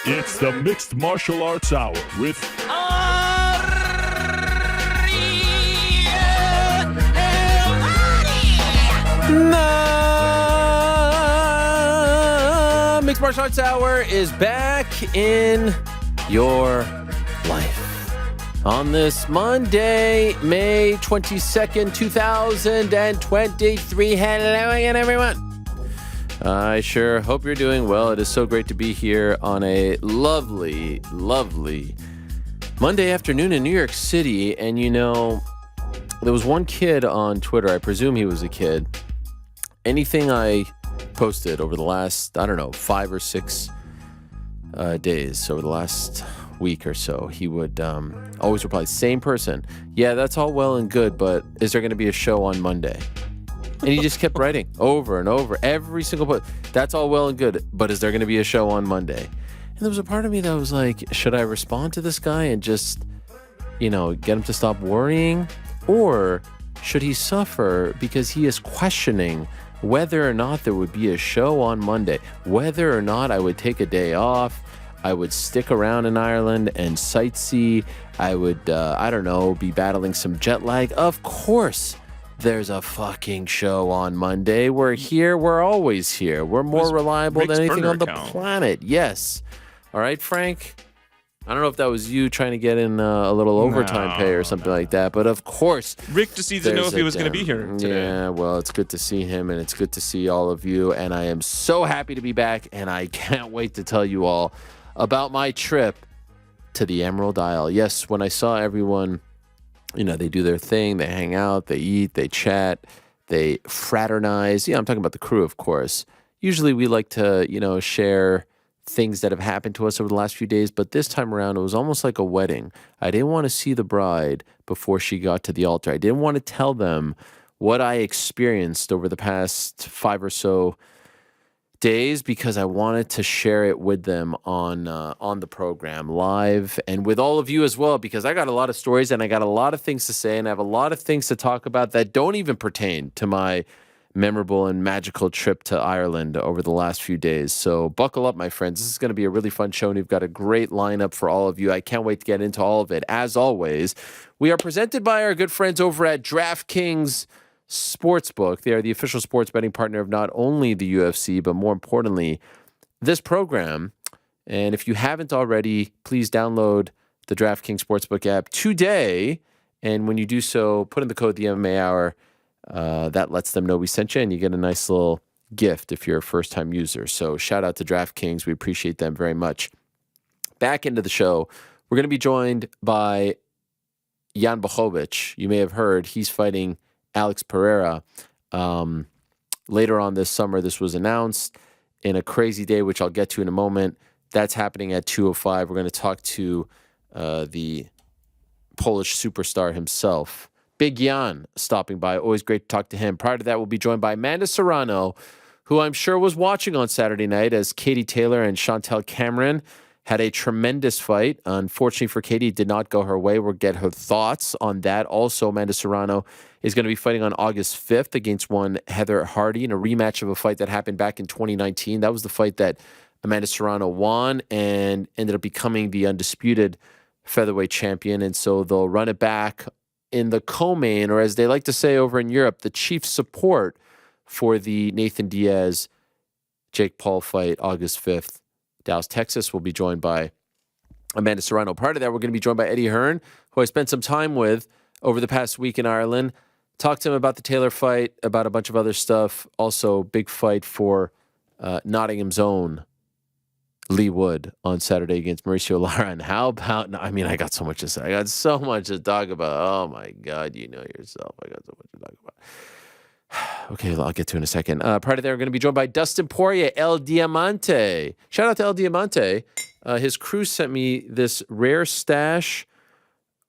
It's the Mixed Martial Arts Hour with The Mixed Martial Arts Hour is back in your life. On this Monday, May 22nd, 2023. Hello again, everyone. I sure hope you're doing well. It is so great to be here on a lovely, lovely Monday afternoon in New York City. And, you know, there was one kid on Twitter, I presume he was a kid. Anything I posted over the last, 5 or 6 days, over the last week or so, he would always reply, same person. Yeah, that's all well and good, but is there going to be a show on Monday? And he just kept writing over and over, every single post. That's all well and good, but is there going to be a show on Monday? And there was a part of me that was like, should I respond to this guy and just, get him to stop worrying? Or should he suffer because he is questioning whether or not there would be a show on Monday, whether or not I would take a day off, I would stick around in Ireland and sightsee, I would, be battling some jet lag? Of course. There's a fucking show on Monday. We're here. We're always here. We're more reliable than anything on the planet. Yes. All right, Frank? I don't know if that was you trying to get in a little overtime pay or something like that, but of course. Rick just needs to know if he was going to be here today. Yeah, well, it's good to see him, and it's good to see all of you, and I am so happy to be back, and I can't wait to tell you all about my trip to the Emerald Isle. Yes, when I saw everyone, they do their thing, they hang out, they eat, they chat, they fraternize. Yeah, I'm talking about the crew, of course. Usually we like to, share things that have happened to us over the last few days, but this time around, it was almost like a wedding. I didn't want to see the bride before she got to the altar. I didn't want to tell them what I experienced over the past 5 or so days because I wanted to share it with them on the program live and with all of you as well, because I got a lot of stories and I got a lot of things to say and I have a lot of things to talk about that don't even pertain to my memorable and magical trip to Ireland over the last few days. So buckle up, my friends. This is going to be a really fun show and we've got a great lineup for all of you. I can't wait to get into all of it. As always, we are presented by our good friends over at DraftKings Sportsbook. They are the official sports betting partner of not only the UFC, but more importantly, this program. And if you haven't already, please download the DraftKings Sportsbook app today. And when you do so, put in the code the MMA Hour. That lets them know we sent you, and you get a nice little gift if you're a first-time user. So shout out to DraftKings. We appreciate them very much. Back into the show, we're going to be joined by Jan Blachowicz. You may have heard he's fighting Alex Pereira. Later on this summer, this was announced in a crazy day, which I'll get to in a moment. That's happening at 2:05. We're going to talk to the Polish superstar himself, Big Jan, stopping by. Always great to talk to him. Prior to that, we'll be joined by Amanda Serrano, who I'm sure was watching on Saturday night as Katie Taylor and Chantelle Cameron had a tremendous fight. Unfortunately for Katie, it did not go her way. We'll get her thoughts on that. Also, Amanda Serrano is going to be fighting on August 5th against one Heather Hardy in a rematch of a fight that happened back in 2019. That was the fight that Amanda Serrano won and ended up becoming the undisputed featherweight champion. And so they'll run it back in the co-main, or as they like to say over in Europe, the chief support for the Nathan Diaz-Jake Paul fight August 5th. Dallas, Texas will be joined by Amanda Serrano. Part of that, we're going to be joined by Eddie Hearn, who I spent some time with over the past week in Ireland. Talked to him about the Taylor fight, about a bunch of other stuff. Also, big fight for Nottingham's own Lee Wood on Saturday against Mauricio Lara. And how about, I got so much to say. I got so much to talk about. Oh, my God, you know yourself. I got so much to talk about. Okay, I'll get to it in a second. Prior to that, we're going to be joined by Dustin Poirier, El Diamante. Shout out to El Diamante. His crew sent me this rare stash,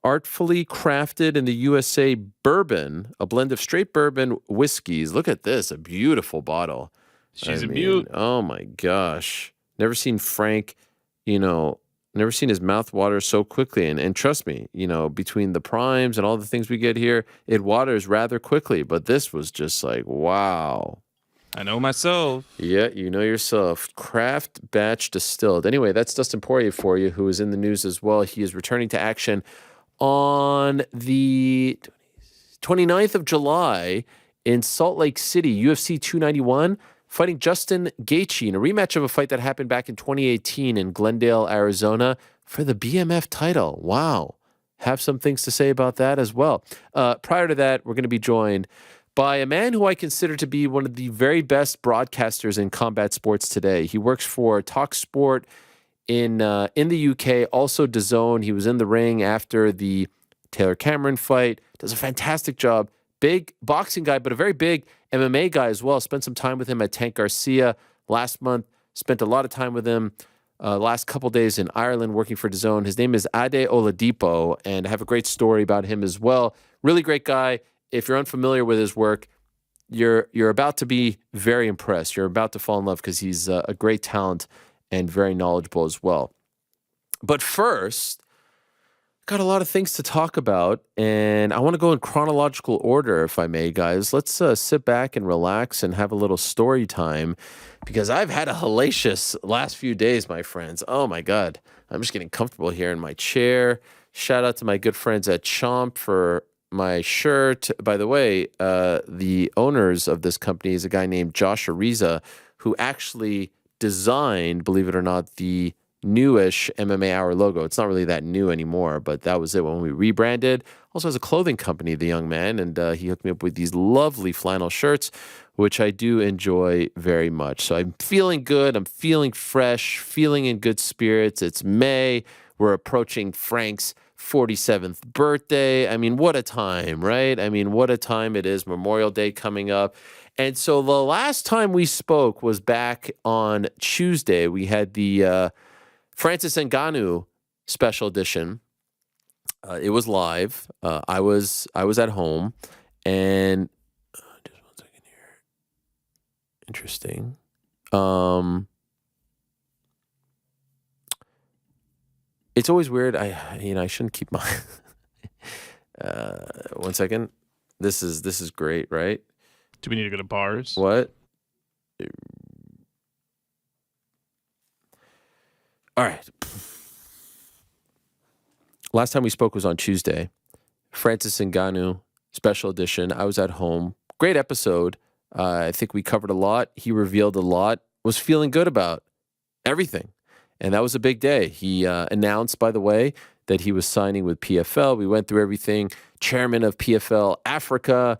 artfully crafted in the USA bourbon, a blend of straight bourbon whiskeys. Look at this, a beautiful bottle. She's a beaut. Oh, my gosh. Never seen Frank, never seen his mouth water so quickly. And trust me, between the primes and all the things we get here, it waters rather quickly. But this was just like, wow. I know myself. Yeah, you know yourself. Craft batch distilled. Anyway, that's Dustin Poirier for you, who is in the news as well. He is returning to action on the 29th of July in Salt Lake City, UFC 291, fighting Justin Gaethje in a rematch of a fight that happened back in 2018 in Glendale, Arizona for the BMF title. Wow. Have some things to say about that as well. Prior to that, we're going to be joined by a man who I consider to be one of the very best broadcasters in combat sports today. He works for TalkSport in the UK, also DAZN. He was in the ring after the Taylor Cameron fight. Does a fantastic job. Big boxing guy, but a very big MMA guy as well. Spent some time with him at Tank Garcia last month. Spent a lot of time with him last couple days in Ireland working for DAZN. His name is Ade Oladipo, and I have a great story about him as well. Really great guy. If you're unfamiliar with his work, you're about to be very impressed. You're about to fall in love because he's a great talent and very knowledgeable as well. But first, got a lot of things to talk about, and I want to go in chronological order, if I may, guys. Let's sit back and relax and have a little story time, because I've had a hellacious last few days, my friends. Oh, my God. I'm just getting comfortable here in my chair. Shout out to my good friends at Chomp for my shirt. By the way, the owners of this company is a guy named Josh Ariza, who actually designed, believe it or not, the newish MMA Hour logo. It's not really that new anymore, but that was it when we rebranded. Also has a clothing company, the young man, and he hooked me up with these lovely flannel shirts, which I do enjoy very much. So I'm feeling good. I'm feeling fresh, feeling in good spirits. It's May. We're approaching Frank's 47th birthday. I mean, what a time, right? I mean, what a time it is. Memorial Day coming up. And so the last time we spoke was back on Tuesday. We had the Francis Ngannou special edition. It was live. I was at home, and just 1 second here. Interesting. It's always weird. I shouldn't keep my 1 second. This is great, right? Do we need to go to bars? What? All right. Last time we spoke was on Tuesday. Francis Ngannou special edition. I was at home. Great episode. I think we covered a lot. He revealed a lot. Was feeling good about everything. And that was a big day. He announced, by the way, that he was signing with PFL. We went through everything. Chairman of PFL Africa.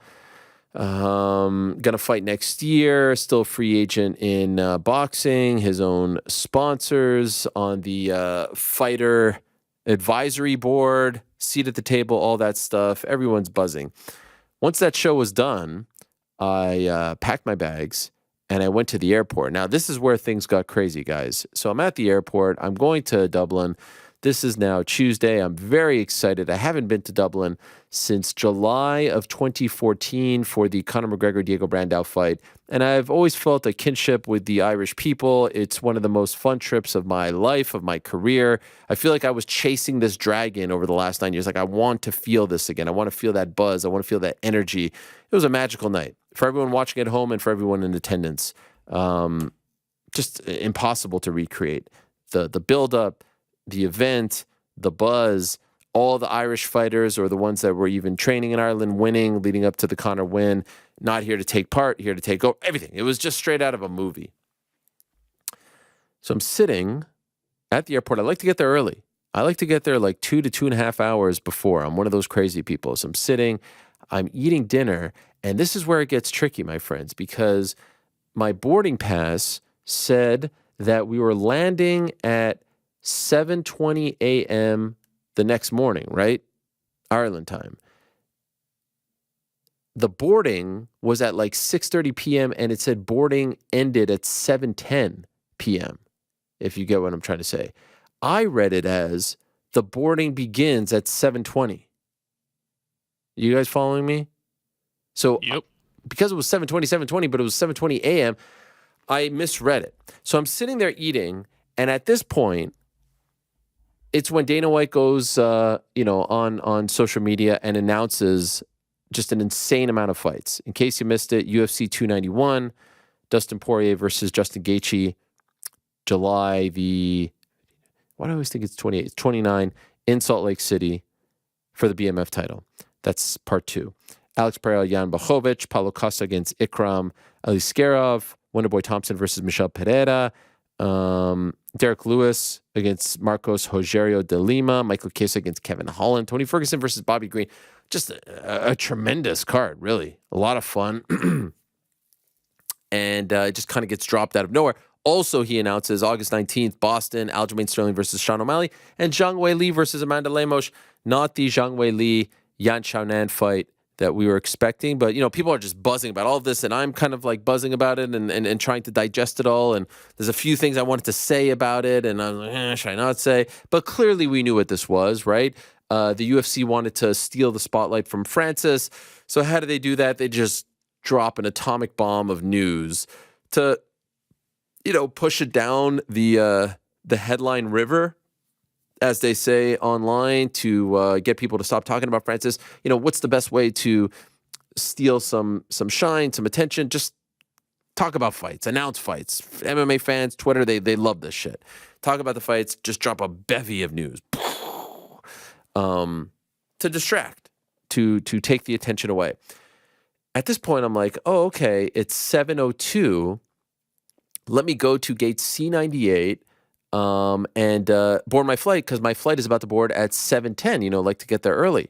Gonna fight next year. Still free agent in boxing. His own sponsors on the fighter advisory board. Seat at the table. All that stuff. Everyone's buzzing. Once that show was done, I packed my bags and I went to the airport. Now, this is where things got crazy, guys. So I'm at the airport. I'm going to Dublin. This is now Tuesday. I'm very excited. I haven't been to Dublin since July of 2014 for the Conor McGregor-Diego Brandao fight. And I've always felt a kinship with the Irish people. It's one of the most fun trips of my life, of my career. I feel like I was chasing this dragon over the last 9 years. Like, I want to feel this again. I want to feel that buzz. I want to feel that energy. It was a magical night for everyone watching at home and for everyone in attendance. Just impossible to recreate. The build-up, the event, the buzz, all the Irish fighters or the ones that were even training in Ireland, winning, leading up to the Conor win, not here to take part, here to take over, everything. It was just straight out of a movie. So I'm sitting at the airport. I like to get there early. I like to get there like 2 to 2.5 hours before. I'm one of those crazy people. So I'm sitting, I'm eating dinner, and this is where it gets tricky, my friends, because my boarding pass said that we were landing at 7:20 a.m. the next morning, right? Ireland time. The boarding was at like 6:30 p.m. and it said boarding ended at 7:10 p.m. If you get what I'm trying to say. I read it as the boarding begins at 7:20. You guys following me? So Yep. Because it was 7:20, but it was 7:20 a.m., I misread it. So I'm sitting there eating, and at this point, it's when Dana White goes, on social media and announces just an insane amount of fights. In case you missed it, UFC 291, Dustin Poirier versus Justin Gaethje, July why do I always think it's 28? It's 29 in Salt Lake City for the BMF title. That's part 2. Alex Pereira, Jan Blachowicz, Paulo Costa against Ikram Aliskerov, Wonderboy Thompson versus Michelle Pereira, Derek Lewis against Marcos Rogerio de Lima, Michael Chiesa against Kevin Holland, Tony Ferguson versus Bobby Green. Just a tremendous card, really. A lot of fun. And it just kind of gets dropped out of nowhere. Also, he announces August 19th, Boston, Aljamain Sterling versus Sean O'Malley, and Zhang Weili versus Amanda Lemos. Not the Zhang Weili Yan Xiaonan fight that we were expecting, but people are just buzzing about all of this, and I'm kind of like buzzing about it and trying to digest it all. And there's a few things I wanted to say about it, and I was like, should I not say? But clearly, we knew what this was, right? The UFC wanted to steal the spotlight from Francis. So how do they do that? They just drop an atomic bomb of news to push it down the headline river, as they say online, to get people to stop talking about Francis. What's the best way to steal some shine, some attention? Just talk about fights, announce fights. MMA fans, Twitter, they love this shit. Talk about the fights, just drop a bevy of news to distract, to take the attention away. At this point, I'm like, oh, okay, it's 7:02. Let me go to gate C98 and board my flight, because my flight is about to board at 7:10, like to get there early.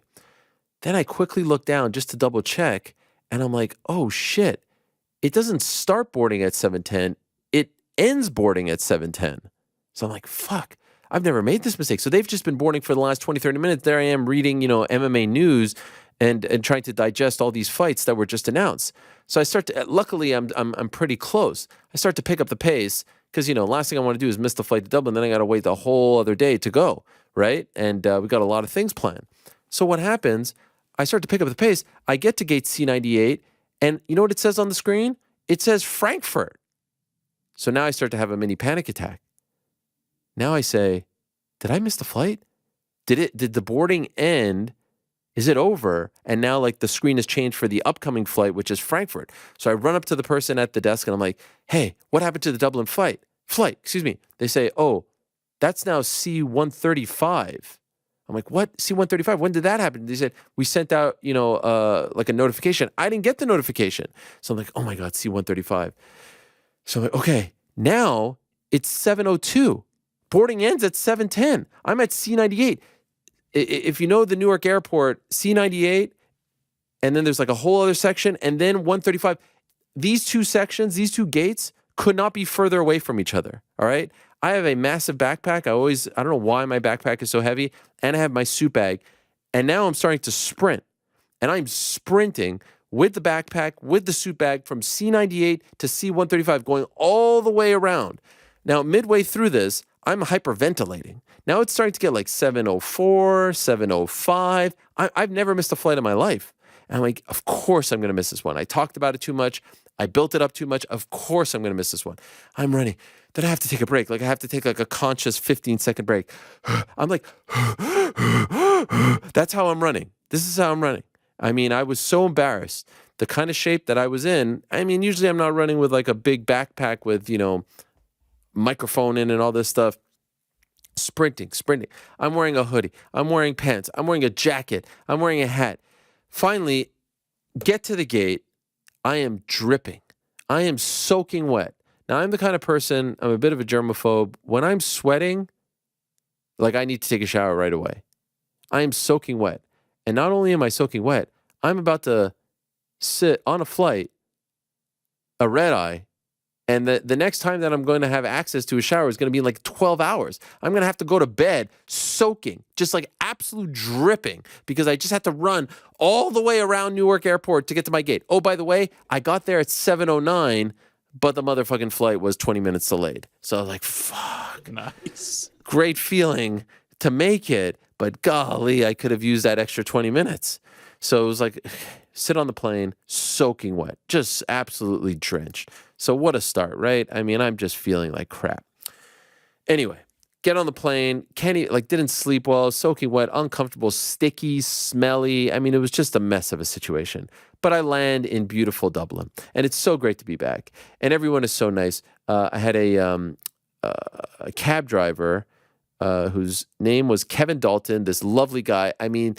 Then I quickly look down just to double check, and I'm like, oh, shit. It doesn't start boarding at 7:10. It ends boarding at 7:10. So I'm like, fuck, I've never made this mistake. So they've just been boarding for the last 20, 30 minutes. There I am reading, MMA news and trying to digest all these fights that were just announced. So I start to, luckily I'm pretty close. I start to pick up the pace because, last thing I want to do is miss the flight to Dublin. Then I got to wait the whole other day to go, right? And we got a lot of things planned. So what happens, I start to pick up the pace. I get to gate C98, and you know what it says on the screen? It says Frankfurt. So now I start to have a mini panic attack. Now I say, did I miss the flight? Did the boarding end? Is it over? And now the screen has changed for the upcoming flight, which is Frankfurt. So I run up to the person at the desk and I'm like, hey, what happened to the Dublin flight? Excuse me. They say, oh, that's now C-135. I'm like, what? C-135? When did that happen? They said, we sent out, a notification. I didn't get the notification. So I'm like, oh my God, C-135. So I'm like, okay, now it's 7:02. Boarding ends at 7:10. I'm at C-98. If you know the Newark airport, C-98, and then there's a whole other section, and then 135. These two sections, these two gates could not be further away from each other, all right? I have a massive backpack. I don't know why my backpack is so heavy, and I have my suit bag, and now I'm starting to sprint, and I'm sprinting with the backpack, with the suit bag from C-98 to C-135, going all the way around. Now, midway through this, I'm hyperventilating. Now it's starting to get 7:04, 7:05. I've never missed a flight in my life. And I'm like, of course I'm going to miss this one. I talked about it too much. I built it up too much. Of course I'm going to miss this one. I'm running. Then I have to take a break. I have to take a conscious 15-second break. I'm like, that's how I'm running. This is how I'm running. I mean, I was so embarrassed. The kind of shape that I was in, usually I'm not running with a big backpack with, microphone in and all this stuff. Sprinting. I'm wearing a hoodie. I'm wearing pants. I'm wearing a jacket. I'm wearing a hat. Finally, get to the gate. I am dripping. I am soaking wet. Now, I'm the kind of person, I'm a bit of a germaphobe. When I'm sweating, I need to take a shower right away. I am soaking wet. And not only am I soaking wet, I'm about to sit on a flight, a red eye, and the next time that I'm going to have access to a shower is going to be in 12 hours. I'm going to have to go to bed soaking, just absolute dripping, because I just had to run all the way around Newark Airport to get to my gate. Oh, by the way, I got there at 7:09, but the motherfucking flight was 20 minutes delayed. So I was like, fuck. Nice. Great feeling to make it, but golly, I could have used that extra 20 minutes. So it was sit on the plane, soaking wet, just absolutely drenched. So what a start, right? I'm just feeling like crap. Anyway, Get on the plane. Kenny didn't sleep well, soaking wet, uncomfortable, sticky, smelly. I mean, it was just a mess of a situation. But I land in beautiful Dublin, and it's so great to be back. And everyone is so nice. I had a cab driver whose name was Kevin Dalton. This lovely guy. I mean,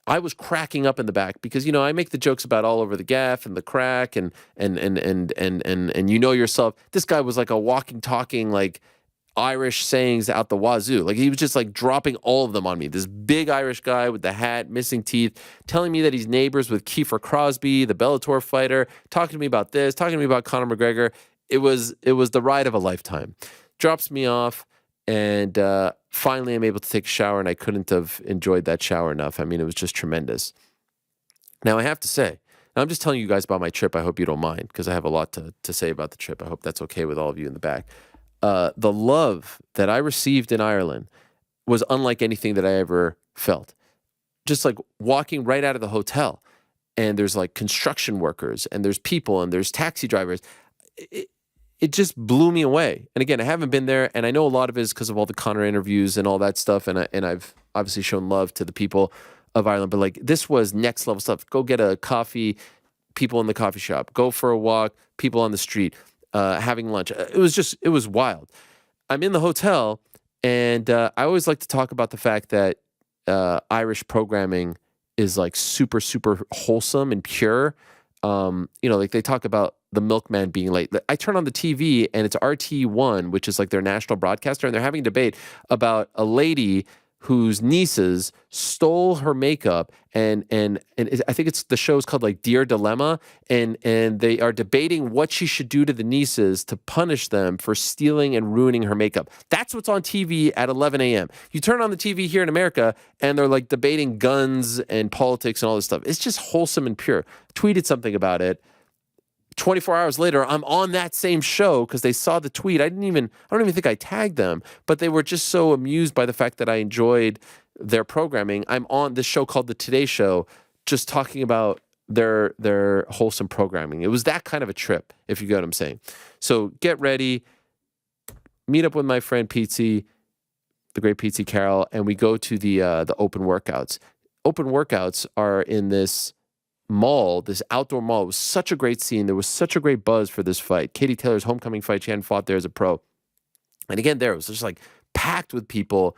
I was cracking up in the back because I make the jokes about all over the gaff and the crack and yourself. This guy was like a walking, talking Irish sayings out the wazoo. He was just dropping all of them on me. This big Irish guy with the hat, missing teeth, telling me that he's neighbors with Kiefer Crosby, the Bellator fighter, talking to me about this, talking to me about Conor McGregor. It was the ride of a lifetime. Drops me off, and finally I'm able to take a shower, and I couldn't have enjoyed that shower enough. I mean, it was just tremendous. Now, I have to say, and I'm just telling you guys about my trip. I hope you don't mind, because I have a lot to say about the trip. I hope that's okay with all of you in the back. The love that I received in Ireland was unlike anything that I ever felt. Just walking right out of the hotel, and there's construction workers, and there's people, and there's taxi drivers. It just blew me away. And again, I haven't been there, and I know a lot of it is because of all the Conor interviews and all that stuff, and I've obviously shown love to the people of Ireland, but this was next level stuff. Go get a coffee, people in the coffee shop. Go for a walk, people on the street. Having lunch. It was wild. I'm in the hotel, and I always like to talk about the fact that Irish programming is super, super wholesome and pure. They talk about the milkman being late. I turn on the TV, and it's RT1, which is their national broadcaster, and they're having a debate about a lady whose nieces stole her makeup, and I think the show's called Dear Dilemma, and they are debating what she should do to the nieces to punish them for stealing and ruining her makeup. That's what's on TV at 11 a.m. You turn on the TV here in America, and they're debating guns and politics and all this stuff. It's just wholesome and pure. Tweeted something about it. 24 hours later, I'm on that same show because they saw the tweet. I don't even think I tagged them, but they were just so amused by the fact that I enjoyed their programming. I'm on this show called The Today Show, just talking about their wholesome programming. It was that kind of a trip, if you get what I'm saying. So get ready, meet up with my friend Pizzi, the great Pizzi Carroll, and we go to the open workouts. Open workouts are in this mall, this outdoor mall. It was such a great scene. There was such a great buzz for this fight. Katie Taylor's homecoming fight. She hadn't fought there as a pro. And again, there it was just packed with people.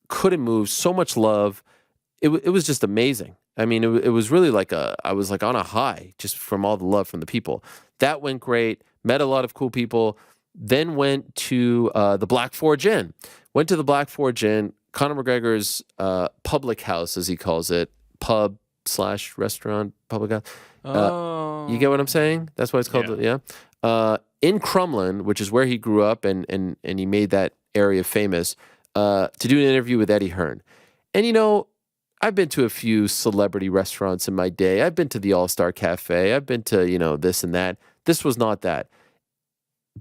Couldn't move. So much love. It was just amazing. I mean, it was really I was on a high just from all the love from the people. That went great. Met a lot of cool people. Then went to the Black Forge Inn. Went to the Black Forge Inn, Conor McGregor's public house, as he calls it, pub/restaurant, public house. You get what I'm saying? That's why it's called. Yeah. In Crumlin, which is where he grew up, and he made that area famous, to do an interview with Eddie Hearn. And I've been to a few celebrity restaurants in my day. I've been to the All-Star Cafe. I've been to this and that. This was not that.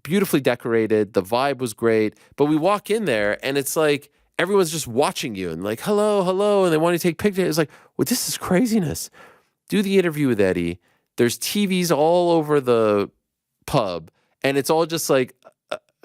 Beautifully decorated. The vibe was great. But we walk in there, and it's everyone's just watching you and hello, hello, and they want to take pictures. It's well, this is craziness. Do the interview with Eddie. There's TVs all over the pub, and it's all just a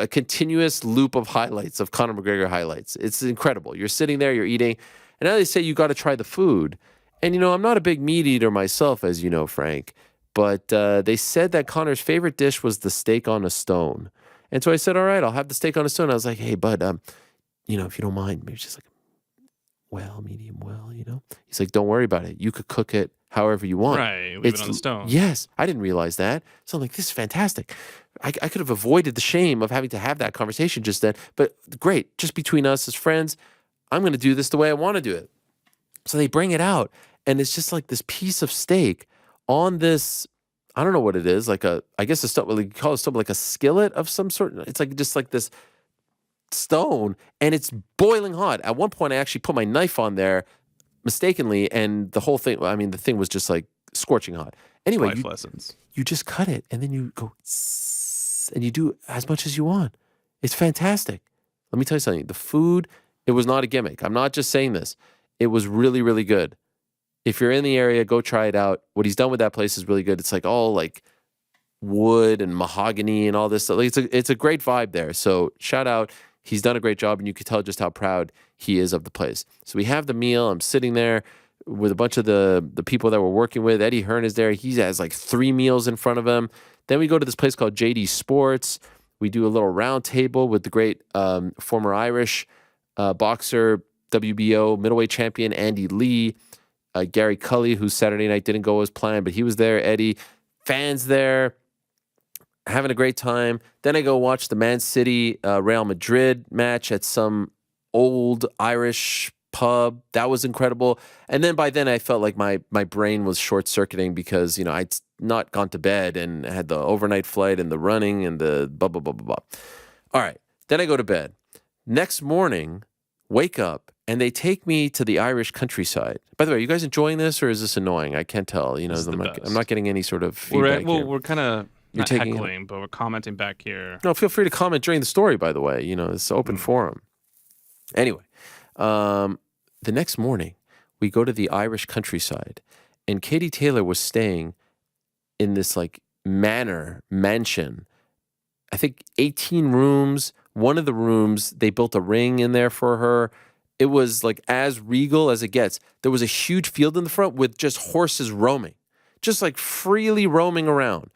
continuous loop of highlights, of Conor McGregor highlights. It's incredible. You're sitting there, you're eating, and now they say you got to try the food. And, I'm not a big meat eater myself, as you know, Frank, but they said that Conor's favorite dish was the steak on a stone. And so I said, all right, I'll have the steak on a stone. I was like, hey, bud, if you don't mind, maybe just medium well, He's like, don't worry about it. You could cook it however you want. Right, leave it on the stone. Yes, I didn't realize that. So I'm like, this is fantastic. I could have avoided the shame of having to have that conversation just then, but great, just between us as friends, I'm going to do this the way I want to do it. So they bring it out, and it's just this piece of steak on this, I don't know what it is, I guess it's you call it something a skillet of some sort. It's just this stone, and it's boiling hot. At one point, I actually put my knife on there mistakenly, and the whole thing, the thing was just scorching hot. Anyway, life lessons. You just cut it, and then you go, and you do as much as you want. It's fantastic. Let me tell you something. The food, it was not a gimmick. I'm not just saying this. It was really, really good. If you're in the area, go try it out. What he's done with that place is really good. It's all wood and mahogany and all this stuff. It's a great vibe there. So shout out he's done a great job, and you could tell just how proud he is of the place. So we have the meal. I'm sitting there with a bunch of the people that we're working with. Eddie Hearn is there. He has like 3 meals in front of him. Then we go to this place called JD Sports. We do a little round table with the great former Irish boxer, WBO middleweight champion Andy Lee, Gary Cully, who Saturday night didn't go as planned, but he was there. Eddie, fans there, having a great time. Then I go watch the Man City Real Madrid match at some old Irish pub. That was incredible. And then by then I felt like my brain was short-circuiting because, I'd not gone to bed and had the overnight flight and the running and the blah, blah, blah, blah, blah. All right. Then I go to bed. Next morning, wake up, and they take me to the Irish countryside. By the way, are you guys enjoying this, or is this annoying? I can't tell. I'm not getting any sort of feedback here. We're kind of not taking heckling, but we're commenting back here. No, feel free to comment during the story, by the way. It's an open forum. Anyway, the next morning, we go to the Irish countryside, and Katie Taylor was staying in this mansion. I think 18 rooms. One of the rooms, they built a ring in there for her. It was like as regal as it gets. There was a huge field in the front with just horses roaming, just like freely roaming around.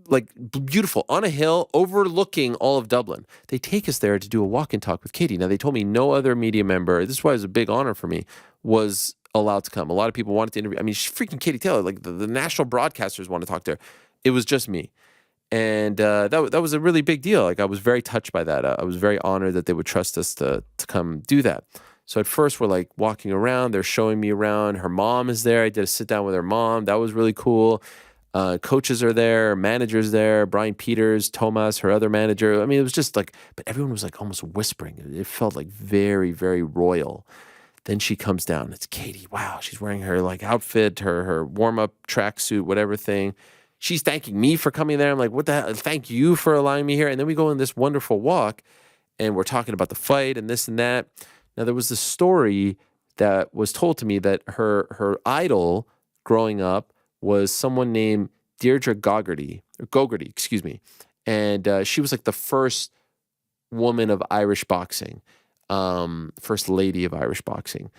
Like beautiful, on a hill overlooking all of Dublin. They take us there to do a walk and talk with Katie. Now, they told me no other media member, this is why it was a big honor for me, was allowed to come. A lot of people wanted to interview. I mean, she's freaking Katie Taylor. Like the national broadcasters want to talk to her. It was just me. And that was a really big deal. Like, I was very touched by that. I was very honored that they would trust us to come do that. So at first we're like walking around. They're showing me around. Her mom is there. I did a sit down with her mom. That was really cool. Coaches are there, managers there, Brian Peters, Thomas, her other manager. I mean, it was just like, but everyone was like almost whispering. It felt like very, very royal. Then she comes down. It's Katie. Wow. She's wearing her outfit, her warm-up tracksuit, whatever thing. She's thanking me for coming there. I'm like, what the hell? Thank you for allowing me here. And then we go on this wonderful walk, and we're talking about the fight and this and that. Now, there was this story that was told to me that her idol growing up was someone named Deirdre Gogarty, excuse me. And she was like the first woman of Irish boxing, first lady of Irish boxing.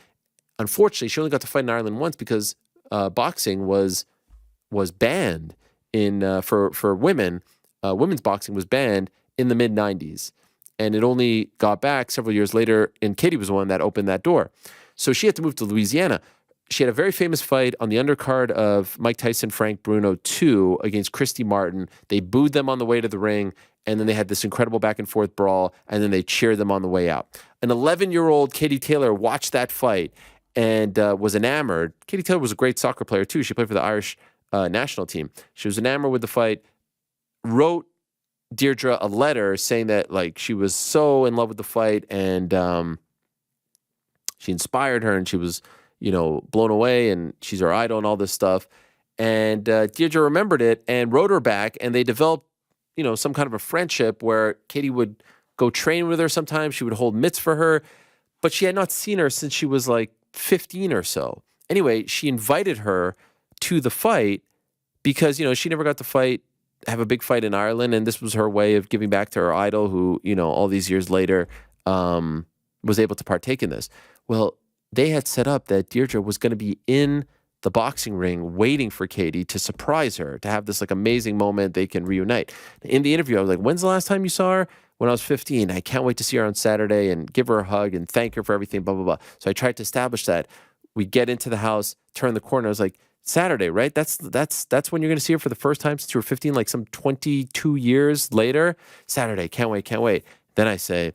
Unfortunately, she only got to fight in Ireland once because boxing was banned for women. Women's boxing was banned in the mid-90s. And it only got back several years later, and Katie was the one that opened that door. So she had to move to Louisiana. She had a very famous fight on the undercard of Mike Tyson, Frank Bruno 2 against Christy Martin. They booed them on the way to the ring, and then they had this incredible back-and-forth brawl, and then they cheered them on the way out. An 11-year-old Katie Taylor watched that fight and was enamored. Katie Taylor was a great soccer player, too. She played for the Irish national team. She was enamored with the fight, wrote Deirdre a letter saying that she was so in love with the fight, and she inspired her, and she was blown away, and she's her idol and all this stuff. And Deirdre remembered it and wrote her back, and they developed, some kind of a friendship where Katie would go train with her sometimes. She would hold mitts for her, but she had not seen her since she was 15 or so. Anyway, she invited her to the fight because, she never got to have a big fight in Ireland, and this was her way of giving back to her idol who, all these years later was able to partake in this. Well, they had set up that Deirdre was going to be in the boxing ring waiting for Katie to surprise her, to have this amazing moment they can reunite. In the interview, I was like, when's the last time you saw her? When I was 15. I can't wait to see her on Saturday and give her a hug and thank her for everything, blah, blah, blah. So I tried to establish that. We get into the house, turn the corner. I was like, Saturday, right? That's when you're going to see her for the first time since you were 15, some 22 years later. Saturday, can't wait. Then I say,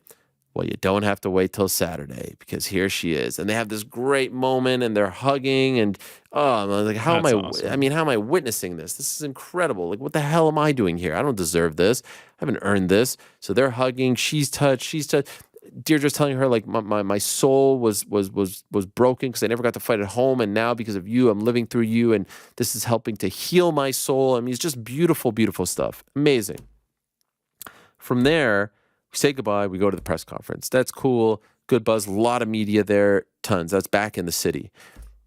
well, you don't have to wait till Saturday because here she is. And they have this great moment and they're hugging and, I'm like, how am I witnessing this? This is incredible. What the hell am I doing here? I don't deserve this. I haven't earned this. So they're hugging. She's touched. Deirdre's telling her my soul was broken because I never got to fight at home, and now because of you, I'm living through you, and this is helping to heal my soul. I mean, it's just beautiful, beautiful stuff. Amazing. From there, we say goodbye. We go to the press conference. That's cool. Good buzz. A lot of media there. Tons. That's back in the city.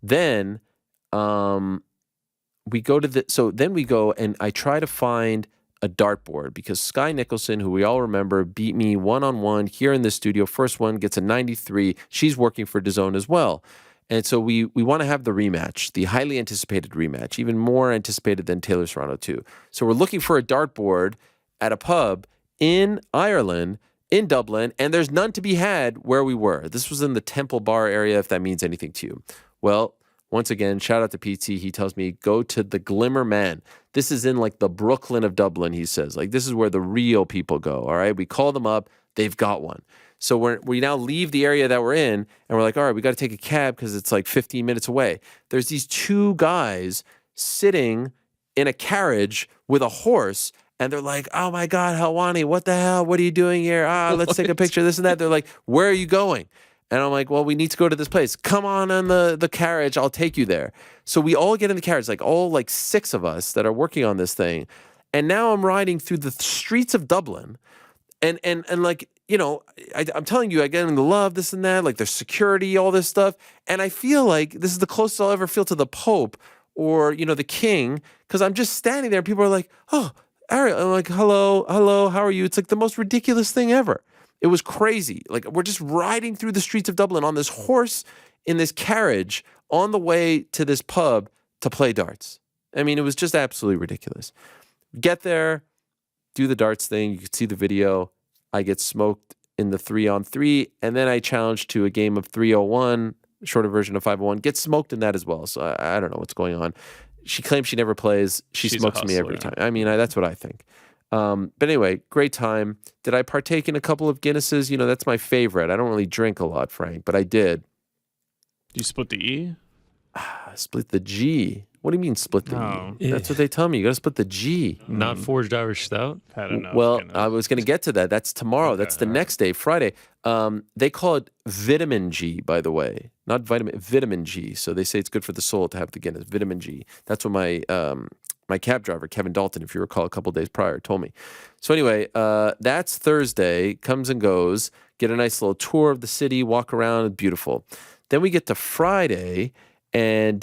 Then we go to then we go and I try to find a dartboard because Sky Nicholson, who we all remember, beat me one-on-one here in the studio. First one gets a 93. She's working for DAZN as well. And so we want to have the rematch, the highly anticipated rematch, even more anticipated than Taylor Serrano too. So we're looking for a dartboard at a pub in Ireland, in Dublin, and there's none to be had where we were. This was in the Temple Bar area, if that means anything to you. Well, once again, shout out to PT. He tells me, go to the Glimmer Man. This is in like the Brooklyn of Dublin, he says. Like, this is where the real people go, all right? We call them up. They've got one. So we now leave the area that we're in, and we're like, all right, we got to take a cab because it's like 15 minutes away. There's these two guys sitting in a carriage with a horse, and they're like, oh my God, Helwani, what the hell? What are you doing here? Let's take a picture, this and that. They're like, where are you going? And I'm like, well, we need to go to this place. Come on the carriage. I'll take you there. So we all get in the carriage, like all like 6 of us that are working on this thing. And now I'm riding through the streets of Dublin. And like, you know, I'm telling you, I get into love, this and that, like there's security, all this stuff. And I feel like this is the closest I'll ever feel to the Pope or, you know, the King, because I'm just standing there. People are like, oh, Ariel. I'm like, hello, how are you? It's like the most ridiculous thing ever. It was crazy. Like, we're just riding through the streets of Dublin on this horse in this carriage on the way to this pub to play darts. I mean, it was just absolutely ridiculous. Get there, do the darts thing. You can see the video. I get smoked in the 3-on-3, and then I challenge to a game of 301, shorter version of 501. Get smoked in that as well. So I don't know what's going on. She claims she never plays. She's smokes me every time. I mean, that's what I think. But anyway, great time. Did I partake in a couple of Guinnesses? You know, that's my favorite. I don't really drink a lot, Frank, but I did. You split the E? Split the G. What do you mean split the E? That's what they tell me. You got to split the G. Not forged Irish stout? Had enough. Well, I was going to get to that. That's tomorrow. That's the next day, Friday. They call it vitamin G, by the way. Not vitamin G. So they say it's good for the soul to have the Guinness. Vitamin G. That's what my cab driver, Kevin Dalton, if you recall, a couple days prior, told me. So anyway, that's Thursday, comes and goes, get a nice little tour of the city, walk around, beautiful. Then we get to Friday, and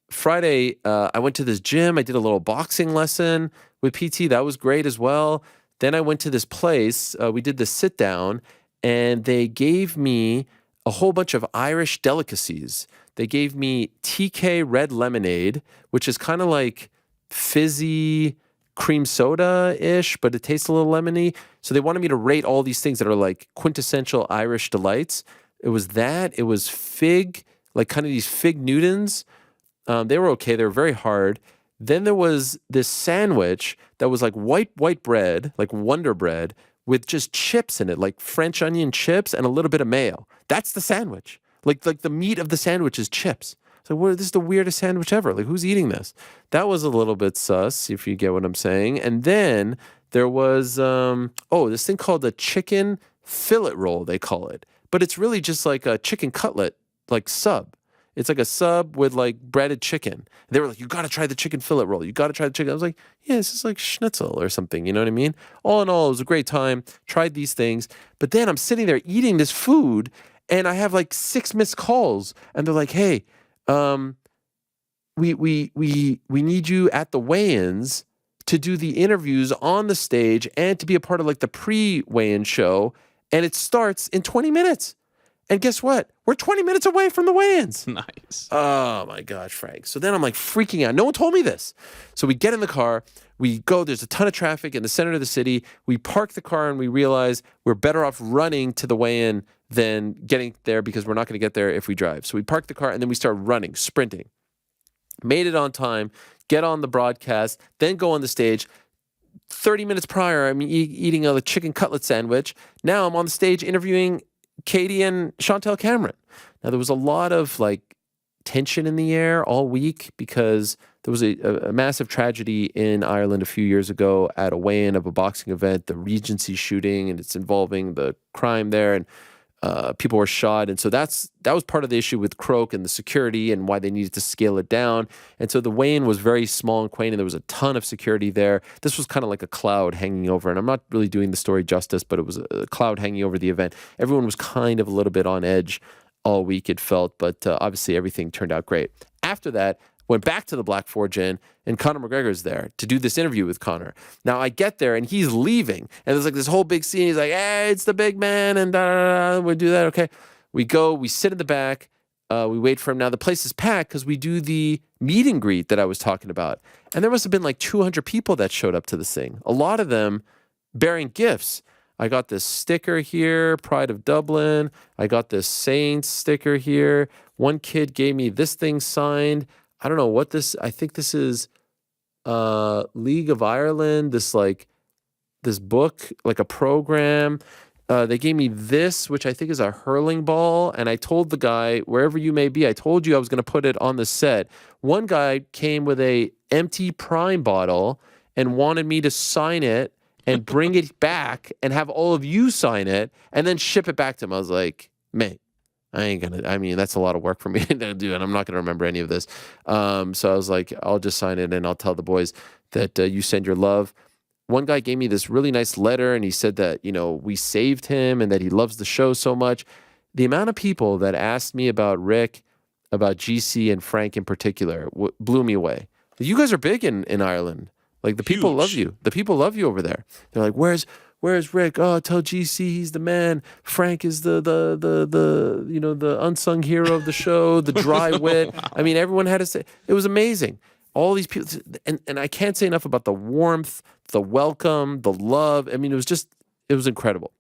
Friday, I went to this gym. I did a little boxing lesson with PT. That was great as well. Then I went to this place. We did the sit down, and they gave me a whole bunch of Irish delicacies. They gave me TK red lemonade, which is kind of like fizzy cream soda-ish, but it tastes a little lemony. So they wanted me to rate all these things that are like quintessential Irish delights. It was that. It was fig, like kind of these fig Newtons. They were okay. They were very hard. Then there was this sandwich that was like white bread, like Wonder Bread, with just chips in it, like French onion chips and a little bit of mayo. That's the sandwich. Like the meat of the sandwich is chips. So this is the weirdest sandwich ever. Like, who's eating this? That was a little bit sus, if you get what I'm saying. And then there was, this thing called the chicken fillet roll, they call it. But it's really just like a chicken cutlet, like sub. It's like a sub with like breaded chicken. They were like, you got to try the chicken fillet roll. You got to try the chicken. I was like, yeah, this is like schnitzel or something. You know what I mean? All in all, it was a great time. Tried these things. But then I'm sitting there eating this food, and I have like 6 missed calls. And they're like, hey, we need you at the weigh-ins to do the interviews on the stage and to be a part of like the pre-weigh-in show, and it starts in 20 minutes. And guess what? We're 20 minutes away from the weigh-ins. Nice. Oh my gosh, Frank. So then I'm like freaking out. No one told me this. So we get in the car, we go, there's a ton of traffic in the center of the city. We park the car and we realize we're better off running to the weigh-in than getting there because we're not going to get there if we drive. So we park the car and then we start running, sprinting. Made it on time, get on the broadcast, then go on the stage. 30 minutes prior, I'm eating a chicken cutlet sandwich. Now I'm on the stage interviewing Katie and Chantelle Cameron. Now there was a lot of like tension in the air all week because there was a massive tragedy in Ireland a few years ago at a weigh-in of a boxing event, the Regency shooting, and it's involving the crime there, and people were shot. And so that was part of the issue with Croak and the security and why they needed to scale it down. And so the weigh-in was very small and quaint, and there was a ton of security there. This was kind of like a cloud hanging over, and I'm not really doing the story justice, but it was a cloud hanging over the event. Everyone was kind of a little bit on edge all week, it felt, but obviously everything turned out great. After that, went back to the Black Forge Inn, and Conor McGregor's there to do this interview with Conor. Now I get there and he's leaving, and there's like this whole big scene. He's like, "Hey, it's the big man," and da da da. We do that, okay? We go, we sit in the back, we wait for him. Now the place is packed because we do the meet and greet that I was talking about, and there must have been like 200 people that showed up to this thing. A lot of them bearing gifts. I got this sticker here, Pride of Dublin. I got this Saints sticker here. One kid gave me this thing signed. I don't know what this, I think this is League of Ireland, this book, like a program. They gave me this, which I think is a hurling ball. And I told the guy, wherever you may be, I told you I was going to put it on the set. One guy came with a empty Prime bottle and wanted me to sign it and bring it back and have all of you sign it and then ship it back to him. I was like, mate, that's a lot of work for me to do, and I'm not going to remember any of this. So I was like, I'll just sign it and I'll tell the boys that you send your love. One guy gave me this really nice letter, and he said that, we saved him and that he loves the show so much. The amount of people that asked me about Rick, about GC and Frank in particular, blew me away. You guys are big in Ireland. Like, the people love you. The people love you over there. They're like, where's Rick? Oh, tell GC he's the man. Frank is the unsung hero of the show, the dry wit. I mean, everyone had to say, it was amazing. All these people, and I can't say enough about the warmth, the welcome, the love. I mean, it was incredible.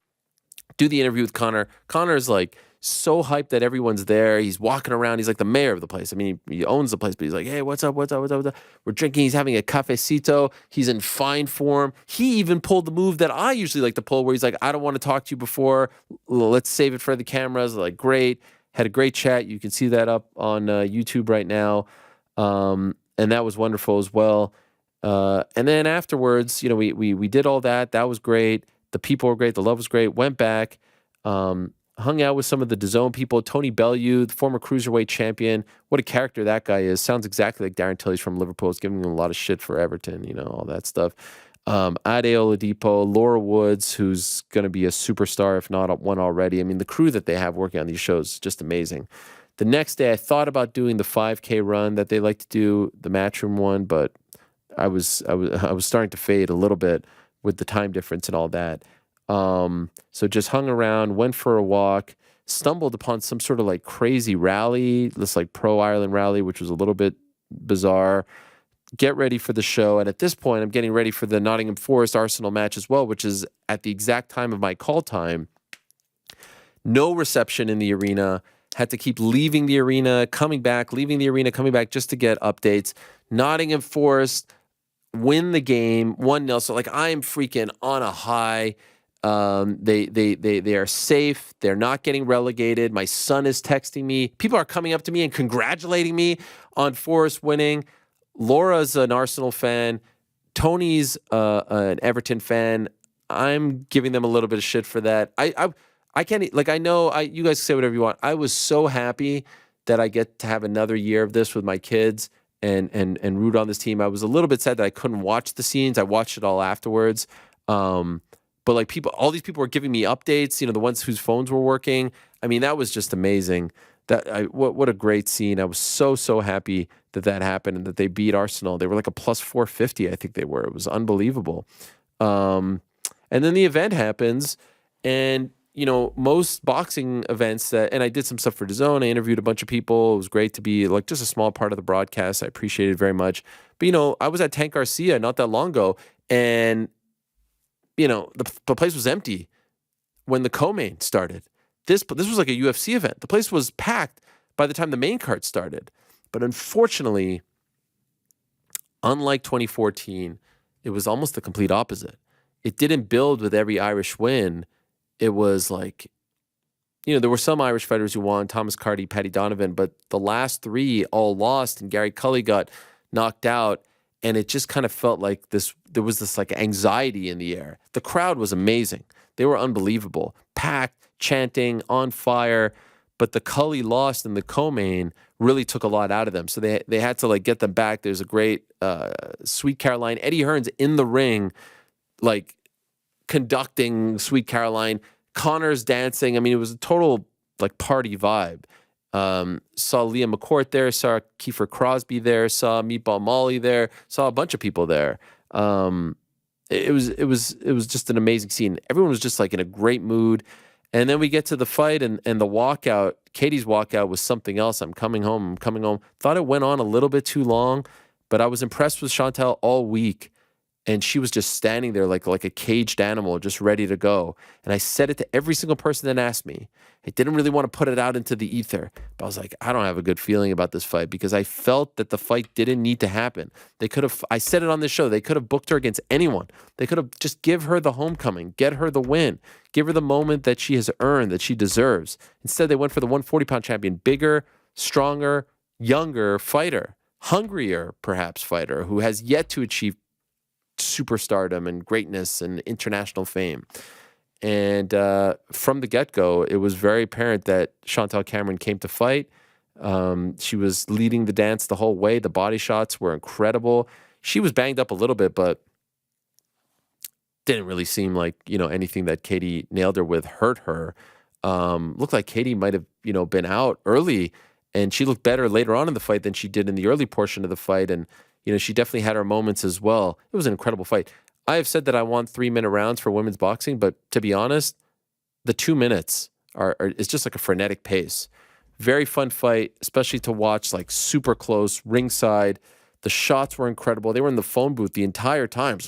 Do the interview with Conor. Conor's like so hyped that everyone's there. He's walking around. He's like the mayor of the place. I mean, he owns the place, but he's like, hey, what's up? We're drinking. He's having a cafecito. He's in fine form. He even pulled the move that I usually like to pull, where he's like, I don't want to talk to you before. Let's save it for the cameras. Like, great. Had a great chat. You can see that up on YouTube right now. And that was wonderful as well. And then afterwards, we did all that. That was great. The people were great. The love was great. Went back. Hung out with some of the DAZN people. Tony Bellew, the former cruiserweight champion. What a character that guy is. Sounds exactly like Darren Tilley's from Liverpool. He's giving him a lot of shit for Everton, all that stuff. Ade Oladipo, Laura Woods, who's going to be a superstar, if not one already. I mean, the crew that they have working on these shows is just amazing. The next day, I thought about doing the 5K run that they like to do, the Matchroom one, but I was starting to fade a little bit with the time difference and all that. So just hung around, went for a walk, stumbled upon some sort of like crazy rally, this like pro Ireland rally, which was a little bit bizarre. Get ready for the show. And at this point, I'm getting ready for the Nottingham Forest Arsenal match as well, which is at the exact time of my call time. No reception in the arena. Had to keep leaving the arena, coming back, leaving the arena, coming back just to get updates. Nottingham Forest win the game 1-0. So like, I am freaking on a high. They are safe. They're not getting relegated. My son is texting me. People are coming up to me and congratulating me on Forest winning. Laura's an Arsenal fan. Tony's an Everton fan. I'm giving them a little bit of shit for that. I can't, like, I know you guys say whatever you want. I was so happy that I get to have another year of this with my kids and root on this team. I was a little bit sad that I couldn't watch the scenes. I watched it all afterwards. But like, all these people were giving me updates, the ones whose phones were working. I mean, that was just amazing. What a great scene. I was so happy that happened and that they beat Arsenal. They were like a plus 450, I think they were. It was unbelievable. And then the event happens, and most boxing events and I did some stuff for DAZN. I interviewed a bunch of people. It was great to be like just a small part of the broadcast. I appreciate it very much. But, I was at Tank Garcia not that long ago, and, the place was empty when the co-main started. This was like a UFC event. The place was packed by the time the main card started. But unfortunately, unlike 2014, it was almost the complete opposite. It didn't build with every Irish win. It was like, there were some Irish fighters who won, Thomas Carty, Paddy Donovan, but the last three all lost, and Gary Cully got knocked out, and it just kind of felt like there was this like anxiety in the air. The crowd was amazing. They were unbelievable. Packed, chanting, on fire, but the Cully lost in the co-main really took a lot out of them. So they had to like get them back. There's a great Sweet Caroline. Eddie Hearn's in the ring, like conducting Sweet Caroline. Conor's dancing. I mean, it was a total like party vibe. Saw Liam McCourt there, saw Kiefer Crosby there, saw Meatball Molly there, saw a bunch of people there. It was just an amazing scene. Everyone was just like in a great mood. And then we get to the fight and the walkout. Katie's walkout was something else. I'm coming home. Thought it went on a little bit too long, but I was impressed with Chantelle all week. And she was just standing there like a caged animal, just ready to go. And I said it to every single person that asked me. I didn't really want to put it out into the ether, but I was like, I don't have a good feeling about this fight because I felt that the fight didn't need to happen. They could have, I said it on this show, they could have booked her against anyone. They could have just give her the homecoming, get her the win, give her the moment that she has earned, that she deserves. Instead, they went for the 140-pound champion, bigger, stronger, younger fighter, hungrier perhaps fighter who has yet to achieve superstardom and greatness and international fame. And from the get-go, it was very apparent that Chantelle Cameron came to fight. She was leading the dance the whole way. The body shots were incredible. She was banged up a little bit, but didn't really seem like, anything that Katie nailed her with hurt her. Looked like Katie might have, been out early, and she looked better later on in the fight than she did in the early portion of the fight. And she definitely had her moments as well. It was an incredible fight. I have said that I want 3-minute rounds for women's boxing, but to be honest, the 2 minutes is just like a frenetic pace. Very fun fight, especially to watch, like super close, ringside. The shots were incredible. They were in the phone booth the entire time.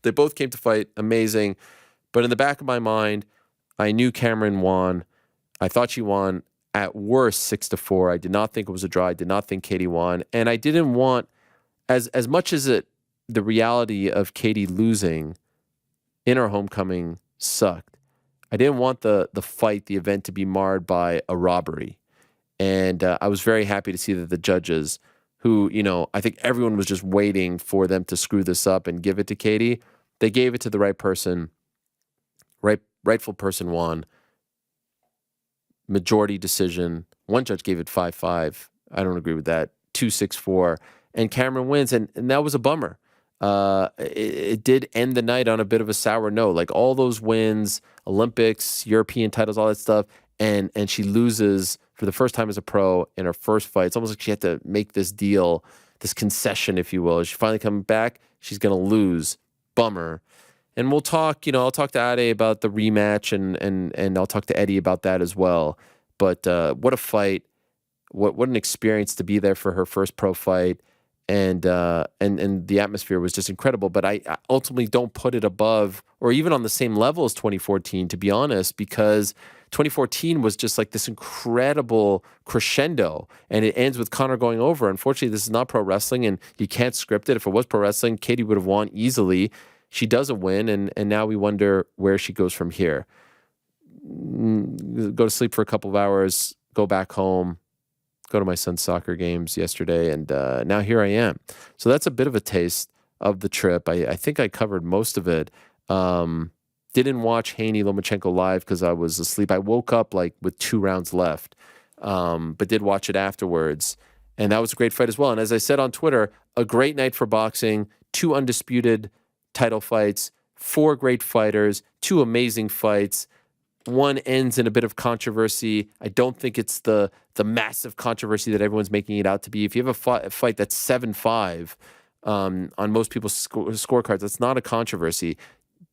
They both came to fight, amazing. But in the back of my mind, I knew Cameron won. I thought she won. At worst, 6-4. I did not think it was a draw. I did not think Katie won. And I didn't want, as much as the reality of Katie losing in her homecoming sucked, I didn't want the fight, the event to be marred by a robbery. And I was very happy to see that the judges, who, I think everyone was just waiting for them to screw this up and give it to Katie, they gave it to the right person. Rightful person won. Majority decision. One judge gave it 5-5. I don't agree with that. 2-6-4. And Cameron wins. And that was a bummer. It did end the night on a bit of a sour note. Like all those wins, Olympics, European titles, all that stuff. And she loses for the first time as a pro in her first fight. It's almost like she had to make this deal, this concession, if you will. She finally comes back. She's going to lose. Bummer. And we'll talk, I'll talk to Ade about the rematch and I'll talk to Eddie about that as well. But what a fight. What an experience to be there for her first pro fight. And the atmosphere was just incredible. But I ultimately don't put it above or even on the same level as 2014, to be honest, because 2014 was just like this incredible crescendo, and it ends with Conor going over. Unfortunately, this is not pro wrestling, and you can't script it. If it was pro wrestling, Katie would have won easily. She doesn't win, and now we wonder where she goes from here. Go to sleep for a couple of hours, go back home, go to my son's soccer games yesterday, and now here I am. So that's a bit of a taste of the trip. I think I covered most of it. Didn't watch Haney Lomachenko live because I was asleep. I woke up like with 2 rounds left, but did watch it afterwards. And that was a great fight as well. And as I said on Twitter, a great night for boxing, 2 undisputed title fights, 4 great fighters, 2 amazing fights. One ends in a bit of controversy. I don't think it's the massive controversy that everyone's making it out to be. If you have a fight that's 7-5 on most people's scorecards, that's not a controversy.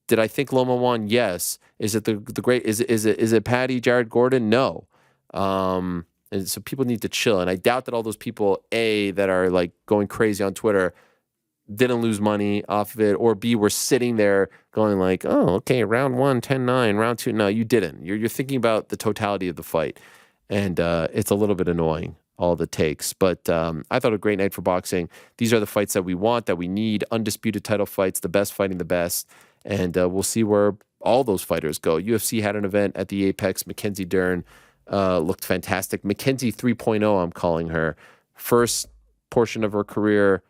Did I think Loma won? Yes. Is it the great? Is it Patty, Jared Gordon? No. And so people need to chill. And I doubt that all those people, A, that are like going crazy on Twitter, didn't lose money off of it, or B, were sitting there going like, oh, okay, round 1, 10-9, round 2. No, you didn't. You're thinking about the totality of the fight. And it's a little bit annoying, all the takes. But I thought a great night for boxing. These are the fights that we want, that we need, undisputed title fights, the best fighting the best. And we'll see where all those fighters go. UFC had an event at the Apex. Mackenzie Dern looked fantastic. Mackenzie 3.0, I'm calling her. First portion of her career,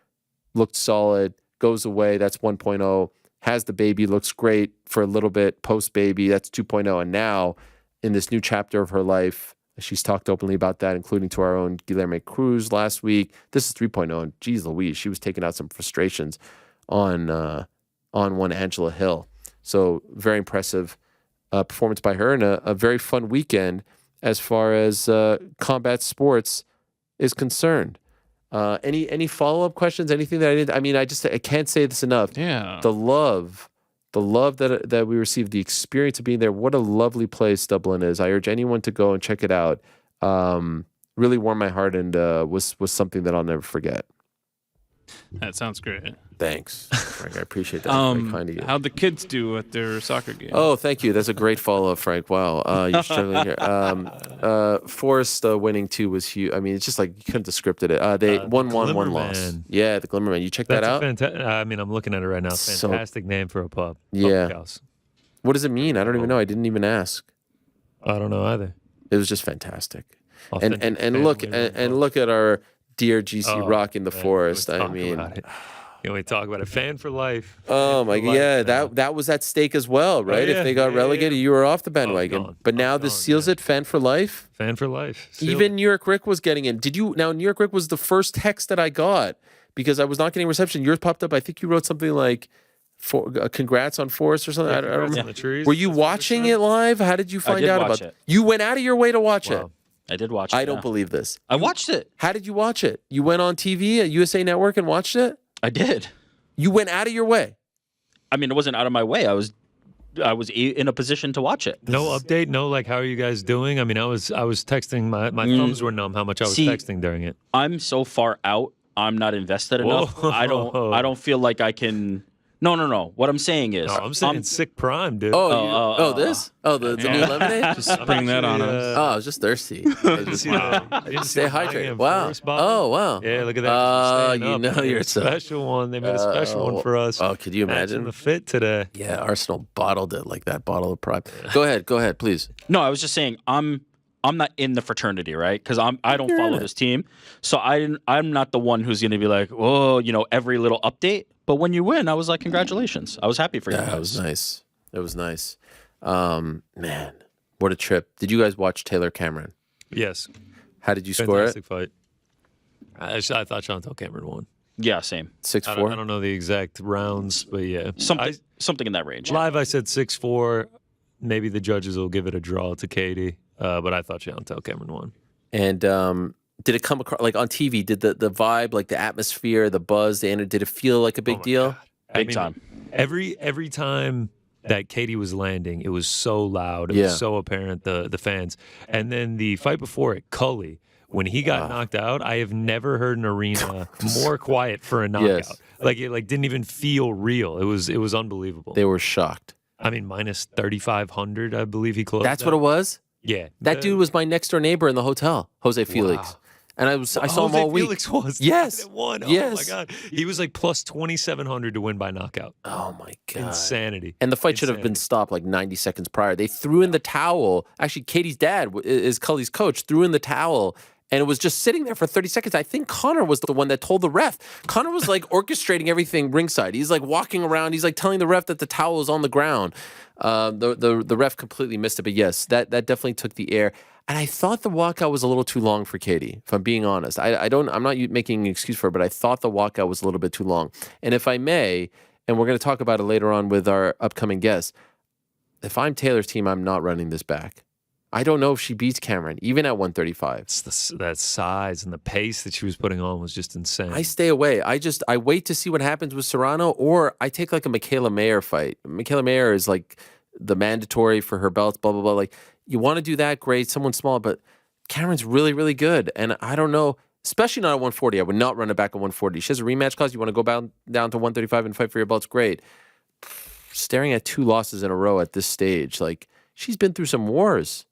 looked solid, goes away, that's 1.0, has the baby, looks great for a little bit, post-baby, that's 2.0, and now, in this new chapter of her life, she's talked openly about that, including to our own Guilherme Cruz last week. This is 3.0, and geez Louise, she was taking out some frustrations on one Angela Hill. So, very impressive performance by her, and a very fun weekend. as far as combat sports is concerned. Any follow-up questions? Anything that I did? I mean, I can't say this enough. Yeah. The love that we received, the experience of being there. What a lovely place Dublin is. I urge anyone to go and check it out. Really warmed my heart and was something that I'll never forget. That sounds great. Thanks, Frank. I appreciate that. Very kind of you. How'd the kids do at their soccer game? Oh, thank you. That's a great follow-up, Frank. Wow, you're struggling here. Forrest winning too was huge. I mean, it's just like you couldn't have scripted it. They won one loss. Yeah, the Glimmer Man. You check that out? I mean, I'm looking at it right now. Fantastic name for a pub. Yeah. Public house. What does it mean? I don't even know. I didn't even ask. I don't know either. It was just fantastic. Authentic And look at our dear GC rocking the Forest. I mean. Can we talk about it? Fan for life. Oh my God! Yeah, that was at stake as well, right? If they got relegated, you were off the bandwagon. But now this seals it. Fan for life. Fan for life. Even New York Rick was getting in. Did you? Now New York Rick was the first text that I got because I was not getting reception. Yours popped up. I think you wrote something like, "Congrats on Forrest" or something. I don't remember. The trees. Were you watching it live? How did you find out about it? You went out of your way to watch it. I did watch it. I don't believe this. I watched it. How did you watch it? You went on TV at USA Network and watched it? I did. You went out of your way. I mean, it wasn't out of my way. I was in a position to watch it. No update. No, like, how are you guys doing? I mean, I was texting. My thumbs were numb. How much I was texting during it. I'm so far out. I'm not invested enough. Whoa. I don't feel like I can. No. What I'm saying is, I'm saying sick prime, dude. This? The new lemonade? Just bring that on us. I was just thirsty. Stay hydrated. Wow. Oh, wow. Yeah, look at that. You know you're a special one. They made a special one for us. Oh, could you imagine? The fit today. Yeah, Arsenal bottled it like that bottle of prime. Go ahead, please. No, I was just saying I'm not in the fraternity, right? Because I don't follow this team, so I'm not the one who's going to be like, oh, every little update. But when you win, I was like, congratulations. I was happy for you guys. That was nice. It was nice. Man, what a trip. Did you guys watch Taylor Cameron? Yes. How did you score it? Fantastic fight. I thought Chantelle Cameron won. Yeah, same. 6-4? I don't know the exact rounds, but yeah. Something in that range. Live, I said 6-4. Maybe the judges will give it a draw to Katie, but I thought Chantelle Cameron won. And did it come across, like on TV, did the vibe, like the atmosphere, the buzz, did it feel like a big deal? Big time. Every time that Katie was landing, it was so loud. It was so apparent, the fans. And then the fight before it, Cully, when he got knocked out, I have never heard an arena more quiet for a knockout. Yes. Like it didn't even feel real. It was unbelievable. They were shocked. I mean, minus 3,500, I believe he closed. That's what it was? Yeah. That dude was my next door neighbor in the hotel, Jose Felix. Wow. And I saw him all week. Felix was yes. One. Yes. Oh my God. He was like plus 2,700 to win by knockout. Oh my God. Insanity. And the fight should have been stopped like 90 seconds prior. They threw in the towel. Actually, Katie's dad is Cully's coach, threw in the towel. And it was just sitting there for 30 seconds. I think Connor was the one that told the ref. Connor was like orchestrating everything ringside. He's like walking around. He's like telling the ref that the towel is on the ground. The ref completely missed it. But yes, that definitely took the air. And I thought the walkout was a little too long for Katie, if I'm being honest. I'm not making an excuse for her, but I thought the walkout was a little bit too long. And if I may, and we're going to talk about it later on with our upcoming guests, if I'm Taylor's team, I'm not running this back. I don't know if she beats Cameron, even at 135. That size and the pace that she was putting on was just insane. I stay away. I wait to see what happens with Serrano, or I take like a Michaela Mayer fight. Michaela Mayer is like the mandatory for her belts, blah, blah, blah. Like, you want to do that, great, someone small, but Cameron's really, really good. And I don't know, especially not at 140. I would not run it back at 140. She has a rematch clause. You want to go down to 135 and fight for your belts, great. Staring at 2 losses in a row at this stage, like, she's been through some wars.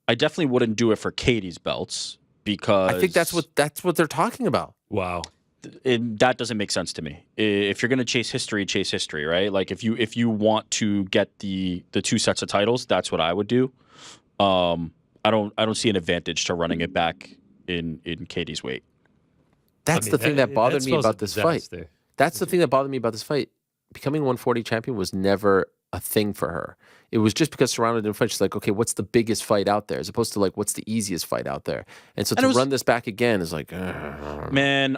I definitely wouldn't do it for Katie's belts because I think that's what they're talking about. Wow. That doesn't make sense to me. If you're going to chase history, right? Like if you want to get the 2 sets of titles, that's what I would do. I don't see an advantage to running it back in Katie's weight. That's the thing that bothered me about this fight. That's the thing that bothered me about this fight. Becoming 140 champion was never a thing for her. It was just because Serrano didn't fight. She's like, okay, what's the biggest fight out there? As opposed to like, what's the easiest fight out there? And so to run this back again is like, man,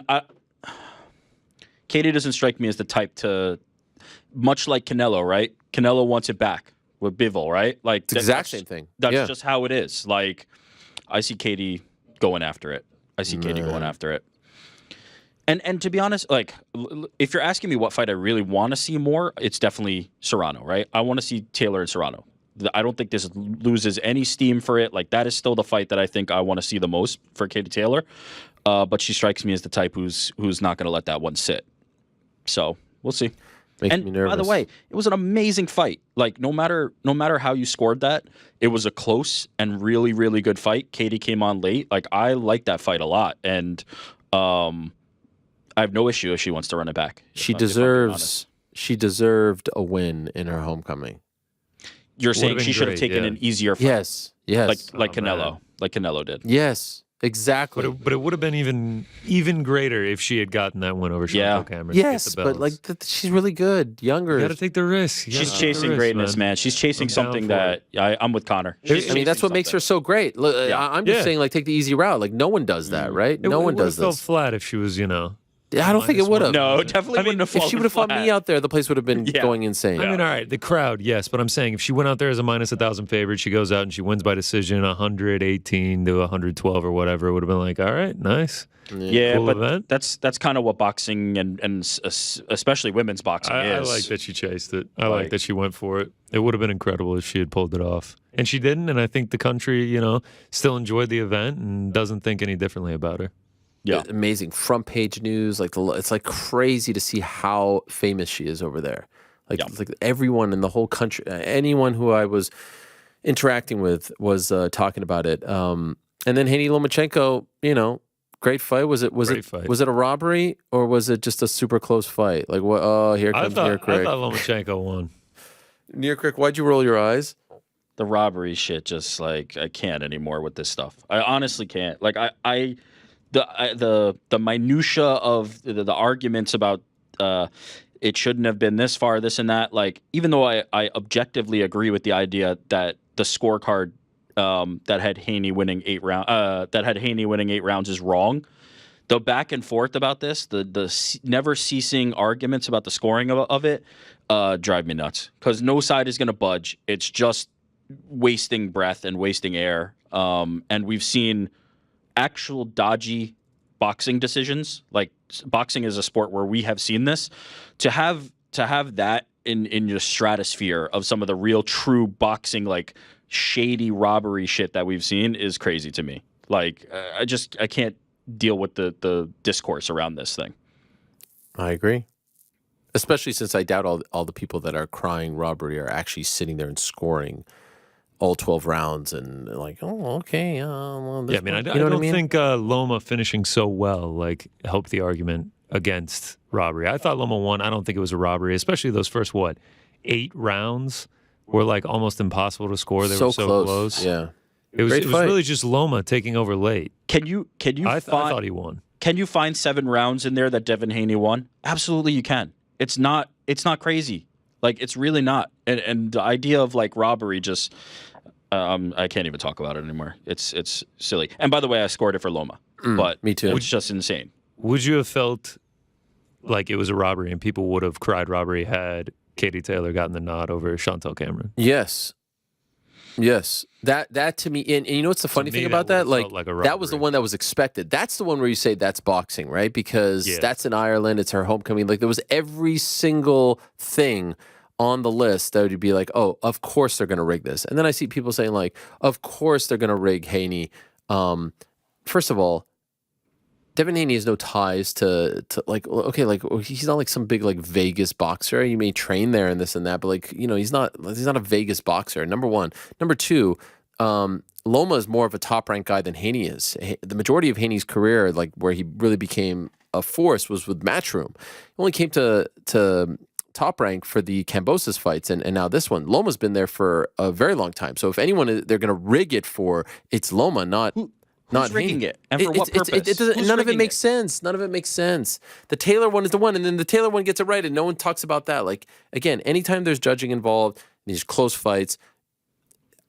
Katie doesn't strike me as the type to, much like Canelo, right? Canelo wants it back with Bivol, right? Like it's the exact same thing. That's just how it is. Like, I see Katie going after it. And to be honest, like, if you're asking me what fight I really want to see more, it's definitely Serrano, right? I want to see Taylor and Serrano. I don't think this loses any steam for it. Like, that is still the fight that I think I want to see the most for Katie Taylor. But she strikes me as the type who's not going to let that one sit. So we'll see. Makes me nervous. By the way, it was an amazing fight. Like, no matter how you scored that, it was a close and really, really good fight. Katie came on late. Like, I like that fight a lot. And I have no issue if she wants to run it back. She deserved a win in her homecoming. You're saying she should have taken an easier fight? Yes. Like Canelo. Like Canelo did. Yes, exactly. But it would have been even greater if she had gotten that one over Chantelle Cameron. Yes, but like she's really good. Younger. You got to take the risk. She's chasing greatness, man. She's chasing something that I'm with Connor. I mean, that's what makes her so great. Look, I'm just saying, like, take the easy route. Like, no one does that, right? No one does this. It felt flat if she was, I don't think it would have. No, definitely wouldn't have fallen if she would have fought me out there, the place would have been going insane. I mean, all right, the crowd, yes, but I'm saying if she went out there as a minus 1,000 favorite, she goes out and she wins by decision 118 to 112 or whatever, it would have been like, all right, nice. Yeah, cool but event. that's kind of what boxing and especially women's boxing is. I like that she chased it. I like that she went for it. It would have been incredible if she had pulled it off. And she didn't, and I think the country, still enjoyed the event and doesn't think any differently about her. Yeah, amazing front page news. Like it's like crazy to see how famous she is over there. Like, it's like everyone in the whole country, anyone who I was interacting with was talking about it. And then Haney Lomachenko, great fight. Was it a robbery or was it just a super close fight? Like what? Oh, here comes Near Crick. I thought Lomachenko won. Near Crick, why'd you roll your eyes? The robbery shit, just like I can't anymore with this stuff. I honestly can't. Like the minutia of the arguments about it shouldn't have been this far, this and that. Like, even though I objectively agree with the idea that the scorecard that had Haney winning 8 rounds is wrong. The back and forth about this, the never ceasing arguments about the scoring of it, drive me nuts. Because no side is going to budge. It's just wasting breath and wasting air. And we've seen actual dodgy boxing decisions. Like, boxing is a sport where we have seen this. To have that in your stratosphere of some of the real true boxing, like shady robbery shit that we've seen is crazy to me. Like, I can't deal with the discourse around this thing. I agree. Especially since I doubt all the people that are crying robbery are actually sitting there and scoring all 12 rounds and like, oh, okay. Well, I mean, I don't think Loma finishing so well helped the argument against robbery. I thought Loma won. I don't think it was a robbery, especially those first 8 rounds were like almost impossible to score. They were so close. Yeah, it was really just Loma taking over late. Can you? I thought he won. Can you find 7 rounds in there that Devin Haney won? Absolutely, you can. It's not crazy. Like, it's really not. And the idea of like robbery just. I can't even talk about it anymore. It's silly. And by the way, I scored it for Loma, but me too. It's just insane. Would you have felt like it was a robbery and people would have cried robbery had Katie Taylor gotten the nod over Chantelle Cameron? Yes. That to me, and you know what's the funny thing about that? Like that was the one that was expected. That's the one where you say that's boxing, right? Because that's in Ireland. It's her homecoming. Like, there was every single thing on the list that would be like, oh, of course they're going to rig this. And then I see people saying like, of course they're going to rig Haney. First of all, Devin Haney has no ties to like, okay, like he's not like some big like Vegas boxer. He may train there and this and that, but like, he's not a Vegas boxer. Number one. Number two, Loma is more of a top ranked guy than Haney is. The majority of Haney's career, like where he really became a force, was with Matchroom. He only came to top rank for the Kambosos fights and now this one. Loma's been there for a very long time. So if anyone they're going to rig it for, it's Loma, not rigging Haney. it, and for what purpose? It doesn't. None of it makes sense. None of it makes sense. The Taylor one is the one, and then the Taylor one gets it right, and no one talks about that. Like, again, anytime there's judging involved, these close fights,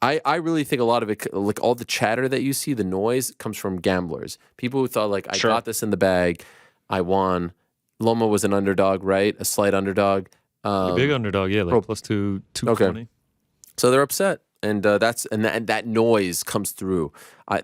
I really think a lot of it, like all the chatter that you see, the noise comes from gamblers, people who thought like, I got this in the bag, I won. Loma was an underdog, right? A slight underdog. A big underdog, yeah, like plus 220. Okay. So they're upset. and that noise comes through.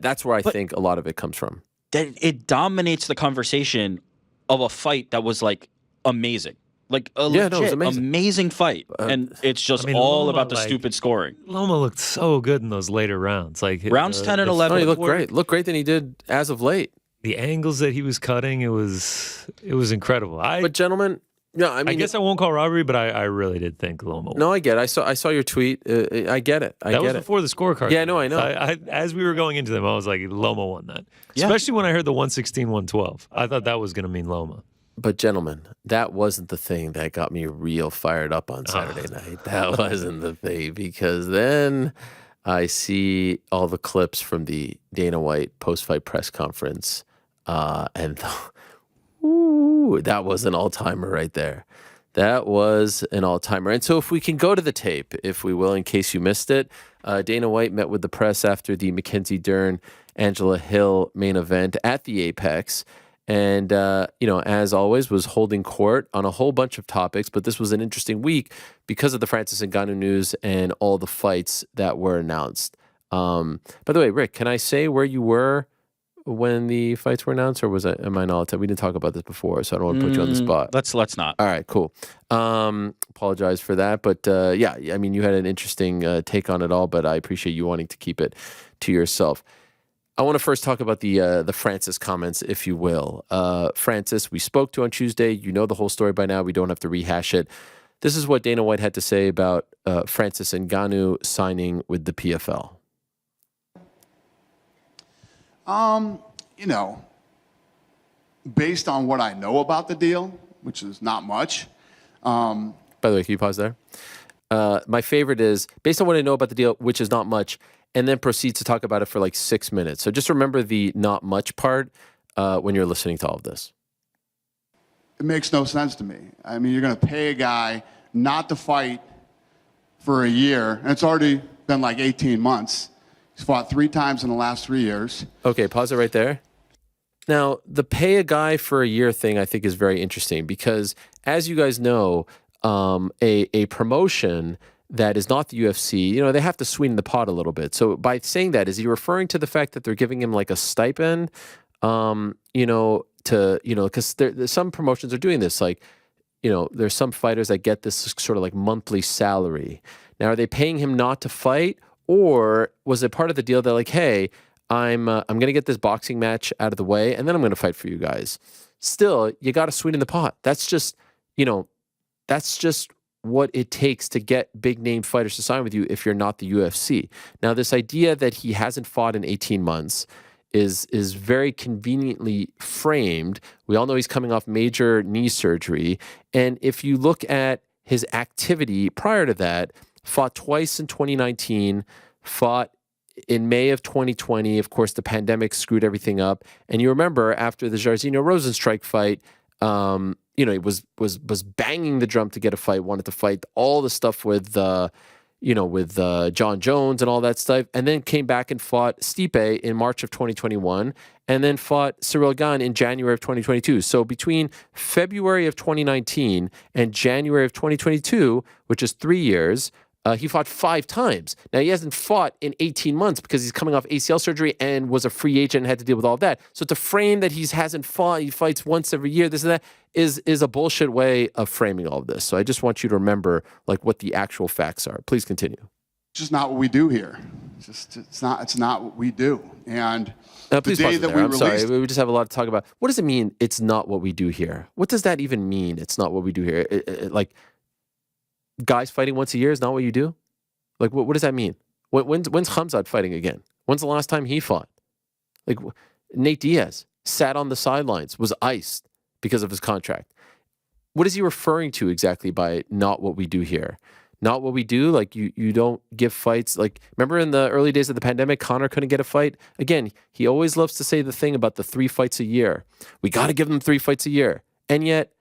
That's where I think a lot of it comes from. That it dominates the conversation of a fight that was like amazing. Like a Yeah, no, it was legit amazing fight. And it's just all Loma, about the stupid scoring. Loma looked so good in those later rounds. Like Rounds 10 and No, 11. he looked great. Looked great than he did as of late. The angles that he was cutting, it was incredible. But gentlemen, yeah, I mean, I guess I won't call robbery, but I really did think Loma won. No, I get it. I saw your tweet. I get it. That was before the scorecard. Yeah, no, I know. As we were going into them, I was like, Loma won that. Especially when I heard the 116-112. I thought that was going to mean Loma. But gentlemen, that wasn't the thing that got me real fired up on Saturday night. That wasn't the thing, because then I see all the clips from the Dana White post-fight press conference, and ooh, that was an all-timer right there. That was an all-timer. And so if we can go to the tape, if we will, in case you missed it, Dana White met with the press after the Mackenzie Dern, Angela Hill main event at the Apex. And, as always, was holding court on a whole bunch of topics. But this was an interesting week because of the Francis Ngannou news and all the fights that were announced. By the way, Rick, can I say where you were when the fights were announced, or am I not? We didn't talk about this before, so I don't want to put you on the spot. Let's not. All right, cool. Apologize for that. But, yeah, I mean, you had an interesting take on it all, but I appreciate you wanting to keep it to yourself. I want to first talk about the Francis comments, if you will. Francis, we spoke to on Tuesday. You know the whole story by now. We don't have to rehash it. This is what Dana White had to say about Francis Ngannou signing with the PFL. Based on what I know about the deal, which is not much. By the way, can you pause there? My favorite is, based on what I know about the deal, which is not much, and then proceeds to talk about it for like 6 minutes. So just remember the not much part when you're listening to all of this. It makes no sense to me. I mean, you're going to pay a guy not to fight for a year, and it's already been like 18 months. He's fought 3 times in the last 3 years. Okay, pause it right there. Now, the pay a guy for a year thing I think is very interesting because, as you guys know, a promotion that is not the UFC, they have to sweeten the pot a little bit. So by saying that, is he referring to the fact that they're giving him like a stipend, because there's some promotions are doing this, like, there's some fighters that get this sort of like monthly salary. Now, are they paying him not to fight, or was it part of the deal that like, hey, I'm going to get this boxing match out of the way, and then I'm going to fight for you guys? Still, you got to sweeten the pot. That's just, what it takes to get big name fighters to sign with you if you're not the UFC. Now, this idea that he hasn't fought in 18 months is very conveniently framed. We all know he's coming off major knee surgery. And if you look at his activity prior to that, fought twice in 2019, fought in May of 2020. Of course, the pandemic screwed everything up. And you remember after the Jairzinho Rosenstrike fight, he was banging the drum to get a fight, wanted to fight, all the stuff with John Jones and all that stuff, and then came back and fought Stipe in March of 2021, and then fought Cyril Gane in January of 2022. So between February of 2019 and January of 2022, which is 3 years, he fought 5 times. Now, he hasn't fought in 18 months because he's coming off ACL surgery and was a free agent and had to deal with all of that. So to frame that he hasn't fought, he fights once every year, this and that, is a bullshit way of framing all of this. So I just want you to remember like what the actual facts are. Please continue. It's just not what we do here. It's not what we do. And please the day pause it that there. we I'm released, sorry. We just have a lot to talk about. What does it mean, it's not what we do here? What does that even mean, it's not what we do here? Like, guys fighting once a year is not what you do? Like, what does that mean? When's Khamzat fighting again? When's the last time he fought? Like, Nate Diaz sat on the sidelines, was iced because of his contract. What is he referring to exactly by not what we do here? Not what we do? Like, you don't give fights. Like, remember in the early days of the pandemic, Conor couldn't get a fight? Again, he always loves to say the thing about the 3 fights a year. We got to give them 3 fights a year. And yet,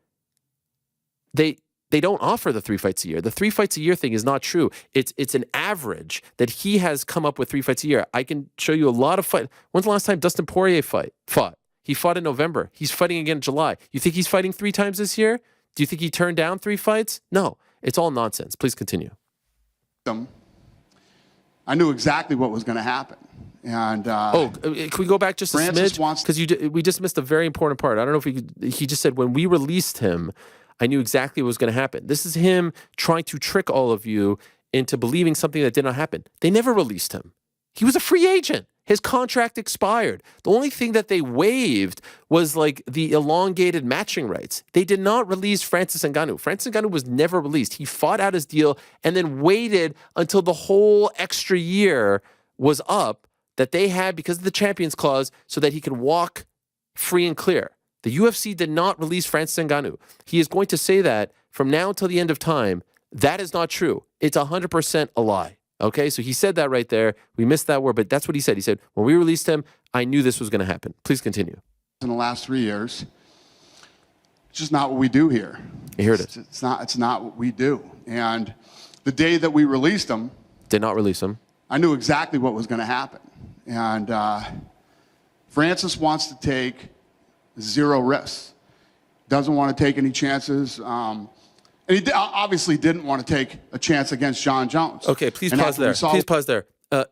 they don't offer the 3 fights a year. The 3 fights a year thing is not true. It's an average that he has come up with 3 fights a year. I can show you a lot of fights. When's the last time Dustin Poirier fought? He fought in November. He's fighting again in July. You think he's fighting 3 times this year? Do you think he turned down 3 fights? No, it's all nonsense. Please continue. I knew exactly what was going to happen. And can we go back just a Francis smidge? Because we just missed a very important part. I don't know if he just said when we released him, I knew exactly what was going to happen. This is him trying to trick all of you into believing something that did not happen. They never released him. He was a free agent. His contract expired. The only thing that they waived was like the elongated matching rights. They did not release Francis Ngannou. Francis Ngannou was never released. He fought out his deal and then waited until the whole extra year was up that they had because of the Champions Clause so that he could walk free and clear. The UFC did not release Francis Ngannou. He is going to say that from now until the end of time. That is not true. It's 100% a lie. Okay, so he said that right there. We missed that word, but that's what he said. He said, when we released him, I knew this was going to happen. Please continue. In the last 3 years, it's just not what we do here. You heard it. It's not what we do. And the day that we released him, did not release him, I knew exactly what was going to happen. And Francis wants to take zero risks. Doesn't want to take any chances. And he obviously didn't want to take a chance against Jon Jones. Okay, please pause there. Please pause there.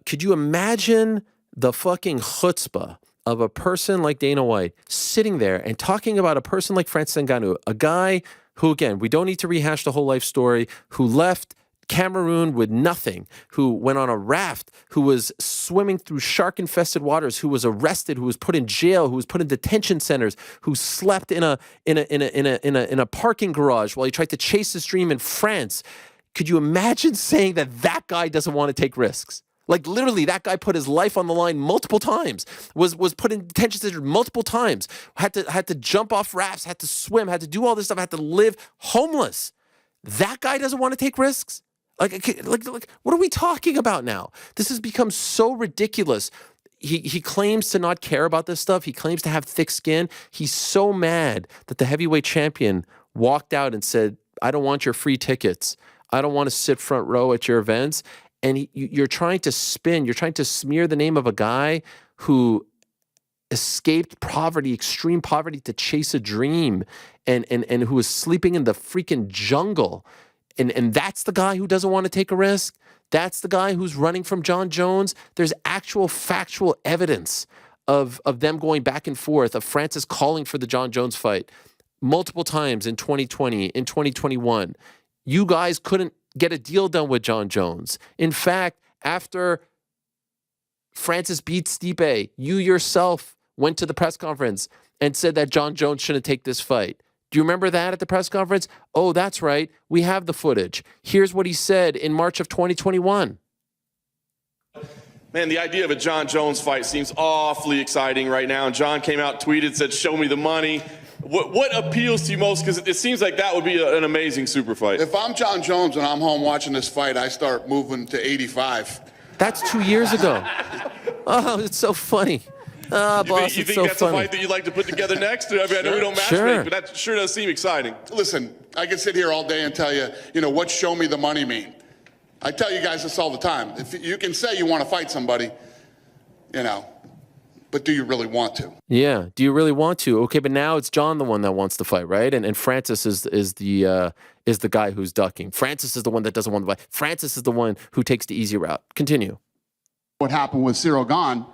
Could you imagine the fucking chutzpah of a person like Dana White sitting there and talking about a person like Francis Ngannou, a guy who, again, we don't need to rehash the whole life story, who left Cameroon with nothing, who went on a raft, who was swimming through shark-infested waters, who was arrested, who was put in jail, who was put in detention centers, who slept in a parking garage while he tried to chase his dream in France. Could you imagine saying that guy doesn't want to take risks? Like literally, that guy put his life on the line multiple times, was put in detention centers multiple times, had to jump off rafts, had to swim, had to do all this stuff, had to live homeless. That guy doesn't want to take risks? Like, what are we talking about now? This has become so ridiculous. He claims to not care about this stuff. He claims to have thick skin. He's so mad that the heavyweight champion walked out and said, I don't want your free tickets. I don't want to sit front row at your events. And you're trying to you're trying to smear the name of a guy who escaped poverty, extreme poverty, to chase a dream and who was sleeping in the freaking jungle. And that's the guy who doesn't want to take a risk. That's the guy who's running from Jon Jones. There's actual factual evidence of them going back and forth, of Francis calling for the Jon Jones fight multiple times in 2020, in 2021. You guys couldn't get a deal done with Jon Jones. In fact, after Francis beat Stipe, you yourself went to the press conference and said that Jon Jones shouldn't take this fight. Do you remember that at the press conference? Oh, that's right. We have the footage. Here's what he said in March of 2021. Man, the idea of a Jon Jones fight seems awfully exciting right now. And Jon came out, tweeted, said, show me the money. What appeals to you most? Because it seems like that would be an amazing super fight. If I'm Jon Jones and I'm home watching this fight, I start moving to 85. That's 2 years ago. Oh, it's so funny. Boss, you think so that's funny. a fight that you'd like to put together next? I mean, I know we don't matchmake, but that sure does seem exciting. Listen, I can sit here all day and tell you, what show me the money mean? I tell you guys this all the time. If you can say you want to fight somebody, but do you really want to? Yeah, do you really want to? Okay, but now it's Jon the one that wants to fight, right? And Francis is the guy who's ducking. Francis is the one that doesn't want to fight. Francis is the one who takes the easy route. Continue. What happened with Cyril Gane?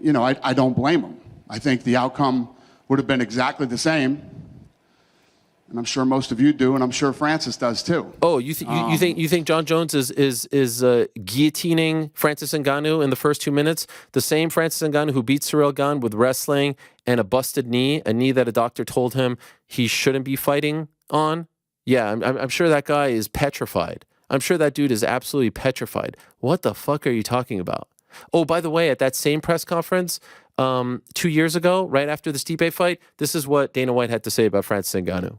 I don't blame him. I think the outcome would have been exactly the same. And I'm sure most of you do, and I'm sure Francis does too. Oh, you think Jon Jones is guillotining Francis Ngannou in the first 2 minutes? The same Francis Ngannou who beat Cyril Gane with wrestling and a busted knee, a knee that a doctor told him he shouldn't be fighting on? Yeah, I'm sure that guy is petrified. I'm sure that dude is absolutely petrified. What the fuck are you talking about? Oh, by the way, at that same press conference 2 years ago, right after the Stipe fight, this is what Dana White had to say about Francis Ngannou.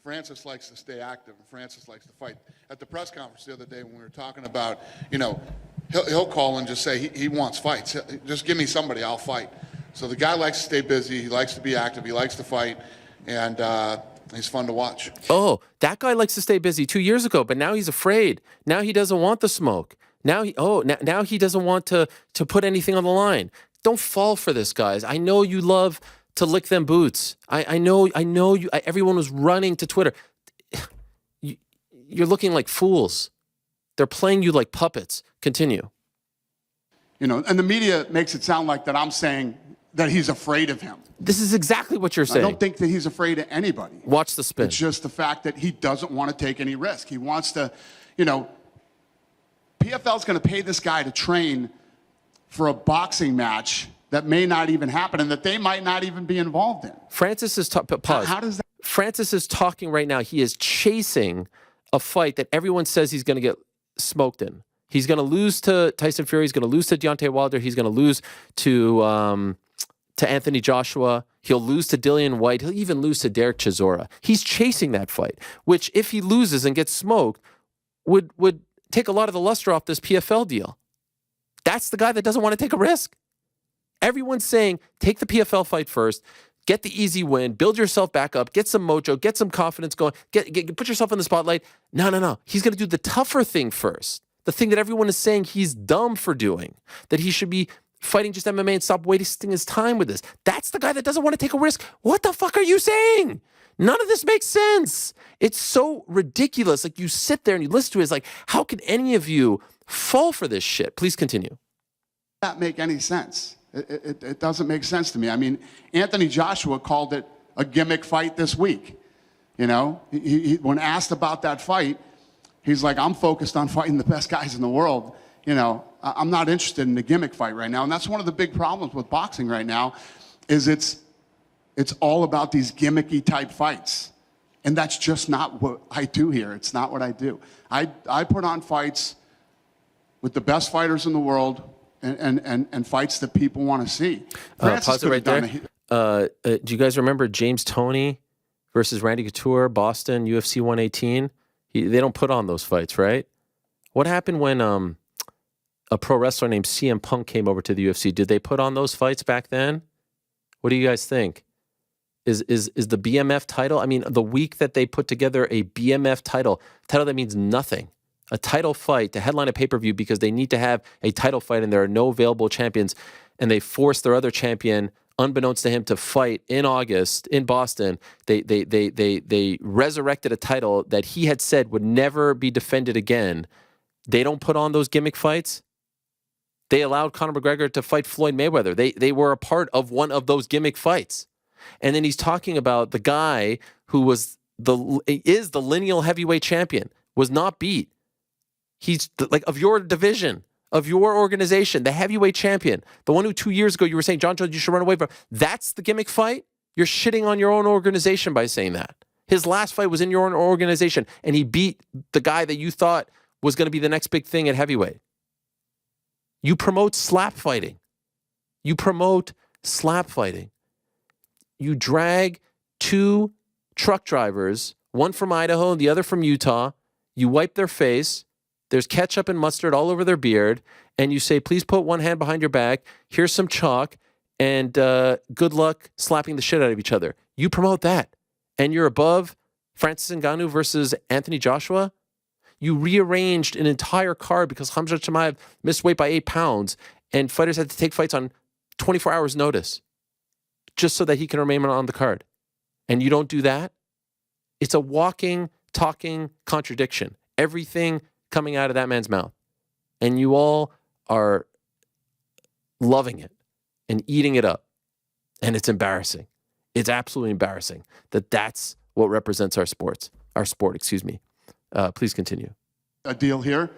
Francis likes to stay active, and Francis likes to fight. At the press conference the other day when we were talking about, he'll call and just say he wants fights. Just give me somebody, I'll fight. So the guy likes to stay busy, he likes to be active, he likes to fight, and he's fun to watch. Oh, that guy likes to stay busy 2 years ago, but now he's afraid. Now he doesn't want the smoke. Now he doesn't want to put anything on the line. Don't fall for this, guys. I know you love to lick them boots. I know you. Everyone was running to Twitter. You're looking like fools. They're playing you like puppets. Continue. You know, and the media makes it sound like that I'm saying that he's afraid of him. This is exactly what you're saying. I don't think that he's afraid of anybody. Watch the spin. It's just the fact that he doesn't want to take any risk. He wants to, you know, PFL's going to pay this guy to train for a boxing match that may not even happen and that they might not even be involved in. Francis is pause. How does that? Francis is talking right now. He is chasing a fight that everyone says he's going to get smoked in. He's going to lose to Tyson Fury. He's going to lose to Deontay Wilder. He's going to lose to Anthony Joshua. He'll lose to Dillian White. He'll even lose to Derek Chisora. He's chasing that fight, which if he loses and gets smoked, would take a lot of the luster off this PFL deal. That's the guy that doesn't want to take a risk. Everyone's saying, take the PFL fight first, get the easy win, build yourself back up, get some mojo, get some confidence going, put yourself in the spotlight. No. He's going to do the tougher thing first. The thing that everyone is saying he's dumb for doing, that he should be fighting just MMA and stop wasting his time with this. That's the guy that doesn't want to take a risk. What the fuck are you saying? None of this makes sense. It's so ridiculous. Like, you sit there and you listen to it. It's like, how can any of you fall for this shit? Please continue. That make any sense? It doesn't make sense to me. I mean, Anthony Joshua called it a gimmick fight this week. You know, he when asked about that fight, he's like, I'm focused on fighting the best guys in the world. You know, I'm not interested in the gimmick fight right now. And that's one of the big problems with boxing right now, is it's all about these gimmicky type fights. And that's just not what I do here. It's not what I do. I put on fights with the best fighters in the world and fights that people want to see. Pause it right there. Do you guys remember James Toney versus Randy Couture, Boston, UFC 118? They don't put on those fights, right? What happened when a pro wrestler named CM Punk came over to the UFC? Did they put on those fights back then? What do you guys think? Is the BMF title? I mean, the week that they put together a BMF title that means nothing, a title fight to headline a pay-per-view because they need to have a title fight and there are no available champions, and they force their other champion, unbeknownst to him, to fight in August in Boston. They resurrected a title that he had said would never be defended again. They don't put on those gimmick fights. They allowed Conor McGregor to fight Floyd Mayweather. They were a part of one of those gimmick fights. And then he's talking about the guy who is the lineal heavyweight champion, was not beat. He's like of your division, of your organization, the heavyweight champion, the one who 2 years ago you were saying, John Jones, you should run away from. That's the gimmick fight? You're shitting on your own organization by saying that. His last fight was in your own organization, and he beat the guy that you thought was going to be the next big thing at heavyweight. You promote slap fighting. You drag two truck drivers, one from Idaho and the other from Utah. You wipe their face. There's ketchup and mustard all over their beard. And you say, please put one hand behind your back. Here's some chalk. And good luck slapping the shit out of each other. You promote that. And you're above Francis Ngannou versus Anthony Joshua. You rearranged an entire card because Khamzat Chimaev missed weight by 8 pounds. And fighters had to take fights on 24 hours notice just so that he can remain on the card. And you don't do that? It's a walking, talking contradiction. Everything coming out of that man's mouth. And you all are loving it and eating it up. And it's embarrassing. It's absolutely embarrassing that that's what represents our sport, excuse me. Please continue. A deal here.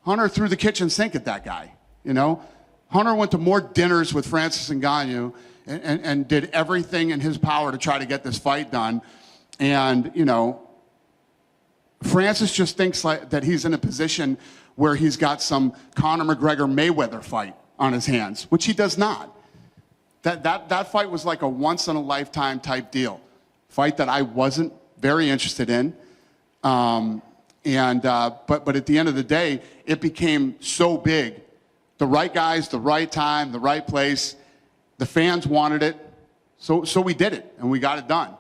Hunter threw the kitchen sink at that guy, you know? Hunter went to more dinners with Francis Ngannou and did everything in his power to try to get this fight done. And, you know, Francis just thinks like that he's in a position where he's got some Conor McGregor Mayweather fight on his hands, which he does not. That fight was like a once-in-a-lifetime type deal. Fight that I wasn't very interested in. But at the end of the day, it became so big. The right guys, the right time, the right place. The fans wanted it, so we did it, and we got it done.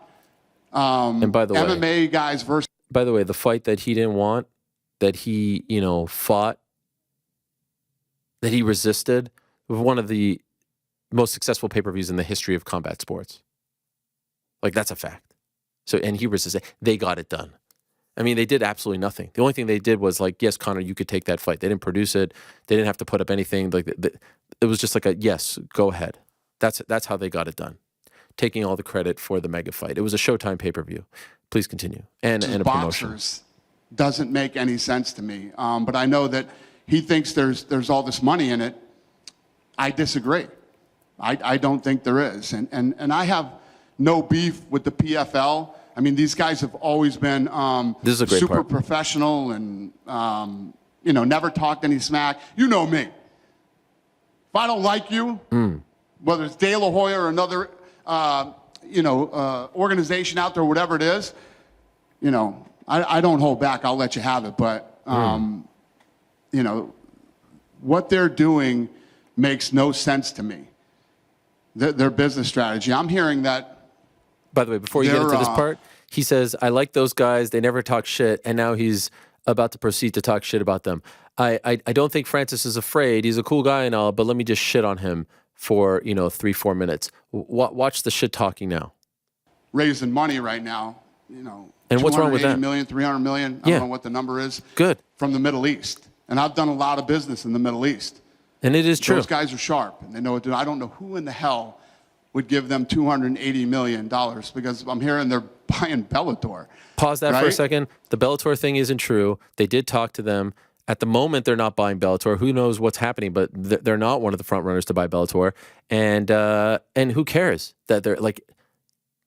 And by the way, MMA guys versus. By the way, the fight that he didn't want, that he fought, that he resisted, was one of the most successful pay-per-views in the history of combat sports. Like, that's a fact. So, and he resisted. They got it done. I mean, they did absolutely nothing. The only thing they did was like, yes, Conor, you could take that fight. They didn't produce it. They didn't have to put up anything. Like it was just like a yes, go ahead. That's how they got it done. Taking all the credit for the mega fight. It was a Showtime pay-per-view. Please continue. And a promotion. Boxers doesn't make any sense to me. But I know that he thinks there's all this money in it. I disagree. I don't think there is. And I have no beef with the PFL. I mean, these guys have always been this is a great super part. professional and, never talked any smack. You know me. If I don't like you, whether it's De La Hoya or another, organization out there, whatever it is, I don't hold back. I'll let you have it. But, what they're doing makes no sense to me. Their business strategy. I'm hearing that. By the way, before you get into this part, he says, I like those guys. They never talk shit. And now he's about to proceed to talk shit about them. I don't think Francis is afraid. He's a cool guy and all, but let me just shit on him for, 3-4 minutes. Watch the shit talking now. Raising money right now, And what's wrong with that? 280 million, 300 million. I don't know what the number is. Good. From the Middle East. And I've done a lot of business in the Middle East. And it is true. Those guys are sharp. And they know what to do. I don't know who in the hell would give them $280 million because I'm hearing they're buying Bellator. Pause that for a second. The Bellator thing isn't true. They did talk to them. At the moment, they're not buying Bellator. Who knows what's happening, but they're not one of the front runners to buy Bellator. And who cares that they're like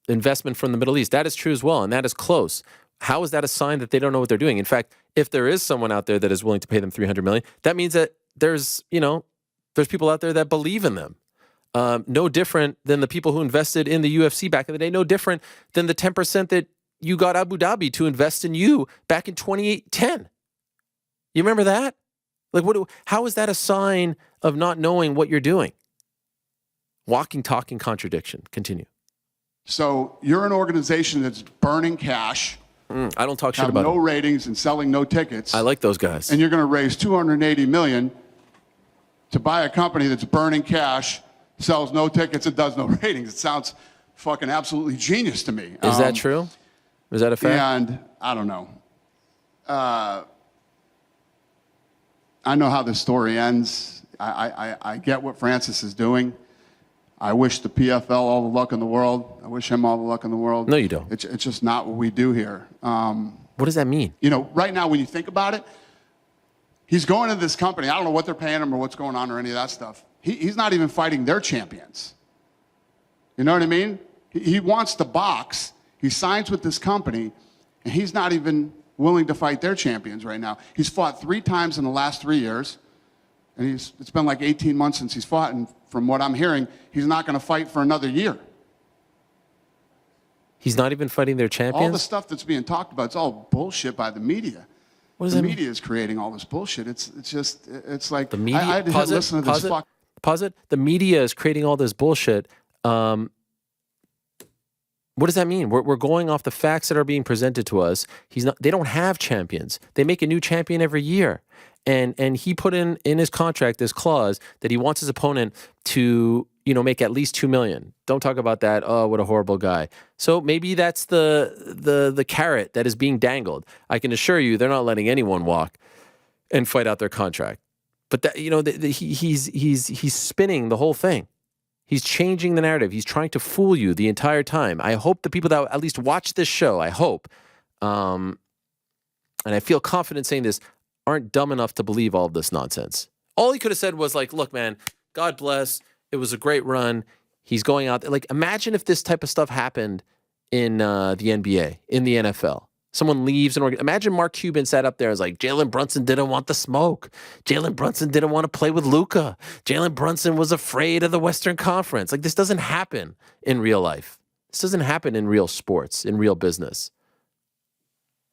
investment from the Middle East? That is true as well, and that is close. How is that a sign that they don't know what they're doing? In fact, if there is someone out there that is willing to pay them $300 million, that means that there's people out there that believe in them. No different than the people who invested in the UFC back in the day. No different than the 10% that you got Abu Dhabi to invest in you back in 2010. You remember that? Like, how is that a sign of not knowing what you're doing? Walking, talking contradiction. Continue. So you're an organization that's burning cash. I don't talk shit about no them. ratings and selling no tickets. I like those guys. And you're going to raise $280 million to buy a company that's burning cash, sells no tickets, and does no ratings. It sounds fucking absolutely genius to me. Is that true? Is that a fact? And I don't know. I know how this story ends. I get what Francis is doing. I wish the PFL all the luck in the world. I wish him all the luck in the world. No, you don't. It's just not what we do here. What does that mean? Right now when you think about it, he's going to this company. I don't know what they're paying him or what's going on or any of that stuff. He's not even fighting their champions. You know what I mean? He wants to box. He signs with this company, and he's not even willing to fight their champions right now. He's fought 3 times in the last 3 years, and it's been like 18 months since he's fought, and from what I'm hearing, he's not going to fight for another year. He's not even fighting their champions? All the stuff that's being talked about, it's all bullshit by the media. What does the that mean? media is creating all this bullshit. It's like The media. I had to listen to this fuck. Pause it. The media is creating all this bullshit. What does that mean? We're going off the facts that are being presented to us. They don't have champions. They make a new champion every year. And he put in his contract this clause that he wants his opponent to, make at least $2 million. Don't talk about that. Oh, what a horrible guy. So maybe that's the carrot that is being dangled. I can assure you they're not letting anyone walk and fight out their contract. But that, he's spinning the whole thing. He's changing the narrative. He's trying to fool you the entire time. I hope the people that at least watch this show, I hope, and I feel confident saying this, aren't dumb enough to believe all of this nonsense. All he could have said was like, look, man, God bless. It was a great run. He's going out there. Like, imagine if this type of stuff happened in the NBA, in the NFL. Someone leaves an organ. Imagine Mark Cuban sat up there and was like, Jalen Brunson didn't want the smoke. Jalen Brunson didn't want to play with Luka. Jalen Brunson was afraid of the Western Conference. Like, this doesn't happen in real life. This doesn't happen in real sports, in real business.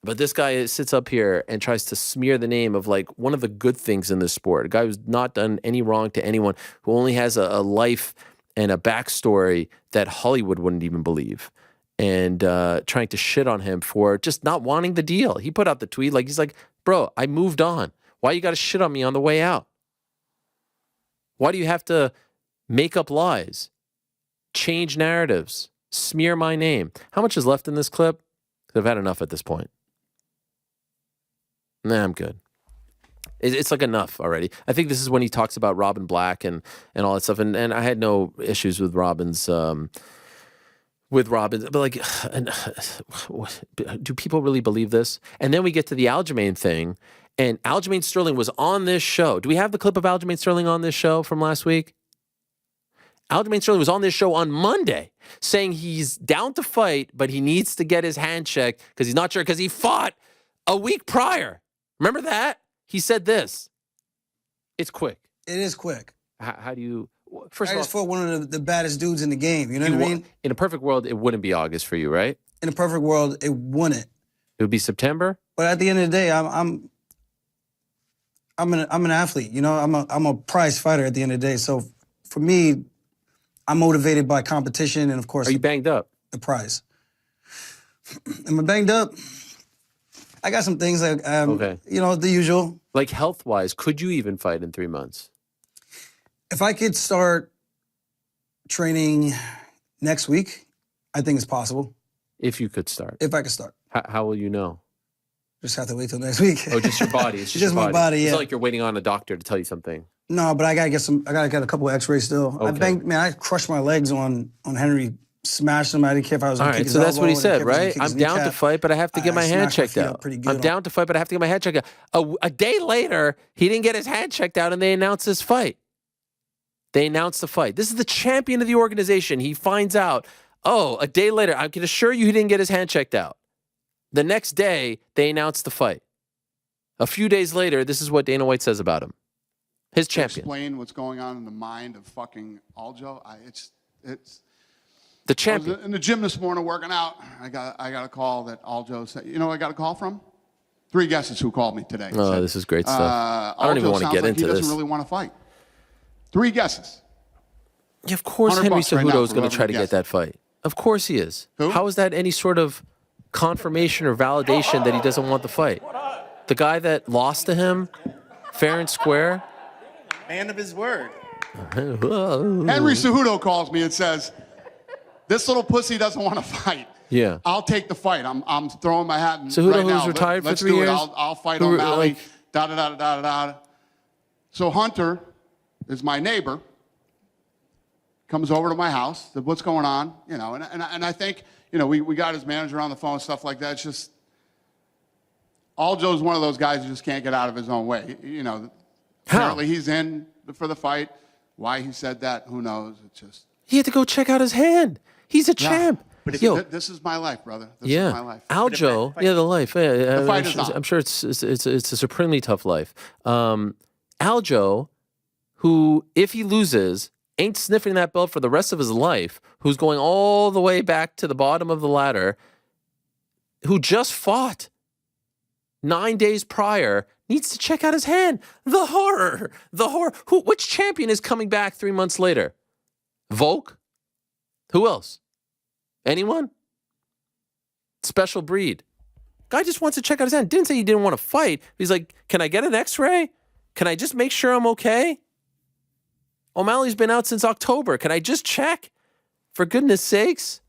But this guy sits up here and tries to smear the name of like one of the good things in this sport. A guy who's not done any wrong to anyone, who only has a life and a backstory that Hollywood wouldn't even believe. And trying to shit on him for just not wanting the deal. He put out the tweet he's like, bro, I moved on. Why you got to shit on me on the way out? Why do you have to make up lies, change narratives, smear my name? How much is left in this clip? I've had enough at this point. Nah, I'm good. It's like enough already. I think this is when he talks about Robin Black and all that stuff. And I had no issues with Robin's but like, do people really believe this? And then we get to the Aljamain thing, and Aljamain Sterling was on this show. Do we have the clip of Aljamain Sterling on this show from last week? Aljamain Sterling was on this show on Monday saying he's down to fight, but he needs to get his hand checked because he's not sure because he fought a week prior. Remember that? He said this. It's quick. It is quick. How do you... First I of all, just fought one of the baddest dudes in the game. You know what I mean? In a perfect world, it wouldn't be August for you, right? In a perfect world, it wouldn't. It would be September? But at the end of the day, I'm an athlete. You know, I'm a prize fighter at the end of the day. So for me, I'm motivated by competition and, of course... Are you banged up? The prize. Am I banged up? I got some things like, okay. You know, the usual. Like health-wise, could you even fight in 3 months? If I could start training next week, I think it's possible. If you could start? If I could start. How will you know? Just have to wait till next week. Oh, just your body. It's just my body, yeah. It's not like you're waiting on a doctor to tell you something. No, but I gotta get a couple of x-rays still. Okay. I crushed my legs on Henry, smashed him. I didn't care if I was all gonna right, kick so his that's what he elbow, said, I didn't care right? if I was I'm gonna kick down his to kneecap. fight, but I have to get my hand smashed my checked feet out. up pretty good I'm down to fight, but I have to get my hand checked out. A day later, he didn't get his hand checked out, and they announced his fight. They announced the fight. This is the champion of the organization. He finds out, oh, a day later, I can assure you he didn't get his hand checked out. The next day, they announced the fight. A few days later, this is what Dana White says about him. His champion. Explain what's going on in the mind of fucking Aljo. It's the champion. I was in the gym this morning working out. I got a call that Aljo said. You know where I got a call from? 3 guesses who called me today. Oh, said, this is great stuff. I don't even want to get into this. He this. doesn't really want to fight. 3 guesses. Yeah, of course Henry Cejudo is going to try to get that fight. Of course he is. Who? How is that any sort of confirmation or validation that he doesn't want the fight? The guy that lost to him, fair and square. Man of his word. Henry Cejudo calls me and says, this little pussy doesn't want to fight. Yeah. I'll take the fight. I'm throwing my hat in Cejudo, right now. who's retired for Let's 3 do years? it. I'll fight O'Malley. Da-da-da-da-da-da. So Hunter is my neighbor. Comes over to my house. Said, what's going on? You know, and I think, you know, we got his manager on the phone, stuff like that. It's just, Aljo's one of those guys who just can't get out of his own way. You know, apparently he's in for the fight. Why he said that, who knows? It's just... He had to go check out his hand. He's a champ. But Yo, this is my life, brother. This is my life. Aljo, the life. The fight is on. I'm sure it's a supremely tough life. Aljo, who, if he loses, ain't sniffing that belt for the rest of his life, who's going all the way back to the bottom of the ladder, who just fought 9 days prior, needs to check out his hand. The horror. Which champion is coming back 3 months later? Volk? Who else? Anyone? Special breed. Guy just wants to check out his hand. Didn't say he didn't want to fight. He's like, can I get an x-ray? Can I just make sure I'm okay? O'Malley's been out since October. Can I just check? For goodness sakes.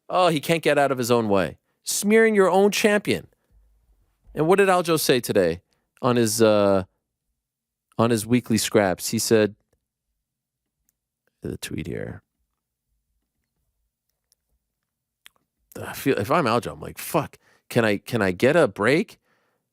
Oh, he can't get out of his own way. Smearing your own champion. And what did Aljo say today on his weekly scraps? He said, the tweet here. I feel if I'm Aljo, I'm like, fuck. Can I get a break?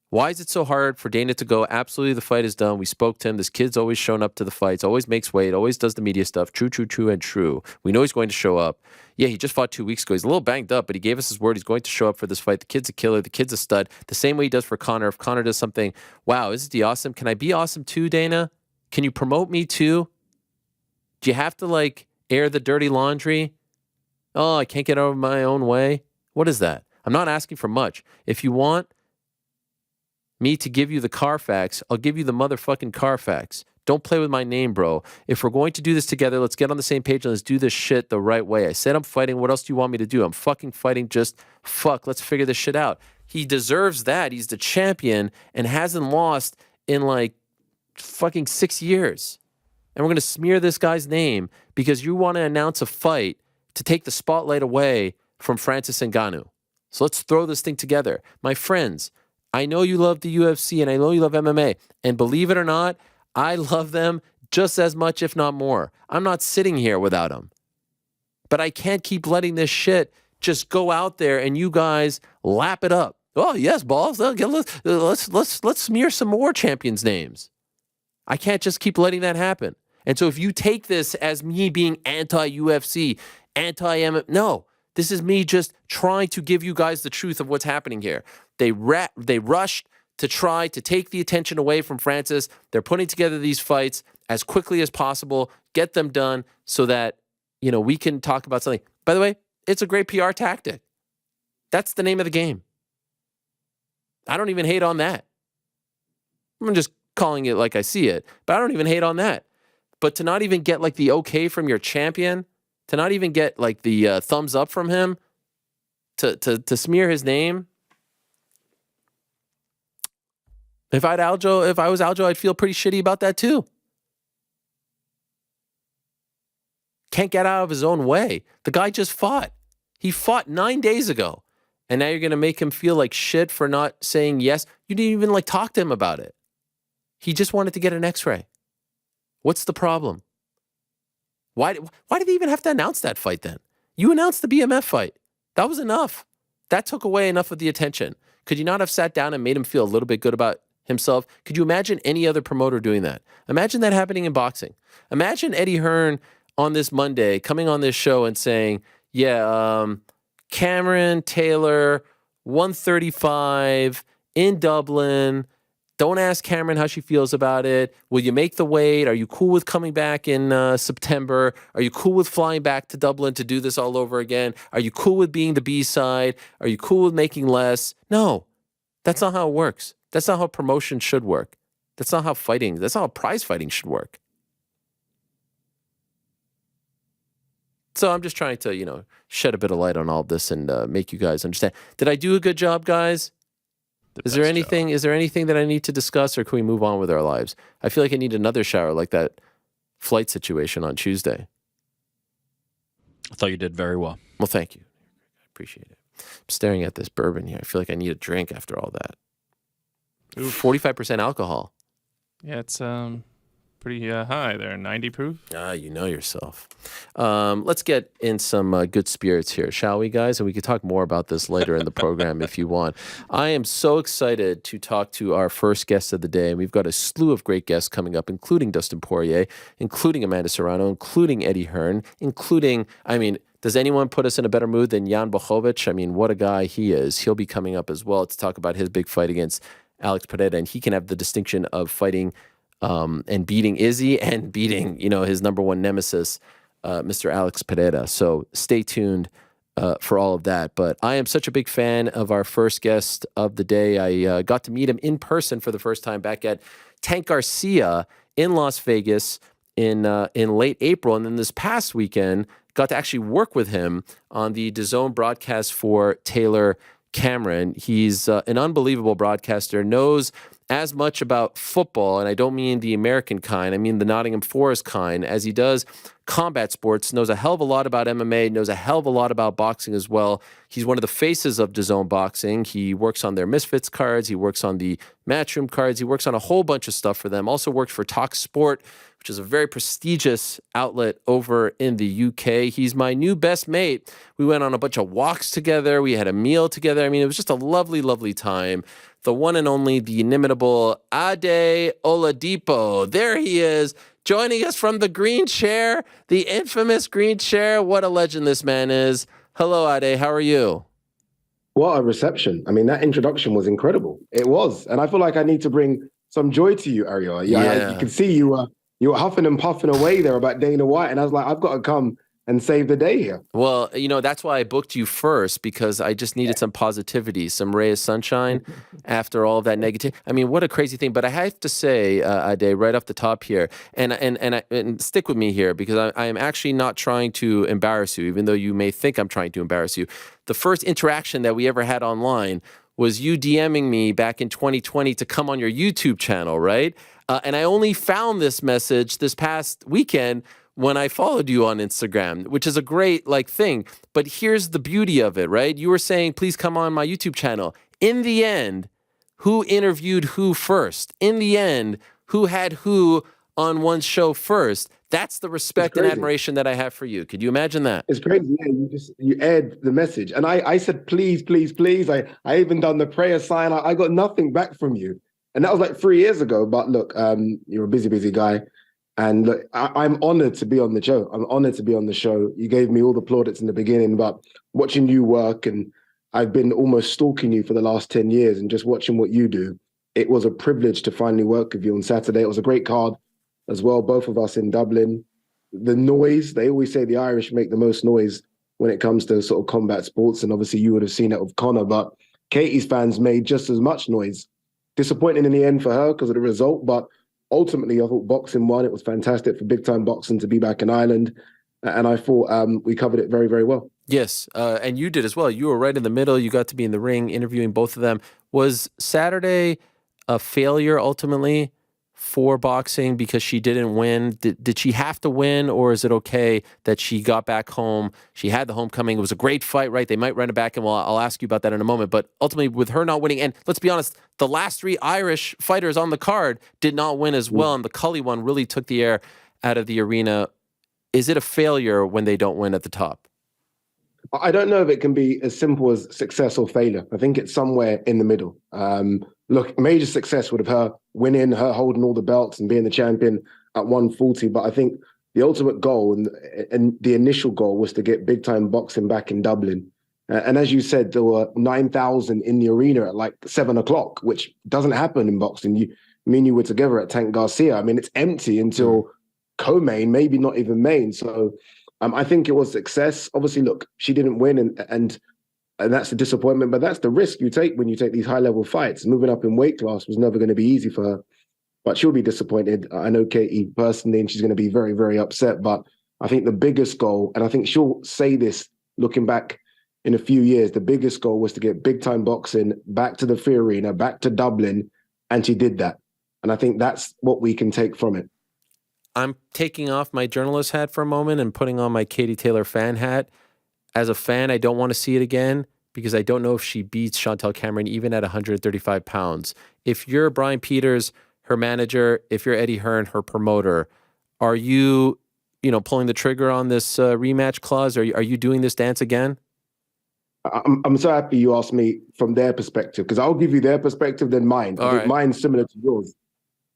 Why is it so hard for Dana to go, absolutely, the fight is done. We spoke to him. This kid's always shown up to the fights, always makes weight, always does the media stuff. True, and true. We know he's going to show up. Yeah, he just fought 2 weeks ago. He's a little banged up, but he gave us his word. He's going to show up for this fight. The kid's a killer. The kid's a stud. The same way he does for Conor. If Conor does something, wow, isn't he awesome? Can I be awesome too, Dana? Can you promote me too? Do you have to, like, air the dirty laundry? Oh, I can't get out of my own way. What is that? I'm not asking for much. If you want me to give you the Carfax, I'll give you the motherfucking Carfax. Don't play with my name, bro. If we're going to do this together, let's get on the same page and let's do this shit the right way. I said I'm fighting. What else do you want me to do? I'm fucking fighting. Just fuck. Let's figure this shit out. He deserves that. He's the champion and hasn't lost in like fucking 6 years. And we're going to smear this guy's name because you want to announce a fight to take the spotlight away from Francis Ngannou. So let's throw this thing together. My friends, I know you love the UFC and I know you love MMA. And believe it or not, I love them just as much, if not more. I'm not sitting here without them. But I can't keep letting this shit just go out there and you guys lap it up. Oh, yes, balls. Let's smear some more champions' names. I can't just keep letting that happen. And so if you take this as me being anti-UFC, anti-MMA, no. This is me just trying to give you guys the truth of what's happening here. They rushed to try to take the attention away from Francis. They're putting together these fights as quickly as possible, get them done so that, we can talk about something. By the way, it's a great PR tactic. That's the name of the game. I don't even hate on that. I'm just calling it like I see it, but I don't even hate on that. But to not even get like the okay from your champion, to not even get like the thumbs up from him, to smear his name. If I was Aljo, I'd feel pretty shitty about that too. Can't get out of his own way. The guy just fought. He fought 9 days ago. And now you're going to make him feel like shit for not saying yes. You didn't even talk to him about it. He just wanted to get an x-ray. What's the problem? Why did he even have to announce that fight then? You announced the BMF fight. That was enough. That took away enough of the attention. Could you not have sat down and made him feel a little bit good about himself? Could you imagine any other promoter doing that? Imagine that happening in boxing. Imagine Eddie Hearn on this Monday coming on this show and saying, Cameron, Taylor, 135 in Dublin. Don't ask Cameron how she feels about it. Will you make the weight? Are you cool with coming back in September? Are you cool with flying back to Dublin to do this all over again? Are you cool with being the B-side? Are you cool with making less? No, that's not how it works. That's not how promotion should work. That's not how prize fighting should work. So I'm just trying to, shed a bit of light on all of this and make you guys understand. Did I do a good job, guys? Is there anything that I need to discuss, or can we move on with our lives? I feel like I need another shower like that flight situation on Tuesday. I thought you did very well. Well, thank you. I appreciate it. I'm staring at this bourbon here. I feel like I need a drink after all that. 45% alcohol. Yeah, it's pretty high there, 90 proof. You know yourself. Let's get in some good spirits here, shall we, guys? And we can talk more about this later in the program if you want. I am so excited to talk to our first guest of the day, and we've got a slew of great guests coming up, including Dustin Poirier, including Amanda Serrano, including Eddie Hearn, does anyone put us in a better mood than Jan Blachowicz? What a guy he is. He'll be coming up as well to talk about his big fight against Alex Pereira, and he can have the distinction of fighting and beating Izzy and beating, his number one nemesis, Mr. Alex Pereira. So stay tuned for all of that. But I am such a big fan of our first guest of the day. I got to meet him in person for the first time back at Tank Garcia in Las Vegas in late April. And then this past weekend, got to actually work with him on the DAZN broadcast for Taylor Cameron. He's an unbelievable broadcaster, knows as much about football, and I don't mean the American kind, I mean the Nottingham Forest kind, as he does combat sports, knows a hell of a lot about MMA, knows a hell of a lot about boxing as well. He's one of the faces of DAZN Boxing. He works on their Misfits cards, he works on the Matchroom cards, he works on a whole bunch of stuff for them, also works for Talk Sport, which is a very prestigious outlet over in the UK. He's my new best mate. We went on a bunch of walks together. We had a meal together. It was just a lovely, lovely time. The one and only, the inimitable Ade Oladipo. There he is, joining us from the green chair, the infamous green chair. What a legend this man is. Hello, Ade. How are you? What a reception. That introduction was incredible. It was. And I feel like I need to bring some joy to you, Ariel. You can see you were huffing and puffing away there about Dana White. And I was like, I've got to come and save the day here. Well, that's why I booked you first, because I just needed some positivity, some ray of sunshine after all of that negativity. What a crazy thing. But I have to say, Ade, right off the top here, and stick with me here, because I am actually not trying to embarrass you, even though you may think I'm trying to embarrass you. The first interaction that we ever had online was you DMing me back in 2020 to come on your YouTube channel, right? And I only found this message this past weekend when I followed you on Instagram, which is a great thing. But here's the beauty of it, right? You were saying, please come on my YouTube channel. In the end, who interviewed who first. In the end, who had who on one's show first. That's the respect and admiration that I have for you. Could you imagine that? It's crazy. Yeah, you aired the message. And I said, please, please, please. I even done the prayer sign. I got nothing back from you. And that was like 3 years ago. But look, you're a busy guy. And look, I'm honored to be on the show. I'm honored to be on the show. You gave me all the plaudits in the beginning, but watching you work, and I've been almost stalking you for the last 10 years and just watching what you do. It was a privilege to finally work with you on Saturday. It was a great card as well, both of us in Dublin. The noise, they always say the Irish make the most noise when it comes to sort of combat sports, and obviously you would have seen it with Conor, but Katie's fans made just as much noise. Disappointing in the end for her because of the result, but ultimately I thought boxing won. It was fantastic for big time boxing to be back in Ireland, and I thought we covered it very, very well. Yes, and you did as well. You were right in the middle. You got to be in the ring interviewing both of them. Was Saturday a failure ultimately for boxing because she didn't win? Did she have to win, or is it okay that she got back home? She had the homecoming. It was a great fight, right? They might run it back, and I'll ask you about that in a moment. But ultimately, with her not winning, and let's be honest, the last 3 Irish fighters on the card did not win as well, and the Cully one really took the air out of the arena. Is it a failure when they don't win at the top? I don't know if it can be as simple as success or failure. I think it's somewhere in the middle. Look, major success would have her winning, her holding all the belts and being the champion at 140. But I think the ultimate goal and the initial goal was to get big time boxing back in Dublin. And as you said, there were 9,000 in the arena at like 7 o'clock, which doesn't happen in boxing. Me and you were together at Tank Garcia. I mean, it's empty until co-main, maybe not even main. So I think it was success. Obviously, look, she didn't win, and that's the disappointment, but that's the risk you take when you take these high-level fights. Moving up in weight class was never going to be easy for her, but she'll be disappointed. I know Katie personally, and she's going to be very, very upset, but I think the biggest goal, and I think she'll say this looking back in a few years, the biggest goal was to get big-time boxing back to the Free Arena, back to Dublin, and she did that. And I think that's what we can take from it. I'm taking off my journalist hat for a moment and putting on my Katie Taylor fan hat. As a fan, I don't want to see it again because I don't know if she beats Chantelle Cameron even at 135 pounds. If you're Brian Peters, her manager, if you're Eddie Hearn, her promoter, are you pulling the trigger on this rematch clause? Are you doing this dance again? I'm so happy you asked me from their perspective, because I'll give you their perspective, then mine. I think mine's similar to yours.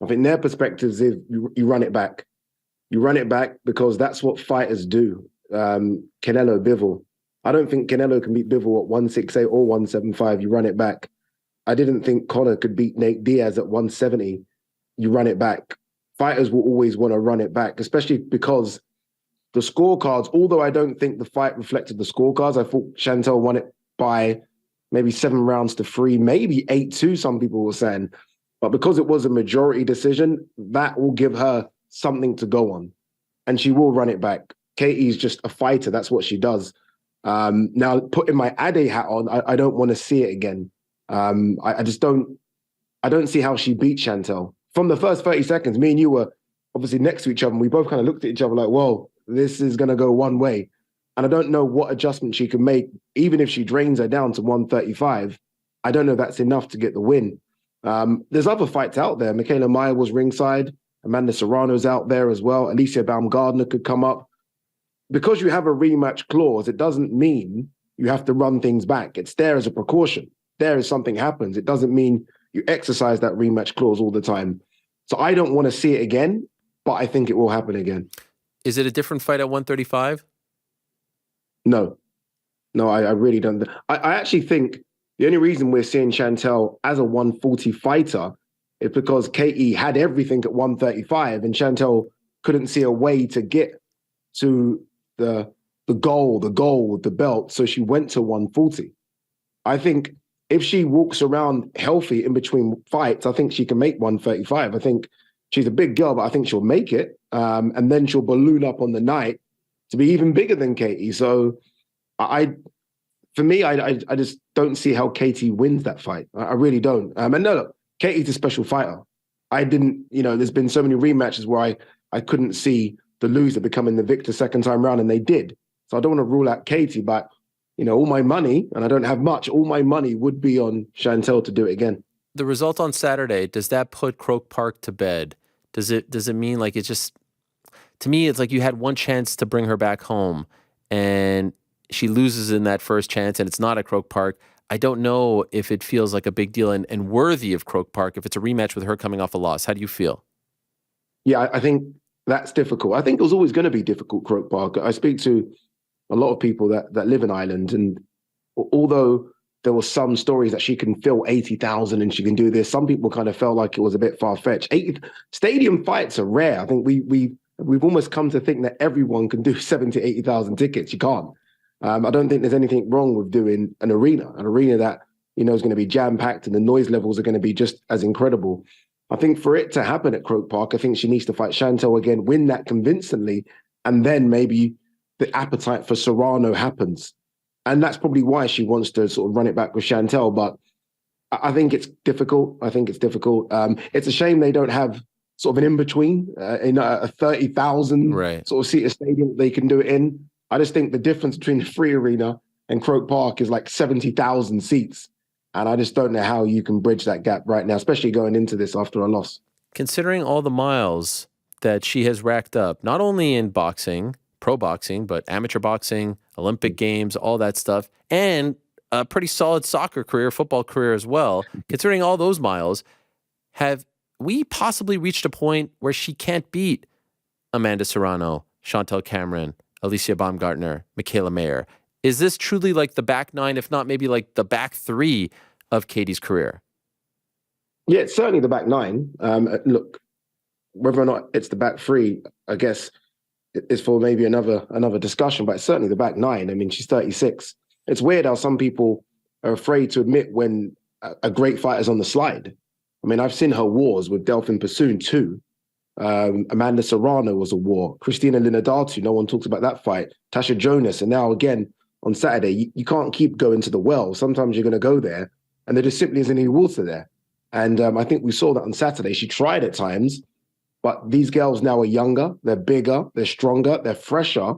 I think their perspective is you run it back. You run it back because that's what fighters do. Canelo, Bivol. I don't think Canelo can beat Bivol at 168 or 175. You run it back. I didn't think Conor could beat Nate Diaz at 170. You run it back. Fighters will always want to run it back, especially because the scorecards, although I don't think the fight reflected the scorecards, I thought Chantelle won it by maybe 7 rounds to 3, maybe 8-2, some people were saying. But because it was a majority decision, that will give her something to go on. And she will run it back. Katie's just a fighter. That's what she does. Now, putting my Ade hat on, I don't want to see it again. I don't see how she beat Chantelle. From the first 30 seconds, me and you were obviously next to each other, and we both kind of looked at each other like, whoa, this is going to go one way. And I don't know what adjustment she can make, even if she drains her down to 135. I don't know if that's enough to get the win. There's other fights out there. Michaela Meyer was ringside. Amanda Serrano's out there as well. Alicia Baumgardner could come up. Because you have a rematch clause, it doesn't mean you have to run things back. It's there as a precaution. There if something happens. It doesn't mean you exercise that rematch clause all the time. So I don't want to see it again, but I think it will happen again. Is it a different fight at 135? No, I really don't. I actually think the only reason we're seeing Chantelle as a 140 fighter is because Katie had everything at 135 and Chantelle couldn't see a way to get to the goal, the belt. So she went to 140. I think if she walks around healthy in between fights, I think she can make 135. I think she's a big girl, but I think she'll make it. And then she'll balloon up on the night to be even bigger than Katie. So I just don't see how Katie wins that fight. I really don't. And no, look, Katie's a special fighter. There's been so many rematches where I couldn't see the loser becoming the victor second time round, and they did. So I don't want to rule out Katie, but all my money, and I don't have much, all my money would be on Chantelle to do it again. the result on Saturday, does that put Croke Park to bed? Does it mean like it's just, to me, it's like you had one chance to bring her back home and she loses in that first chance and it's not at Croke Park. I don't know if it feels like a big deal and worthy of Croke Park if it's a rematch with her coming off a loss. How do you feel? Yeah, I think that's difficult. I think it was always going to be difficult, Croke Park. I speak to a lot of people that live in Ireland, and although there were some stories that she can fill 80,000 and she can do this, some people kind of felt like it was a bit far-fetched. Stadium fights are rare. I think we've almost come to think that everyone can do 70, 80,000 tickets. You can't. I don't think there's anything wrong with doing an arena that, you know, is going to be jam-packed and the noise levels are going to be just as incredible. I think for it to happen at Croke Park, I think she needs to fight Chantelle again, win that convincingly, and then maybe the appetite for Serrano happens. And that's probably why she wants to sort of run it back with Chantelle. But I think it's difficult. It's a shame they don't have sort of an in-between in a 30,000 sort of seater stadium they can do it in. I just think the difference between the Free Arena and Croke Park is like 70,000 seats. And I just don't know how you can bridge that gap right now, especially going into this after a loss. Considering all the miles that she has racked up, not only in boxing, pro boxing, but amateur boxing, Olympic Games, all that stuff, and a pretty solid soccer career, football career as well. Considering all those miles, have we possibly reached a point where she can't beat Amanda Serrano, Chantelle Cameron, Alicia Baumgartner, Michaela Mayer? Is this truly like the back nine, if not maybe like the back three of Katie's career? Yeah, it's certainly the back nine. Look, whether or not it's the back three, I guess is for maybe another discussion, but it's certainly the back nine. I mean, she's 36. It's weird how some people are afraid to admit when a great fighter's on the slide. I mean, I've seen her wars with Delphine Persoon too. Amanda Serrano was a war. Christina Linadatu, no one talks about that fight. Tasha Jonas, and now again on Saturday, you can't keep going to the well. Sometimes you're going to go there, and there just simply isn't any water there. And I think we saw that on Saturday. She tried at times, but these girls now are younger, they're bigger, they're stronger, they're fresher,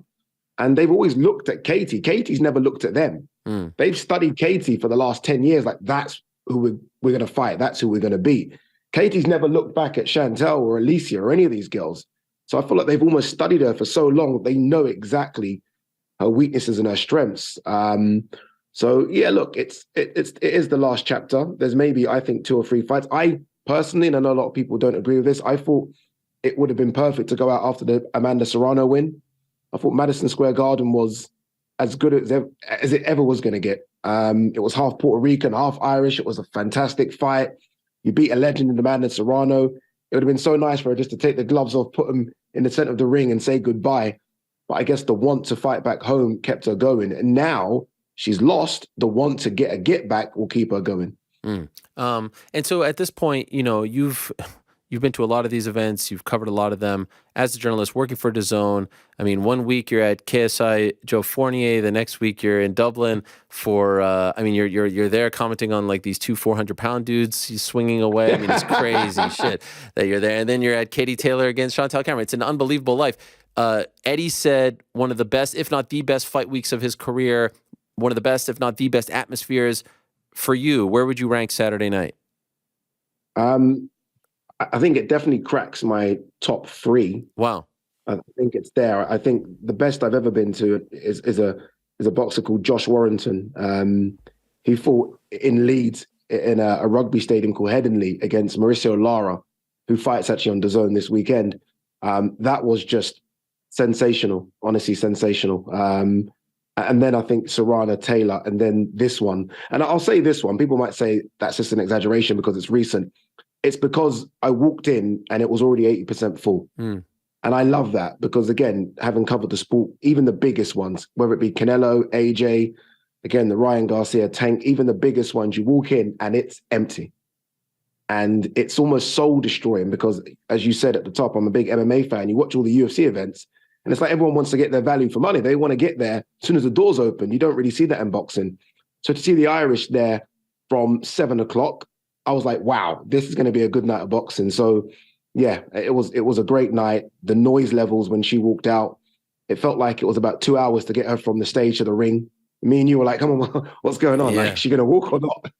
and they've always looked at Katie. Katie's never looked at them. They've studied Katie for the last 10 years, like that's who we're going to fight, that's who we're going to beat. Katie's never looked back at Chantelle or Alicia or any of these girls. So I feel like they've almost studied her for so long, they know exactly her weaknesses and her strengths. So yeah, look, it is the last chapter. There's maybe, I think, 2 or 3 fights. I personally, and I know a lot of people don't agree with this, I thought it would have been perfect to go out after the Amanda Serrano win. I thought Madison Square Garden was as good as it ever was going to get. It was half Puerto Rican, half Irish. It was a fantastic fight. You beat a legend in Amanda Serrano. It would have been so nice for her just to take the gloves off, put them in the center of the ring and say goodbye. But I guess the want to fight back home kept her going. And now she's lost. The want to get a get back will keep her going. And so at this point, you know, you've been to a lot of these events. You've covered a lot of them as a journalist working for DAZN. I mean, one week you're at KSI Joe Fournier. The next week you're in Dublin for, you're there commenting on like these 2 400-pound dudes he's swinging away. I mean, it's crazy shit that you're there. And then you're at Katie Taylor against Chantelle Cameron. It's an unbelievable life. Eddie said one of the best, if not the best fight weeks of his career, one of the best, if not the best atmospheres for you. Where would you rank Saturday night? I think it definitely cracks my top 3. Wow. I think it's there. I think the best I've ever been to is a boxer called Josh Warrington. He fought in Leeds in a rugby stadium called Headingley against Mauricio Lara, who fights actually on DAZN this weekend. That was just sensational, honestly sensational. And then I think Serrano, Taylor, and then this one. And I'll say this one. People might say that's just an exaggeration because it's recent. It's because I walked in and it was already 80% full. And I love that because, again, having covered the sport, even the biggest ones, whether it be Canelo, AJ, again, the Ryan Garcia, Tank, even the biggest ones, you walk in and it's empty. And it's almost soul destroying because, as you said at the top, I'm a big MMA fan. You watch all the UFC events and it's like everyone wants to get their value for money. They want to get there as soon as the doors open. You don't really see that in boxing. So to see the Irish there from 7 o'clock, I was like, wow, this is going to be a good night of boxing. So yeah, it was a great night. The noise levels when she walked out, it felt like it was about 2 hours to get her from the stage to the ring. Me and you were like, come on, what's going on? Yeah. Like, is she going to walk or not?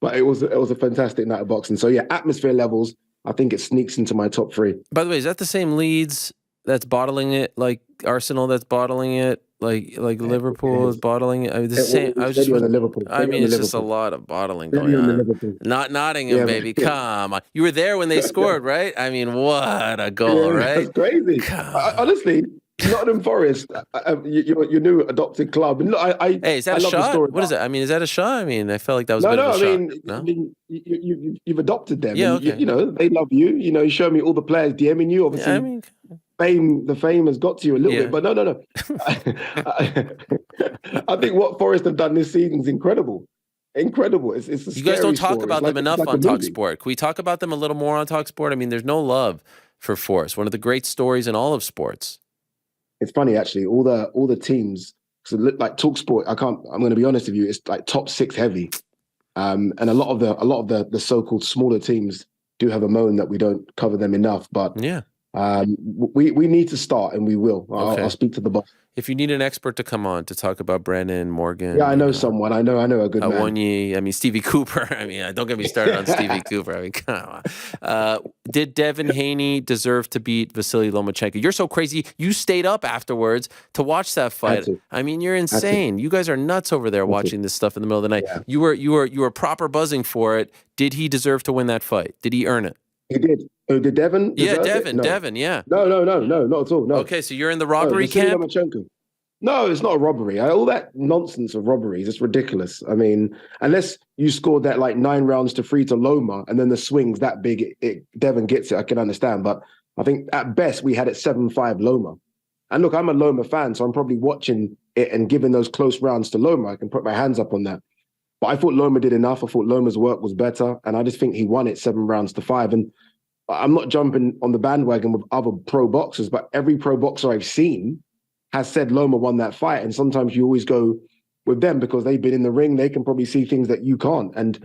But it was a fantastic night of boxing. So yeah, atmosphere levels, I think it sneaks into my top 3. By the way, is that the same Leeds that's bottling it, like Arsenal that's bottling it, like Liverpool is bottling it? I mean, the same. I was just. Liverpool. I mean, it's just a lot of bottling going on. Not Nottingham, baby. Come on, you were there when they scored, right? I mean, what a goal, right? That's crazy. Honestly, Nottingham Forest, your new adopted club. And look, hey, is that a shot? What is it? I mean, is that a shot? I mean, I felt like that was a bit of a shot. I mean, you've adopted them. Yeah, okay. You know, they love you. You know, you show me all the players DMing you. Obviously, yeah, I mean, the fame has got to you a little bit, but no. I think what Forest have done this season is incredible. Incredible. It's a you guys don't talk story. about them enough on TalkSport. Can we talk about them a little more on TalkSport? I mean, there's no love for Forest. One of the great stories in all of sports. It's funny actually. All the teams. So like TalkSport, I'm going to be honest with you. It's like top 6 heavy, and a lot of the so-called smaller teams do have a moan that we don't cover them enough. But yeah. We need to start, and we will. Okay. I'll speak to the boss. If you need an expert to come on to talk about Brandon Morgan, yeah, I know someone. I know a good man. Awonyi, I mean Stevie Cooper. I mean, don't get me started on Stevie Cooper. I mean, come on. Did Devin Haney deserve to beat Vasily Lomachenko? You're so crazy. You stayed up afterwards to watch that fight. I mean, you're insane. You guys are nuts over there watching this stuff in the middle of the night. Yeah. You were proper buzzing for it. Did he deserve to win that fight? Did he earn it? He did. Oh, did Devin? Yeah, Devin. No. Devin. Yeah. No, not at all. No. Okay, so you're in the robbery camp. No, it's not a robbery. All that nonsense of robberies, it's ridiculous. I mean, unless you scored that like 9 rounds to 3 to Loma, and then the swing's that big, Devin gets it. I can understand, but I think at best we had it 7-5 Loma. And look, I'm a Loma fan, so I'm probably watching it and giving those close rounds to Loma. I can put my hands up on that. But I thought Loma did enough. I thought Loma's work was better, and I just think he won it 7 rounds to 5. And I'm not jumping on the bandwagon with other pro boxers, but every pro boxer I've seen has said Loma won that fight. And sometimes you always go with them because they've been in the ring. They can probably see things that you can't. And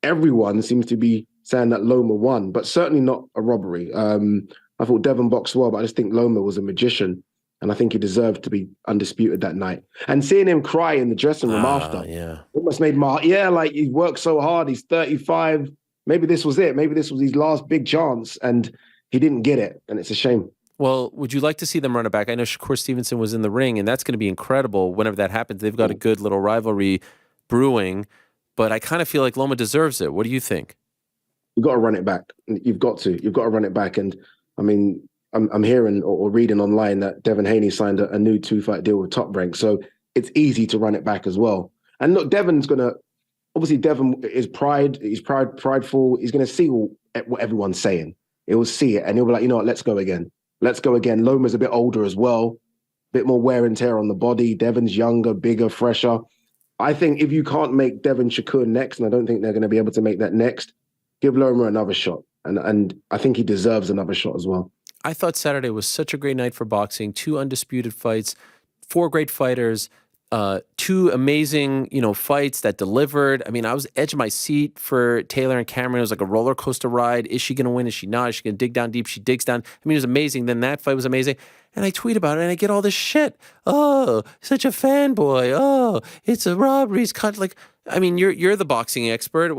everyone seems to be saying that Loma won, but certainly not a robbery. I thought Devin boxed well, but I just think Loma was a magician. And I think he deserved to be undisputed that night. And seeing him cry in the dressing room after, almost made my heart, like he worked so hard. He's 35. Maybe this was it. Maybe this was his last big chance, and he didn't get it. And it's a shame. Well, would you like to see them run it back? I know Shakur Stevenson was in the ring, and that's going to be incredible whenever that happens. They've got a good little rivalry brewing, but I kind of feel like Loma deserves it. What do you think? You've got to run it back. You've got to run it back. And I mean, I'm hearing or reading online that Devin Haney signed a new 2-fight deal with Top Rank. So it's easy to run it back as well. And look, Devin's going to, obviously Devin is prideful. He's going to see what everyone's saying. He'll see it and he'll be like, you know what, let's go again. Let's go again. Loma's a bit older as well, a bit more wear and tear on the body. Devin's younger, bigger, fresher. I think if you can't make Devin Shakur next, and I don't think they're going to be able to make that next, give Loma another shot. And I think he deserves another shot as well. I thought Saturday was such a great night for boxing. 2 undisputed fights, 4 great fighters, 2 amazing, fights that delivered. I mean, I was edge of my seat for Taylor and Cameron. It was like a roller coaster ride. Is she going to win? Is she not? Is she going to dig down deep? She digs down. I mean, it was amazing. Then that fight was amazing. And I tweet about it and I get all this shit. Oh, such a fanboy. Oh, it's a robbery. It's kind of like, I mean, you're the boxing expert.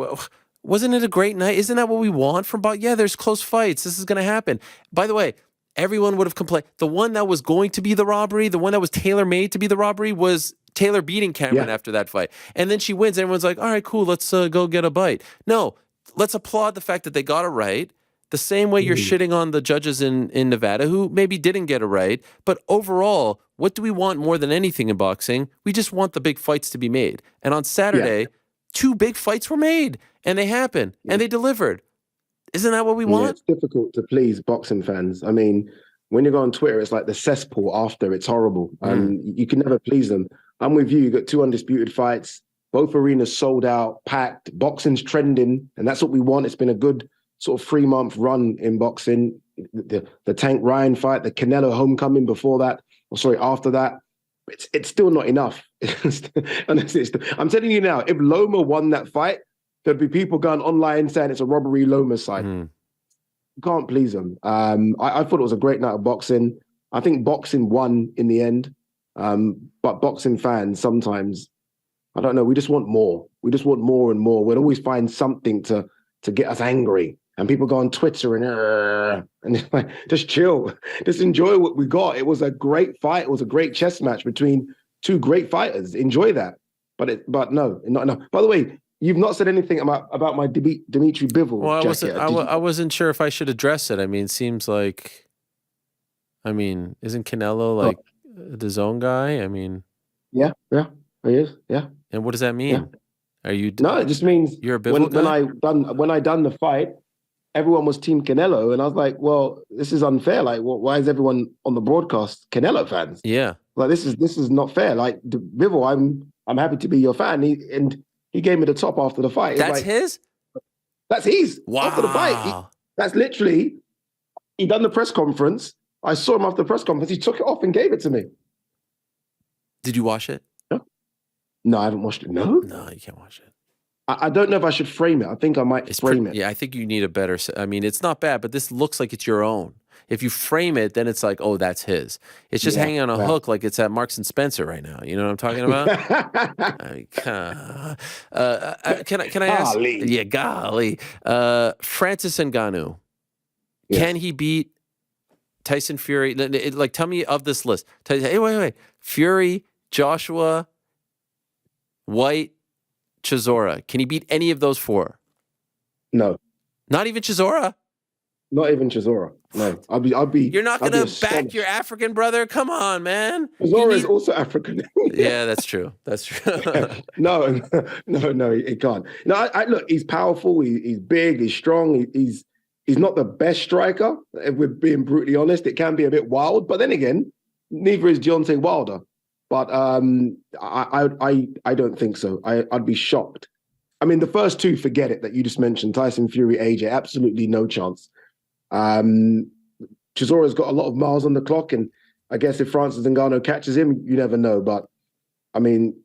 Wasn't it a great night? Isn't that what we want from boxing? Yeah, there's close fights. This is going to happen. By the way, everyone would have complained. The one that was going to be the robbery, the one that was tailor-made to be the robbery was Taylor beating Cameron after that fight. And then she wins. Everyone's like, all right, cool, let's go get a bite. No, let's applaud the fact that they got it right. The same way you're shitting on the judges in Nevada who maybe didn't get it right. But overall, what do we want more than anything in boxing? We just want the big fights to be made. And on Saturday, 2 big fights were made. And they happened. And they delivered. Isn't that what we want? It's difficult to please boxing fans. I mean, when you go on Twitter, it's like the cesspool after. It's horrible. You can never please them. I'm with you. You got 2 undisputed fights. Both arenas sold out, packed. Boxing's trending. And that's what we want. It's been a good sort of 3-month run in boxing. The Tank Ryan fight, the Canelo homecoming before that. After that. It's still not enough. I'm telling you now, if Loma won that fight, there'd be people going online saying it's a robbery Loma side. You can't please them. I thought it was a great night of boxing. I think boxing won in the end. But boxing fans sometimes, I don't know, we just want more. We just want more and more. We'll always find something to get us angry. And people go on Twitter and it's like, just chill. Just enjoy what we got. It was a great fight. It was a great chess match between two great fighters. Enjoy that. But no, not enough. By the way, you've not said anything about my Dimitri Bivol jacket. I wasn't sure if I should address it. I mean, it seems like, isn't Canelo like the zone guy? I mean, yeah, he is. Yeah. And what does that mean? Yeah. Are you? No, it just means you're a Bivol guy? when I done the fight, everyone was Team Canelo, and I was like, well, this is unfair. Like, why is everyone on the broadcast Canelo fans? Yeah. Like, this is not fair. Like, Bivol, I'm happy to be your fan. He gave me the top after the fight. That's his? That's his. Wow. After the fight. That's literally, he done the press conference. I saw him after the press conference. He took it off and gave it to me. Did you watch it? No, I haven't watched it. No? No, you can't watch it. I don't know if I should frame it. I think I might frame it. Yeah, I think you need a better, it's not bad, but this looks like it's your own. If you frame it, then it's like, oh, that's his. It's just hanging on a hook like it's at Marks and Spencer right now. You know what I'm talking about? Can I ask? Golly. Yeah, golly. Francis Ngannou. Yes. Can he beat Tyson Fury? Like, tell me of this list. Hey, wait. Fury, Joshua, White, Chisora. Can he beat any of those four? No. Not even Chisora? Not even Chisora. No. I'll be. You're not going to back your African brother? Come on, man. Chisora is also African. Yeah, that's true. That's true. No, he can't. No, look, he's powerful. He's big. He's strong. He's not the best striker. If we're being brutally honest, it can be a bit wild. But then again, neither is Deontay Wilder. But I don't think so. I'd be shocked. I mean, the first two, forget it, that you just mentioned, Tyson Fury, AJ, absolutely no chance. Chisora's got a lot of miles on the clock, and I guess if Francis Ngannou catches him, you never know. But I mean,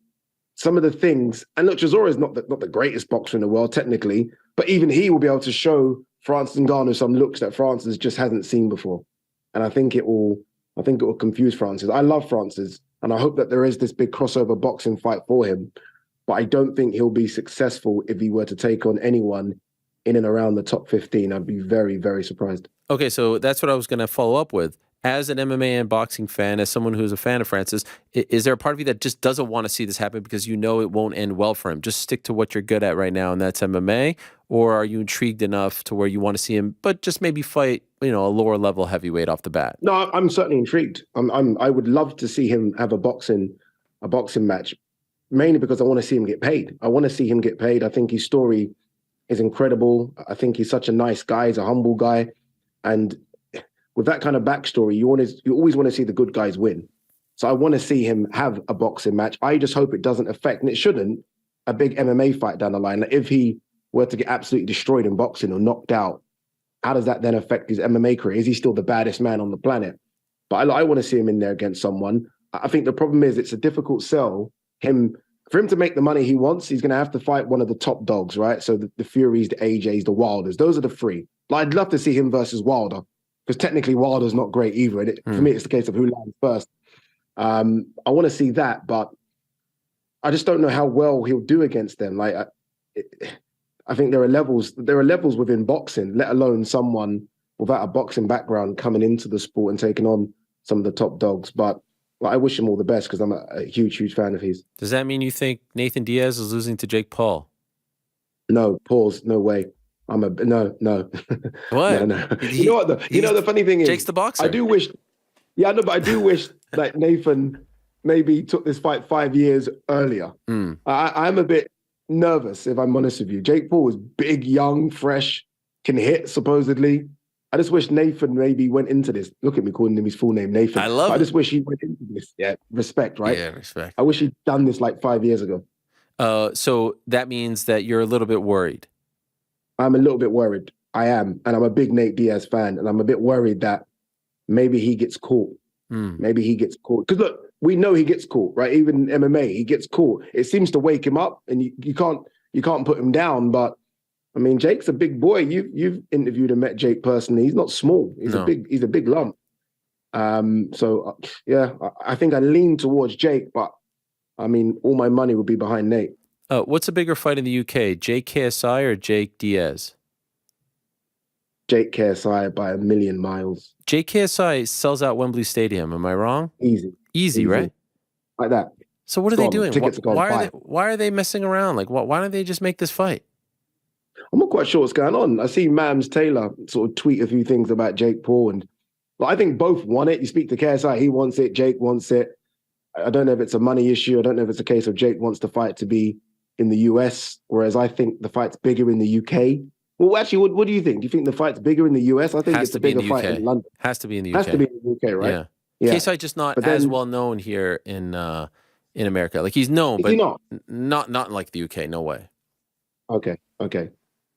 some of the things, and look, Chisora is not the greatest boxer in the world technically, but even he will be able to show Francis Ngannou some looks that Francis just hasn't seen before, and I think it will confuse Francis. I love Francis, and I hope that there is this big crossover boxing fight for him, but I don't think he'll be successful if he were to take on anyone in and around the top 15. I'd be very, very surprised. Okay, so that's what I was going to follow up with. As an MMA and boxing fan, as someone who's a fan of Francis, is there a part of you that just doesn't want to see this happen because you know it won't end well for him? Just stick to what you're good at right now, and that's MMA? Or are you intrigued enough to where you want to see him, but just maybe fight, a lower level heavyweight off the bat? No, I'm certainly intrigued. I would love to see him have a boxing match, mainly because I want to see him get paid. I want to see him get paid. I think his story is incredible. I think he's such a nice guy. He's a humble guy. And with that kind of backstory, you always want to see the good guys win. So I want to see him have a boxing match. I just hope it doesn't affect, and it shouldn't, a big MMA fight down the line. Like if he were to get absolutely destroyed in boxing or knocked out, how does that then affect his MMA career? Is he still the baddest man on the planet? But I want to see him in there against someone. I think the problem is it's a difficult sell. For him to make the money he wants, he's going to have to fight one of the top dogs, right? So the Furies, the AJs, the Wilders, those are the three. But I'd love to see him versus Wilder, because technically Wilder's not great either. For me, it's the case of who lands first. I want to see that, but I just don't know how well he'll do against them. I think there are levels within boxing, let alone someone without a boxing background coming into the sport and taking on some of the top dogs. But I wish him all the best because I'm a huge, huge fan of his. Does that mean you think Nathan Diaz is losing to Jake Paul? No, pause. No way. No. What? No. You know what? The funny thing is, Jake's the boxer. I do wish. Yeah, I know, but I do wish that Nathan maybe took this fight 5 years earlier. I'm a bit nervous, if I'm honest with you. Jake Paul is big, young, fresh, can hit supposedly. I just wish Nathan maybe went into this. Look at me calling him his full name, Nathan. I just wish he went into this. Yeah, respect, right? Yeah, respect. I wish he'd done this like 5 years ago. So that means that you're a little bit worried. I'm a little bit worried. I am. And I'm a big Nate Diaz fan. And I'm a bit worried that maybe he gets caught. Maybe he gets caught. Because look, we know he gets caught, right? Even in MMA, he gets caught. It seems to wake him up, and you can't put him down. But I mean, Jake's a big boy. You've interviewed and met Jake personally. He's not small. He's a big lump. I think I lean towards Jake, but I mean, all my money would be behind Nate. What's a bigger fight in the UK, Jake KSI or Jake Diaz? Jake KSI by a million miles. Jake KSI sells out Wembley Stadium. Am I wrong? Easy, right? Like that. So what are they doing? Tickets Why are they messing around? Like, why don't they just make this fight? I'm not quite sure what's going on. I see Mams Taylor sort of tweet a few things about Jake Paul, and I think both want it. You speak to KSI, he wants it. Jake wants it. I don't know if it's a money issue. I don't know if it's a case of Jake wants the fight to be in the US, whereas I think the fight's bigger in the UK. Well, actually, what do you think? Do you think the fight's bigger in the US? I think it's a bigger fight in London. Has to be in the UK. Has to be in the UK, right? Yeah. KSI just not as well known here in America. Like he's known, but not like the UK. No way. Okay.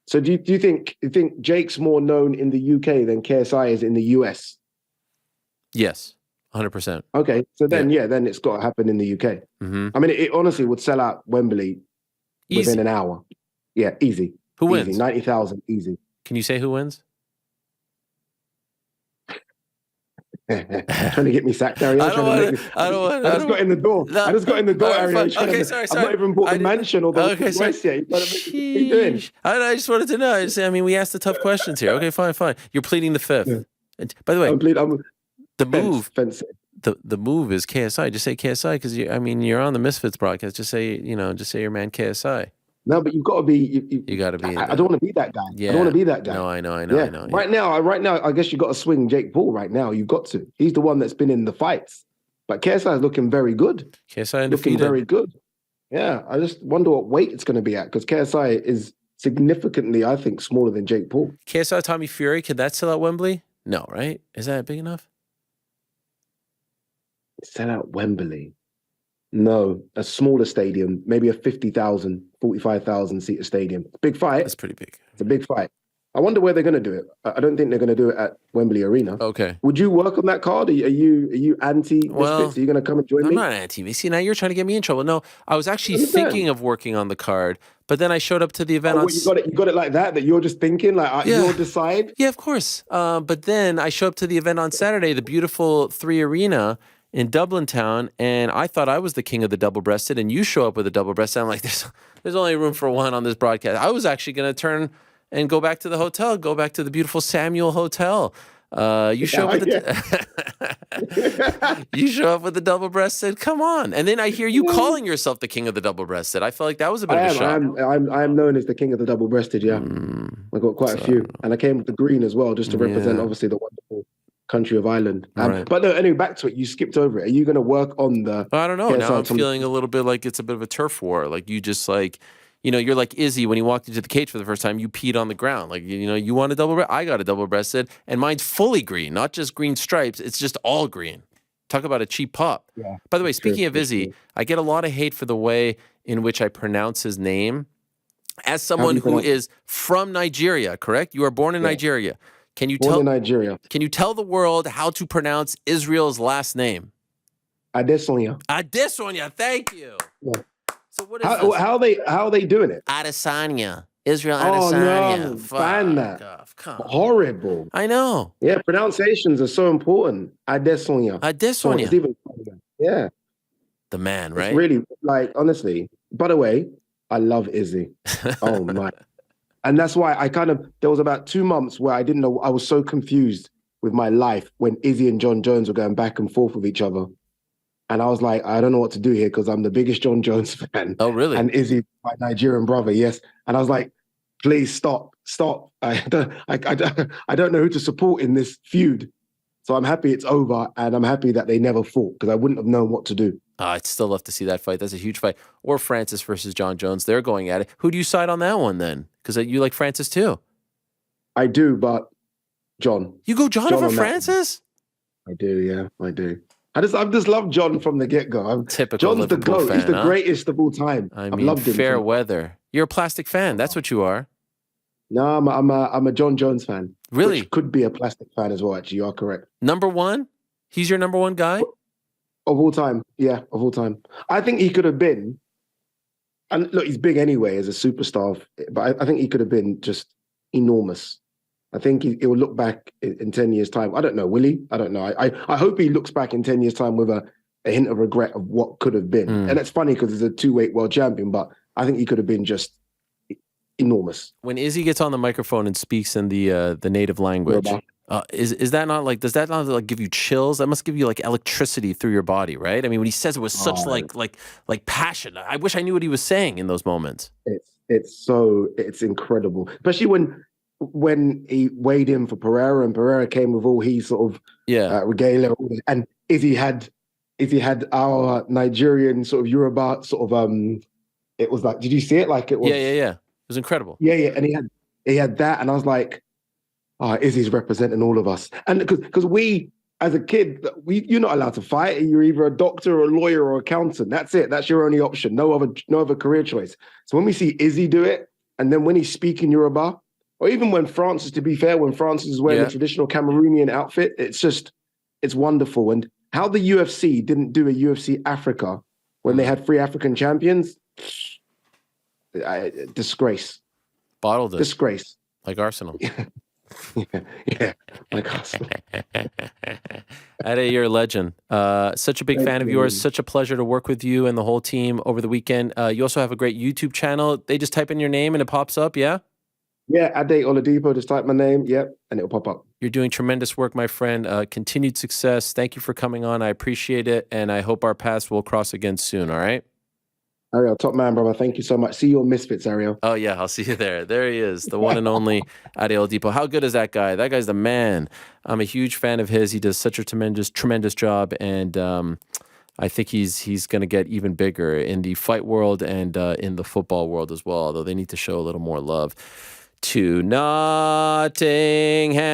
So do you think Jake's more known in the UK than KSI is in the US? Yes, 100%. Okay, so then then it's got to happen in the UK. Mm-hmm. I mean, it honestly would sell out Wembley within an hour. Yeah, easy. Who wins? 90,000, easy. Can you say who wins? Trying to get me sacked, Ariel. I just got in the door. I just got in the door, Ariel. Okay, sorry. I've not even bought the mansion or the place yet. What are you doing? I just wanted to know. I mean, we asked the tough questions here. Okay, fine. You're pleading the fifth. Yeah. By the way, the move is KSI. Just say KSI because you're on the Misfits broadcast. Just say your man KSI. No, but you've got to be. You got to be. I don't want to be that guy. Yeah. I don't want to be that guy. No, I know. Yeah. Right now, I guess you got to swing Jake Paul. Right now, you've got to. He's the one that's been in the fights. But KSI is looking very good. KSI undefeated. Looking very good. Yeah, I just wonder what weight it's going to be at because KSI is significantly, I think, smaller than Jake Paul. KSI Tommy Fury, could that sell out Wembley? No, right? Is that big enough? Sell out Wembley. No, a smaller stadium, maybe a 50,000, 45,000 seater stadium. Big fight. That's pretty big. It's a big fight. I wonder where they're going to do it. I don't think they're going to do it at Wembley Arena. Okay. Would you work on that card? Are you anti-Misfits? Are you going to come and join me? I'm not anti. See, now you're trying to get me in trouble. No, I was actually thinking of working on the card, but then I showed up to the event on... You got it like that you're just thinking? Like, you'll decide? Yeah, of course. But then I show up to the event on Saturday, the beautiful 3 Arena in Dublin town, and I thought I was the king of the double-breasted, and you show up with a double-breasted. I'm like, there's only room for one on this broadcast. I was actually going to turn and go back to the hotel, go back to the beautiful Samuel Hotel. You show up with you show up with the double-breasted. Come on! And then I hear you calling yourself the king of the double-breasted. I felt like that was a bit of a shock. I am known as the king of the double-breasted. Yeah, I got quite a few, and I came with the green as well, just to represent obviously the wonderful country of Ireland. Right. But no, anyway, back to it. You skipped over it. Are you going to work on the... I don't know. Now I'm feeling a little bit like it's a bit of a turf war. Like you just like, you're like Izzy when he walked into the cage for the first time, you peed on the ground. Like, you want a double-breasted? I got a double-breasted, and mine's fully green, not just green stripes. It's just all green. Talk about a cheap pop. Yeah. By the way, speaking of Izzy, I get a lot of hate for the way in which I pronounce his name. As someone who is from Nigeria, correct? You are born in Nigeria. Can you in Nigeria. Can you tell the world how to pronounce Israel's last name? Adesanya. Adesanya, thank you. Yeah. So what is this? How are they doing it? Adesanya. Israel Adesanya. Oh, no. Ban that. Come on. Horrible. I know. Yeah, pronunciations are so important. Adesanya. Adesanya. It's even yeah. The man, right? It's really, like, honestly. By the way, I love Izzy. Oh, my. And that's why there was about 2 months where I didn't know, I was so confused with my life when Izzy and John Jones were going back and forth with each other. And I was like, I don't know what to do here because I'm the biggest John Jones fan. Oh, really? And Izzy, my Nigerian brother, yes. And I was like, please stop. I don't know who to support in this feud. So I'm happy it's over, and I'm happy that they never fought because I wouldn't have known what to do. I'd still love to see that fight. That's a huge fight. Or Francis versus John Jones. They're going at it. Who do you side on that one then? Because you like Francis too. I do, but John. You go John over Francis? I do, yeah, I do. I've just loved John from the get-go. Typical John's Liverpool the GOAT. fan, He's the greatest of all time. I mean, I've loved him. Fair weather. You're a plastic fan. That's what you are. No, I'm a John Jones fan. Really? Which could be a plastic fan as well, actually. You are correct. Number one? He's your number one guy? Of all time. Yeah, of all time. I think he could have been, and look, he's big anyway as a superstar, but I think he could have been just enormous. I think he will look back in 10 years' time. I don't know, will he? I don't know. I hope he looks back in 10 years' time with a hint of regret of what could have been. And it's funny because he's a 2-weight world champion, but I think he could have been just enormous. When Izzy gets on the microphone and speaks in the native language, is that not like, does that not like give you chills? That must give you like electricity through your body, right? I mean, when he says it with such like passion, I wish I knew what he was saying in those moments. It's incredible, especially when he weighed in for Pereira, and Pereira came with all he sort of regalia, and Izzy had our Nigerian sort of Yoruba sort of it was like, did you see it? Like it was it was incredible. And he had that, and I was like, Izzy's representing all of us. And because we as a kid, you're not allowed to fight. You're either a doctor or a lawyer or accountant. That's it. That's your only option. No other career choice. So when we see Izzy do it, and then when he's speaking Yoruba, or even when Francis, to be fair, when Francis is wearing the traditional Cameroonian outfit, it's wonderful. And how the UFC didn't do a UFC Africa when they had 3 African champions, disgrace. Bottled it. Disgrace. Like Arsenal. Yeah, like Arsenal. Ade, you're a legend. Such a big fan of yours. Such a pleasure to work with you and the whole team over the weekend. You also have a great YouTube channel. They just type in your name and it pops up, yeah? Yeah, Ade Oladipo, just type my name, and it'll pop up. You're doing tremendous work, my friend. Continued success. Thank you for coming on. I appreciate it, and I hope our paths will cross again soon, all right? Ariel, top man, brother. Thank you so much. See you on Misfits, Ariel. Oh, yeah, I'll see you there. There he is, the one and only Ade Oladipo. How good is that guy? That guy's the man. I'm a huge fan of his. He does such a tremendous job, and I think he's going to get even bigger in the fight world and in the football world as well, although they need to show a little more love to Nottingham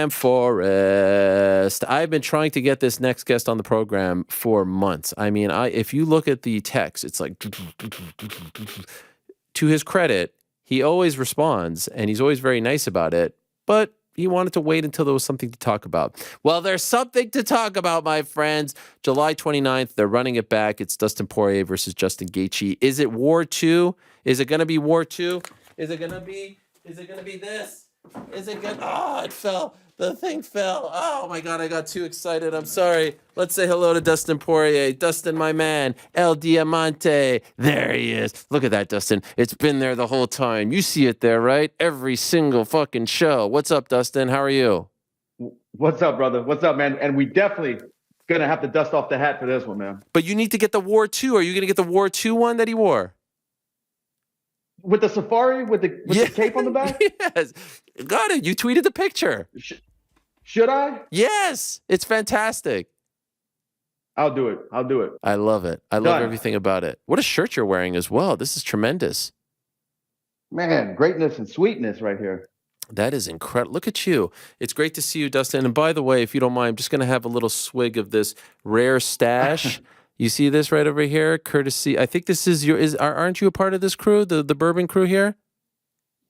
Forest. I've been trying to get this next guest on the program for months. I mean, if you look at the text, it's like, to his credit, he always responds and he's always very nice about it, but he wanted to wait until there was something to talk about. Well, there's something to talk about, my friends. July 29th, they're running it back. It's Dustin Poirier versus Justin Gaethje. Is it War 2? Is it going to be War 2? Is it going to be this? Is it good? Oh, it fell. The thing fell. Oh, my God, I got too excited. I'm sorry. Let's say hello to Dustin Poirier. Dustin, my man. El Diamante. There he is. Look at that, Dustin. It's been there the whole time. You see it there, right? Every single fucking show. What's up, Dustin? How are you? What's up, brother? What's up, man? And we definitely going to have to dust off the hat for this one, man. But you need to get the War 2. Are you going to get the War 2 one that he wore? With the safari, with the cape on the back? Yes. Got it. You tweeted the picture. Should I? Yes. It's fantastic. I'll do it. I love it. I love everything about it. What a shirt you're wearing as well. This is tremendous. Man, greatness and sweetness right here. That is incredible. Look at you. It's great to see you, Dustin. And by the way, if you don't mind, I'm just going to have a little swig of this rare stash. You see this right over here? Courtesy. I think this is aren't you a part of this crew, the bourbon crew here?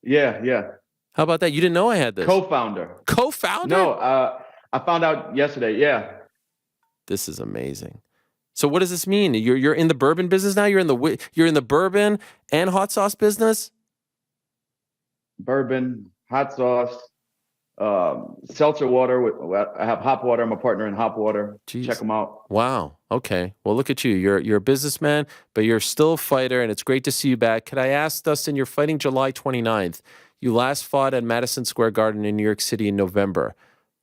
Yeah. How about that? You didn't know I had this? Co-founder? No, I found out yesterday. Yeah. This is amazing. So what does this mean? You're in the bourbon business now? You're in the bourbon and hot sauce business? Bourbon, hot sauce, seltzer water. I have hop water. I'm a partner in hop water. Jeez. Check them out. Wow. Okay. Well, look at you. You're a businessman, but you're still a fighter, and it's great to see you back. Could I ask, Dustin, you're fighting July 29th. You last fought at Madison Square Garden in New York City in November.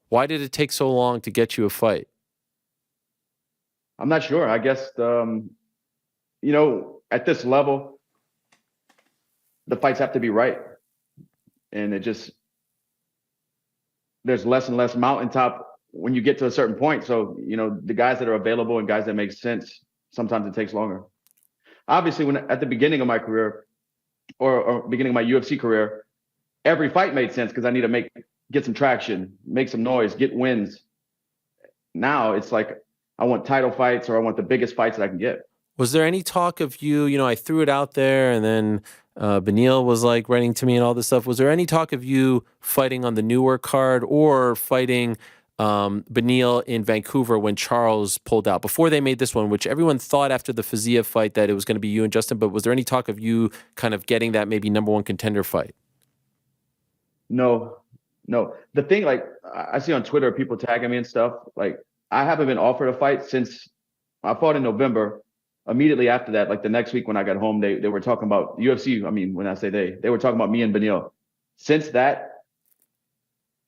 Why did it take so long to get you a fight? I'm not sure. I guess, at this level, the fights have to be right. And there's less and less mountaintop when you get to a certain point. So, the guys that are available and guys that make sense, sometimes it takes longer. Obviously, at the beginning of my career or beginning of my UFC career, every fight made sense because I need to get some traction, make some noise, get wins. Now it's like I want title fights or I want the biggest fights that I can get. Was there any talk of you, I threw it out there and then Beneil was like writing to me and all this stuff. Was there any talk of you fighting on the Newark card or fighting Beneil in Vancouver when Charles pulled out before they made this one, which everyone thought after the Fiziev fight that it was going to be you and Justin, but was there any talk of you kind of getting that maybe number one contender fight? No, No. The thing, like, I see on Twitter people tagging me and stuff. Like, I haven't been offered a fight since I fought in November. Immediately after that, like the next week when I got home, they were talking about UFC. I mean, when I say they were talking about me and Beneil. Since that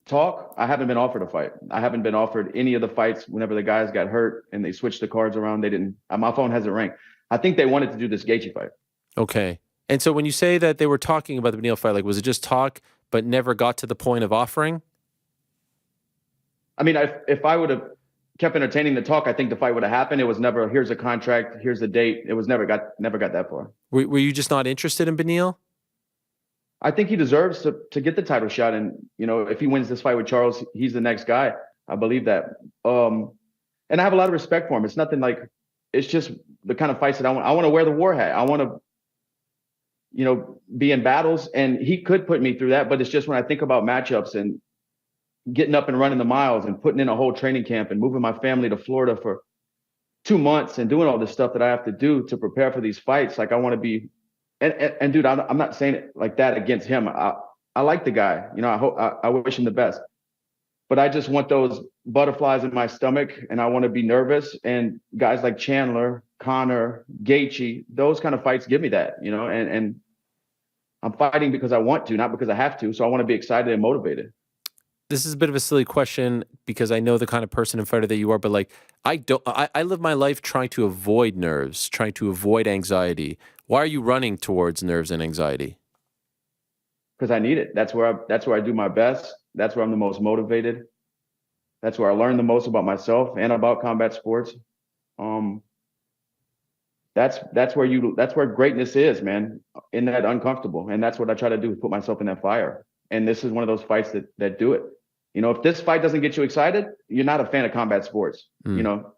talk, I haven't been offered a fight. I haven't been offered any of the fights whenever the guys got hurt and they switched the cards around. They didn't, my phone hasn't rang. I think they wanted to do this Gaethje fight. Okay. And so when you say that they were talking about the Beneil fight, like, was it just talk but never got to the point of offering? I mean, if I would have kept entertaining the talk, I think the fight would have happened. It was never, here's a contract, here's the date. It was never got that far. Were you just not interested in Beneil? I think he deserves to get the title shot. And, you know, if he wins this fight with Charles, he's the next guy. I believe that. And I have a lot of respect for him. It's nothing like, it's just the kind of fights that I want. I want to wear the war hat. I want to, you know, be in battles. And he could put me through that. But it's just when I think about matchups and getting up and running the miles and putting in a whole training camp and moving my family to Florida for 2 months and doing all this stuff that I have to do to prepare for these fights. Like, I want to be, and dude, I'm not saying it like that against him. I like the guy, you know, I wish him the best, but I just want those butterflies in my stomach and I want to be nervous. And guys like Chandler, Conor, Gaethje, those kind of fights give me that, you know, and I'm fighting because I want to, not because I have to. So I want to be excited and motivated. This is a bit of a silly question because I know the kind of person and fighter that you are, but like, I live my life trying to avoid nerves, trying to avoid anxiety. Why are you running towards nerves and anxiety? Because I need it. That's where I do my best. That's where I'm the most motivated. That's where I learn the most about myself and about combat sports. That's where greatness is, man, in that uncomfortable. And that's what I try to do, is put myself in that fire. And this is one of those fights that do it. You know, if this fight doesn't get you excited, you're not a fan of combat sports. You know,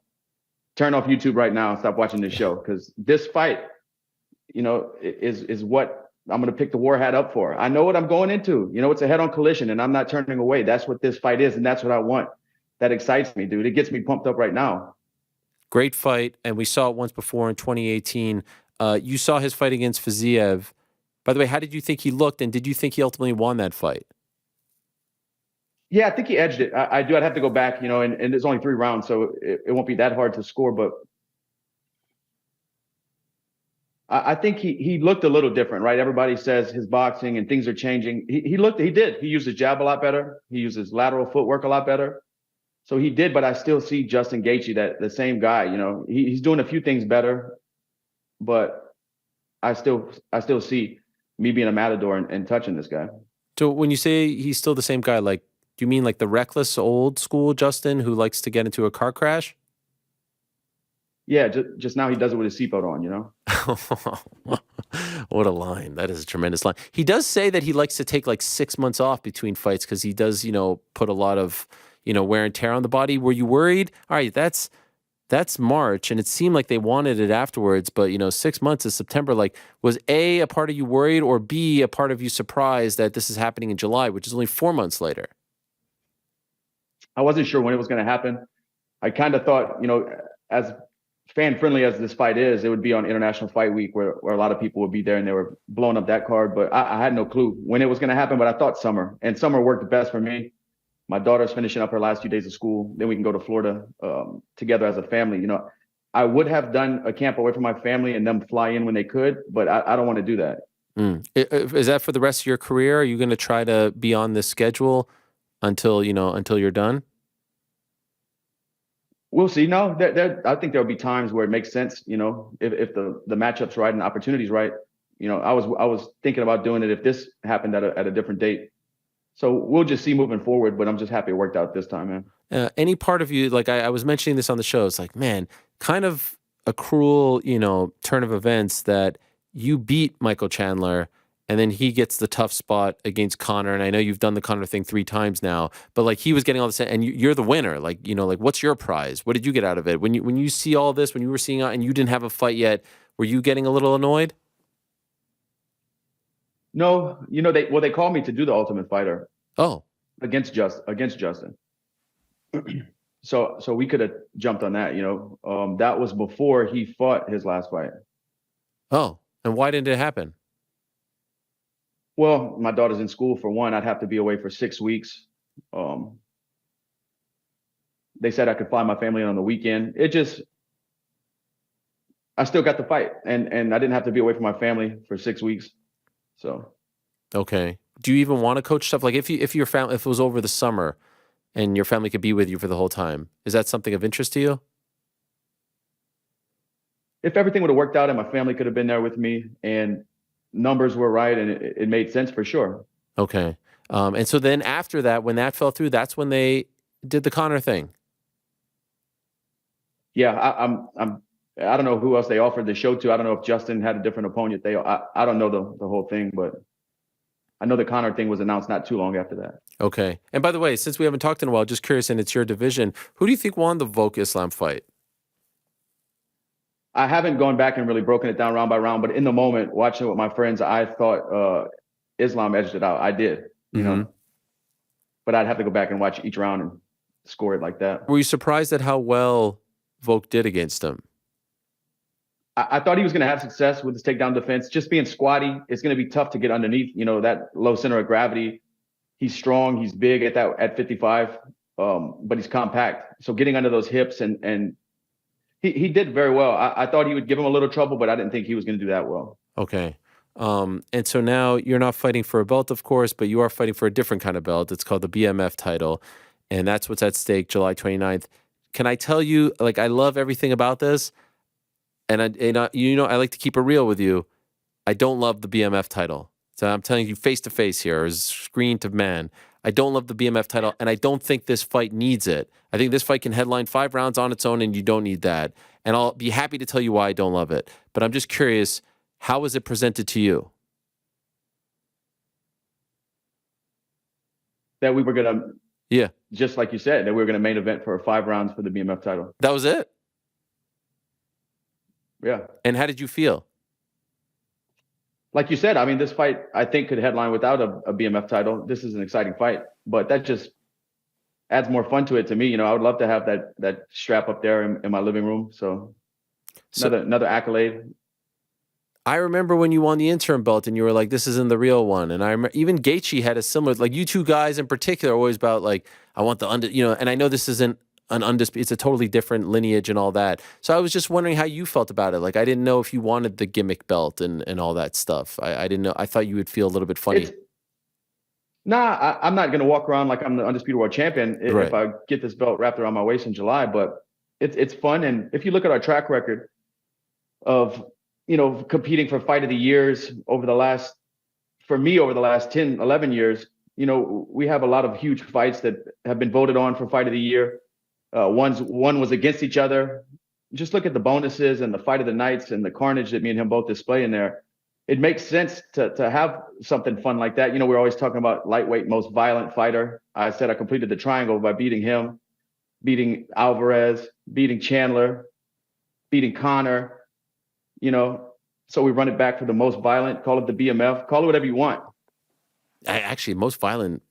turn off YouTube right now and stop watching this show, because this fight, you know, is what I'm going to pick the war hat up for. I know what I'm going into. You know, it's a head-on collision, and I'm not turning away. That's what this fight is, and that's what I want. That excites me, dude. It gets me pumped up right now. Great fight, and we saw it once before in 2018. You saw his fight against Fiziev. By the way, how did you think he looked, and did you think he ultimately won that fight? Yeah, I think he edged it. I do. I'd have to go back, you know, and there's only 3 rounds, so it won't be that hard to score. But I think he looked a little different, right? Everybody says his boxing and things are changing. He did. He used his jab a lot better. He used his lateral footwork a lot better. So he did, but I still see Justin Gaethje, that the same guy, you know, he's doing a few things better, but I still see me being a matador and touching this guy. So when you say he's still the same guy, like, do you mean like the reckless old school Justin who likes to get into a car crash? Yeah, just now he does it with his seatbelt on, you know? What a line. That is a tremendous line. He does say that he likes to take like 6 months off between fights because he does, you know, put a lot of, you know, wear and tear on the body. Were you worried? All right, that's March, and it seemed like they wanted it afterwards, but, you know, 6 months is September. Like, was A part of you worried, or B, a part of you surprised that this is happening in July, which is only 4 months later? I wasn't sure when it was going to happen. I kind of thought, you know, as fan-friendly as this fight is, it would be on International Fight Week where a lot of people would be there, and they were blowing up that card. But I had no clue when it was going to happen, but I thought summer. And summer worked the best for me. My daughter's finishing up her last few days of school. Then we can go to Florida together as a family. You know, I would have done a camp away from my family and them fly in when they could, but I don't want to do that. Is that for the rest of your career? Are you going to try to be on this schedule until you're done? We'll see. No, I think there'll be times where it makes sense. You know, if the matchup's right and the opportunity's right. You know, I was thinking about doing it if this happened at a different date. So we'll just see moving forward, but I'm just happy it worked out this time, man. Any part of you, like I was mentioning this on the show, it's like, man, kind of a cruel, you know, turn of events that you beat Michael Chandler and then he gets the tough spot against Conor. And I know you've done the Conor thing 3 times now, but like he was getting all this, and you're the winner. Like, you know, like what's your prize? What did you get out of it? When you see all this, when you were seeing out and you didn't have a fight yet, were you getting a little annoyed? No, you know, they called me to do the Ultimate Fighter. Oh, against Justin. So we could have jumped on that, you know. That was before he fought his last fight. Oh, and why didn't it happen? Well, my daughter's in school for one. I'd have to be away for 6 weeks. They said I could fly my family in on the weekend. I still got the fight, and I didn't have to be away from my family for 6 weeks. So. Okay. Do you even want to coach stuff? Like if your family, if it was over the summer and your family could be with you for the whole time, is that something of interest to you? If everything would have worked out and my family could have been there with me and numbers were right and it made sense, for sure. Okay. And so then after that, when that fell through, that's when they did the Conor thing. Yeah, I don't know who else they offered the show to. I don't know if Justin had a different opponent. I don't know the whole thing, but I know the Conor thing was announced not too long after that. Okay. And by the way, since we haven't talked in a while, just curious, and it's your division, who do you think won the Volk Islam fight? I haven't gone back and really broken it down round by round, but in the moment, watching it with my friends, I thought Islam edged it out. I did, you know, but I'd have to go back and watch each round and score it like that. Were you surprised at how well Volk did against him? I thought he was going to have success with his takedown defense. Just being squatty, it's going to be tough to get underneath, you know, that low center of gravity. He's strong. He's big at 55, but he's compact. So getting under those hips and he did very well. I thought he would give him a little trouble, but I didn't think he was going to do that well. Okay. And so now you're not fighting for a belt, of course, but you are fighting for a different kind of belt. It's called the BMF title, and that's what's at stake July 29th. Can I tell you, like, I love everything about this, and I like to keep it real with you. I don't love the BMF title. So I'm telling you face to face here, as screen to man. I don't love the BMF title, and I don't think this fight needs it. I think this fight can headline 5 rounds on its own, and you don't need that. And I'll be happy to tell you why I don't love it. But I'm just curious, how was it presented to you? That we were going to, yeah, just like you said, that we were going to main event for 5 rounds for the BMF title. That was it? Yeah. And how did you feel? Like you said, I mean, this fight, I think, could headline without a BMF title. This is an exciting fight, but that just adds more fun to it to me. You know, I would love to have that strap up there in my living room. So another accolade. I remember when you won the interim belt and you were like, this isn't the real one. And I remember even Gaethje had a similar, like you two guys in particular are always about like, I want the, and I know this isn't an undisputed, it's a totally different lineage and all that. So I was just wondering how you felt about it. Like, I didn't know if you wanted the gimmick belt and all that stuff. I didn't know. I thought you would feel a little bit funny. I'm not going to walk around like I'm the undisputed world champion if I get this belt wrapped around my waist in July, but it's fun. And if you look at our track record of, you know, competing for fight of the years over the last 10, 11 years, you know, we have a lot of huge fights that have been voted on for fight of the year. One was against each other. Just look at the bonuses and the fight of the nights and the carnage that me and him both display in there. It makes sense to have something fun like that. You know, we're always talking about lightweight, most violent fighter. I said I completed the triangle by beating him, beating Alvarez, beating Chandler, beating Conor, you know. So we run it back for the most violent, call it the BMF, call it whatever you want. Actually, most violent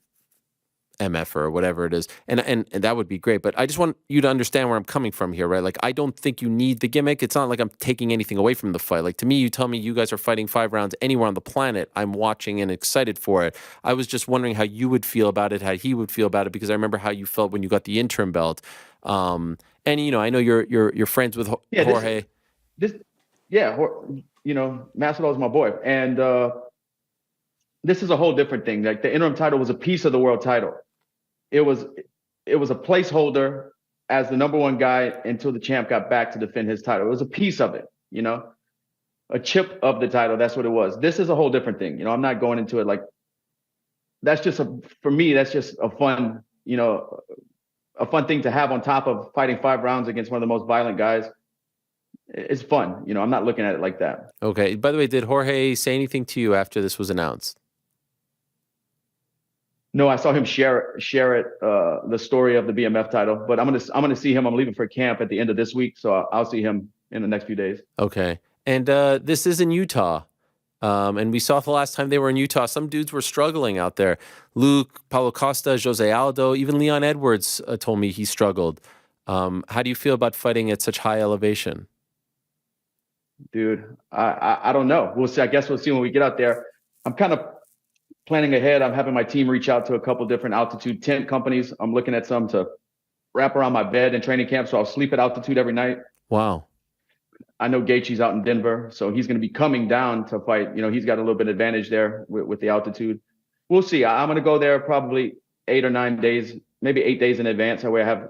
MF or whatever it is. And that would be great. But I just want you to understand where I'm coming from here, right? Like, I don't think you need the gimmick. It's not like I'm taking anything away from the fight. Like, to me, you tell me you guys are fighting 5 rounds anywhere on the planet, I'm watching and excited for it. I was just wondering how you would feel about it, how he would feel about it, because I remember how you felt when you got the interim belt. And, you know, I know you're friends with Jorge. You know, Masvidal is my boy. And this is a whole different thing. Like, the interim title was a piece of the world title. It was a placeholder as the #1 guy until the champ got back to defend his title. It was a piece of it, you know, a chip of the title. That's what it was. This is a whole different thing. You know, I'm not going into it like, that's just for me, that's just a fun, you know, a fun thing to have on top of fighting 5 rounds against one of the most violent guys. It's fun. You know, I'm not looking at it like that. Okay. By the way, did Jorge say anything to you after this was announced? No, I saw him share it, the story of the BMF title. But I'm gonna see him. I'm leaving for camp at the end of this week, so I'll see him in the next few days. Okay, and this is in Utah, and we saw the last time they were in Utah, some dudes were struggling out there. Luke, Paulo Costa, Jose Aldo, even Leon Edwards told me he struggled. How do you feel about fighting at such high elevation? Dude, I don't know. We'll see. I guess we'll see when we get out there. I'm kind of planning ahead. I'm having my team reach out to a couple different altitude tent companies. I'm looking at some to wrap around my bed in training camp, so I'll sleep at altitude every night. Wow. I know Gaethje's out in Denver, so he's going to be coming down to fight. He's got a little bit of advantage there with the altitude. We'll see. I'm going to go there probably 8 or 9 days, maybe 8 days in advance. That way I have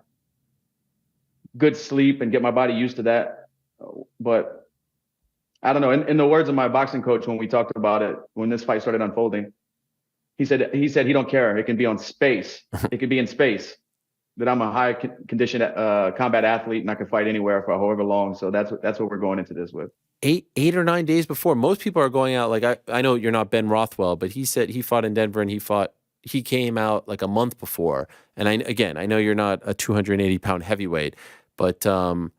good sleep and get my body used to that. But I don't know. In the words of my boxing coach, when we talked about it, when this fight started unfolding, he said he don't care. It can be on space. It could be in space. That I'm a high condition combat athlete and I can fight anywhere for however long. So that's what we're going into this with. 8 or 9 days before. Most people are going out like I know you're not Ben Rothwell, but he said he fought in Denver and he came out like a month before. And I know you're not a 280-pound heavyweight, but 8 or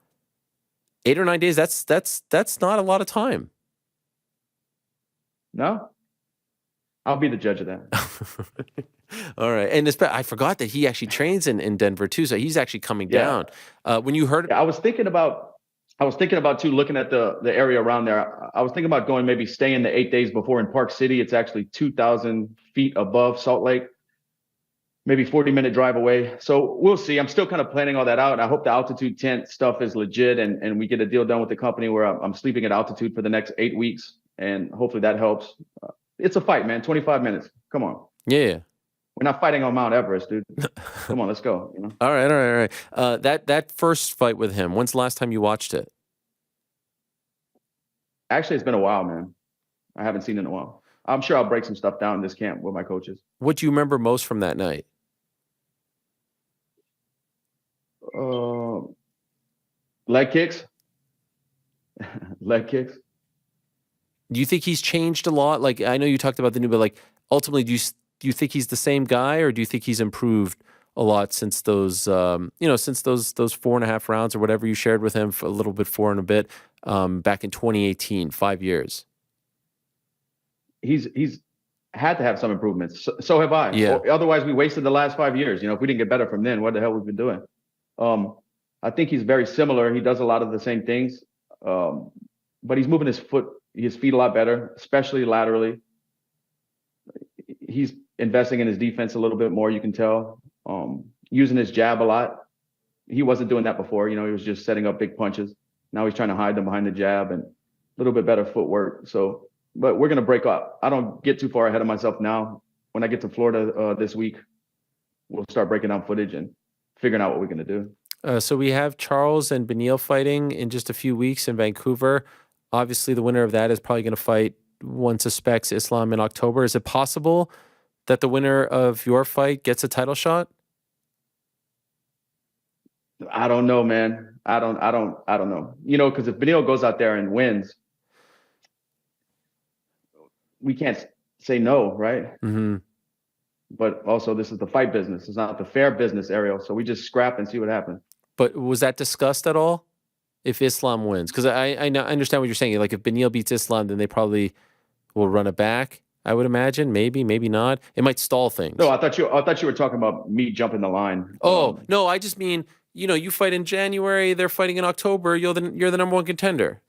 9 days, that's not a lot of time. No. I'll be the judge of that. All right. And I forgot that he actually trains in Denver too. So he's actually coming down. When you heard I was thinking about too, looking at the area around there. I was thinking about going, maybe staying the 8 days before in Park City. It's actually 2,000 feet above Salt Lake, maybe 40-minute drive away. So we'll see. I'm still kind of planning all that out. I hope the altitude tent stuff is legit and we get a deal done with the company where I'm sleeping at altitude for the next 8 weeks. And hopefully that helps. It's a fight, man. 25 minutes. Come on. Yeah. We're not fighting on Mount Everest, dude. Come on, let's go. All right. That first fight with him, when's the last time you watched it? Actually, it's been a while, man. I haven't seen it in a while. I'm sure I'll break some stuff down in this camp with my coaches. What do you remember most from that night? Leg kicks. Leg kicks. Do you think he's changed a lot? Like, I know you talked about the new, but like ultimately, do you think he's the same guy, or do you think he's improved a lot since those, since those 4.5 rounds or whatever you shared with him for a little bit, 4 and a bit, back in 2018, 5 years? He's had to have some improvements. So have I. Yeah. Otherwise, we wasted the last 5 years. If we didn't get better from then, what the hell we've been doing? I think he's very similar. He does a lot of the same things, but he's moving his feet a lot better, especially laterally. He's investing in his defense a little bit more, you can tell. Using his jab a lot. He wasn't doing that before. He was just setting up big punches. Now he's trying to hide them behind the jab and a little bit better footwork. So, but we're going to break up. I don't get too far ahead of myself now. When I get to Florida this week, we'll start breaking down footage and figuring out what we're going to do. So we have Charles and Beneil fighting in just a few weeks in Vancouver. Obviously, the winner of that is probably going to fight, one suspects, Islam in October. Is it possible that the winner of your fight gets a title shot? I don't know, man. I don't know. Because if Beneil goes out there and wins, we can't say no, right? Mm-hmm. But also, this is the fight business. It's not the fair business, Ariel. So we just scrap and see what happens. But was that discussed at all? If Islam wins, because I understand what you're saying. Like if Beneil beats Islam, then they probably will run it back. I would imagine, maybe not. It might stall things. No, I thought you were talking about me jumping the line. Oh no, I just mean you fight in January, they're fighting in October. You're the number one contender.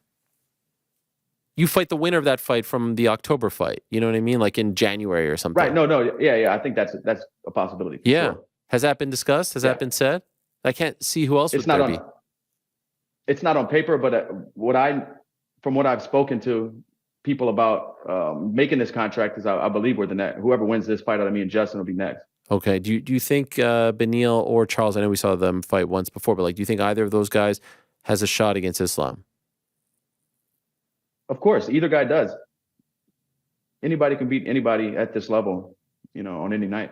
You fight the winner of that fight from the October fight. You know what I mean? Like in January or something. Right? No, yeah. I think that's a possibility. Yeah. Sure. Has that been discussed? Has that been said? I can't see who else would there be. It's not on paper, but from what I've spoken to people about making this contract is I believe we're the next. Whoever wins this fight out of me and Justin will be next. Okay. Do you think Beneil or Charles? I know we saw them fight once before, but do you think either of those guys has a shot against Islam? Of course, either guy does. Anybody can beat anybody at this level, on any night.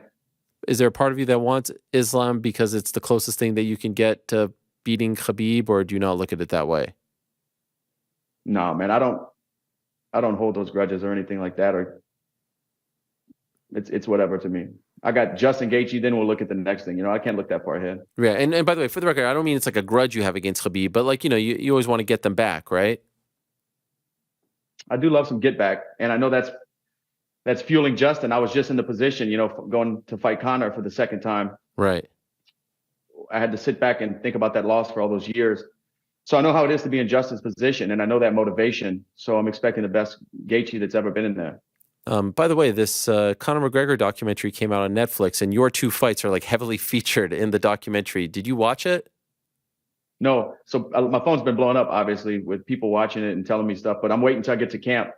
Is there a part of you that wants Islam because it's the closest thing that you can get to beating Khabib, or do you not look at it that way? No, man, I don't hold those grudges or anything like that. Or it's whatever to me. I got Justin Gaethje, then we'll look at the next thing. I can't look that far ahead. Yeah, and by the way, for the record, I don't mean it's like a grudge you have against Khabib, but you always want to get them back, right? I do love some get back, and I know that's fueling Justin. I was just in the position, going to fight Conor for the second time. Right. I had to sit back and think about that loss for all those years. So I know how it is to be in Justin's position, and I know that motivation. So I'm expecting the best Gaethje that's ever been in there. By the way, this Conor McGregor documentary came out on Netflix, and your two fights are like heavily featured in the documentary. Did you watch it? No. So my phone's been blowing up, obviously, with people watching it and telling me stuff. But I'm waiting until I get to camp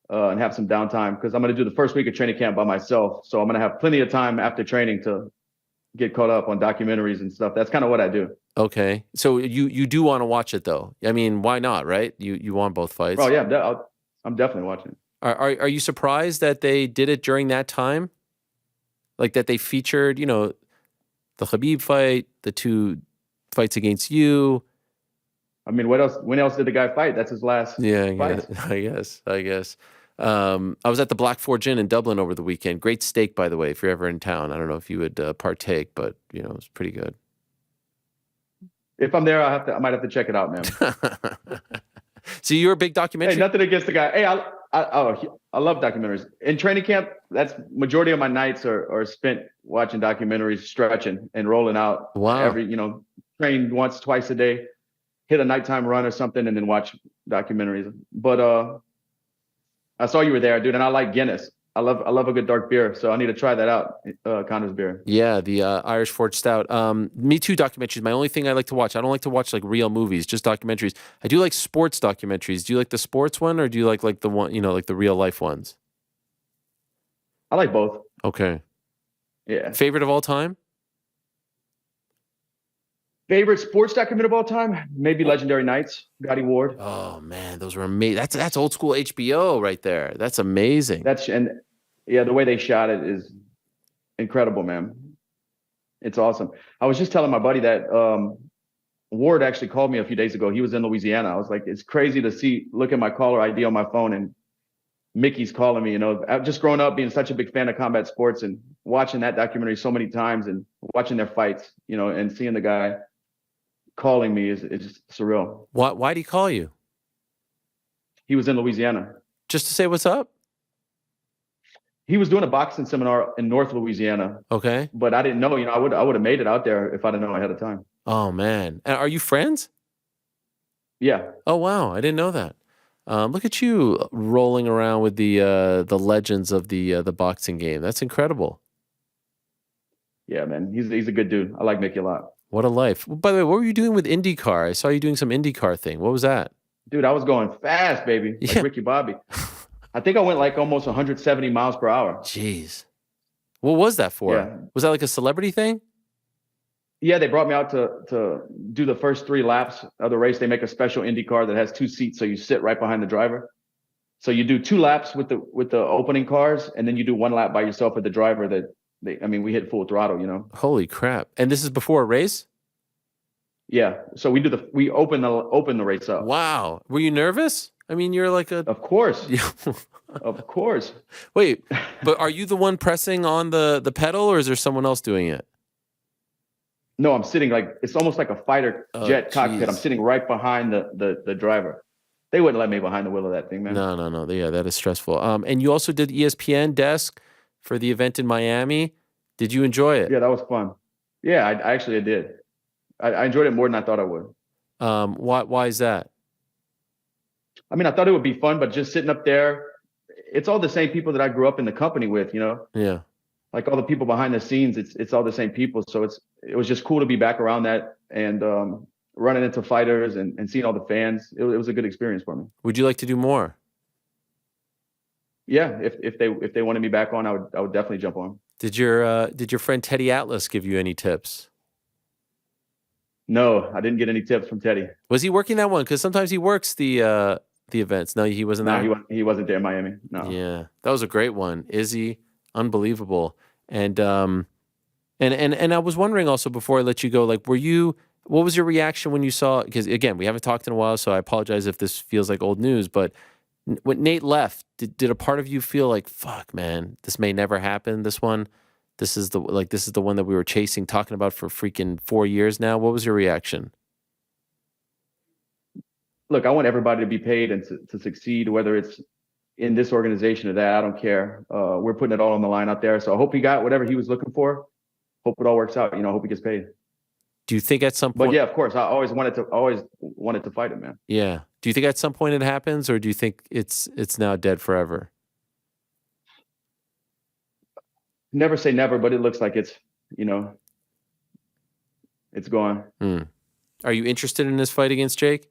and have some downtime, because I'm going to do the first week of training camp by myself. So I'm going to have plenty of time after training to get caught up on documentaries and stuff. That's kind of what I do. Okay. So you do want to watch it, though. I mean, why not, right? You want both fights. Oh, yeah. I'm definitely watching it. Are you surprised that they did it during that time? Like that they featured, the Khabib fight, the two fights against you. I mean, what else? When else did the guy fight? That's his last fight. I guess. I was at the Black Forge Inn in Dublin over the weekend. Great steak, by the way, if you're ever in town. I don't know if you would partake, but, it was pretty good. If I'm there, I might have to check it out, man. So you're a big documentary? Hey, nothing against the guy. Hey, I love documentaries. In training camp, that's majority of my nights are spent watching documentaries, stretching and rolling out. Wow. Train once, twice a day, hit a nighttime run or something, and then watch documentaries. But I saw you were there, dude, and I like Guinness. I love a good dark beer, so I need to try that out. Connor's beer. Yeah, the Irish Forge Stout. Me Too documentaries. My only thing I like to watch. I don't like to watch like real movies, just documentaries. I do like sports documentaries. Do you like the sports one, or do you like the one, like the real life ones? I like both. Okay. Yeah. Favorite of all time? Favorite sports documentary of all time? Maybe Legendary Nights, Gotti Ward. Oh man, those were amazing. That's old school HBO right there. That's amazing. The way they shot it is incredible, man. It's awesome. I was just telling my buddy that Ward actually called me a few days ago. He was in Louisiana. I was like, it's crazy to look at my caller ID on my phone and Mickey's calling me. I've just grown up being such a big fan of combat sports and watching that documentary so many times and watching their fights, and seeing the guy calling me is just surreal. Why did he call you? He was in Louisiana. Just to say what's up? He was doing a boxing seminar in North Louisiana. Okay. But I didn't know, I would have made it out there if I'd have known ahead of time. Oh man. And are you friends? Yeah. Oh wow, I didn't know that. Look at you rolling around with the legends of the boxing game. That's incredible. Yeah, man. He's a good dude. I like Mickey a lot. What a life. By the way, what were you doing with IndyCar? I saw you doing some IndyCar thing. What was that? Dude, I was going fast, baby. Like Ricky Bobby. I think I went like almost 170 miles per hour. Jeez. What was that for? Yeah. Was that like a celebrity thing? Yeah, they brought me out to do the first 3 laps of the race. They make a special IndyCar that has 2 seats, so you sit right behind the driver. So you do 2 laps with the opening cars, and then you do 1 lap by yourself with the driver. We hit full throttle, Holy crap! And this is before a race? Yeah. So we open the race up. Wow. Were you nervous? I mean, you're like a. Of course. Of course. Wait, but are you the one pressing on the pedal, or is there someone else doing it? No, I'm sitting it's almost like a fighter jet cockpit. I'm sitting right behind the driver. They wouldn't let me behind the wheel of that thing, man. No. Yeah, that is stressful. And you also did ESPN desk for the event in Miami. Did you enjoy it? Yeah, that was fun. Yeah, I actually did. I enjoyed it more than I thought I would. Why is that? I mean, I thought it would be fun, but just sitting up there, it's all the same people that I grew up in the company with, Yeah. Like all the people behind the scenes, it's all the same people. So it was just cool to be back around that and running into fighters and seeing all the fans. It was a good experience for me. Would you like to do more? Yeah, if they wanted me back on, I would definitely jump on. Did your friend Teddy Atlas give you any tips? No, I didn't get any tips from Teddy. Was he working that one? Because sometimes he works the events. No, he wasn't there. No, he wasn't there in Miami. No. Yeah, that was a great one. Izzy, unbelievable. And I was wondering also before I let you go, like, what was your reaction when you saw? Because again, we haven't talked in a while, so I apologize if this feels like old news. But when Nate left, did a part of you feel like, fuck, man, this may never happen? This one. This is the one that we were chasing, talking about for freaking 4 years now. What was your reaction? Look, I want everybody to be paid and to succeed, whether it's in this organization or that. I don't care. We're putting it all on the line out there. So I hope he got whatever he was looking for. Hope it all works out. I hope he gets paid. Do you think at some point? But yeah, of course, I always wanted to fight him, man. Yeah. Do you think at some point it happens, or do you think it's now dead forever? never say never, but it looks like it's, it's gone. Are you interested in this fight against Jake?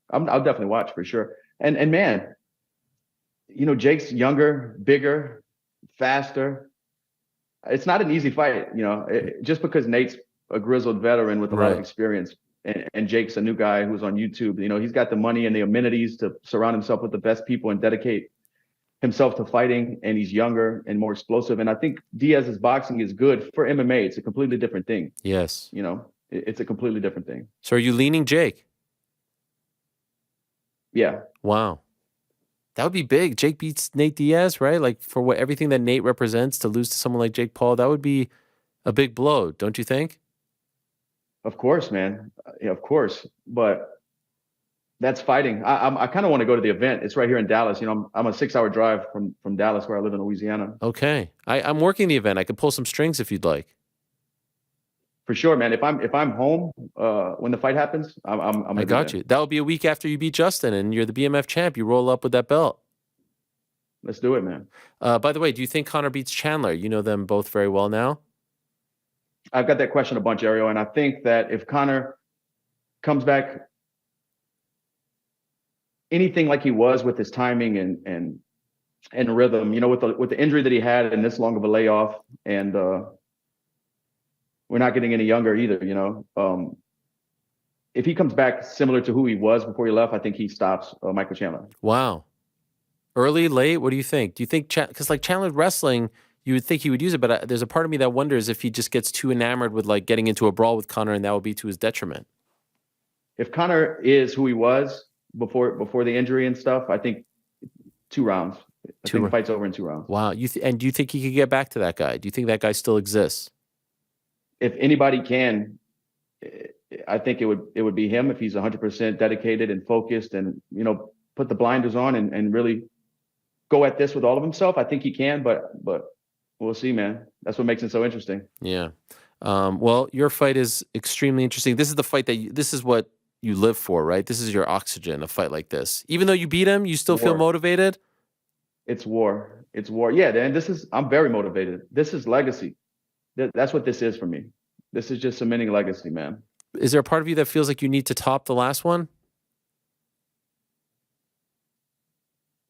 I'll definitely watch for sure. And man, Jake's younger, bigger, faster. It's not an easy fight, just because Nate's a grizzled veteran with a lot of experience, and Jake's a new guy who's on YouTube. He's got the money and the amenities to surround himself with the best people and dedicate himself to fighting, and he's younger and more explosive. And I think Diaz's boxing is good for MMA. It's a completely different thing. Yes. It's a completely different thing. So are you leaning Jake? Yeah. Wow. That would be big. Jake beats Nate Diaz, right? Like for everything that Nate represents, to lose to someone like Jake Paul, that would be a big blow, don't you think? Of course, man. Yeah, of course. But that's fighting. I kind of want to go to the event. It's right here in Dallas. I'm a 6-hour drive from Dallas, where I live in Louisiana. Okay. I'm working the event. I could pull some strings if you'd like. For sure, man. If I'm home when the fight happens, I'm I got you. That will be a week after you beat Justin and you're the BMF champ. You roll up with that belt. Let's do it, man. By the way, do you think Conor beats Chandler? You know them both very well now. I've got that question a bunch, Ariel, and I think that if Conor comes back anything like he was with his timing and rhythm, with the injury that he had and this long of a layoff, and we're not getting any younger either, if he comes back similar to who he was before he left, I think he stops Michael Chandler. Wow. Early, late, what do you think? Do you think, because like Chandler wrestling, you would think he would use it, but there's a part of me that wonders if he just gets too enamored with like getting into a brawl with Conor, and that would be to his detriment. If Conor is who he was before the injury and stuff, I think 2 rounds. I think the fight's over in 2 rounds. Wow. And do you think he could get back to that guy? Do you think that guy still exists? If anybody can, I think it would be him, if he's 100% dedicated and focused and, put the blinders on and really go at this with all of himself. I think he can, but we'll see, man. That's what makes it so interesting. Yeah. Well, your fight is extremely interesting. This is the fight this is what you live for, right? This is your oxygen, a fight like this. Even though you beat him, you still feel motivated? It's war. It's war. Yeah, Dan, I'm very motivated. This is legacy. That's what this is for me. This is just cementing legacy, man. Is there a part of you that feels like you need to top the last one?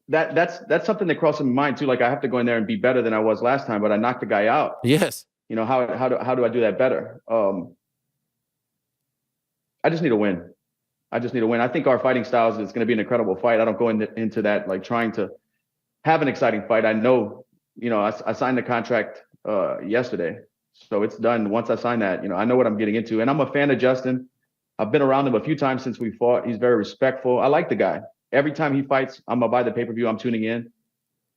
That's something that crosses my mind too. Like, I have to go in there and be better than I was last time, but I knocked the guy out. Yes. How do I do that better? I just need to win. I think our fighting styles is going to be an incredible fight. I don't go into that like trying to have an exciting fight. I know, I signed the contract yesterday, so it's done. Once I sign that, I know what I'm getting into, and I'm a fan of Justin. I've been around him a few times since we fought. He's very respectful. I like the guy. Every time he fights, I'm gonna buy the pay-per-view. I'm tuning in,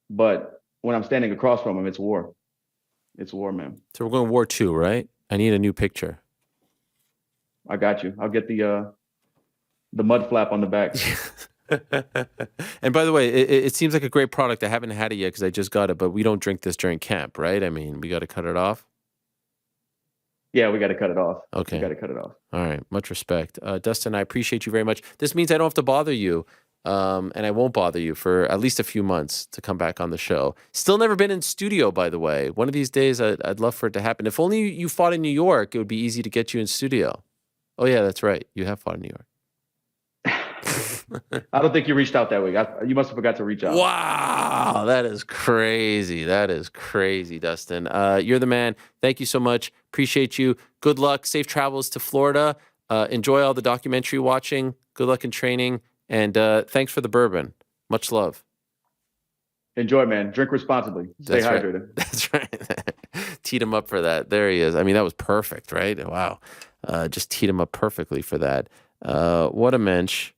but when I'm standing across from him, it's war. It's war, man. So we're going war 2, right? I need a new picture. I got you. I'll get the mud flap on the back. And by the way, it seems like a great product. I haven't had it yet because I just got it, but we don't drink this during camp, right? I mean, we got to cut it off. Yeah, we got to cut it off. Okay. We got to cut it off. All right. Much respect. Dustin, I appreciate you very much. This means I don't have to bother you. And I won't bother you for at least a few months to come back on the show. Still never been in studio, by the way. One of these days, I'd love for it to happen. If only you fought in New York, it would be easy to get you in studio. Oh, yeah, that's right. You have fought in New York. I don't think you reached out that week. You must have forgot to reach out. Wow, that is crazy. That is crazy, Dustin. You're the man. Thank you so much. Appreciate you. Good luck. Safe travels to Florida. Enjoy all the documentary watching. Good luck in training. And thanks for the bourbon. Much love. Enjoy, man. Drink responsibly. Stay hydrated. That's right. Teed him up for that. There he is. I mean, that was perfect, right? Wow. Just teed him up perfectly for that. What a mensch.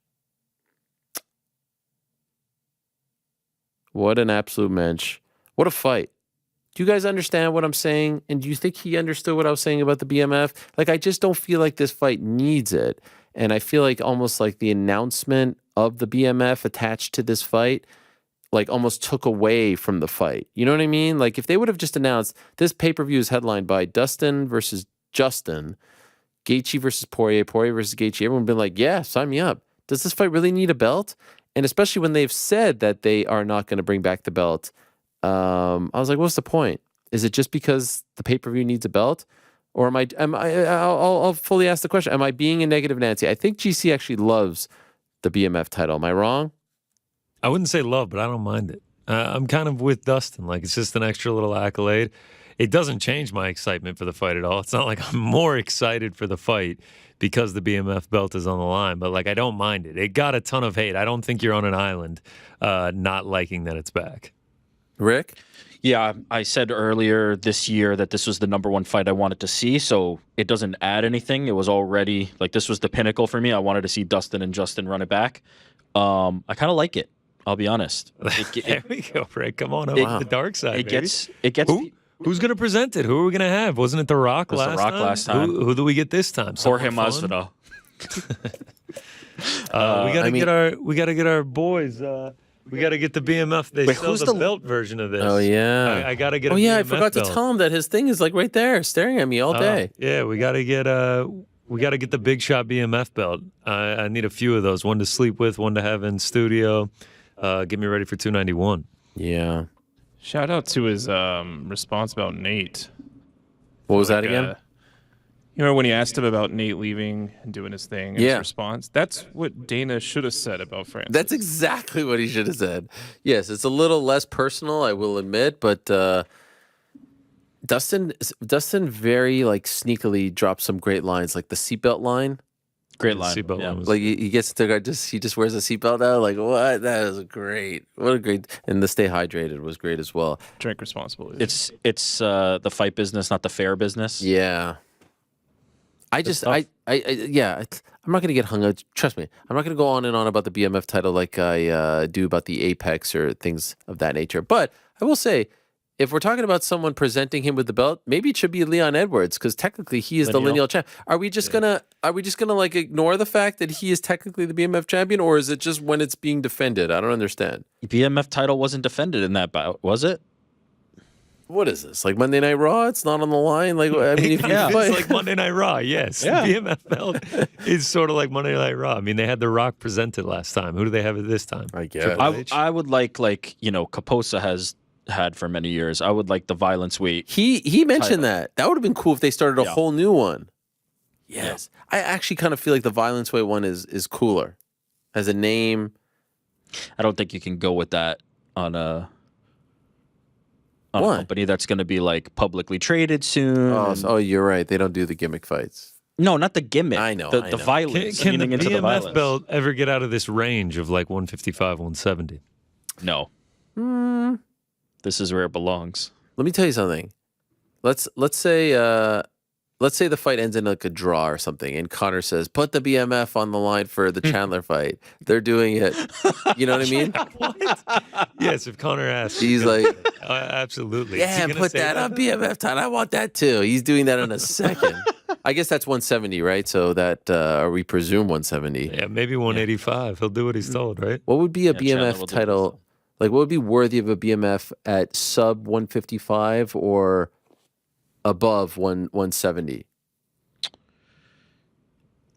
What an absolute mensch. What a fight. Do you guys understand what I'm saying? And do you think he understood what I was saying about the BMF? Like, I just don't feel like this fight needs it. And I feel like almost like the announcement of the BMF attached to this fight, like almost took away from the fight. You know what I mean? Like, if they would have just announced this pay-per-view is headlined by Dustin versus Justin, Gaethje versus Poirier, Poirier versus Gaethje, everyone would have been like, yeah, sign me up. Does this fight really need a belt? And especially when they've said that they are not going to bring back the belt I was like, what's the point? Is it just because the pay-per-view needs a belt? Or I'll fully ask the question. Am I being a negative Nancy? I think GC actually loves the BMF title. Am I wrong? I wouldn't say love, but I don't mind it. I'm kind of with Dustin. Like, it's just an extra little accolade. It doesn't change my excitement for the fight at all. It's not like I'm more excited for the fight because the BMF belt is on the line, but like, I don't mind it. It got a ton of hate. I don't think you're on an island not liking that it's back. Rick? Yeah, I said earlier this year that this was the #1 fight I wanted to see, so it doesn't add anything. It was already, like, this was the pinnacle for me. I wanted to see Dustin and Justin run it back. I kind of like it, I'll be honest. There we go, Rick. Come on over to the dark side, It gets Who's going to present it? Who are we going to have? Wasn't it The Rock last time? Who do we get this time? Jorge Masvidal. We got to get our boys. We got to get the BMF. They sell the belt version of this. Oh yeah. I got to get. I forgot to tell him that his thing is like right there, staring at me all day. Yeah, we got to get. We got to get the Big Shot BMF belt. I need a few of those. One to sleep with, one to have in studio. Get me ready for 291. Yeah. Shout out to his response about Nate. What was that again? You remember when he asked him about Nate leaving and doing his thing? His response. That's what Dana should have said about Francis. That's exactly what he should have said. Yes, it's a little less personal, I will admit, but Dustin very like sneakily dropped some great lines, like the seatbelt line. Great line. Yeah. Like he gets to he just wears a seatbelt now. Like what? That is great. What a great, and the stay hydrated was great as well. Drink responsibly. It's the fight business, not the fair business. Yeah. I'm not going to get hung up. Trust me, I'm not going to go on and on about the BMF title like I do about the Apex or things of that nature. But I will say, if we're talking about someone presenting him with the belt, maybe it should be Leon Edwards because technically he is the lineal champ. Are we just gonna like ignore the fact that he is technically the BMF champion, or is it just when it's being defended? I don't understand. BMF title wasn't defended in that bout, was it? What is this? Like Monday Night Raw? It's not on the line. Like I mean, if it's like Monday Night Raw. Yes, BMF belt is sort of like Monday Night Raw. I mean, they had The Rock present it last time. Who do they have it this time? I guess I would like Kaposa has had for many years. I would like the violence weight. He mentioned that would have been cool if they started a whole new one. Yes, I actually kind of feel like the violence weight one is cooler, as a name. I don't think you can go with that on a company that's going to be like publicly traded soon. Oh, you're right. They don't do the gimmick fights. No, not the gimmick. I know. The violence. Can the BMF belt ever get out of this range of like 155, 170? No. This is where it belongs. Let me tell you something. Let's say the fight ends in like a draw or something, and Connor says, "Put the BMF on the line for the Chandler fight." They're doing it. You know what I mean? What? Yes, if Connor asks, he's like, absolutely. Yeah, put that on BMF time. I want that too. He's doing that in a second. I guess that's 170, right? So that, or we presume 170. Yeah, maybe 185. He'll do what he's told, right? What would be a BMF title? Like, what would be worthy of a BMF at sub 155 or above 170?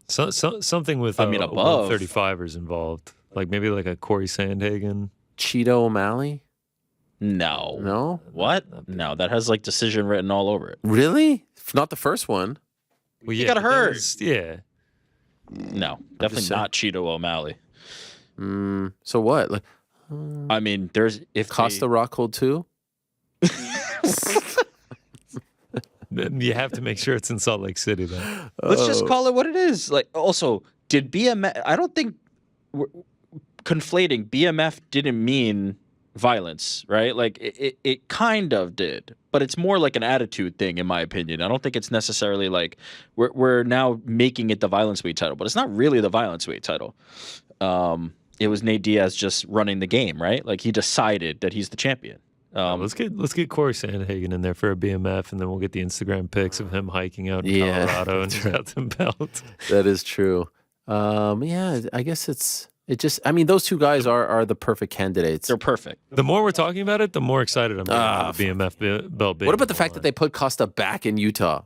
Something with above 135ers involved. Like maybe like a Corey Sandhagen. Cheeto O'Malley? No. What? No, that has like decision written all over it. Really? Not the first one. Well, he got hurt. No, definitely not Cheeto O'Malley. So what? Like, I mean, there's if Costa Rockhold too. You have to make sure it's in Salt Lake City, though. Let's just call it what it is. Like, also, did BMF? I don't think conflating BMF didn't mean violence, right? Like, it kind of did, but it's more like an attitude thing, in my opinion. I don't think it's necessarily like we're now making it the violence weight title, but it's not really the violence weight title. It was Nate Diaz just running the game, right? Like he decided that he's the champion. Let's get Corey Sandhagen in there for a BMF, and then we'll get the Instagram pics of him hiking out in Colorado and without the belt. That is true. I guess I mean, those two guys are the perfect candidates. They're perfect. The more we're talking about it, the more excited I'm getting about the BMF belt. What about the fact that they put Costa back in Utah?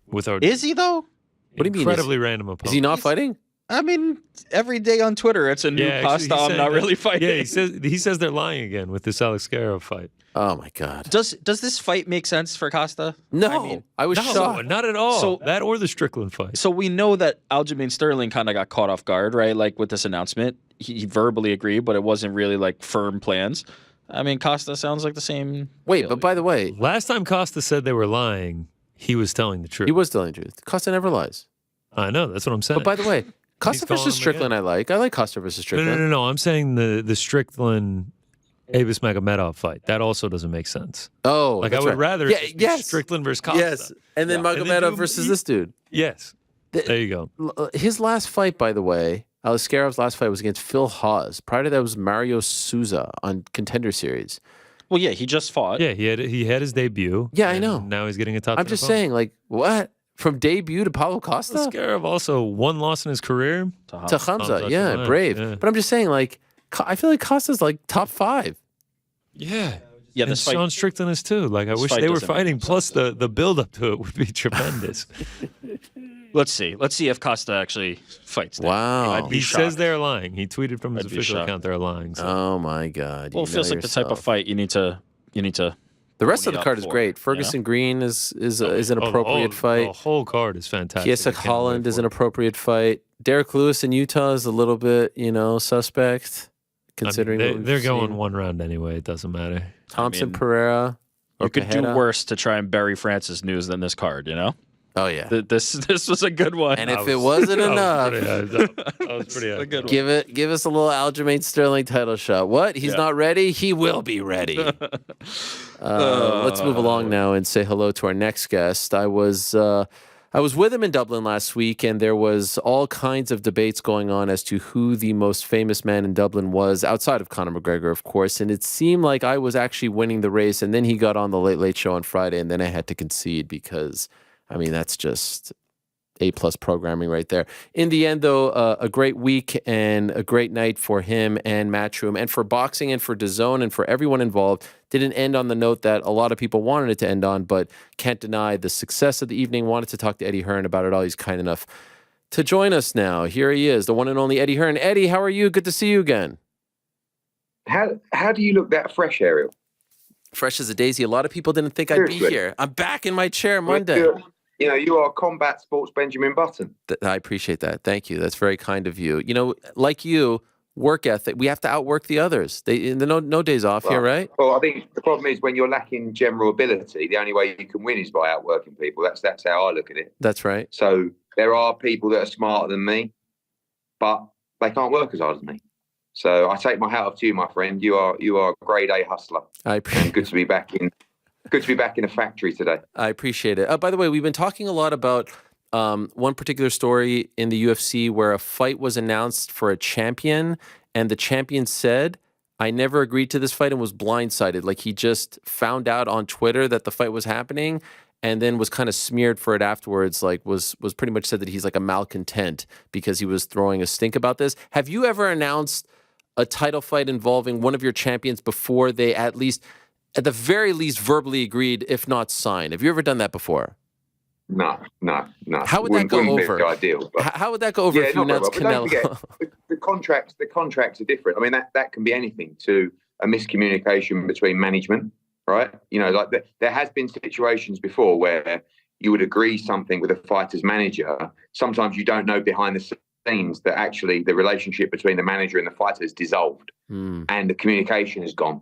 With our is he though? What do you mean? Incredibly random opponent. Is he not fighting? I mean, every day on Twitter, it's a new Costa. I'm not really fighting. Yeah, he says they're lying again with this Alex Pereira fight. Oh my God. Does this fight make sense for Costa? No, I was shocked. Not at all. So, that or the Strickland fight. So we know that Aljamain Sterling kind of got caught off guard, right? Like with this announcement, he verbally agreed, but it wasn't really like firm plans. I mean, Costa sounds like the same. Wait, but by the way, last time Costa said they were lying, he was telling the truth. He was telling the truth. Costa never lies. I know. That's what I'm saying. But by the way, Costa versus Strickland, I like Costa versus Strickland. No. I'm saying the Strickland Avis Magomedov fight. That also doesn't make sense. Oh, like I would rather Strickland versus Costa. Yes, and then Magomedov versus this dude. Yes. There you go. His last fight, by the way, Aliskerov's last fight was against Phil Hawes. Prior to that was Mario Souza on Contender Series. Well, yeah, he just fought. Yeah, he had his debut. Yeah, I know. Now he's getting a top. I'm just saying, like, what? From debut to Paulo Costa? Aliskerov also one loss in his career. To Hamza, yeah, brave. Yeah. But I'm just saying, like, I feel like Costa's like top 5. Yeah. Yeah, and Sean Strickland is too. Like, I wish they were fighting. Plus, the build up to it would be tremendous. Let's see if Costa actually fights. Wow. He says they're lying. He tweeted from his official account they're lying. So. Oh my God. Well, it feels like the type of fight you need to. The rest of the card is great. Ferguson Green is an appropriate fight. The whole card is fantastic. Kiesa Holland is an appropriate fight. Derek Lewis in Utah is a little bit, suspect. Considering they're going one round anyway, it doesn't matter. Thompson Pereira. You could do worse to try and bury Francis news than this card, Oh yeah, this was a good one. And if it wasn't enough, that was pretty good. Give us a little Aljamain Sterling title shot. What? He's not ready. He will be ready. Let's move along now and say hello to our next guest. I was with him in Dublin last week, and there was all kinds of debates going on as to who the most famous man in Dublin was, outside of Conor McGregor, of course. And it seemed like I was actually winning the race, and then he got on the Late Late Show on Friday, and then I had to concede because, that's just A+ programming right there. In the end, though, a great week and a great night for him and Matchroom, and for boxing and for DAZN and for everyone involved. Didn't end on the note that a lot of people wanted it to end on, but can't deny the success of the evening. Wanted to talk to Eddie Hearn about it all. He's kind enough to join us now. Here he is, the one and only Eddie Hearn. Eddie, how are you? Good to see you again. How do you look that fresh, Ariel? Fresh as a daisy. A lot of people didn't think I'd be here. I'm back in my chair Monday. You are combat sports Benjamin Button. I appreciate that. Thank you. That's very kind of you. Like you, work ethic. We have to outwork the others. There's no days off here, right? Well, I think the problem is when you're lacking general ability, the only way you can win is by outworking people. That's how I look at it. That's right. So there are people that are smarter than me, but they can't work as hard as me. So I take my hat off to you, my friend. You are a grade A hustler. I appreciate it. Good to be back in a factory today. I appreciate it. By the way, we've been talking a lot about one particular story in the UFC where a fight was announced for a champion, and the champion said, I never agreed to this fight, and was blindsided. Like, he just found out on Twitter that the fight was happening and then was kind of smeared for it afterwards, like was pretty much said that he's like a malcontent because he was throwing a stink about this. Have you ever announced a title fight involving one of your champions before they at the very least verbally agreed, if not signed? Have you ever done that before? No. How would that go over? Ideal, how would that go over if you announced Canelo? The contracts are different. I mean, that can be anything to a miscommunication between management, right? There has been situations before where you would agree something with a fighter's manager. Sometimes you don't know behind the scenes that actually the relationship between the manager and the fighter is dissolved and the communication is gone.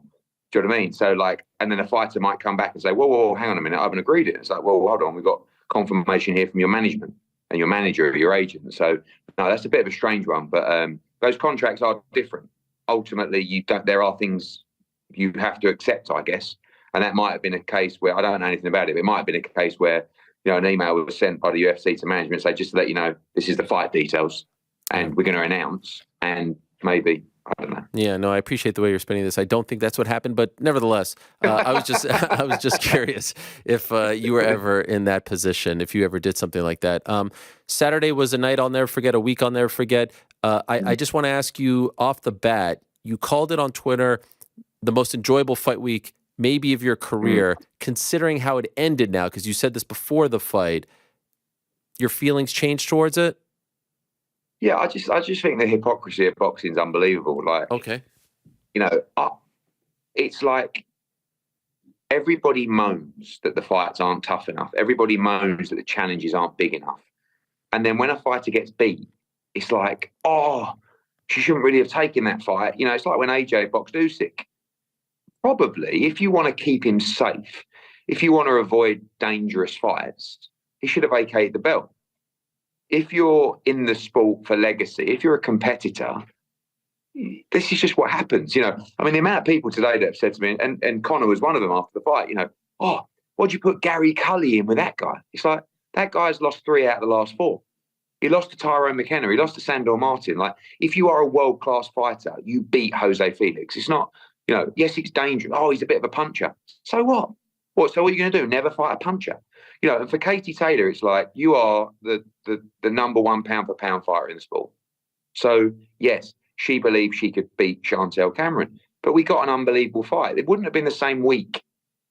Do you know what I mean? So and then the fighter might come back and say, whoa, hang on a minute, I haven't agreed it. It's like, well, hold on, we've got confirmation here from your management and your manager or your agent. So no, that's a bit of a strange one, but those contracts are different. Ultimately, there are things you have to accept, I guess. And that might have been a case where, I don't know anything about it, but it might have been a case where, an email was sent by the UFC to management, say, just to let you know, this is the fight details and we're going to announce, and maybe, I don't know. Yeah, no, I appreciate the way you're spinning this. I don't think that's what happened, but nevertheless, I was just curious if you were ever in that position, if you ever did something like that. Saturday was a night I'll never forget, a week I'll never forget. I just want to ask you off the bat, you called it on Twitter the most enjoyable fight week maybe of your career, considering how it ended now, because you said this before the fight. Your feelings changed towards it? Yeah, I just think the hypocrisy of boxing is unbelievable. Like, okay, you know, it's like everybody moans that the fights aren't tough enough. Everybody moans that the challenges aren't big enough. And then when a fighter gets beat, it's like, oh, she shouldn't really have taken that fight. You know, it's like when AJ boxed Usyk. Probably, if you want to keep him safe, if you want to avoid dangerous fights, he should have vacated the belt. If you're in the sport for legacy, if you're a competitor, this is just what happens. You know, I mean, the amount of people today that have said to me, and Conor was one of them after the fight, you know, oh, why'd you put Gary Cully in with that guy? It's like, that guy's lost 3 out of the last 4. He lost to Tyrone McKenna. He lost to Sandor Martin. Like, if you are a world-class fighter, you beat Jose Felix. It's not, you know, yes, it's dangerous. Oh, he's a bit of a puncher. So what? So what are you going to do? Never fight a puncher? You know, and for Katie Taylor, it's like, you are the number 1 pound-for-pound fighter in the sport. So, yes, she believed she could beat Chantelle Cameron. But we got an unbelievable fight. It wouldn't have been the same week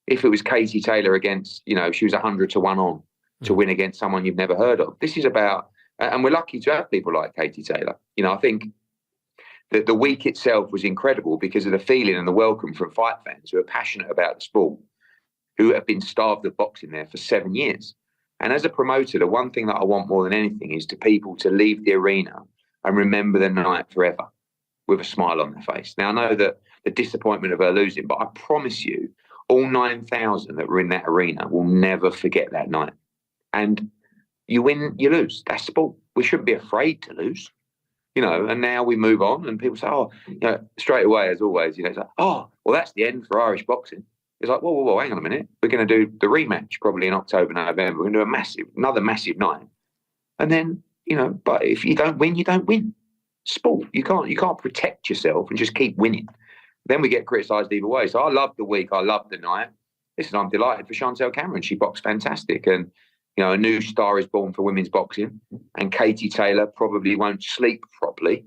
if it was Katie Taylor against, you know, she was 100 to 1 on to win against someone you've never heard of. This is about, and we're lucky to have people like Katie Taylor. You know, I think that the week itself was incredible because of the feeling and the welcome from fight fans who are passionate about the sport, who have been starved of boxing there for 7 years. And as a promoter, the one thing that I want more than anything is to people to leave the arena and remember the night forever with a smile on their face. Now, I know that the disappointment of her losing, but I promise you, all 9,000 that were in that arena will never forget that night. And you win, you lose. That's sport. We shouldn't be afraid to lose, you know. And now we move on, and people say, "Oh, you know," straight away, as always, you know, it's like, "Oh, well, that's the end for Irish boxing." It's like, whoa, hang on a minute. We're going to do the rematch probably in October, November. We're going to do another massive night, and then, you know. But if you don't win, you don't win. Sport. You can't protect yourself and just keep winning. Then we get criticised either way. So I loved the week. I loved the night. Listen, I'm delighted for Chantelle Cameron. She boxed fantastic, and, you know, a new star is born for women's boxing, and Katie Taylor probably won't sleep properly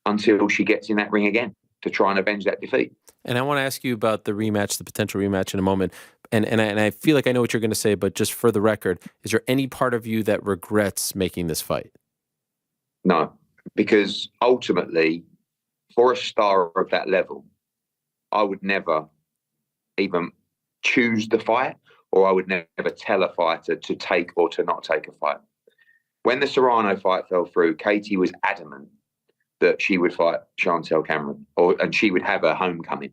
until she gets in that ring again to try and avenge that defeat. And I want to ask you about the rematch, the potential rematch in a moment. And I feel like I know what you're going to say, but just for the record, is there any part of you that regrets making this fight? No, because ultimately, for a star of that level, I would never even choose the fight, or I would never tell a fighter to take or to not take a fight. When the Serrano fight fell through, Katie was adamant that she would fight Chantelle Cameron, and she would have her homecoming.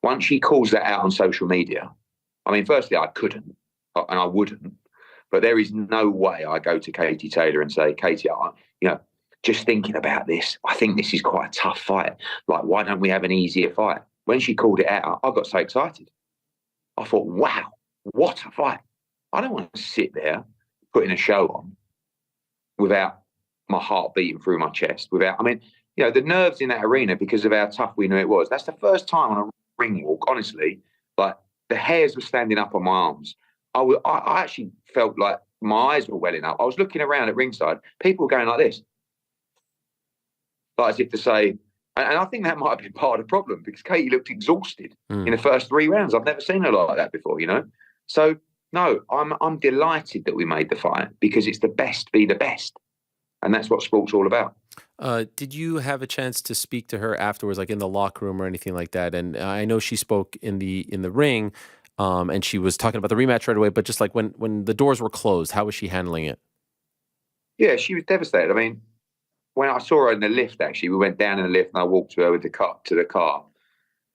Once she calls that out on social media, I mean, firstly, I couldn't, and I wouldn't, but there is no way I go to Katie Taylor and say, Katie, you know, just thinking about this, I think this is quite a tough fight. Like, why don't we have an easier fight? When she called it out, I got so excited. I thought, wow, what a fight. I don't want to sit there putting a show on without my heart beating through my chest. I mean, you know, the nerves in that arena, because of how tough we knew it was. That's the first time on a ring walk, honestly, like the hairs were standing up on my arms. I actually felt like my eyes were welling up. I was looking around at ringside, people were going like this. Like as if to say, and I think that might have been part of the problem, because Katie looked exhausted in the first 3 rounds. I've never seen her like that before, you know? So, no, I'm delighted that we made the fight, because it's the best be the best. And that's what sport's all about. Did you have a chance to speak to her afterwards, like in the locker room or anything like that? And I know she spoke in the ring, and she was talking about the rematch right away, but just like when the doors were closed, how was she handling it? Yeah, she was devastated. I mean, when I saw her in the lift, actually, we went down in the lift and I walked to her with the car,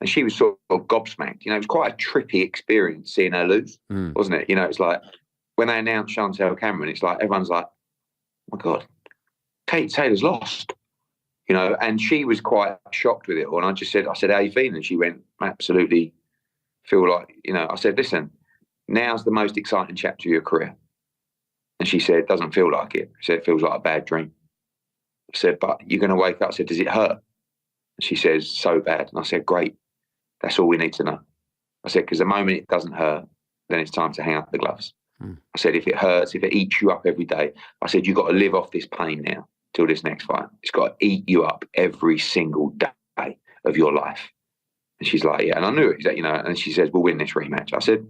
and she was sort of gobsmacked. You know, it was quite a trippy experience seeing her lose, wasn't it? You know, it's like when they announced Chantelle Cameron, it's like everyone's like, oh my God, Katie Taylor's lost. You know, and she was quite shocked with it all. And I said, how are you feeling? And she went, absolutely feel like, you know, I said, listen, now's the most exciting chapter of your career. And she said, doesn't feel like it. She said, it feels like a bad dream. I said, but you're going to wake up. I said, does it hurt? And she says, so bad. And I said, great. That's all we need to know. I said, because the moment it doesn't hurt, then it's time to hang up the gloves. I said, if it hurts, if it eats you up every day, I said, you've got to live off this pain now till this next fight. It's got to eat you up every single day of your life. And she's like, yeah. And I knew it, you know, and she says, we'll win this rematch. I said,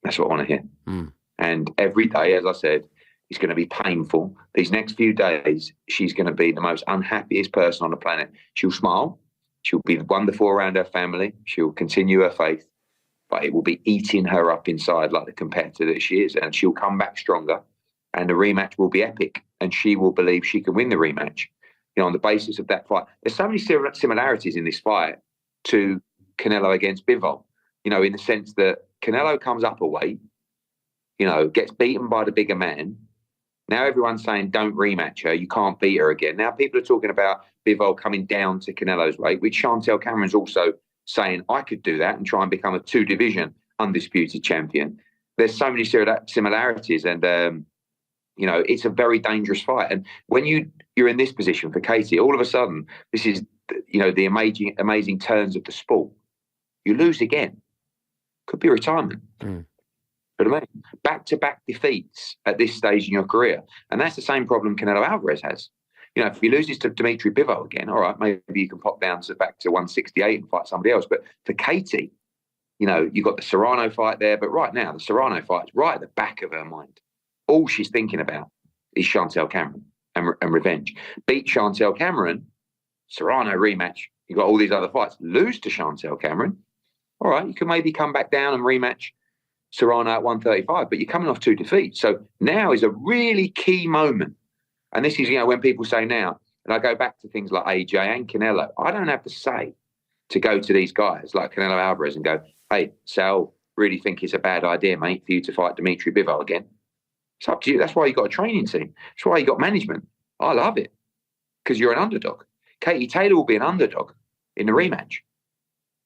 that's what I want to hear. And every day, as I said, It's going to be painful. These next few days, she's going to be the most unhappiest person on the planet. She'll smile. She'll be wonderful around her family. She'll continue her faith, but it will be eating her up inside like the competitor that she is. And she'll come back stronger, and the rematch will be epic. And she will believe she can win the rematch, on the basis of that fight. There's so many similarities in this fight to Canelo against Bivol, in the sense that Canelo comes up a weight, gets beaten by the bigger man. Now everyone's saying, don't rematch her. You can't beat her again. Now people are talking about Bivol coming down to Canelo's weight, which Chantelle Cameron's also saying, I could do that and try and become a 2-division undisputed champion. There's so many similarities, and, it's a very dangerous fight. And when you're in this position for Katie, all of a sudden, this is, the amazing turns of the sport. You lose again. Could be retirement. But I mean, back-to-back defeats at this stage in your career. And that's the same problem Canelo Alvarez has. If he loses to Dimitri Bivol again, all right, maybe you can pop down back to 168 and fight somebody else. But for Katie, you've got the Serrano fight there. But right now, the Serrano fight's right at the back of her mind. All she's thinking about is Chantelle Cameron and revenge. Beat Chantelle Cameron, Serrano rematch. You've got all these other fights. Lose to Chantelle Cameron. All right, you can maybe come back down and rematch Serrano at 135, but you're coming off 2 defeats. So now is a really key moment. And this is, when people say now, and I go back to things like AJ and Canelo, I don't have the say to go to these guys like Canelo Alvarez and go, hey, Sal, really think it's a bad idea, mate, for you to fight Dimitri Bivol again. It's up to you. That's why you got a training team. That's why you got management. I love it because you're an underdog. Katie Taylor will be an underdog in the rematch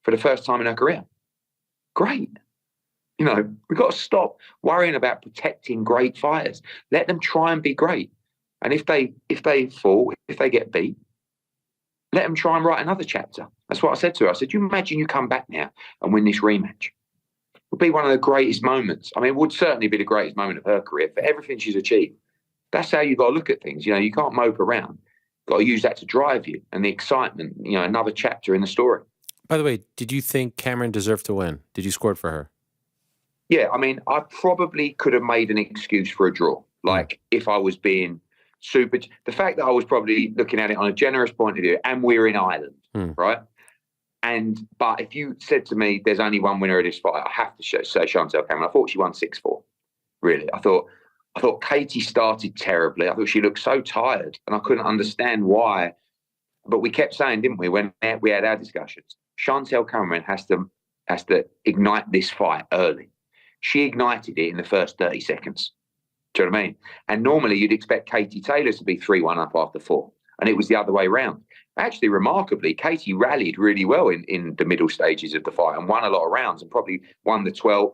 for the first time in her career. Great. We've got to stop worrying about protecting great fighters. Let them try and be great. And if they fall, if they get beat, let them try and write another chapter. That's what I said to her. I said, you imagine you come back now and win this rematch. It would be one of the greatest moments. I mean, it would certainly be the greatest moment of her career for everything she's achieved. That's how you've got to look at things. You can't mope around. You've got to use that to drive you and the excitement, another chapter in the story. By the way, did you think Cameron deserved to win? Did you score it for her? Yeah, I mean, I probably could have made an excuse for a draw. Like if I was being super, the fact that I was probably looking at it on a generous point of view, and we're in Ireland, right? But if you said to me, there's only one winner of this fight, I have to say Chantelle Cameron. I thought she won 6-4. Really, I thought Katie started terribly. I thought she looked so tired, and I couldn't understand why. But we kept saying, didn't we, when we had our discussions, Chantelle Cameron has to ignite this fight early. She ignited it in the first 30 seconds. Do you know what I mean? And normally you'd expect Katie Taylor to be 3-1 up after 4. And it was the other way around. Actually, remarkably, Katie rallied really well in the middle stages of the fight and won a lot of rounds and probably won the 12th.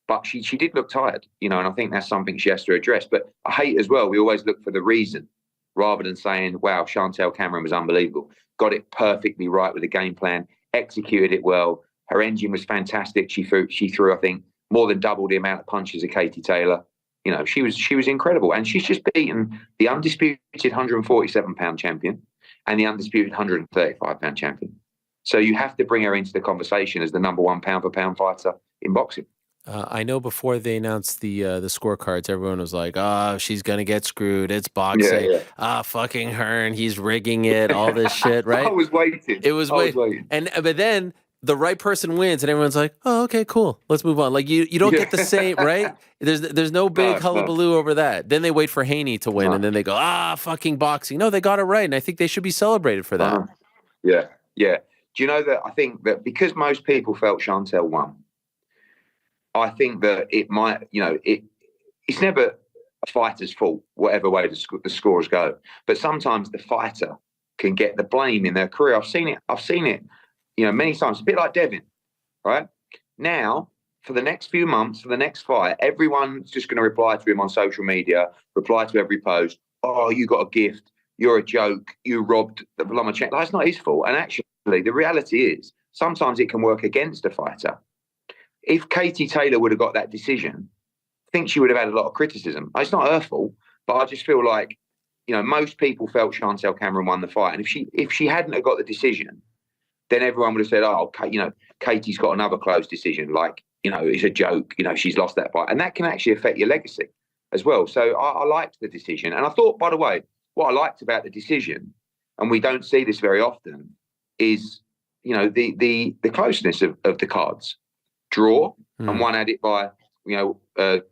But she did look tired, and I think that's something she has to address. But I hate as well, we always look for the reason rather than saying, wow, Chantelle Cameron was unbelievable. Got it perfectly right with the game plan, executed it well. Her engine was fantastic. She threw, I think, more than double the amount of punches of Katie Taylor. She was incredible. And she's just beaten the undisputed 147-pound champion and the undisputed 135-pound champion. So you have to bring her into the conversation as the number 1 pound-for-pound fighter in boxing. I know before they announced the scorecards, everyone was like, "Oh, she's gonna get screwed. It's boxing. Fucking Hearn. He's rigging it. All this shit, right?" I was waiting. It was waiting. But then the right person wins, and everyone's like, "Oh, okay, cool. Let's move on." Like you don't get the same, right? There's no big hullabaloo over that. Then they wait for Haney to win, and then they go, fucking boxing. No, they got it right, and I think they should be celebrated for that. Yeah. Do you know that I think that because most people felt Chantelle won, I think that it might, it's never a fighter's fault, whatever way the scores go. But sometimes the fighter can get the blame in their career. I've seen it, many times. A bit like Devin, right? Now, for the next few months, for the next fight, everyone's just going to reply to him on social media, reply to every post. Oh, you got a gift. You're a joke. You robbed the Lomachenko. That's not his fault. And actually, the reality is sometimes it can work against a fighter. If Katie Taylor would have got that decision, I think she would have had a lot of criticism. It's not her fault, but I just feel like, most people felt Chantelle Cameron won the fight. And if she hadn't have got the decision, then everyone would have said, oh, Katie's got another close decision. Like, it's a joke. She's lost that fight. And that can actually affect your legacy. as well. So I liked the decision. And I thought, by the way, what I liked about the decision, and we don't see this very often, is, you know, the closeness of the cards. Draw, and one had it by, you know,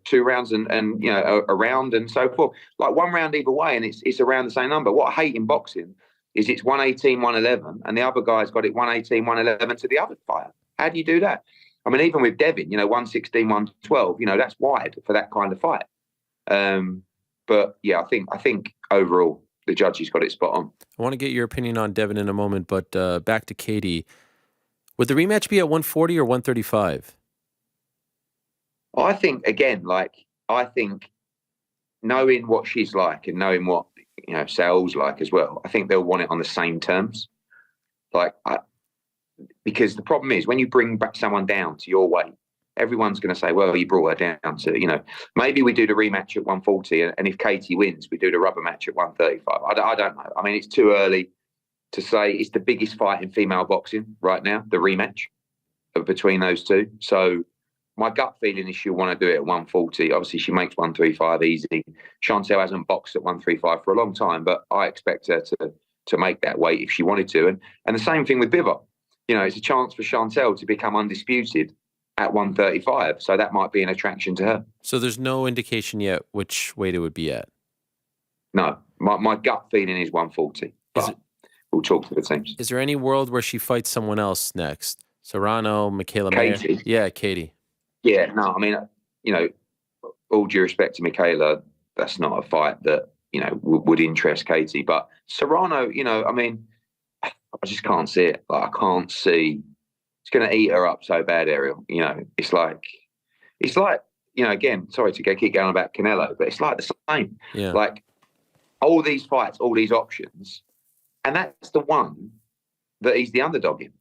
2 rounds and you know, a round and so forth. Like 1 round either way, and it's around the same number. What I hate in boxing is it's 118, 111, and the other guy's got it 118, 111 to the other fighter. How do you do that? I mean, even with Devin, you know, 116, 112, you know, that's wide for that kind of fight. But yeah, I think overall the judges got it spot on. I want to get your opinion on Devin in a moment, but back to Katie. Would the rematch be at 140 or 135? I think, again, I think knowing what she's like and knowing what, you know, Sal's like as well, I think they'll want it on the same terms. Because the problem is when you bring back someone down to your weight, everyone's going to say, well, you brought her down to, you know, maybe we do the rematch at 140, and if Katie wins, we do the rubber match at 135. I don't know. I mean, it's too early to say. It's the biggest fight in female boxing right now, the rematch between those two. So my gut feeling is she'll want to do it at 140. Obviously, she makes 135 easy. Chantelle hasn't boxed at 135 for a long time, but I expect her to make that weight if she wanted to. And the same thing with Bivol. You know, it's a chance for Chantelle to become undisputed at 135. So that might be an attraction to her. So there's no indication yet which weight it would be at? No. My gut feeling is 140. But we'll talk to the teams. Is there any world where she fights someone else next? Serrano, Michaela Katie? Mayer? Yeah, Katie. Yeah, no, I mean, you know, all due respect to Michaela, that's not a fight that, you know, would interest Katie. But Serrano, you know, I mean, I just can't see it. Like, I can't see. It's going to eat her up so bad, Ariel. You know, it's like, you know, again, sorry to keep going about Canelo, but it's like the same. Yeah. Like, all these fights, all these options, and that's the one that he's the underdog in.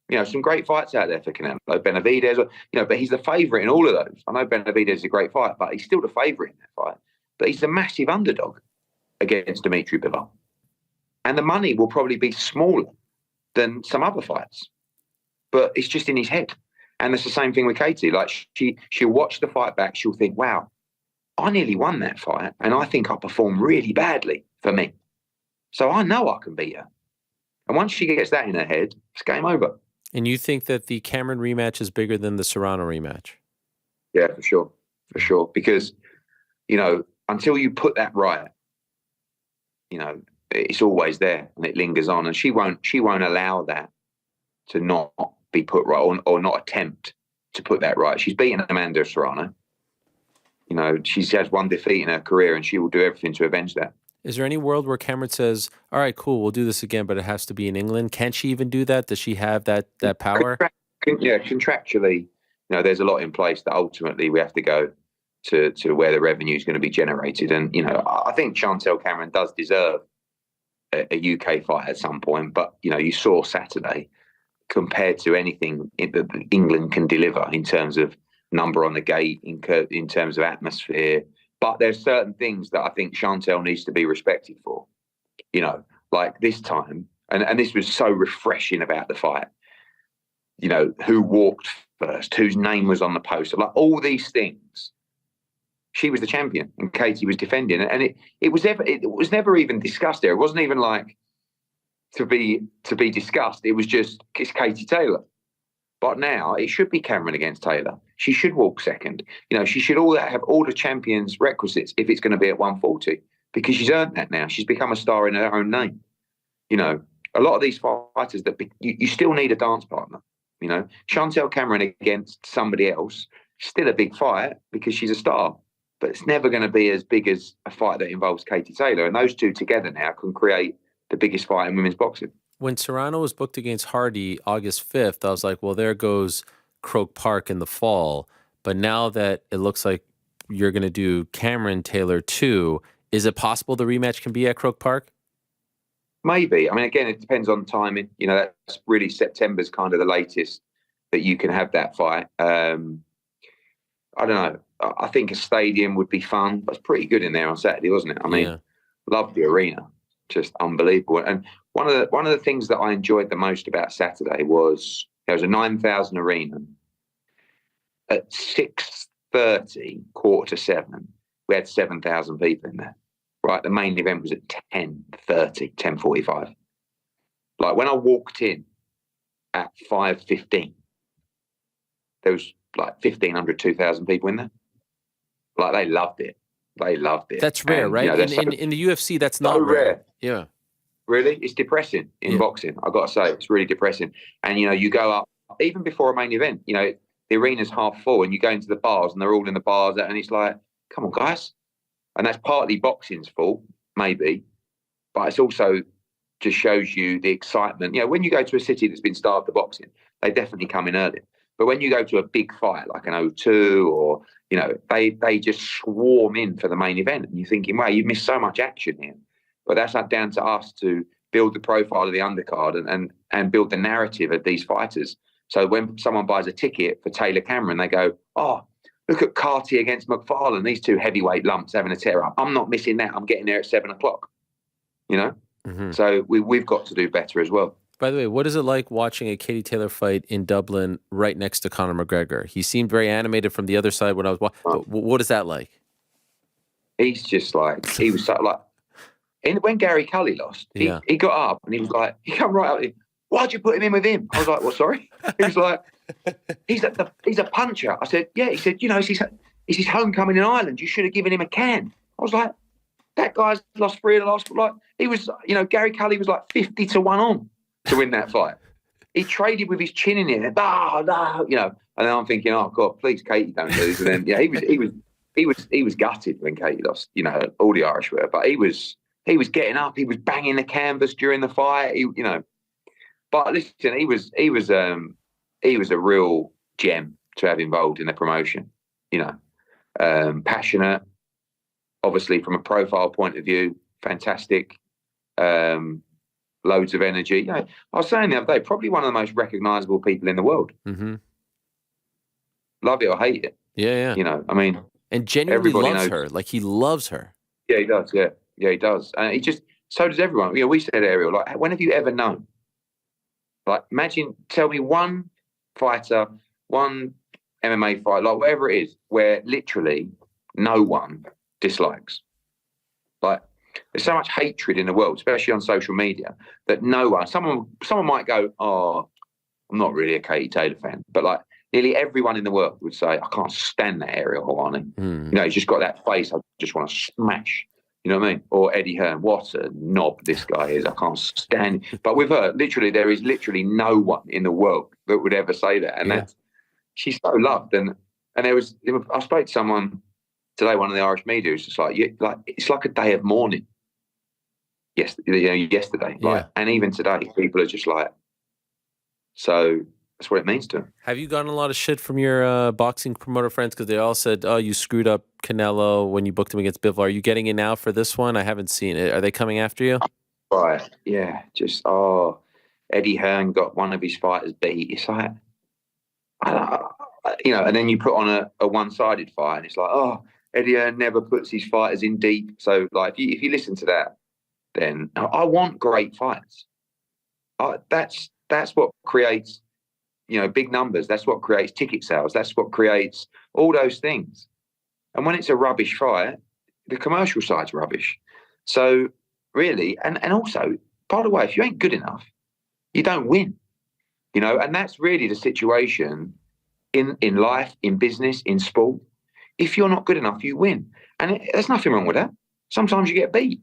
You know, some great fights out there for Canelo. Benavidez, you know, but he's the favourite in all of those. I know Benavidez is a great fight, but he's still the favourite in that fight. But he's a massive underdog against Dimitri Bivol. And the money will probably be smaller than some other fights. But it's just in his head. And it's the same thing with Katie. Like, she'll watch the fight back. She'll think, wow, I nearly won that fight. And I think I performed really badly for me. So I know I can beat her. And once she gets that in her head, it's game over. And you think that the Cameron rematch is bigger than the Serrano rematch? Yeah, for sure. For sure. Because, you know, until you put that right, you know, it's always there and it lingers on. And she won't allow that to not be put right or not attempt to put that right. She's beaten Amanda Serrano. You know, she has one defeat in her career and she will do everything to avenge that. Is there any world where Cameron says, all right, cool, we'll do this again, but it has to be in England? Can she even do that? Does she have that power? Yeah, contractually, you know, there's a lot in place that ultimately we have to go to where the revenue is going to be generated. And, you know, I think Chantelle Cameron does deserve a UK fight at some point. But, you know, you saw Saturday compared to anything that England can deliver in terms of number on the gate, in terms of atmosphere. But there's certain things that I think Chantelle needs to be respected for, you know, like this time. And this was so refreshing about the fight, you know, who walked first, whose name was on the poster, like all these things. She was the champion and Katie was defending it. And it was never even discussed there. It wasn't even like to be discussed. It was just, it's Katie Taylor. But now it should be Cameron against Taylor. She should walk second. You know, she should have all the champions' requisites if it's going to be at 140 because she's earned that now. She's become a star in her own name. You know, a lot of these fighters that you still need a dance partner. You know, Chantelle Cameron against somebody else, still a big fight because she's a star. But it's never going to be as big as a fight that involves Katie Taylor. And those two together now can create the biggest fight in women's boxing. When Serrano was booked against Hardy August 5th, I was like, well, there goes Croke Park in the fall. But now that it looks like you're going to do Cameron Taylor too, is it possible the rematch can be at Croke Park? Maybe. I mean, again, it depends on timing. You know, that's really September's kind of the latest that you can have that fight. I don't know. I think a stadium would be fun. It was pretty good in there on Saturday, wasn't it? I mean, loved the arena. Just unbelievable. And one of the things that I enjoyed the most about Saturday was there was a 9,000 arena at 6:30, 6:45. we had 7,000 people in there, right? The main event was at 10:30, 10:45. Like when I walked in at 5:15, there was like 1,500, 2,000 people in there. Like they loved it. They loved it. That's rare, and, right? You know, in the UFC, that's not so rare. Yeah. Really? It's depressing in boxing. I've got to say, it's really depressing. And, you know, you go up, even before a main event, you know, the arena's half full and you go into the bars and they're all in the bars and it's like, come on, guys. And that's partly boxing's fault, maybe. But it's also just shows you the excitement. You know, when you go to a city that's been starved of boxing, they definitely come in early. But when you go to a big fight like an O2 or, you know, they just swarm in for the main event. And you're thinking, wow, you've missed so much action here. But that's not down to us to build the profile of the undercard and build the narrative of these fighters. So when someone buys a ticket for Taylor Cameron, they go, oh, look at Carty against McFarlane. These two heavyweight lumps having a tear up. I'm not missing that. I'm getting there at 7 o'clock, you know? Mm-hmm. So we've got to do better as well. By the way, what is it like watching a Katie Taylor fight in Dublin right next to Conor McGregor? He seemed very animated from the other side when I was watching. But what is that like? He's just like, he was so like, when Gary Cully lost, he got up and he was like, he come right up to him, why'd you put him in with him? I was like, well, sorry? He was like, he's a puncher. I said, yeah. He said, you know, it's his homecoming in Ireland. You should have given him a can. I was like, that guy's lost 3 of the last, like, he was, you know, Gary Cully was like 50-1 on to win that fight. He traded with his chin in it, you know, and then I'm thinking, oh God, please, Katie, don't lose. And then, yeah, he was gutted when Katie lost, you know, all the Irish were, but he was getting up, he was banging the canvas during the fight, you know. But listen, he was a real gem to have involved in the promotion, you know. Passionate, obviously from a profile point of view, fantastic. Loads of energy. You know, I was saying the other day, probably one of the most recognisable people in the world. Mm-hmm. Love it or hate it. Yeah. You know, I mean, and genuinely loves her. Like he loves her. Yeah, he does. Yeah, he does. And he just, so does everyone. You know, we said, Ariel, like, when have you ever known? Like, tell me one fighter, one MMA fight, like whatever it is, where literally no one dislikes. Like, there's so much hatred in the world, especially on social media, that no one, someone might go, oh, I'm not really a Katie Taylor fan, but like nearly everyone in the world would say, I can't stand that Ariel Helwani. You know, he's just got that face I just want to smash. You know what I mean? Or Eddie Hearn, what a knob this guy is. I can't stand it. But with her, literally, there is literally no one in the world that would ever say that. And she's so loved. And I spoke to someone today, one of the Irish media, who's just like, it's like a day of mourning. Yesterday, and even today, people are just like, so that's what it means to them. Have you gotten a lot of shit from your boxing promoter friends because they all said, oh, you screwed up Canelo when you booked him against Bivol? Are you getting it now for this one? I haven't seen it. Are they coming after you? Right, yeah. Just, Eddie Hearn got one of his fighters beat. It's like, you know, and then you put on a one-sided fight and it's like, oh, Eddie Hearn never puts his fighters in deep. So, like, if you listen to that, then I want great fights. That's what creates, you know, big numbers. That's what creates ticket sales. That's what creates all those things. And when it's a rubbish fight, the commercial side's rubbish. So really, and also, by the way, if you ain't good enough, you don't win. You know, and that's really the situation in life, in business, in sport. If you're not good enough, you win. And there's nothing wrong with that. Sometimes you get beat.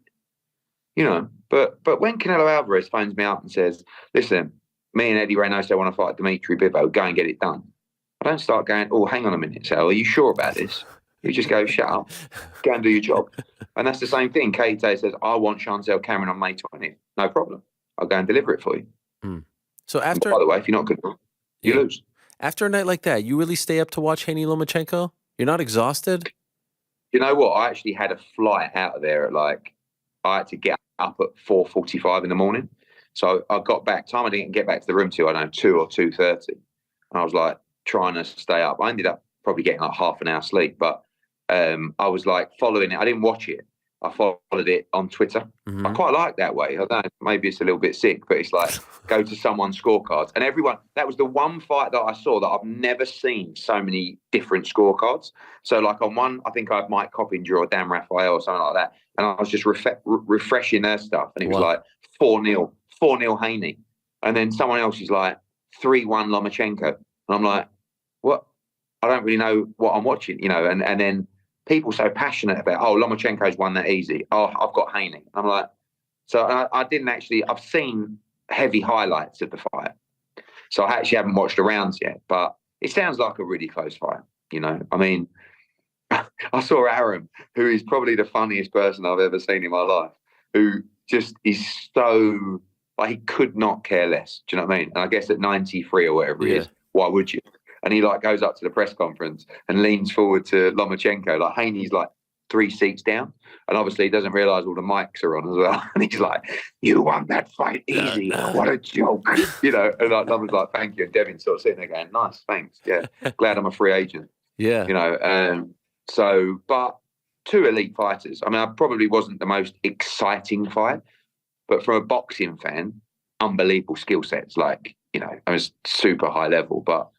You know, but when Canelo Alvarez phones me up and says, listen, me and Eddie Reynoso want to fight Dimitri Bivol, go and get it done. I don't start going, oh, hang on a minute, Sal, are you sure about this? You just go, shut up, go and do your job. And that's the same thing. Katie Taylor says, I want Chantelle Cameron on May 20th. No problem. I'll go and deliver it for you. So after, by the way, if you're not good, you lose. After a night like that, you really stay up to watch Haney Lomachenko? You're not exhausted? You know what? I actually had a flight out of there at I had to get up at 4:45 in the morning. So I got back, I didn't get back to the room till, 2 or 2:30. And I was like trying to stay up. I ended up probably getting like half an hour sleep, but I was like following it. I didn't watch it. I followed it on Twitter. Mm-hmm. I quite like that way. I don't know, maybe it's a little bit sick, but it's like go to someone's scorecards. And everyone, that was the one fight that I saw that I've never seen so many different scorecards. So like on one, I think I had Mike Coppinger or Dan Raphael or something like that. And I was just refreshing their stuff. And it was like 4-0 Haney. And then someone else is like 3-1 Lomachenko. And I'm like, what? I don't really know what I'm watching, you know, and then people so passionate about, oh, Lomachenko's won that easy. Oh, I've got Haney. I'm like, so I didn't actually, I've seen heavy highlights of the fight. So I actually haven't watched the rounds yet, but it sounds like a really close fight, you know. I mean, I saw Aaron, who is probably the funniest person I've ever seen in my life, who just is so, like, he could not care less. Do you know what I mean? And I guess at 93 or whatever he is, why would you? And he like goes up to the press conference and leans forward to Lomachenko. Like Haney's like 3 seats down. And obviously he doesn't realise all the mics are on as well. And he's like, you won that fight easy. What a joke. You know, and like, Loma's like, thank you. And Devin's sort of sitting there going, nice, thanks. Yeah, glad I'm a free agent. Yeah. You know, so, but 2 elite fighters. I mean, I probably wasn't the most exciting fight, but from a boxing fan, unbelievable skill sets. Like, you know, I was super high level, but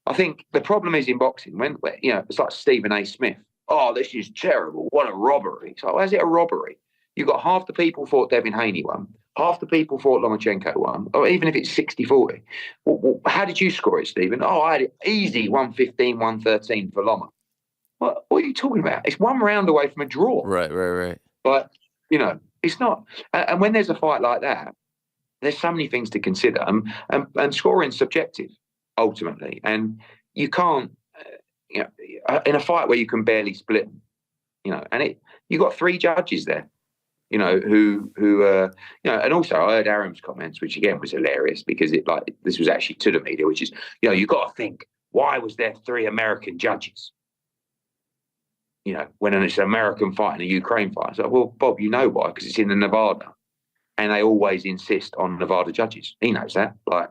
I think the problem is in boxing when you know, it's like Stephen A. Smith. Oh, this is terrible. What a robbery. So why is it a robbery? You've got half the people thought Devin Haney won, half the people thought Lomachenko won, or even if it's 60-40. Well, how did you score it, Stephen? Oh, I had it easy, 115, 113 for Loma. What are you talking about? It's 1 round away from a draw. Right. But, you know, it's not. And when there's a fight like that, there's so many things to consider. And scoring's subjective, ultimately. And you can't, you know, in a fight where you can barely split them, you know, and you got 3 judges there, you know, who you know, and also I heard Aaron's comments, which again was hilarious because this was actually to the media, which is, you know, you got to think, why was there 3 American judges? You know, when it's an American fight and a Ukraine fight. So, well, Bob, you know why? Because it's in the Nevada, and they always insist on Nevada judges. He knows that. Like,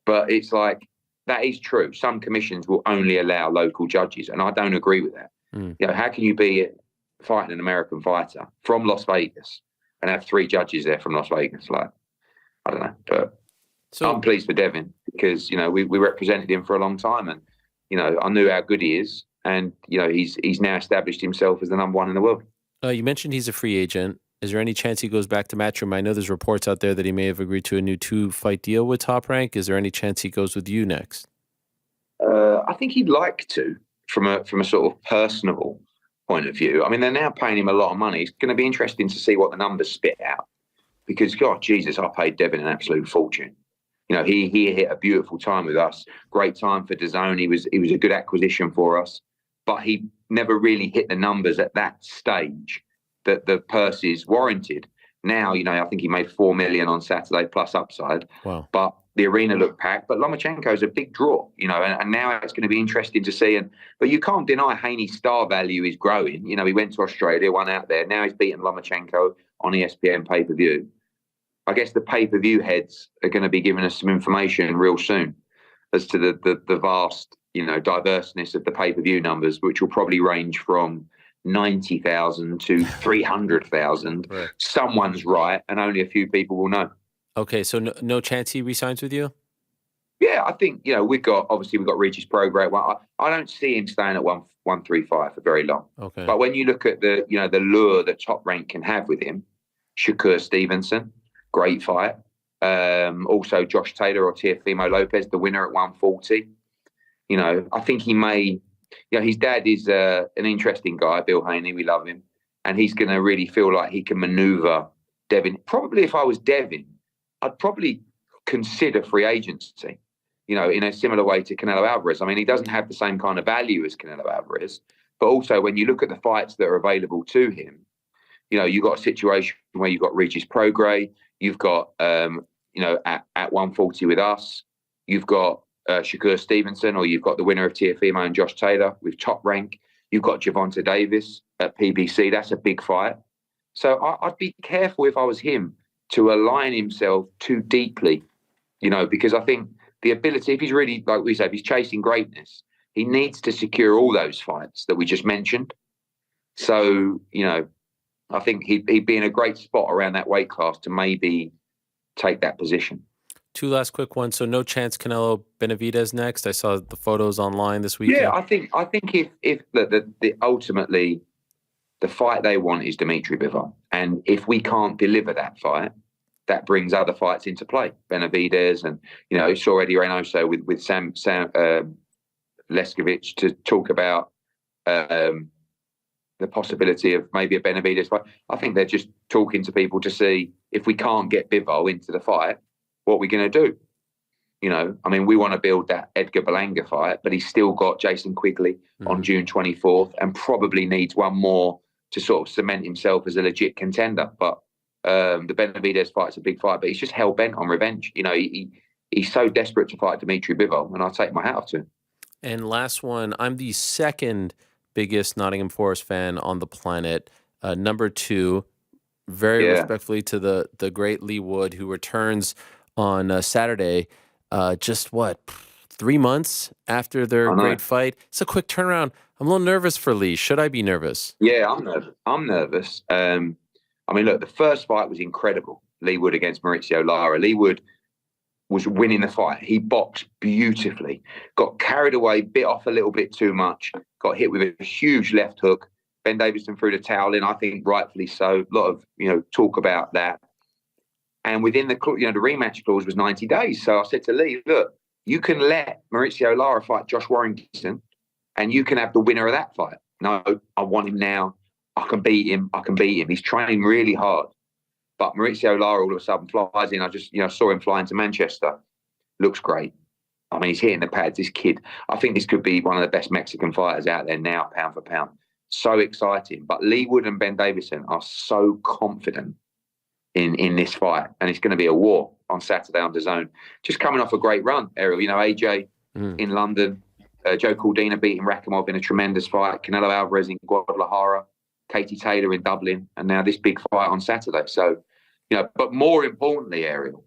but it's like that is true. Some commissions will only allow local judges, and I don't agree with that. You know, how can you be fighting an American fighter from Las Vegas and have 3 judges there from Las Vegas? Like, I don't know, but I'm pleased for Devin because, you know, we represented him for a long time, and, you know, I knew how good he is. And, you know, he's now established himself as the number 1 in the world. You mentioned he's a free agent. Is there any chance he goes back to Matchroom? I know there's reports out there that he may have agreed to a new 2-fight deal with Top Rank. Is there any chance he goes with you next? I think he'd like to, from a sort of personable point of view. I mean, they're now paying him a lot of money. It's going to be interesting to see what the numbers spit out. Because, God, Jesus, I paid Devin an absolute fortune. You know, he hit a beautiful time with us. Great time for DAZN. He was a good acquisition for us. But he never really hit the numbers at that stage that the purses warranted. Now, you know, I think he made $4 million on Saturday plus upside. Wow. But the arena looked packed. But Lomachenko is a big draw, you know, and now it's going to be interesting to see. But you can't deny Haney's star value is growing. You know, he went to Australia, won out there. Now he's beaten Lomachenko on ESPN pay-per-view. I guess the pay-per-view heads are going to be giving us some information real soon as to the vast, you know, diverseness of the pay-per-view numbers, which will probably range from 90,000 to 300,000. Right. Someone's right, and only a few people will know. Okay, so no chance he resigns with you? Yeah, I think, you know, we've got Regis Prograis. Well, I don't see him staying at 135 for very long. Okay. But when you look at the lure that Top Rank can have with him, Shakur Stevenson, great fight. Also Josh Taylor or Teofimo Lopez, the winner at 140. You know, I think he may, you know, his dad is an interesting guy, Bill Haney. We love him. And he's going to really feel like he can maneuver Devin. Probably if I was Devin, I'd probably consider free agency, you know, in a similar way to Canelo Alvarez. I mean, he doesn't have the same kind of value as Canelo Alvarez. But also when you look at the fights that are available to him, you know, you've got a situation where you've got Regis Prograis, you've got, you know, at 140 with us, you've got Shakur Stevenson, or you've got the winner of Teofimo and Josh Taylor with Top Rank. You've got Gervonta Davis at PBC. That's a big fight. So I'd be careful if I was him to align himself too deeply, you know, because I think the ability, if he's really, like we say, if he's chasing greatness, he needs to secure all those fights that we just mentioned. So, you know, I think he'd be in a great spot around that weight class to maybe take that position. 2 last quick ones. So no chance Canelo Benavidez next. I saw the photos online this weekend. Yeah, I think if the ultimately the fight they want is Dimitri Bivol, and if we can't deliver that fight, that brings other fights into play. Benavidez, and saw Eddie Reynoso with Sam Leskowicz to talk about the possibility of maybe a Benavidez fight. I think they're just talking to people to see if we can't get Bivol into the fight, what we're going to do. We want to build that Edgar Berlanga fight, but he's still got Jason Quigley on June 24th and probably needs one more to sort of cement himself as a legit contender. But the Benavidez fight's a big fight, but he's just hell-bent on revenge. He's so desperate to fight Dimitri Bivol, and I'll take my hat off to him. And last one, I'm the second biggest Nottingham Forest fan on the planet. Number 2, very respectfully to the great Lee Wood, who returns on Saturday. Just 3 months after their great fight. It's a quick turnaround. I'm a little nervous for Lee. Should I be nervous? Yeah, I'm nervous. Look, the first fight was incredible. Lee Wood against Maurizio Lara. Lee Wood was winning the fight. He boxed beautifully, got carried away, bit off a little bit too much, got hit with a huge left hook. Ben Davison threw the towel in, I think rightfully so. A lot of, talk about that. And within the rematch clause was 90 days. So I said to Lee, look, you can let Maurizio Lara fight Josh Warrington and you can have the winner of that fight. No, I want him now. I can beat him. He's training really hard. But Maurizio Lara all of a sudden flies in. I just, saw him flying to Manchester. Looks great. He's hitting the pads, this kid. I think this could be one of the best Mexican fighters out there now, pound for pound. So exciting. But Lee Wood and Ben Davison are so confident in this fight. And it's going to be a war on Saturday on DAZN. Just coming off a great run, Ariel. AJ in London, Joe Cordina beating Rakhimov in a tremendous fight, Canelo Alvarez in Guadalajara, Katie Taylor in Dublin, and now this big fight on Saturday. So, but more importantly, Ariel,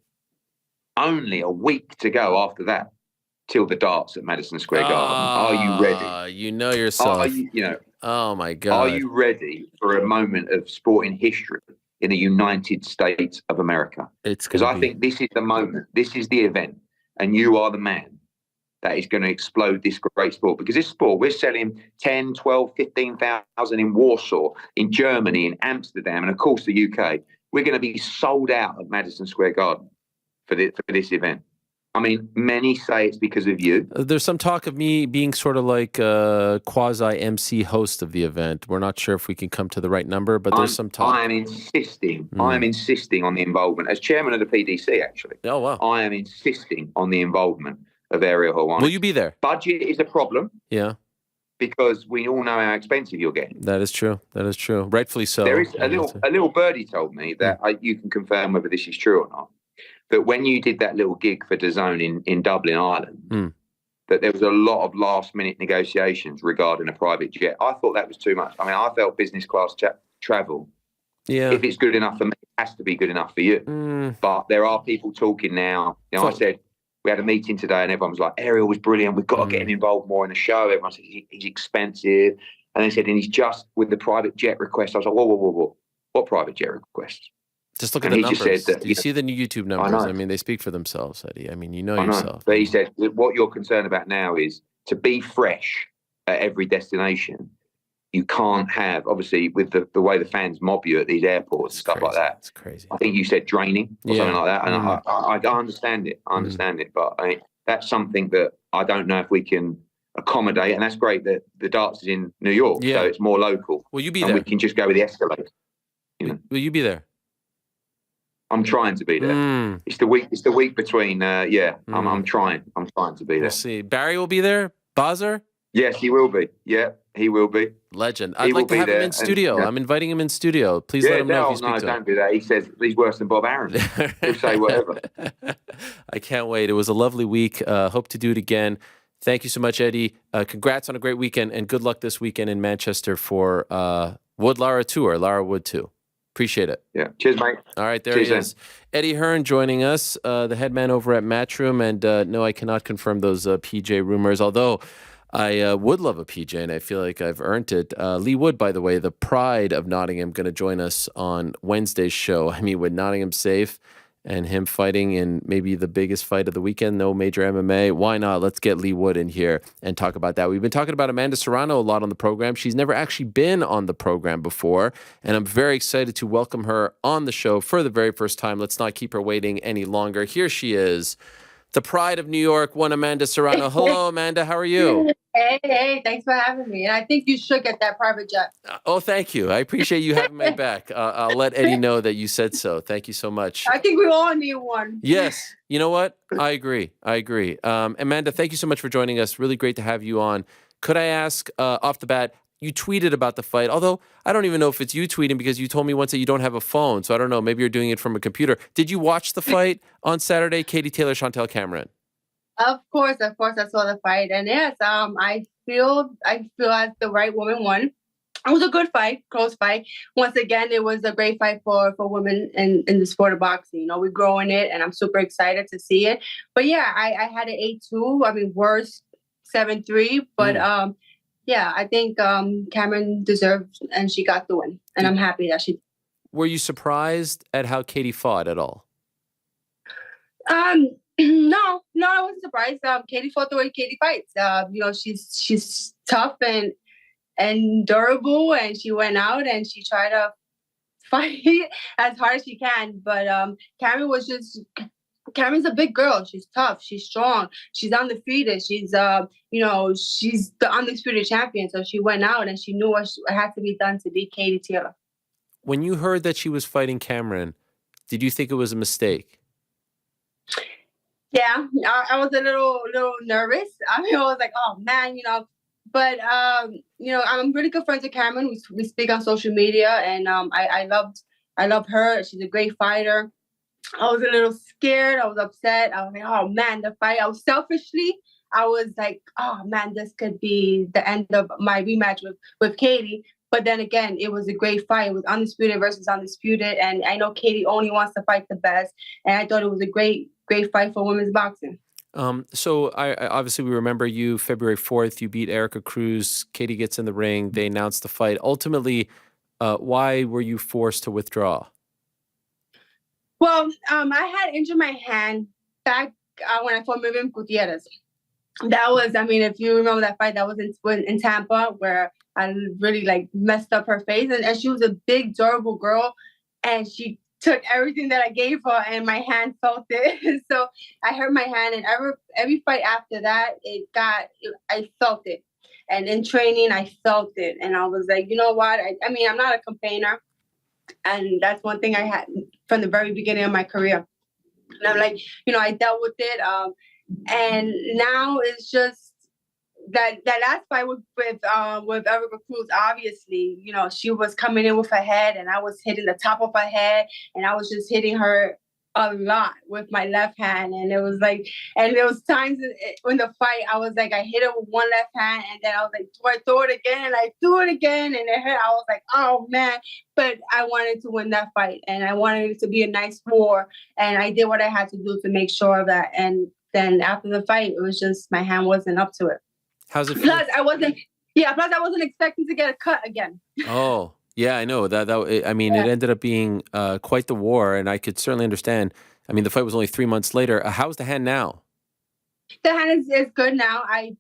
only a week to go after that till the darts at Madison Square Garden. Are you ready? You know yourself. Oh my God. Are you ready for a moment of sporting history in the United States of America? Because I think this is the moment. This is the event, and you are the man that is going to explode this great sport. Because this sport, we're selling 10, 12, 15,000 in Warsaw, in Germany, in Amsterdam, and of course the UK. We're going to be sold out at Madison Square Garden for this event. Many say it's because of you. There's some talk of me being sort of like a quasi-MC host of the event. We're not sure if we can come to the right number, but there's some talk. I am insisting on the involvement. As chairman of the PDC, actually. Oh, wow. I am insisting on the involvement of Ariel Helwani. Will you be there? Budget is a problem. Yeah. Because we all know how expensive you're getting. That is true. Rightfully so. There is a little birdie told me that you can confirm whether this is true or not. That when you did that little gig for DAZN in Dublin, Ireland, that there was a lot of last-minute negotiations regarding a private jet. I thought that was too much. I felt business class travel, if it's good enough for me, it has to be good enough for you. But there are people talking now. I said, we had a meeting today and everyone was like, Ariel was brilliant. We've got to get him involved more in the show. Everyone said he's expensive. And they said, and he's just with the private jet request. I was like, whoa. What private jet request? Just look at the numbers. Do you see the new YouTube numbers? They speak for themselves, Eddie. You know yourself. But he said, what you're concerned about now is to be fresh at every destination. You can't have, obviously, with the way the fans mob you at these airports, stuff like that. It's crazy. I think you said draining or something like that. And I understand it. I understand it. But that's something that I don't know if we can accommodate. And that's great that the darts is in New York. So it's more local. Will you be there? We can just go with the Escalade. Will you be there? I'm trying to be there. It's the week between. I'm trying to be there. We'll see. Barry will be there. Bazer? Yes, he will be. Yeah, he will be. Legend. I'd like to have him in studio. I'm inviting him in studio. Please let him know if you speak to him. No, don't do that. He says he's worse than Bob Arum. He'll say whatever. I can't wait. It was a lovely week. Hope to do it again. Thank you so much, Eddie. Congrats on a great weekend, and good luck this weekend in Manchester for Wood Lara 2 or Lara Wood 2. Appreciate it. Yeah. Cheers, mate. All right, there he is. Eddie Hearn joining us, the head man over at Matchroom. And no, I cannot confirm those PJ rumors, although I would love a PJ, and I feel like I've earned it. Lee Wood, by the way, the pride of Nottingham, going to join us on Wednesday's show. I mean, with Nottingham safe and him fighting in maybe the biggest fight of the weekend, no major MMA, why not? Let's get Lee Wood in here and talk about that. We've been talking about Amanda Serrano a lot on the program. She's never actually been on the program before, and I'm very excited to welcome her on the show for the very first time. Let's not keep her waiting any longer. Here she is. The pride of New York, one Amanda Serrano. Hello, Amanda. How are you? Hey, thanks for having me. And I think you should get that private jet. Oh, thank you. I appreciate you having my back. I'll let Eddie know that you said so. Thank you so much. I think we all need one. Yes. You know what? I agree. Amanda, thank you so much for joining us. Really great to have you on. Could I ask off the bat, you tweeted about the fight, although I don't even know if it's you tweeting because you told me once that you don't have a phone. So I don't know. Maybe you're doing it from a computer. Did you watch the fight on Saturday? Katie Taylor, Chantelle Cameron. Of course, I saw the fight. And yes, I feel as the right woman won. It was a good fight, close fight. Once again, it was a great fight for women in the sport of boxing. You know, we're growing it, and I'm super excited to see it. But yeah, I had an 8-2. I mean, worse 7-3. But yeah, I think Cameron deserved, and she got the win. And I'm happy that she did. Were you surprised at how Katie fought at all? No, I wasn't surprised. Katie fought the way Katie fights. You know, she's tough and durable, and she went out and she tried to fight as hard as she can. But Cameron's a big girl. She's tough. She's strong. She's undefeated. She's she's the undisputed champion. So she went out and she knew what had to be done to beat Katie Taylor. When you heard that she was fighting Cameron, did you think it was a mistake? Yeah, I was a little nervous. I mean, I was like, oh man, you know. But you know, I'm really good friends with Cameron. We speak on social media, and I love her. She's a great fighter. I was a little scared. I was upset. I was like, oh man, the fight. I was like, oh man, this could be the end of my rematch with Katie. But then again, it was a great fight. It was undisputed versus undisputed, and I know Katie only wants to fight the best. And I thought it was a great fight for women's boxing. So I obviously we remember you February 4th. You beat Erica Cruz. Katie gets in the ring. They announced the fight. Ultimately, why were you forced to withdraw? Well, I had injured my hand back when I fought Miriam Gutierrez. That was, I mean, if you remember that fight, that was in Tampa, where I really messed up her face, and she was a big, durable girl, and she took everything that I gave her, and my hand felt it. So I hurt my hand, and every fight after that, I felt it. And in training, I felt it, and I was like, you know what? I mean, I'm not a complainer, and that's one thing I had from the very beginning of my career. And I'm like, you know, I dealt with it, and now it's just that last fight with Erica Cruz. Obviously, you know, she was coming in with her head, and I was hitting the top of her head, and I was just hitting her a lot with my left hand. And it was like, and there was times in the fight, I was like, I hit her with one left hand, and then I was like, do I throw it again? And I threw it again, and it hit. I was like, oh man. But I wanted to win that fight, and I wanted it to be a nice war, and I did what I had to do to make sure of that. And then after the fight, it was just my hand wasn't up to it. How's it feel? Plus, I wasn't expecting to get a cut again. Oh, yeah, I know. I mean, it ended up being quite the war, and I could certainly understand. I mean, the fight was only 3 months later. How's the hand now? The hand is good now. I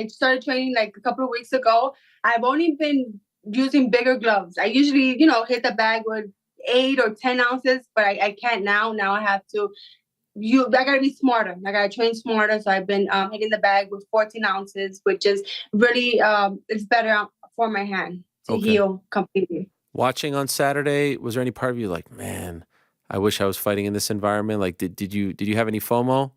started training like a couple of weeks ago. I've only been using bigger gloves. I usually, you know, hit the bag with 8 or 10 ounces, but I can't now. Now I have to. I gotta be smarter. I gotta train smarter. So I've been hitting the bag with 14 ounces, which is really it's better for my hand to heal completely. Watching on Saturday, was there any part of you like, man, I wish I was fighting in this environment? Like, did you have any FOMO?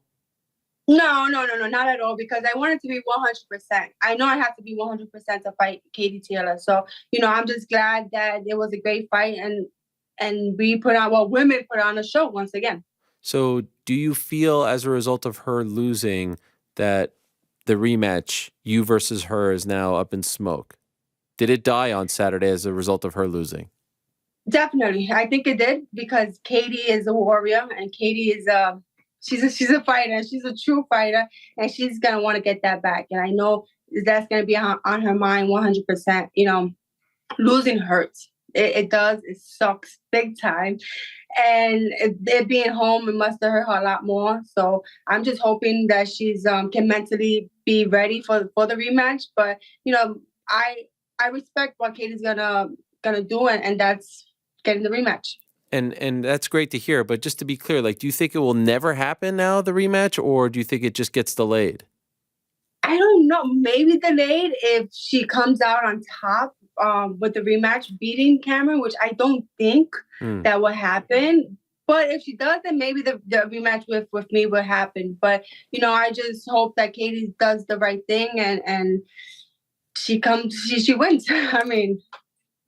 No, not at all. Because I wanted to be 100%. I know I have to be 100% to fight Katie Taylor. So you know, I'm just glad that it was a great fight, and women put on a show once again. So do you feel as a result of her losing that the rematch, you versus her, is now up in smoke? Did it die on Saturday as a result of her losing? Definitely. I think it did, because Katie is a warrior, and Katie is she's a fighter. She's a true fighter, and she's gonna want to get that back. And I know that's gonna be on her mind 100%. You know, losing hurts. It does. It sucks big time. And it being home, it must have hurt her a lot more. So I'm just hoping that she's can mentally be ready for the rematch. But you know, I respect what Katie's gonna do, and that's getting the rematch. And that's great to hear. But just to be clear, like, do you think it will never happen now, the rematch, or do you think it just gets delayed? I don't know. Maybe delayed if she comes out on top with the rematch, beating Cameron, which I don't think that will happen. But if she does, then maybe the rematch with me will happen. But, you know, I just hope that Katie does the right thing and she wins. I mean.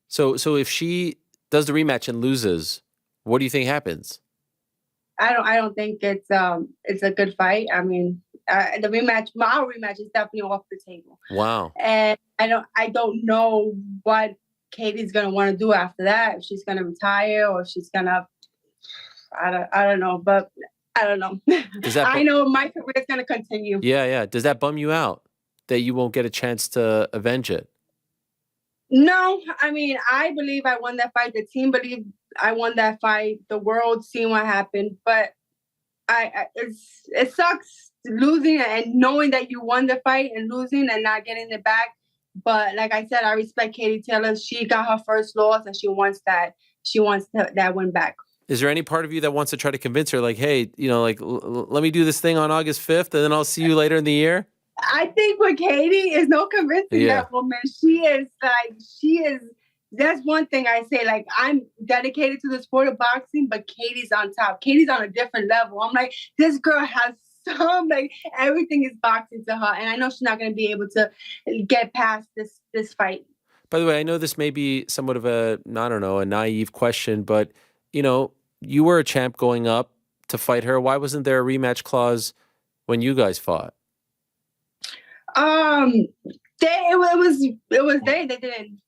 So if she does the rematch and loses, what do you think happens? I don't think it's a good fight. I mean, the rematch, our rematch is definitely off the table. Wow. And I don't know what Katie's gonna want to do after that. If she's gonna retire or if she's gonna, I don't know. But I don't know. I know my career is gonna continue. Yeah. Does that bum you out that you won't get a chance to avenge it? No, I mean, I believe I won that fight. The team believed I won that fight. The world seen what happened, but it sucks losing and knowing that you won the fight and losing and not getting it back. But like I said, I respect Katie Taylor. She got her first loss and she wants that win back. Is there any part of you that wants to try to convince her, like, hey, you know, like, let me do this thing on August 5th and then I'll see you later in the year? I think with Katie is no convincing that woman. She is, that's one thing I say, like, I'm dedicated to the sport of boxing, but Katie's on top. Katie's on a different level. I'm like, this girl has like, everything is boxing to her. And I know she's not going to be able to get past this fight. By the way, I know this may be somewhat of a naive question, but, you know, you were a champ going up to fight her. Why wasn't there a rematch clause when you guys fought? They didn't.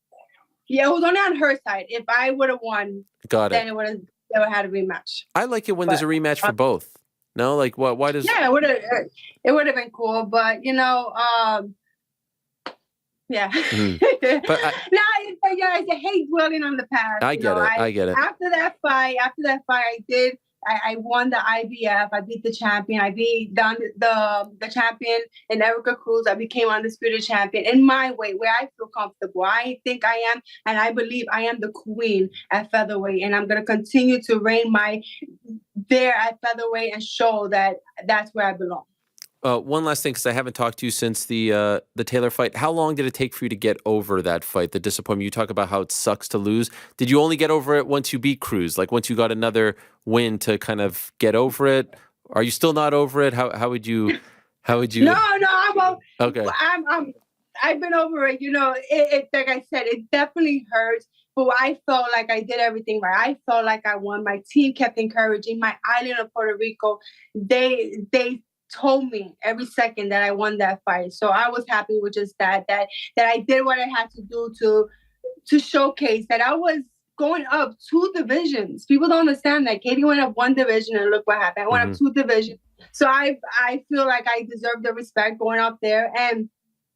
Yeah, it was only on her side. If I would have won, then they would have had a rematch. I like it when there's a rematch for both. No, like what? Why does? Yeah, it would have been cool, but you know, yeah. But I hate dwelling on the past. I get it. After that fight, I won the IBF. I beat the champion. I beat the champion in Erica Cruz. I became undisputed champion in my way, where I feel comfortable. I think I am, and I believe I am the queen at featherweight. And I'm going to continue to reign there at featherweight and show that that's where I belong. One last thing, because I haven't talked to you since the Taylor fight. How long did it take for you to get over that fight, the disappointment? You talk about how it sucks to lose. Did you only get over it once you beat Cruz? Like once you got another win to kind of get over it? Are you still not over it? How would you? No, I'm okay. I've been over it. You know, it like I said, it definitely hurts. But I felt like I did everything right. I felt like I won. My team kept encouraging. My island of Puerto Rico, they told me every second that I won that fight. So I was happy with just that I did what I had to do to showcase that I was going up 2 divisions. People don't understand that. Katie went up 1 division and look what happened. I went up 2 divisions. So I feel like I deserve the respect going up there and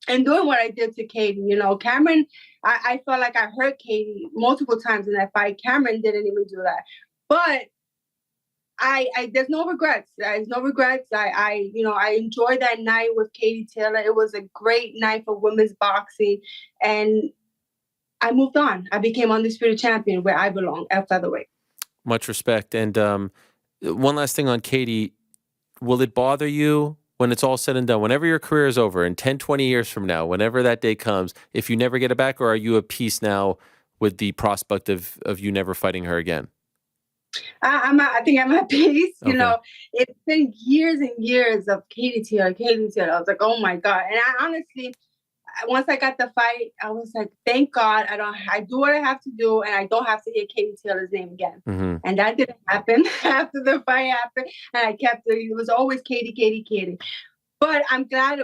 doing what I did to Katie. You know, Cameron, I felt like I hurt Katie multiple times in that fight. Cameron didn't even do that. But there's no regrets. There's no regrets. I enjoyed that night with Katie Taylor. It was a great night for women's boxing, and I moved on. I became undisputed champion where I belong at featherweight. Much respect. And one last thing on Katie, will it bother you when it's all said and done, whenever your career is over in 10, 20 years from now, whenever that day comes, if you never get it back, or are you at peace now with the prospect of you never fighting her again? I think I'm at peace. Okay. You know, it's been years and years of Katie Taylor. I was like, oh my God. And I honestly, once I got the fight, I was like, thank God I do what I have to do and I don't have to hear Katie Taylor's name again. Mm-hmm. And that didn't happen after the fight happened. And I kept it was always Katie. But I'm glad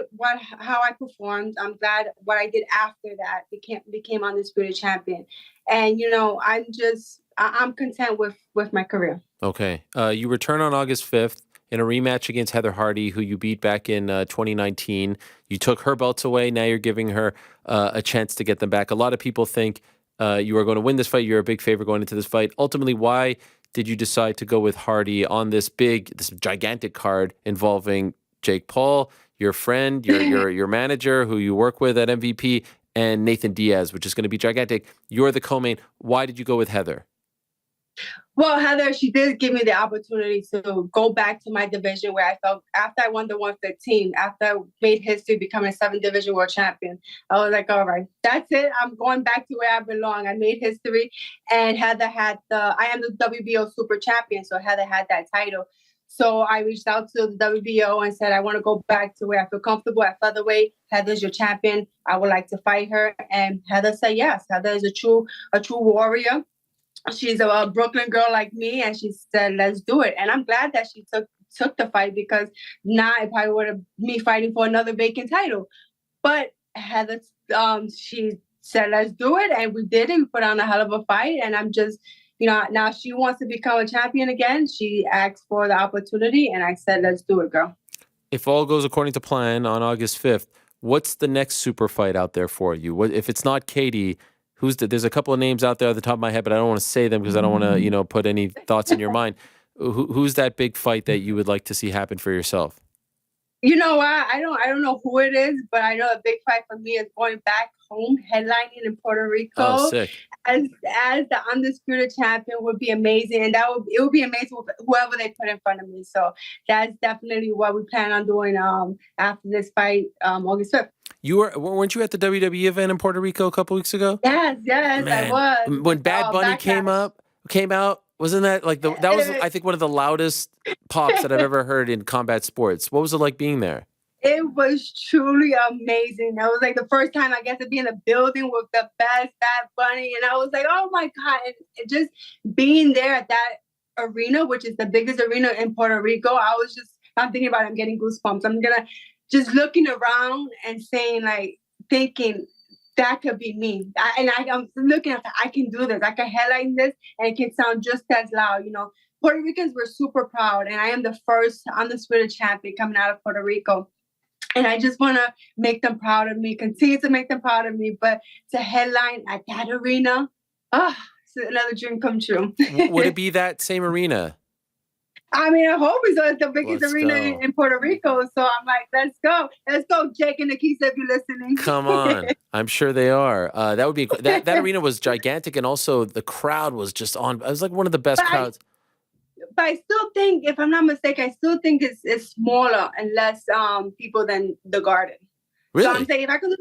how I performed. I'm glad what I did after that became undisputed champion. And, you know, I'm content with my career. Okay. You return on August 5th in a rematch against Heather Hardy, who you beat back in 2019. You took her belts away. Now you're giving her a chance to get them back. A lot of people think you are going to win this fight. You're a big favorite going into this fight. Ultimately, why did you decide to go with Hardy on this gigantic card involving Jake Paul, your friend, your manager who you work with at MVP, and Nathan Diaz, which is going to be gigantic? You're the co-main. Why did you go with Heather? Well, Heather, she did give me the opportunity to go back to my division where I felt after I won the 115, after I made history becoming a 7th division world champion. I was like, all right, that's it. I'm going back to where I belong. I made history, and Heather had I am the WBO super champion, so Heather had that title. So I reached out to the WBO and said, I want to go back to where I feel comfortable at featherweight. Heather's your champion. I would like to fight her. And Heather said yes. Heather is a true warrior. She's a Brooklyn girl like me, and she said, let's do it. And I'm glad that she took the fight, because now it probably would have me fighting for another vacant title. But Heather, she said, let's do it. And we did it. We put on a hell of a fight. And I'm just, now she wants to become a champion again. She asked for the opportunity, and I said, let's do it, girl. If all goes according to plan on August 5th, what's the next super fight out there for you? If it's not Katie, there's a couple of names out there at the top of my head, but I don't want to say them because I don't want to, put any thoughts in your mind. Who's that big fight that you would like to see happen for yourself? You know what? I don't know who it is, but I know a big fight for me is going back home, headlining in Puerto Rico. Oh, sick. As the undisputed champion would be amazing, and it would be amazing with whoever they put in front of me. So that's definitely what we plan on doing after this fight, August 5th. Weren't you at the WWE event in Puerto Rico a couple weeks ago? Yes, Man, I was. When Bad Bunny came out, wasn't that like that was I think one of the loudest pops that I've ever heard in combat sports. What was it like being there? It was truly amazing. It was like the first time I guess to be in the building with the best Bad Bunny, and I was like, oh my God! And just being there at that arena, which is the biggest arena in Puerto Rico, I'm thinking about it, I'm getting goosebumps. I'm gonna just looking around and thinking that could be me. I'm looking at I can do this. I can headline this, and it can sound just as loud. Puerto Ricans were super proud, and I am the first undisputed champion coming out of Puerto Rico. And I just want to make them proud of me, continue to make them proud of me. But to headline at that arena, it's another dream come true. Would it be that same arena? I mean, I hope it's the biggest arena in Puerto Rico. So I'm like, let's go, Jake and Nikisa, if you're listening. Come on, I'm sure they are. That would be that arena was gigantic, and also the crowd was just on. It was like one of the best crowds. But I still think, if I'm not mistaken, I still think it's smaller and less people than the Garden. Really? So I'm saying if I could do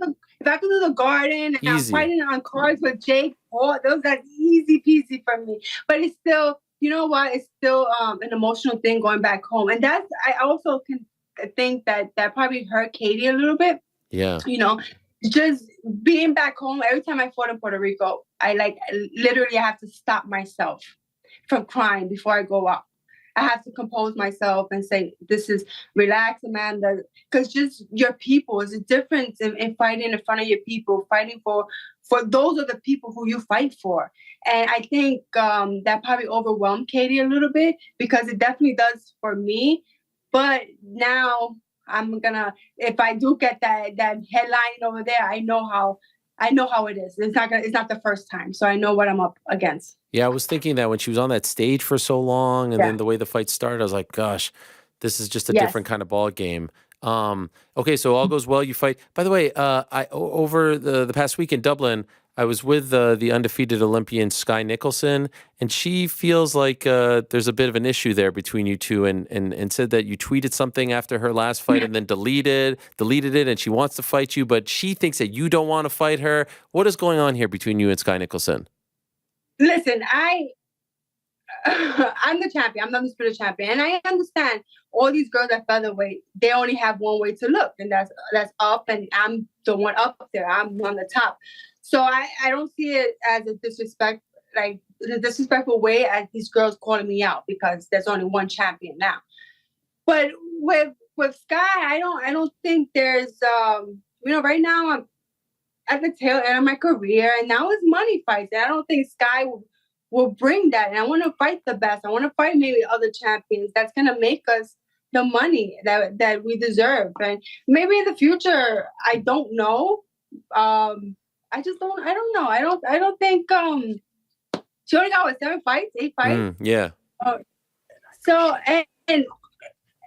the Garden and I'm fighting on cards with Jake Paul, that's easy peasy for me. But it's still. You know what? It's still an emotional thing going back home. And I also can think that probably hurt Katie a little bit. Yeah. Just being back home, every time I fought in Puerto Rico, I literally have to stop myself from crying before I go out. I have to compose myself and say, this is relax, Amanda. Because just your people is a difference in fighting in front of your people, fighting for those are the people who you fight for. And I think that probably overwhelmed Katie a little bit, because it definitely does for me. But now if I do get that headline over there, I know how it is. It's not the first time. So I know what I'm up against. Yeah, I was thinking that when she was on that stage for so long, and then the way the fight started, I was like, gosh, this is just a different kind of ball game. Okay, so all goes well. You fight. By the way, over the past week in Dublin, I was with the undefeated Olympian Skye Nicholson, and she feels like there's a bit of an issue there between you two, and said that you tweeted something after her last fight and then deleted it, and she wants to fight you, but she thinks that you don't want to fight her. What is going on here between you and Skye Nicholson? Listen, I'm the champion. I'm the undisputed champion. And I understand all these girls at featherweight, they only have one way to look, and that's up, and I'm the one up there. I'm on the top. So I don't see it as a disrespectful way as these girls calling me out, because there's only one champion now. But with Skye, I don't think there's right now I'm at the tail end of my career, and now it's money fights. And I don't think Skye will bring that. And I want to fight the best. I want to fight maybe other champions. That's gonna make us the money that we deserve. And maybe in the future, I don't know. I don't know. I don't think she only got 8 fights. Yeah. So and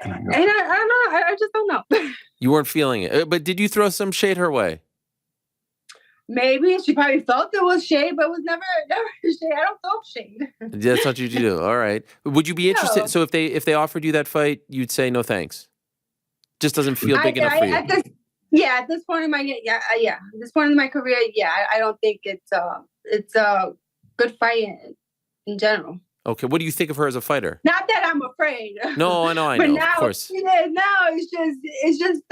I don't know. I just don't know. You weren't feeling it, but did you throw some shade her way? Maybe she probably felt it was shade, but it was never shade. I don't throw shade. That's what you do. All right. Would you be interested? No. So if they offered you that fight, you'd say no thanks. Just doesn't feel big enough for you. At this point in my at this point in my career, I don't think it's a good fight in general. Okay. What do you think of her as a fighter? Not that I'm afraid. No, I know. But now, of course. Now it's just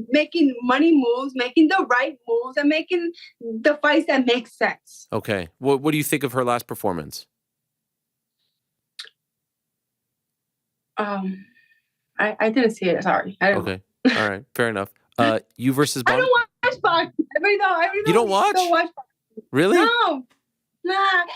making money moves, making the right moves, and making the fights that make sense. Okay. What do you think of her last performance? I didn't see it. Sorry. I don't Okay. All right. Fair enough. You versus I don't watch boxing. You don't watch? Boxing. Really? No. Nah,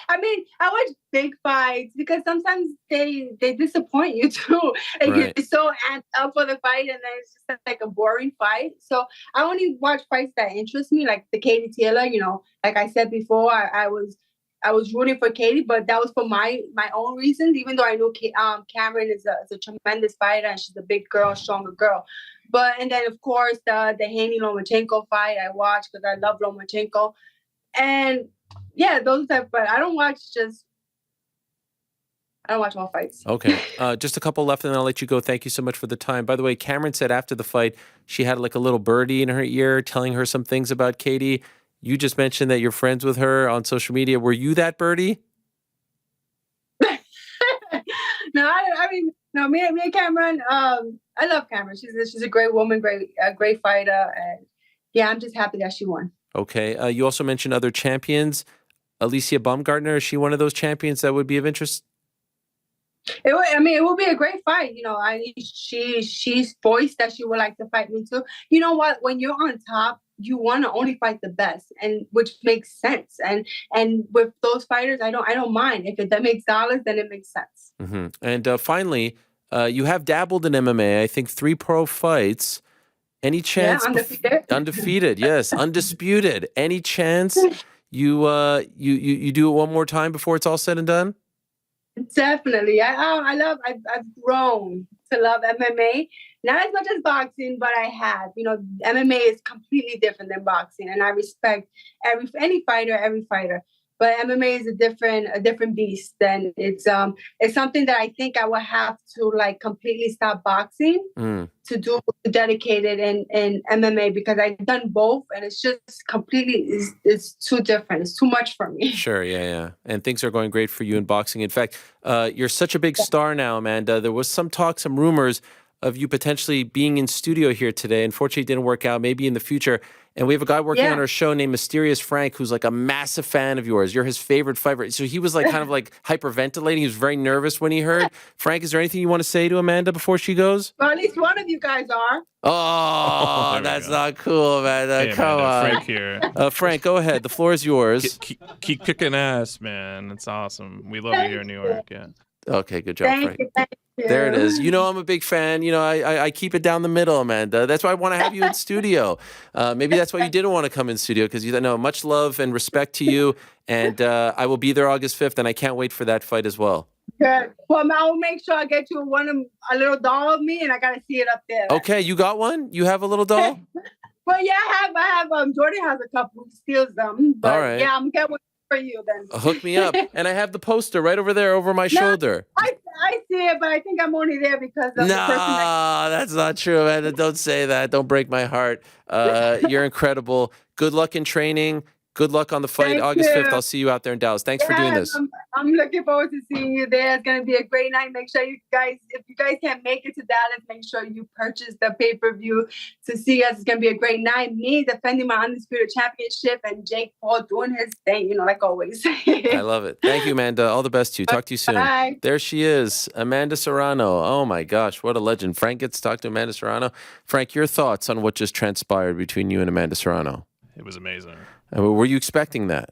I mean, I watch big fights because sometimes they disappoint you too. And Right. you're so amped up for the fight, and then it's just like a boring fight. So I only watch fights that interest me, like the Katie Taylor. Like I said before, I was rooting for Katie, but that was for my own reasons. Even though I knew Cameron is a tremendous fighter and she's a big girl, stronger girl. And then of course the Haney Lomachenko fight I watched because I love Lomachenko, and yeah, those type. But I don't watch all fights. Okay. Just a couple left, and then I'll let you go. Thank you so much for the time. By the way, Cameron said after the fight, she had like a little birdie in her ear telling her some things about Katie. You just mentioned that you're friends with her on social media. Were you that birdie? No, me and Cameron, I love Cameron. She's a great woman, great fighter. And yeah, I'm just happy that she won. Okay. You also mentioned other champions. Alicia Baumgartner, is she one of those champions that would be of interest? It will be a great fight. She's voiced that she would like to fight me too. You know what? When you're on top, you want to only fight the best, and which makes sense. And with those fighters, I don't mind if that makes dollars, then it makes sense. Mm-hmm. And finally, you have dabbled in MMA. I think 3 pro fights. Any chance? Yeah, undefeated. Undefeated, yes, undisputed. Any chance you do it one more time before it's all said and done? Definitely. I've grown to love MMA. Not as much as boxing, but I have. MMA is completely different than boxing, and I respect every fighter. But MMA is a different beast. Then it's something that I think I will have to like completely stop boxing to do dedicated in MMA, because I've done both, and it's just completely it's too different. It's too much for me. Sure, yeah. And things are going great for you in boxing. In fact, you're such a big star now, Amanda. There was some talk, some rumors of you potentially being in studio here today. Unfortunately, it didn't work out. Maybe in the future. And we have a guy working on our show named Mysterious Frank, who's like a massive fan of yours. You're his favorite fighter. So he was like kind of like hyperventilating. He was very nervous when he heard. Frank, is there anything you want to say to Amanda before she goes? Well, at least one of you guys are. Oh, that's not cool, Amanda. Hey, Come on. Frank here. Frank, go ahead. The floor is yours. Keep kicking ass, man. It's awesome. We love you here in New York. Yeah. Okay, good job, Frank. Thank you. There it is. I'm a big fan. I keep it down the middle, Amanda. That's why I want to have you in studio. Maybe that's why you didn't want to come in studio, because you know, much love and respect to you. And I will be there August 5th, and I can't wait for that fight as well. Good. Well, I'll make sure I get you a little doll of me, and I got to see it up there. Okay, you got one? You have a little doll? Well, yeah, I have. Jordan has a couple who steals them. But all right. Yeah, I'm getting one for you then. Hook me up. And I have the poster right over there over my shoulder. I see it, but I think I'm only there because of the person that's not true, man. Don't say that. Don't break my heart. You're incredible. Good luck in training. Good luck on the fight. Thank August you. 5th. I'll see you out there in Dallas. Thanks for doing this. I'm looking forward to seeing you there. It's going to be a great night. Make sure you guys, if you guys can't make it to Dallas, make sure you purchase the pay-per-view to see us. It's going to be a great night. Me defending my Undisputed Championship, and Jake Paul doing his thing, like always. I love it. Thank you, Amanda. All the best to you. Talk to you soon. Bye. There she is, Amanda Serrano. Oh, my gosh. What a legend. Frank gets to talk to Amanda Serrano. Frank, your thoughts on what just transpired between you and Amanda Serrano? It was amazing. Were you expecting that?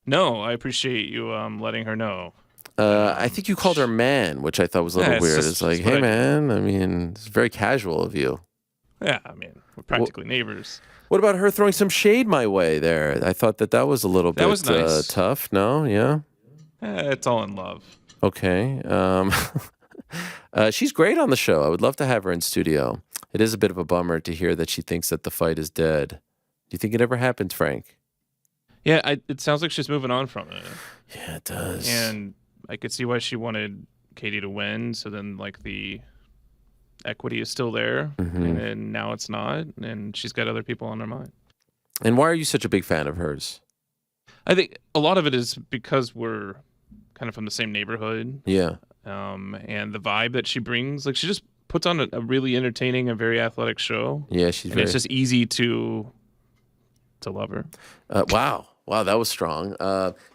No, I appreciate you letting her know. I think you called her man, which I thought was a little weird. It's like, hey, man. I mean, it's very casual of you. Yeah, I mean, we're practically neighbors. What about her throwing some shade my way there? I thought that was a little bit nice. tough. No, yeah. It's all in love. Okay. She's great on the show. I would love to have her in studio. It is a bit of a bummer to hear that she thinks that the fight is dead. Do you think it ever happens, Frank? Yeah, it sounds like she's moving on from it. Yeah, it does. And I could see why she wanted Katie to win. So then, like, the equity is still there, and then now it's not, and she's got other people on her mind. And why are you such a big fan of hers? I think a lot of it is because we're kind of from the same neighborhood. Yeah. And the vibe that she brings, like, she just puts on a really entertaining and very athletic show. Yeah, it's just easy to love her. Wow, that was strong.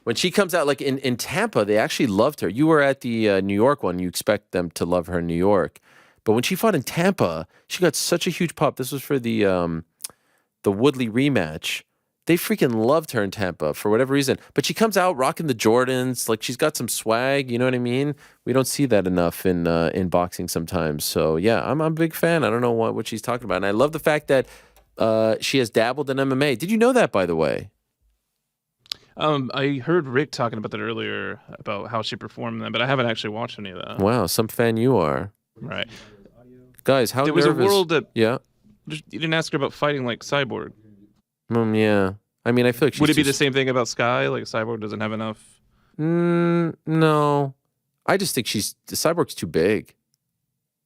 When she comes out, like in Tampa, they actually loved her. You were at the New York one. You expect them to love her in New York. But when she fought in Tampa, she got such a huge pop. This was for the Woodley rematch. They freaking loved her in Tampa for whatever reason. But she comes out rocking the Jordans. Like, she's got some swag. You know what I mean? We don't see that enough in boxing sometimes. So, yeah, I'm a big fan. I don't know what she's talking about. And I love the fact that she has dabbled in MMA. Did you know that, by the way? I heard Rick talking about that earlier, about how she performed them, but I haven't actually watched any of that. Wow, some fan you are. Right. Guys, how there nervous? was a world that you didn't ask her about fighting like Cyborg. Yeah. I mean, I feel like would it be the same thing about Sky? Like, Cyborg doesn't have enough? No. I just think Cyborg's too big.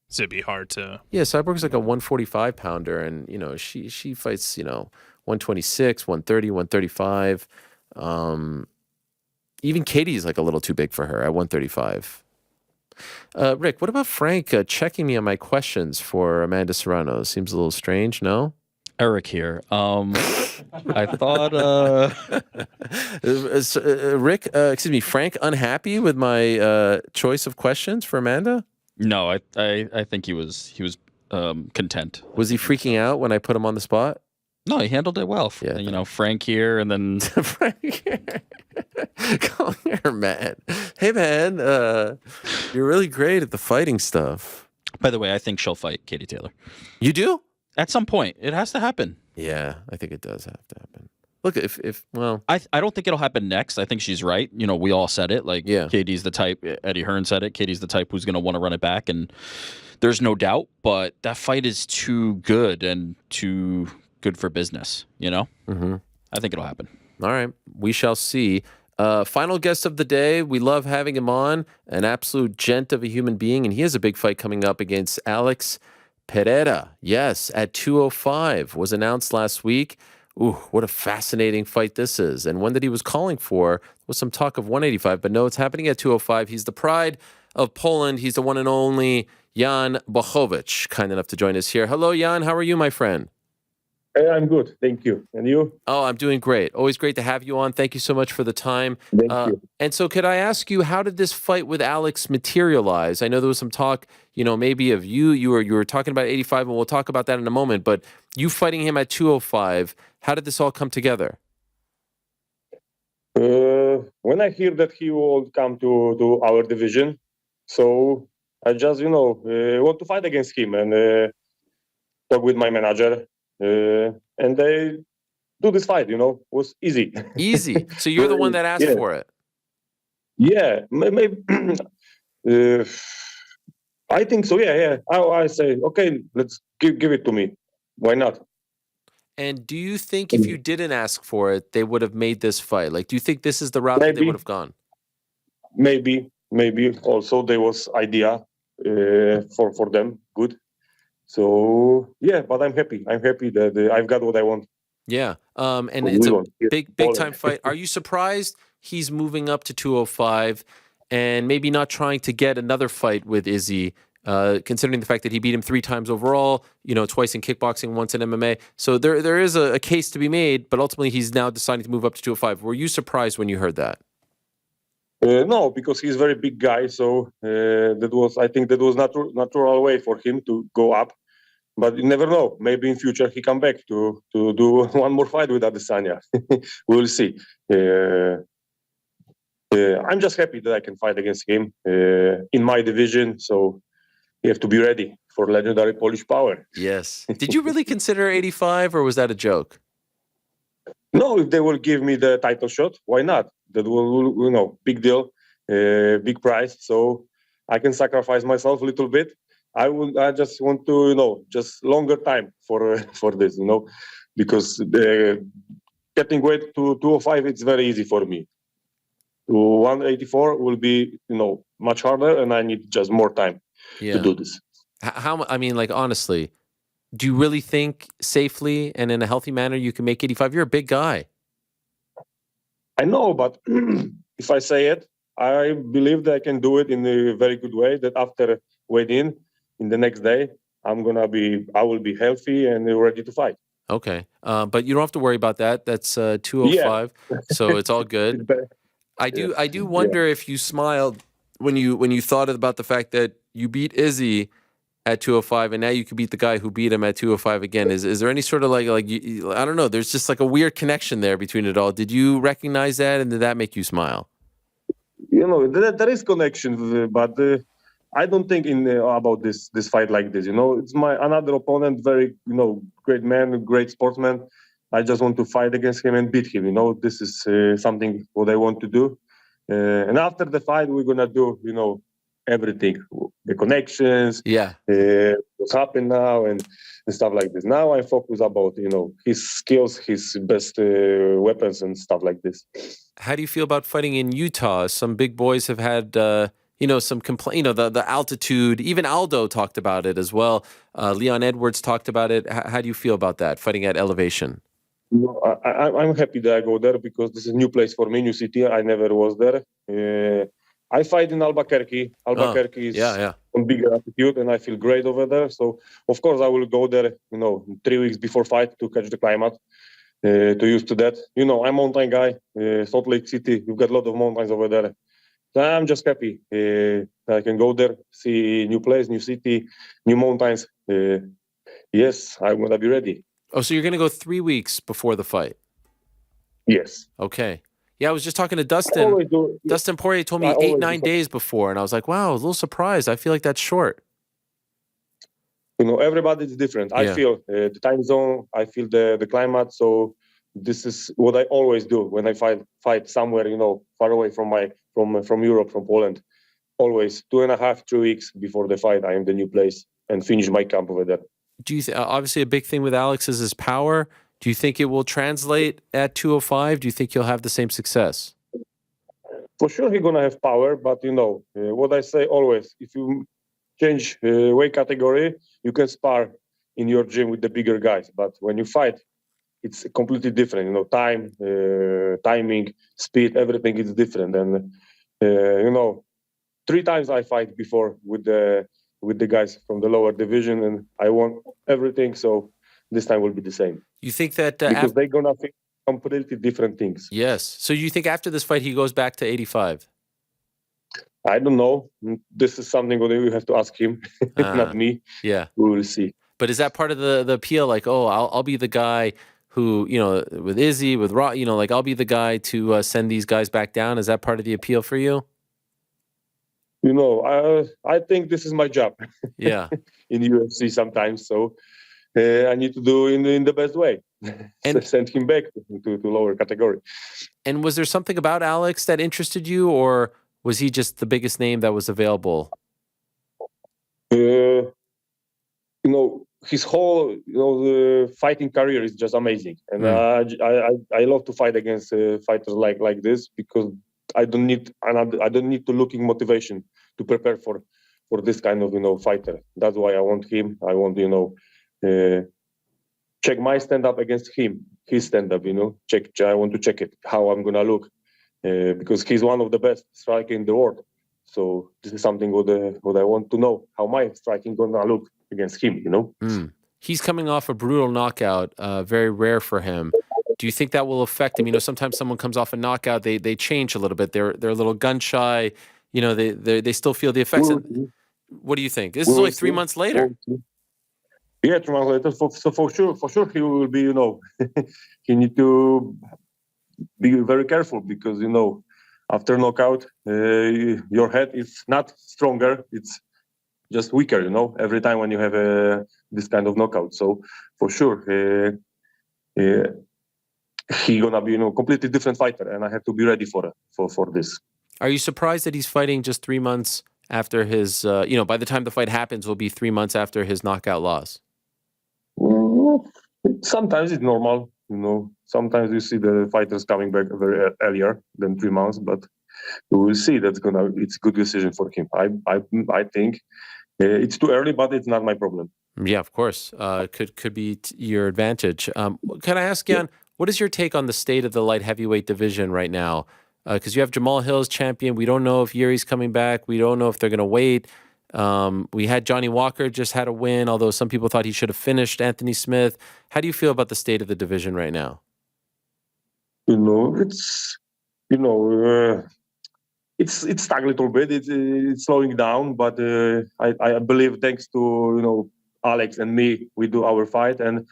So it'd be hard to... Yeah, Cyborg's like a 145 pounder, and, you know, she fights, 126, 130, 135. Even Katie's like a little too big for her at 135. Rick, what about Frank checking me on my questions for Amanda Serrano? Seems a little strange, no? Eric here. I thought Rick, excuse me, Frank, unhappy with my choice of questions for Amanda? No, I think he was content. Was he freaking out when I put him on the spot? No, he handled it well. Yeah, Frank here, and then Frank here. Come here, man. Hey, man, you're really great at the fighting stuff. By the way, I think she'll fight Katie Taylor. You do? At some point, it has to happen. Yeah, I think it does have to happen. Look, I don't think it'll happen next. I think she's right. We all said it. Like, Katie's the type. Eddie Hearn said it. Katie's the type who's going to want to run it back, and there's no doubt. But that fight is too good and too good for business. Mm-hmm. I think it'll happen. All right, we shall see. Final guest of the day. We love having him on. An absolute gent of a human being, and he has a big fight coming up against Alex Pereira. Yes, at 205 was announced last week. Ooh, what a fascinating fight this is. And one that he was calling for was some talk of 185, but no, it's happening at 205. He's the pride of Poland. He's the one and only Jan Blachowicz, kind enough to join us here. Hello, Jan. How are you, my friend? Hey, I'm good. Thank you. And you? Oh, I'm doing great. Always great to have you on. Thank you so much for the time. Thank you. And so could I ask you, how did this fight with Alex materialize? I know there was some talk, maybe of you were talking about 85, and we'll talk about that in a moment, but you fighting him at 205, how did this all come together? When I hear that he will come to our division, so I just, want to fight against him and talk with my manager. And they do this fight, was easy. Easy. So you're the one that asked for it. Yeah, maybe. I think so. Yeah. I say, okay, let's give it to me. Why not? And do you think if you didn't ask for it, they would have made this fight? Like, do you think this is the route that they would have gone? Maybe. Also, there was idea for them. Good. So, yeah, but I'm happy. I'm happy that I've got what I want. Yeah. And it's a big time fight. Are you surprised he's moving up to 205 and maybe not trying to get another fight with Izzy, considering the fact that he beat him 3 times overall, twice in kickboxing, once in MMA. So there is a case to be made, but ultimately he's now deciding to move up to 205. Were you surprised when you heard that? No, because he's a very big guy. So I think that was natural way for him to go up. But you never know. Maybe in future he come back to do one more fight with Adesanya. We will see. I'm just happy that I can fight against him in my division. So you have to be ready for legendary Polish power. Yes. Did you really consider 85, or was that a joke? No, if they will give me the title shot, why not? That will, big deal, big prize. So I can sacrifice myself a little bit. I just want to, just longer time for this, because getting weight to 205, it's very easy for me. To 184 will be, much harder, and I need just more time to do this. Honestly, do you really think safely and in a healthy manner you can make 85? You're a big guy. I know, but if I say it, I believe that I can do it in a very good way. That after weighing in the next day, I will be healthy and ready to fight. Okay, but you don't have to worry about that. That's 205, so it's all good. I do wonder if you smiled when you thought about the fact that you beat Izzy at 205, and now you could beat the guy who beat him at 205 again. Is there any sort of I don't know, there's just like a weird connection there between it all. Did you recognize that, and did that make you smile? There is connection, but I don't think about this fight like this. It's another opponent, very great man, great sportsman. I just want to fight against him and beat him. This is something what I want to do. And after the fight, we're gonna do everything, the connections, what's happened now, and stuff like this. Now I focus about his skills, his best weapons and stuff like this. How do you feel about fighting in Utah? Some big boys have had some complaint. The altitude. Even Aldo talked about it as well. Leon Edwards talked about it. How do you feel about that, fighting at elevation? I'm happy that I go there because this is a new place for me, new city. I never was there. I fight in Albuquerque. Albuquerque is on bigger altitude, and I feel great over there. So, of course, I will go there, 3 weeks before fight to catch the climate, to used to that. I'm a mountain guy. Salt Lake City, we've got a lot of mountains over there. So I'm just happy I can go there, see new place, new city, new mountains. Yes, I'm going to be ready. Oh, so you're going to go 3 weeks before the fight? Yes. Okay. Yeah, I was just talking to Dustin. Dustin Poirier told me 8-9 days before, and I was like, wow, a little surprised. I feel like that's short. Everybody's different. I feel the time zone, I feel the climate. So this is what I always do when I fight somewhere, far away from Europe, from Poland. Always 2.5, 3 weeks before the fight, I am the new place and finish my camp over there. Do you obviously a big thing with Alex is his power? Do you think it will translate at 205? Do you think he'll have the same success? For sure, he's gonna have power, but what I say always: if you change weight category, you can spar in your gym with the bigger guys. But when you fight, it's completely different. Time, timing, speed, everything is different. And 3 times I fight before with the guys from the lower division, and I won everything. So this time will be the same. You think that because they're gonna think completely different things. Yes. So you think after this fight he goes back to 85? I don't know. This is something that you have to ask him, not me. Yeah, we will see. But is that part of the appeal? Like, oh, I'll be the guy who with Izzy, with Raw, I'll be the guy to send these guys back down. Is that part of the appeal for you? I think this is my job. Yeah. In UFC sometimes, so I need to do in the best way and send him back to lower category. And was there something about Alex that interested you, or was he just the biggest name that was available? His whole the fighting career is just amazing, and I love to fight against fighters like this because I don't need to looking motivation to prepare for this kind of fighter. That's why I want him. I want check my stand up against his stand up. I want to check it how I'm gonna look because he's one of the best striker in the world. So this is something what I want to know how my striking gonna look against him. He's coming off a brutal knockout, very rare for him. Do you think that will affect him? Sometimes someone comes off a knockout, they change a little bit. They're a little gun shy. They still feel the effects. What do you think? This is only 3 months later. Yeah, 3 months later. So for sure he will be. He need to be very careful because after knockout, your head is not stronger. It's just weaker, every time when you have this kind of knockout. So for sure, he gonna be completely different fighter, and I have to be ready for this. Are you surprised that he's fighting just 3 months after his? By the time the fight happens, will be 3 months after his knockout loss. Sometimes it's normal, Sometimes you see the fighters coming back very earlier than 3 months, but we will see. It's a good decision for him. I think it's too early, but it's not my problem. Yeah, of course. Could be your advantage. Can I ask, Jan, what is your take on the state of the light heavyweight division right now? Because you have Jamal Hill's champion. We don't know if Yuri's coming back. We don't know if they're going to wait. We had Johnny Walker just had a win, although some people thought he should have finished Anthony Smith. How do you feel about the state of the division right now? It's it's stuck a little bit. It's slowing down, but I believe thanks to Alex and me, we do our fight, and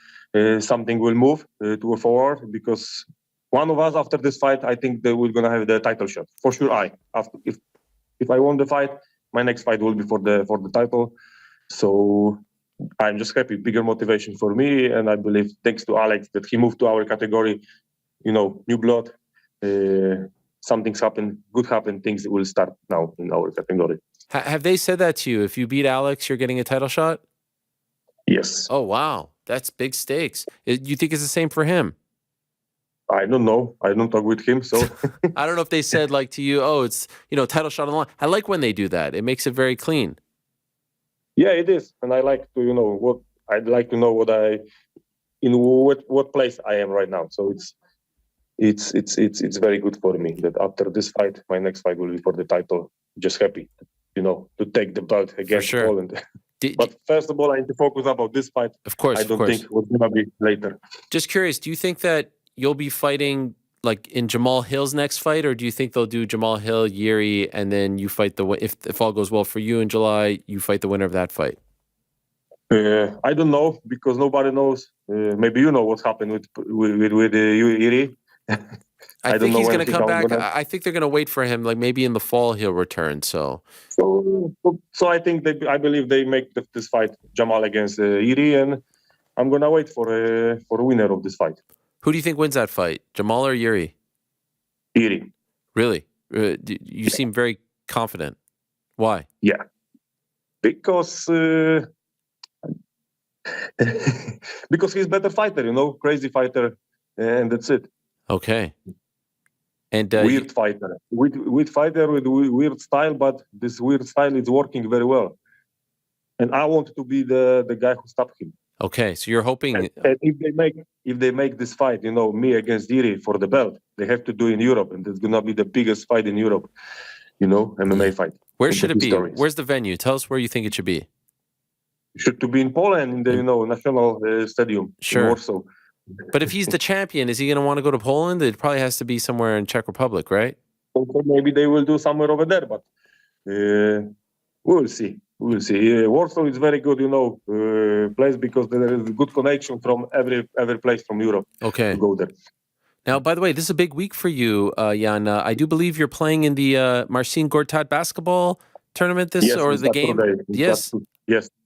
something will move to a forward, because one of us after this fight, I think that we're gonna have the title shot for sure. If I won the fight, my next fight will be for the title. So I'm just happy. Bigger motivation for me, and I believe thanks to Alex that he moved to our category. New blood. Something's happened. Good happened. Things will start now in our category. Have they said that to you? If you beat Alex, you're getting a title shot? Yes. Oh wow, that's big stakes. You think it's the same for him? I don't know. I don't talk with him, so I don't know if they said to you, oh, it's title shot on the line. I like when they do that. It makes it very clean. Yeah, it is, and I like to what I'd like to know what place I am right now. So it's very good for me that after this fight, my next fight will be for the title. Just happy, to take the belt against Poland. But first of all, I need to focus about this fight. Of course, I don't think what's gonna be later. Just curious, do you think that you'll be fighting in Jamal Hill's next fight, or do you think they'll do Jamal Hill, Yuri, and then you fight if all goes well for you in July, you fight the winner of that fight? I don't know, because nobody knows. Maybe you know what happened with Yuri. I think he's going to come back. I think they're going to wait for him. Maybe in the fall he'll return. So I think I believe they make this fight Jamal against Yuri, and I'm going to wait for a winner of this fight. Who do you think wins that fight, Jamal or Yuri? Yuri. Really? You seem very confident. Why? Yeah, because because he's a better fighter. Crazy fighter, and that's it. Okay. And weird fighter, weird fighter with weird style, but this weird style is working very well. And I want to be the guy who stopped him. Okay, so you're hoping. And if they make this fight, me against Yuri for the belt, they have to do in Europe, and it's gonna be the biggest fight in Europe. MMA fight. Where should it be? Where's the venue? Tell us where you think it should be. It should be in Poland, in the national stadium. Sure. In Warsaw. But if he's the champion, is he going to want to go to Poland? It probably has to be somewhere in Czech Republic, right? So maybe they will do somewhere over there, but we'll see. We'll see. Warsaw is very good, place, because there is a good connection from every place from Europe. Okay. To go there. Now, by the way, this is a big week for you, Jan. I do believe you're playing in the Marcin Gortat basketball tournament or the game. Yes.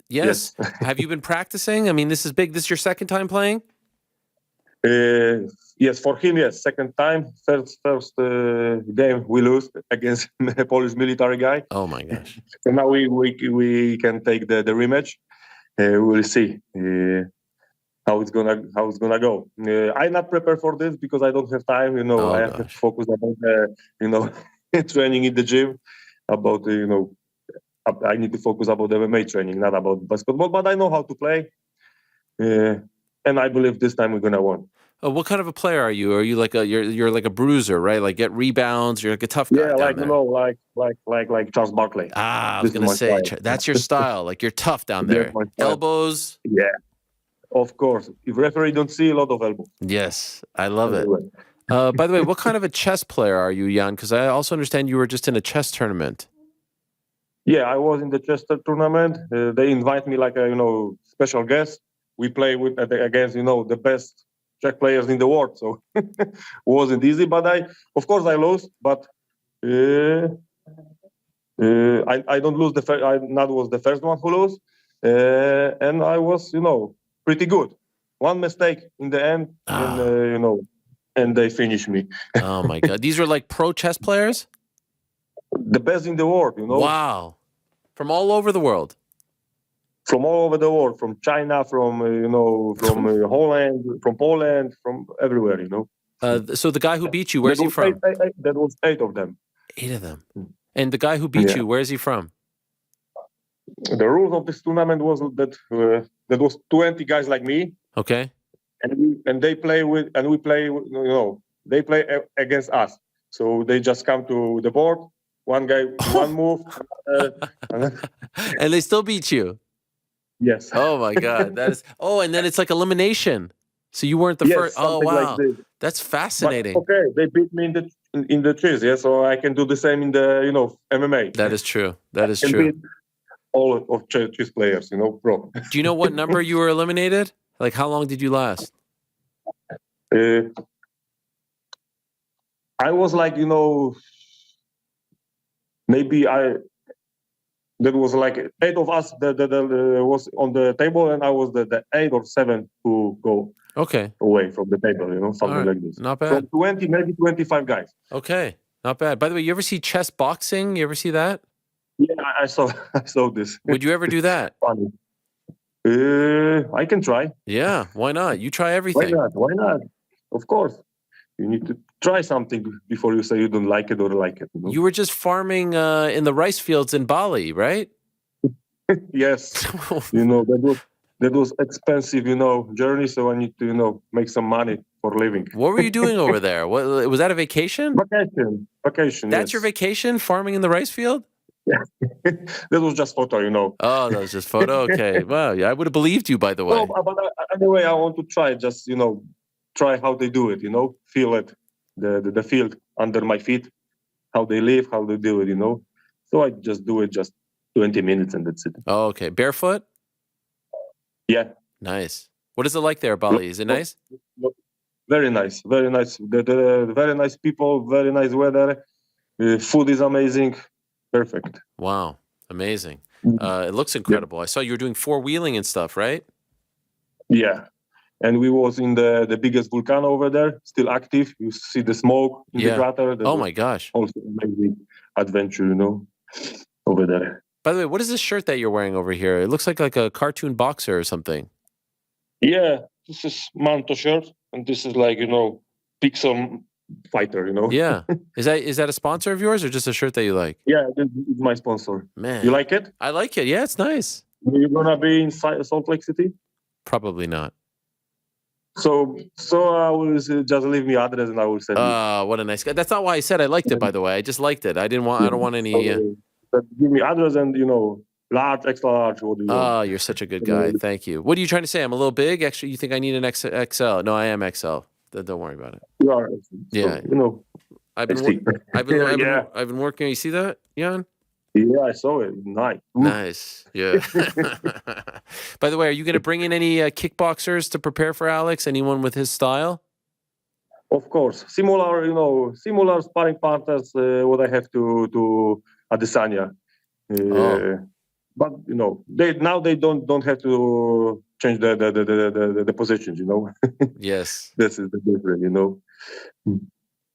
Yes. Have you been practicing? I mean, this is big. This is your second time playing? Yes, for him, yes. Second time. First game we lose against a Polish military guy. Oh my gosh! So now we can take the rematch. We'll see how it's gonna go. I'm not prepared for this because I don't have time. I have to focus about training in the gym. About I need to focus about MMA training, not about basketball. But I know how to play. And I believe this time we're gonna win. What kind of a player are you? Are you you're like a bruiser, right? Like get rebounds. You're like a tough guy. Yeah, like Charles Barkley. I was gonna say that's your style. Like you're tough down there. Elbows. Yeah, of course. If referee don't see a lot of elbows. Yes, I love it. By the way, what kind of a chess player are you, Jan? Because I also understand you were just in a chess tournament. Yeah, I was in the chess tournament. They invite me like a special guest. We play against the best Czech players in the world, so it wasn't easy. But of course I lost. But I don't lose the first. I not was the first one who lose, and I was pretty good. One mistake in the end, and and they finished me. Oh my God, these were like pro chess players. The best in the world, Wow, from all over the world. From all over the world, from China, from Holland, from Poland, from everywhere, So the guy who beat you, where's he from? That was 8 of them. 8 of them. And the guy who beat you, where's he from? The rules of this tournament was that that was 20 guys like me. Okay. And they play with, and we play, they play against us. So they just come to the board, one guy, one move, and they still beat you. Yes. Oh my God, that is. Oh, and then it's like elimination. So you weren't the first. Oh wow, like that's fascinating. But, okay, they beat me in the chess, so I can do the same in the MMA. That is true. That is true. Beat all of chess players, pro. Do you know what number you were eliminated? Like how long did you last? I was like maybe there was like 8 of us that was on the table, and I was the 8 or 7 who go away from the table, something like this. Not bad. From 20, maybe 25 guys. Okay, not bad. By the way, you ever see chess boxing? You ever see that? Yeah, I saw this. Would you ever do that? Funny. I can try. Yeah, why not? You try everything. Why not? Of course. You need to try something before you say you don't like it or like it. You were just farming in the rice fields in Bali, right? Yes. that was expensive, journey. So I need to, make some money for living. What were you doing over there? What was that, a vacation? Vacation. That's your vacation, farming in the rice field? Yeah. That was just photo, Oh, that was just photo. Okay. Wow. Yeah, I would have believed you, by the way. No, but anyway, I want to try. Just try how they do it. Feel it, the field under my feet, how they live, how they do it. So I just do it just 20 minutes and that's it. Oh, okay. Barefoot? Yeah. Nice. What is it like there, Bali? Is it nice? Very nice. Very nice. The very nice people. Very nice weather. Food is amazing. Perfect. Wow. Amazing. It looks incredible. I saw you were doing 4-wheeling and stuff, right? Yeah. And we was in the biggest volcano over there, still active. You see the smoke in the crater. Oh my gosh. Also amazing adventure, over there. By the way, what is this shirt that you're wearing over here? It looks like a cartoon boxer or something. Yeah, this is Manto shirt, and this is like, pixel fighter, Yeah. Is that a sponsor of yours or just a shirt that you like? Yeah, this is my sponsor. Man. You like it? I like it. Yeah, it's nice. You're gonna be in Salt Lake City? Probably not. So I will just leave me address and I will send you. What a nice guy. That's not why I said I liked it, by the way. I just liked it. I don't want any. Give me address and large, extra large. What do you want? You're such a good guy. Thank you. What are you trying to say? I'm a little big. Actually, you think I need an XL? No, I am XL. Don't worry about it. You are. Yeah. I've been working. You see that, Jan? Yeah, I saw it. Nice. Nice. Yeah. By the way, are you going to bring in any kickboxers to prepare for Alex? Anyone with his style? Of course. Similar sparring partners, what I have to Adesanya. But they don't have to change the positions, Yes. This is the difference,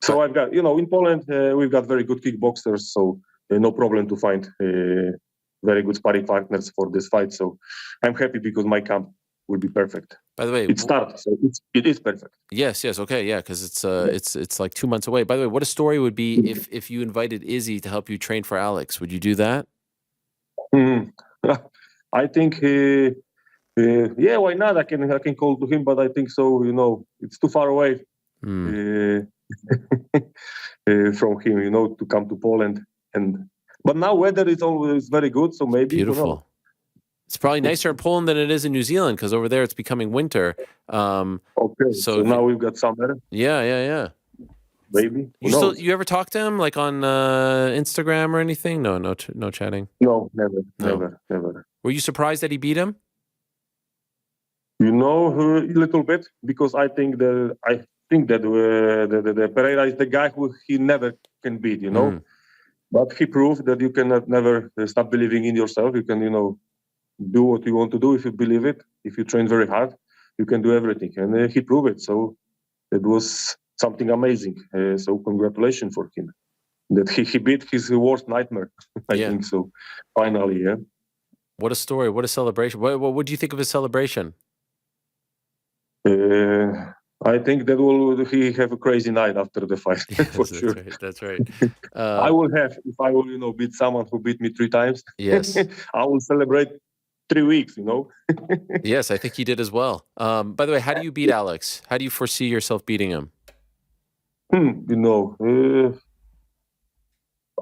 So I've got, in Poland, we've got very good kickboxers, so no problem to find very good sparring partners for this fight. So I'm happy because my camp will be perfect. By the way, it starts, so it is perfect. Yes, okay, yeah, because it's like 2 months away. By the way, what a story would be if you invited Izzy to help you train for Alex. Would you do that? I think, yeah, why not? I can call to him, but I think so. It's too far away from him, to come to Poland. But now weather is always very good, so maybe beautiful. It's probably nicer in Poland than it is in New Zealand because over there it's becoming winter. Okay, so now we've got summer. Yeah. Maybe. You ever talk to him like on Instagram or anything? No chatting. No, never. Were you surprised that he beat him? A little bit because I think that the Pereira is the guy who he never can beat. But he proved that you cannot never stop believing in yourself. You can, do what you want to do if you believe it. If you train very hard, you can do everything. And he proved it. So it was something amazing. So congratulations for him. That he beat his worst nightmare, I think so. Finally, yeah. What a story. What a celebration. What do you think of his celebration? I think that he have a crazy night after the fight, for sure. That's right. I will have, if I will, beat someone who beat me 3 times. Yes. I will celebrate 3 weeks, Yes, I think he did as well. By the way, how do you beat Alex? How do you foresee yourself beating him?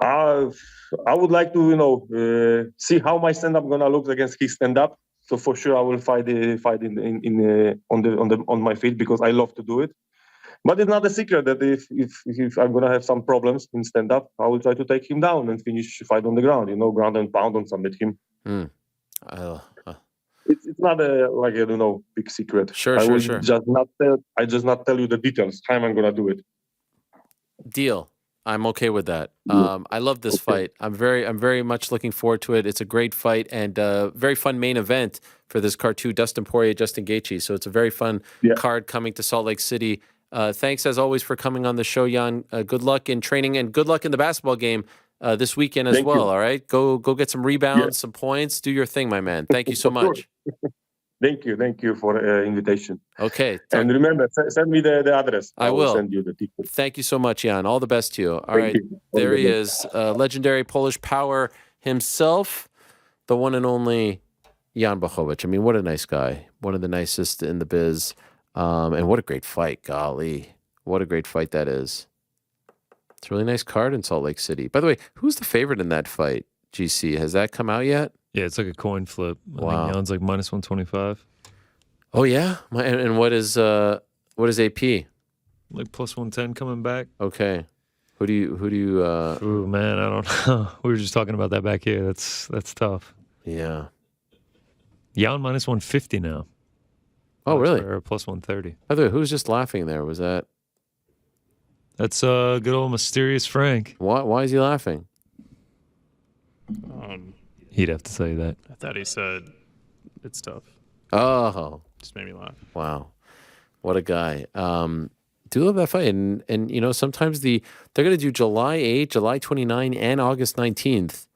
I would like to, see how my stand-up gonna look against his stand-up. So for sure, I will fight on my feet because I love to do it. But it's not a secret that if I'm gonna have some problems in stand-up, I will try to take him down and finish the fight on the ground. Ground and pound and submit him. It's not a big secret. Sure. I just not tell you the details. How I'm gonna do it. Deal. I'm okay with that. I love this fight. I'm very much looking forward to it. It's a great fight and very fun main event for this card too. Dustin Poirier, Justin Gaethje. So it's a very fun card coming to Salt Lake City. Thanks as always for coming on the show, Jan. Good luck in training and good luck in the basketball game this weekend as well. All right, go get some rebounds, some points. Do your thing, my man. Thank you so much. Thank you for the invitation. Okay. And remember, send me the address. I will send you the ticket. Thank you so much, Jan. All the best to you. All right. There he is. Legendary Polish power himself, the one and only Jan Blachowicz. I mean, what a nice guy. One of the nicest in the biz. And what a great fight. Golly. What a great fight that is. It's a really nice card in Salt Lake City. By the way, who's the favorite in that fight, GC? Has that come out yet? Yeah, it's like a coin flip. I Wow. think Jan's like -125. Oh yeah, and what is AP? Like +110 coming back. Okay, who do you? Ooh man, I don't know. We were just talking about that back here. That's tough. Yeah. Jan -150 now. Oh really? Or +130. By the way, who's just laughing there? Was that? That's good old mysterious Frank. Why is he laughing? He'd have to say that. I thought he said it's tough. Oh, Just made me laugh. wow, what a guy. Do love that fight, and sometimes they're gonna do July 8th, July 29th, and August 19th.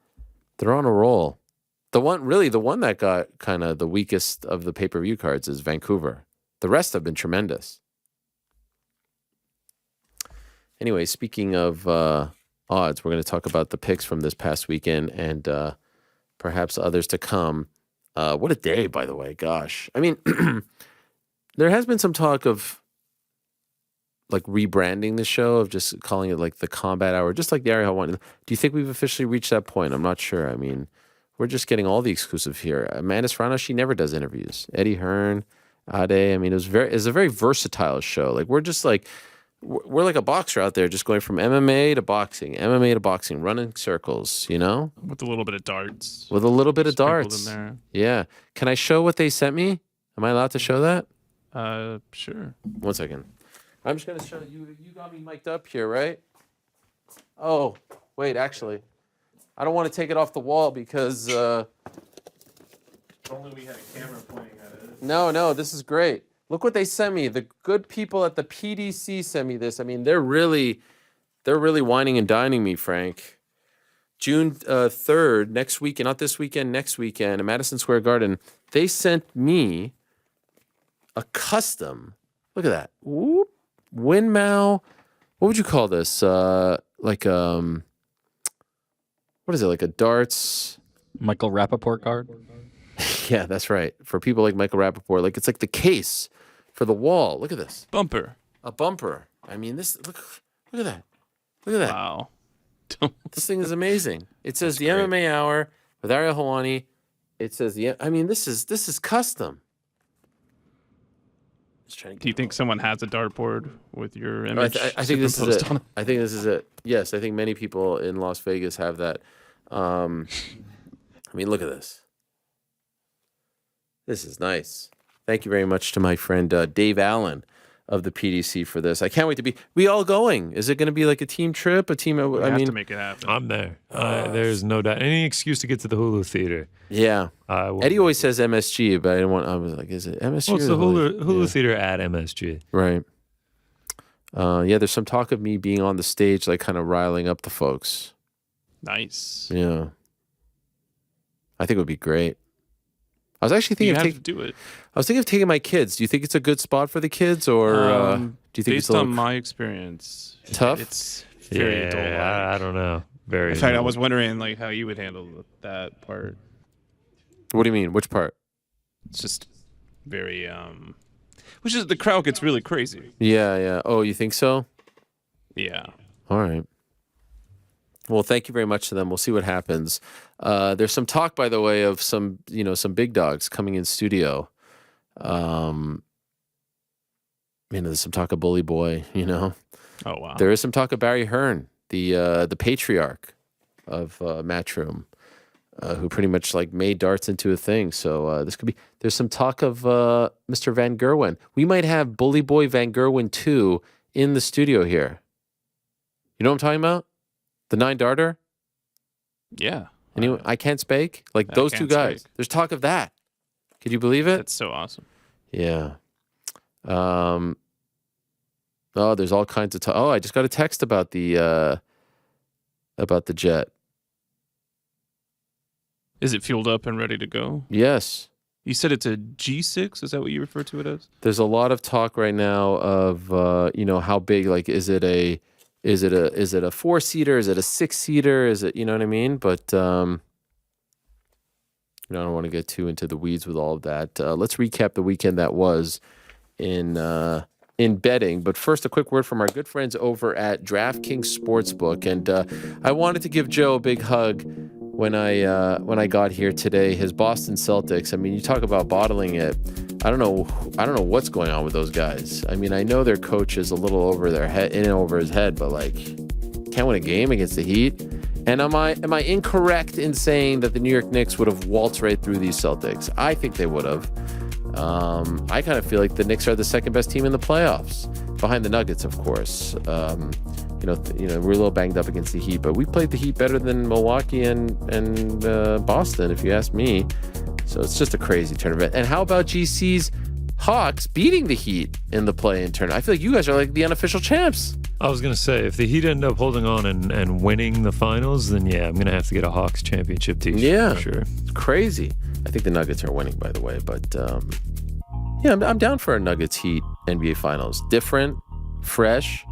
They're on a roll. The one that got kind of the weakest of the pay-per-view cards is Vancouver. The rest have been tremendous. Anyway, speaking of odds, we're going to talk about the picks from this past weekend and perhaps others to come. What a day, by the way. Gosh. I mean, there has been some talk of like rebranding the show, of just calling it like the Combat Hour, just like the Ariel one. Do you think we've officially reached that point? I'm not sure. I mean, we're just getting all the exclusive here. Amanda Serrano, she never does interviews. Eddie Hearn, Ade. I mean, it's a very versatile show. Like we're like a boxer out there, just going from MMA to boxing, running circles. With a little bit of darts. With a little bit of sprinkled darts. in there. Yeah. Can I show what they sent me? Am I allowed to show that? Sure. 1 second. I'm just gonna show you. You got me mic'd up here, right? Oh, wait. Actually, I don't want to take it off the wall because. If only we had a camera pointing at it. No. This is great. Look what they sent me. The good people at the PDC sent me this. I mean, they're really whining and dining me, Frank. June 3rd, next weekend, not this weekend, next weekend, at Madison Square Garden, they sent me a custom. Look at that. Whoop. Winmau. What would you call this? What is it? Like a darts? Michael Rappaport card? Yeah, that's right. For people like Michael Rappaport, it's like the case for the wall. Look at this. Bumper. A bumper. I mean, look at that. Look at that. Wow. This thing is amazing. It says the MMA Hour with Ariel Helwani. It says this is custom. Do you think someone has a dartboard with your image? I think this is it. I think this is it. Yes, I think many people in Las Vegas have that. I mean, look at this. This is nice. Thank you very much to my friend Dave Allen of the PDC for this. I can't wait to be. We all going? Is it going to be like a team trip? A team? We have to make it happen. I'm there. There's no doubt. Any excuse to get to the Hulu Theater. Yeah. Eddie always says MSG, but I was like, is it MSG? Well, it's the Hulu Theater at MSG. Right. Yeah, there's some talk of me being on the stage, like kind of riling up the folks. Nice. Yeah. I think it would be great. I was actually thinking to do it. I was thinking of taking my kids. Do you think it's a good spot for the kids, or do you think based it's on my experience, tough? It's very adult-like. I don't know. Very. In fact, I was wondering like how you would handle that part. What do you mean? Which part? It's just very which is the crowd gets really crazy. Yeah. Oh, you think so? Yeah. All right. Well, thank you very much to them. We'll see what happens. There's some talk, by the way, of some big dogs coming in studio. There's some talk of Bully Boy. Oh wow. There is some talk of Barry Hearn, the patriarch of Matchroom, who pretty much like made darts into a thing. So this could be. There's some talk of Mr. Van Gerwen. We might have Bully Boy Van Gerwen 2 in the studio here. You know what I'm talking about? The 9-darter? Yeah. Anyone? I Can't Spake? Like those two guys. Spake. There's talk of that. Could you believe it? That's so awesome. Yeah. There's all kinds of talk. Oh, I just got a text about the jet. Is it fueled up and ready to go? Yes. You said it's a G6? Is that what you refer to it as? There's a lot of talk right now of how big, like, is it a 4-seater? Is it a 6-seater? Is it, you know what I mean? But I don't want to get too into the weeds with all of that. Let's recap the weekend that was in betting. But first, a quick word from our good friends over at DraftKings Sportsbook. And I wanted to give Joe a big hug when I got here today. His Boston Celtics. I mean, you talk about bottling it. I don't know what's going on with those guys. I mean, I know their coach is a little over their head, in and over his head, but like, can't win a game against the Heat. And am I incorrect in saying that the New York Knicks would have waltzed right through these Celtics? I think they would have. I kind of feel like the Knicks are the second best team in the playoffs, behind the Nuggets, of course. We're a little banged up against the Heat, but we played the Heat better than Milwaukee and Boston, if you ask me. So it's just a crazy tournament. And how about GC's Hawks beating the Heat in the play-in tournament? I feel like you guys are like the unofficial champs. I was going to say, if the Heat end up holding on and winning the finals, then yeah, I'm going to have to get a Hawks championship t-shirt. Yeah, for sure. It's crazy. I think the Nuggets are winning, by the way. But I'm down for a Nuggets Heat NBA Finals. Different, fresh.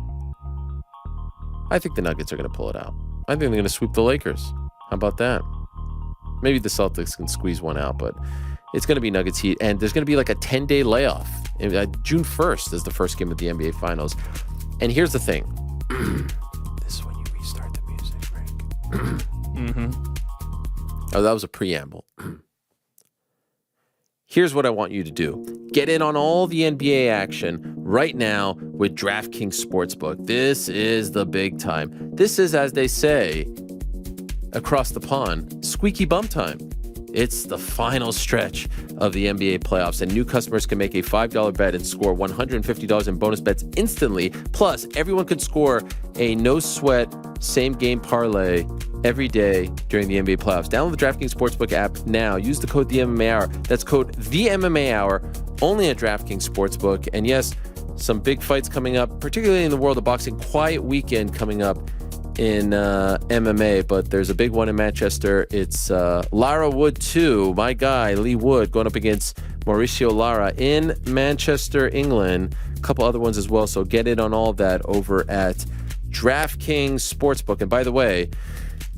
I think the Nuggets are going to pull it out. I think they're going to sweep the Lakers. How about that? Maybe the Celtics can squeeze one out, but it's going to be Nuggets Heat. And there's going to be like a 10-day layoff. June 1st is the first game of the NBA Finals. And here's the thing. This is when you restart the music, Frank. Oh, that was a preamble. Here's what I want you to do. Get in on all the NBA action right now with DraftKings Sportsbook. This is the big time. This is, as they say, across the pond, squeaky bum time. It's the final stretch of the NBA playoffs, and new customers can make a $5 bet and score $150 in bonus bets instantly. Plus, everyone could score a no-sweat same-game parlay every day during the NBA playoffs. Download the DraftKings Sportsbook app now. Use the code TheMMAHour. That's code TheMMAHour, only at DraftKings Sportsbook. And yes, some big fights coming up, particularly in the world of boxing. Quiet weekend coming up in MMA, but there's a big one in Manchester. It's Lara Wood 2, my guy Lee Wood, going up against Mauricio Lara in Manchester, England. A couple other ones as well, so get in on all of that over at DraftKings Sportsbook. And by the way,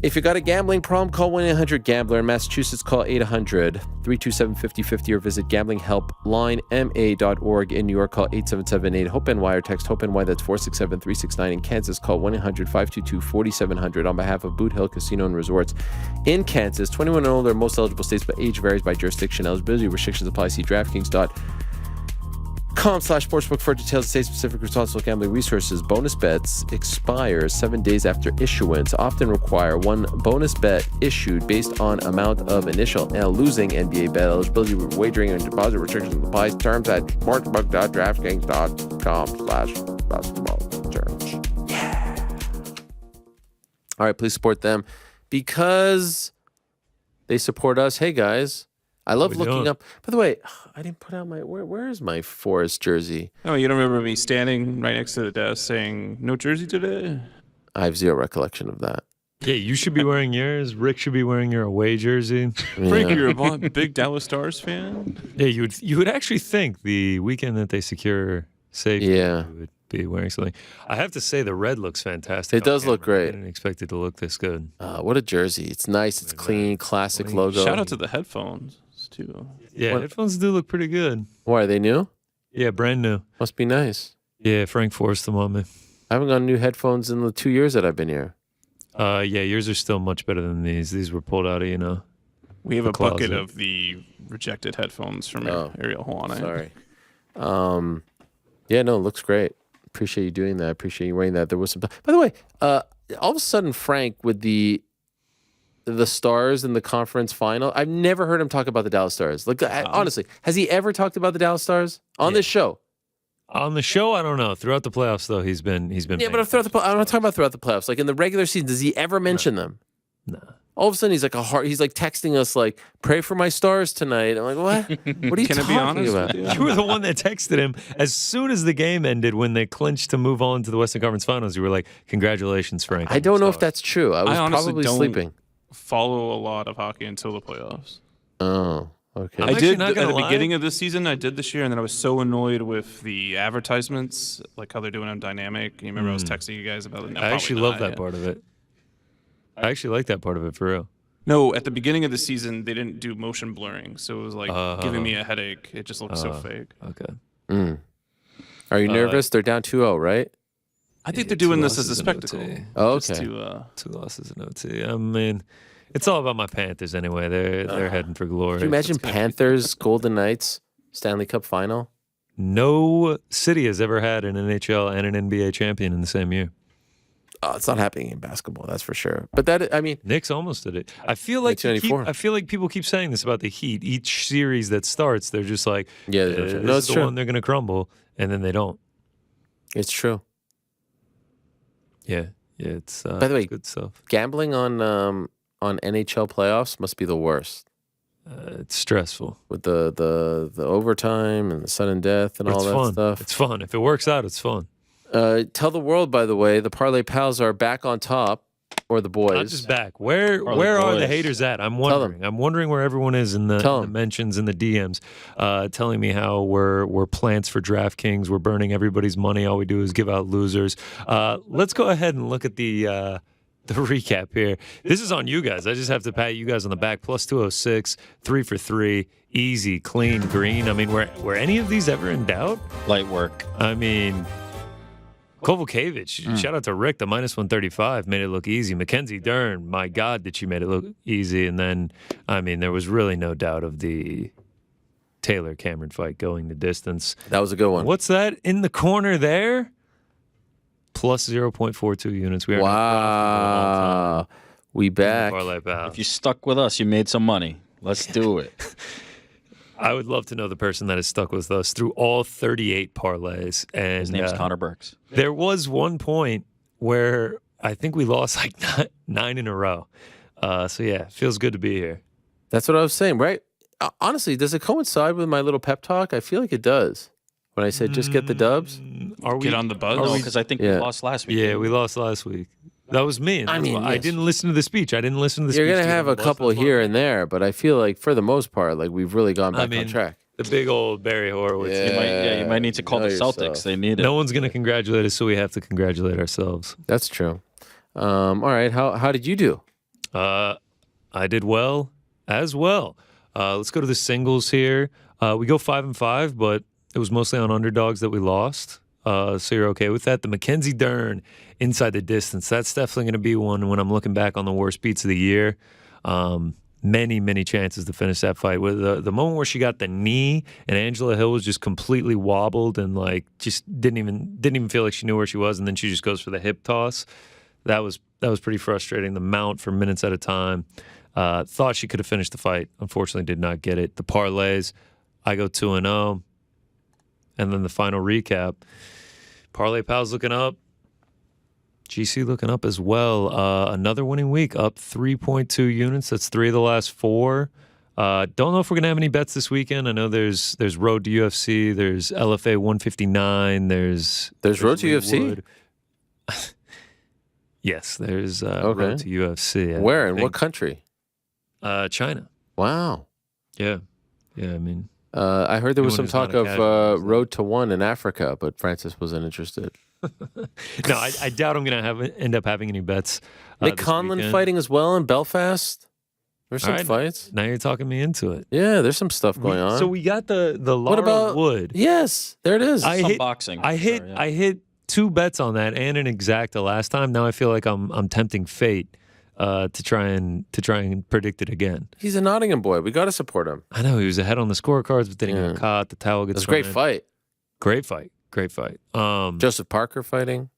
if you got a gambling problem, call 1-800-GAMBLER. In Massachusetts, call 800-327-5050 or visit gamblinghelplinema.org. In New York, call 877-8-HOPENY or text HOPENY. That's 467-369. In Kansas, call 1-800-522-4700 on behalf of Boot Hill Casino and Resorts in Kansas. 21 and older, most eligible states, but age varies by jurisdiction. Eligibility restrictions apply. See DraftKings.com BetMGM.com/sportsbook for details and state-specific responsible gambling resources. Bonus bets expire 7 days after issuance. Often require one bonus bet issued based on amount of initial losing NBA bet. Eligibility, wagering, and deposit restrictions applies. Terms at sportsbook.draftkings.com/basketball terms. Yeah. All right, please support them because they support us. Hey, guys. I love looking up. By the way, I didn't put out my. Where is my Forest jersey? Oh, you don't remember me standing right next to the desk saying, "No jersey today"? I have zero recollection of that. Yeah, you should be wearing yours. Rick should be wearing your away jersey. Frank, you're a big Dallas Stars fan? Yeah, you would actually think the weekend that they secure safety, you would be wearing something. I have to say, the red looks fantastic. It does look great. I didn't expect it to look this good. What a jersey. It's nice. It's clean, classic logo. Shout out to the headphones, too. Yeah, headphones do look pretty good. Why, are they new? Yeah, brand new. Must be nice. Yeah, Frank forced them on me. I haven't gotten new headphones in the 2 years that I've been here. Yeah, yours are still much better than these. These were pulled out of, We have a closet. bucket of the rejected headphones from Ariel Hawani. Sorry. Yeah, no, it looks great. Appreciate you doing that. Appreciate you wearing that. There was some. By the way, all of a sudden, Frank with the Stars in the conference final. I've never heard him talk about the Dallas Stars. Like, honestly, has he ever talked about the Dallas Stars on this show? On the show, I don't know. Throughout the playoffs, though, he's been. Yeah, but throughout the I'm not talking about throughout the playoffs. Like in the regular season, does he ever mention them? No. All of a sudden, he's like he's like texting us like, "Pray for my Stars tonight." I'm like, "What? What are you talking about?" You were the one that texted him as soon as the game ended when they clinched to move on to the Western Conference Finals. You were like, "Congratulations, Frank." I don't know if that's true. I was honestly probably don't sleeping. Follow a lot of hockey until the playoffs. Oh, okay. I did at the beginning of the season. I did this year, and then I was so annoyed with the advertisements, like how they're doing on Dynamic. You remember I was texting you guys about it. I actually love that part of it. I actually like that part of it for real. No, at the beginning of the season, they didn't do motion blurring, so it was like giving me a headache. It just looked so fake. Okay. Are you nervous? They're down 2-0, right? I think they're doing this as a spectacle. Oh, okay. Just to, 2 losses in OT. I mean, it's all about my Panthers anyway. They're heading for glory. Can you imagine Panthers, Golden Knights, Stanley Cup final? No city has ever had an NHL and an NBA champion in the same year. Oh, it's not happening in basketball, that's for sure. But that, I mean, Knicks almost did it. I feel like people keep saying this about the Heat. Each series that starts, they're just like, yeah, this no, is the one they're going to crumble, and then they don't. It's true. Yeah, it's by the way, good stuff. Gambling on NHL playoffs must be the worst. It's stressful with the overtime and the sudden death and all that stuff. It's fun. If it works out, it's fun. Tell the world, by the way, the Parlay Pals are back on top, or the boys. Not just back. Where are the haters at? I'm wondering. I'm wondering where everyone is in the mentions and the DMs, telling me how we're plants for DraftKings. We're burning everybody's money. All we do is give out losers. Let's go ahead and look at the recap here. This is on you guys. I just have to pat you guys on the back. Plus 206, 3 for 3, easy, clean, green. I mean, were any of these ever in doubt? Light work. I mean, Kovalkiewicz, shout out to Rick, the minus 135, made it look easy. Mackenzie Dern, my God, did she made it look easy. And then, I mean, there was really no doubt of the Taylor Cameron fight going the distance. That was a good one. What's that in the corner there? Plus 0.42 units. We are wow. We back. If you stuck with us, you made some money. Let's do it. I would love to know the person that has stuck with us through all 38 parlays. And his name's Connor Burks. There was one point where I think we lost like 9 in a row. So yeah, feels good to be here. That's what I was saying, right? Honestly, does it coincide with my little pep talk? I feel like it does. When I said just get the dubs. Are we get on the buzz? No, because I think we lost last week. Yeah, we lost last week. That was me. I mean, I didn't listen to the speech. I didn't listen to the speech. You're going to have a couple here and there, but I feel like for the most part, like we've really gone back on track. The big old Barry Horowitz. You might need to call the Celtics. They need it. No one's going to congratulate us, so we have to congratulate ourselves. That's true. All right. How did you do? I did well as well. Let's go to the singles here. We go 5-5, but it was mostly on underdogs that we lost. So you're okay with that. The Mackenzie Dern inside the distance. That's definitely going to be one when I'm looking back on the worst beats of the year. many chances to finish that fight. With the moment where she got the knee and Angela Hill was just completely wobbled and like just didn't even feel like she knew where she was, and then she just goes for the hip toss. That was pretty frustrating. The mount for minutes at a time. Thought she could have finished the fight. Unfortunately, did not get it. The parlays, I go 2-0, and then the final recap. Parlay Pal's looking up. GC looking up as well. Another winning week, up 3.2 units. That's 3 of the last 4. Don't know if we're gonna have any bets this weekend. I know there's Road to UFC. There's LFA 159. There's Road to UFC. Yes, there's Road to UFC. Where in what country? China. Wow. Yeah. I mean, I heard there was some anyone talk who's not a of Road to One in Africa, but Francis wasn't interested. No, I doubt I'm going to end up having any bets. Mick Conlon fighting as well in Belfast. There's some fights. Now you're talking me into it. Yeah, there's some stuff going on. So we got the Laura What about Wood. Yes, there it is. Boxing. I hit 2 bets on that and an exacta last time. Now I feel like I'm tempting fate to try and predict it again. He's a Nottingham boy. We got to support him. I know he was ahead on the scorecards, but then he got caught. The towel gets. It was a great fight. Great fight. Joseph Parker fighting.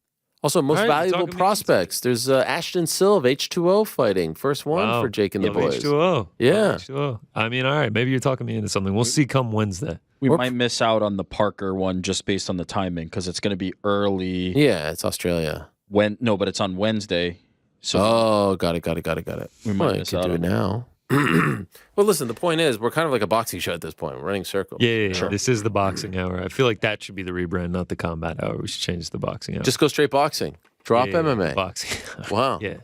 Also, most valuable prospects. There's Ashton Silve, H2O fighting. First one for Jake and the boys. H2O. Yeah. H2O. I mean, all right. Maybe you're talking me into something. We'll see come Wednesday. We might miss out on the Parker one just based on the timing because it's going to be early. Yeah, it's Australia. But it's on Wednesday. So got it. We might miss out do it now. Well, listen, the point is we're kind of like a boxing show at this point. We're running circles. Yeah. Sure. This is the boxing hour. I feel like that should be the rebrand, not the combat hour. We should change the boxing hour. Just go straight boxing. Drop MMA. Boxing. Wow. Yeah.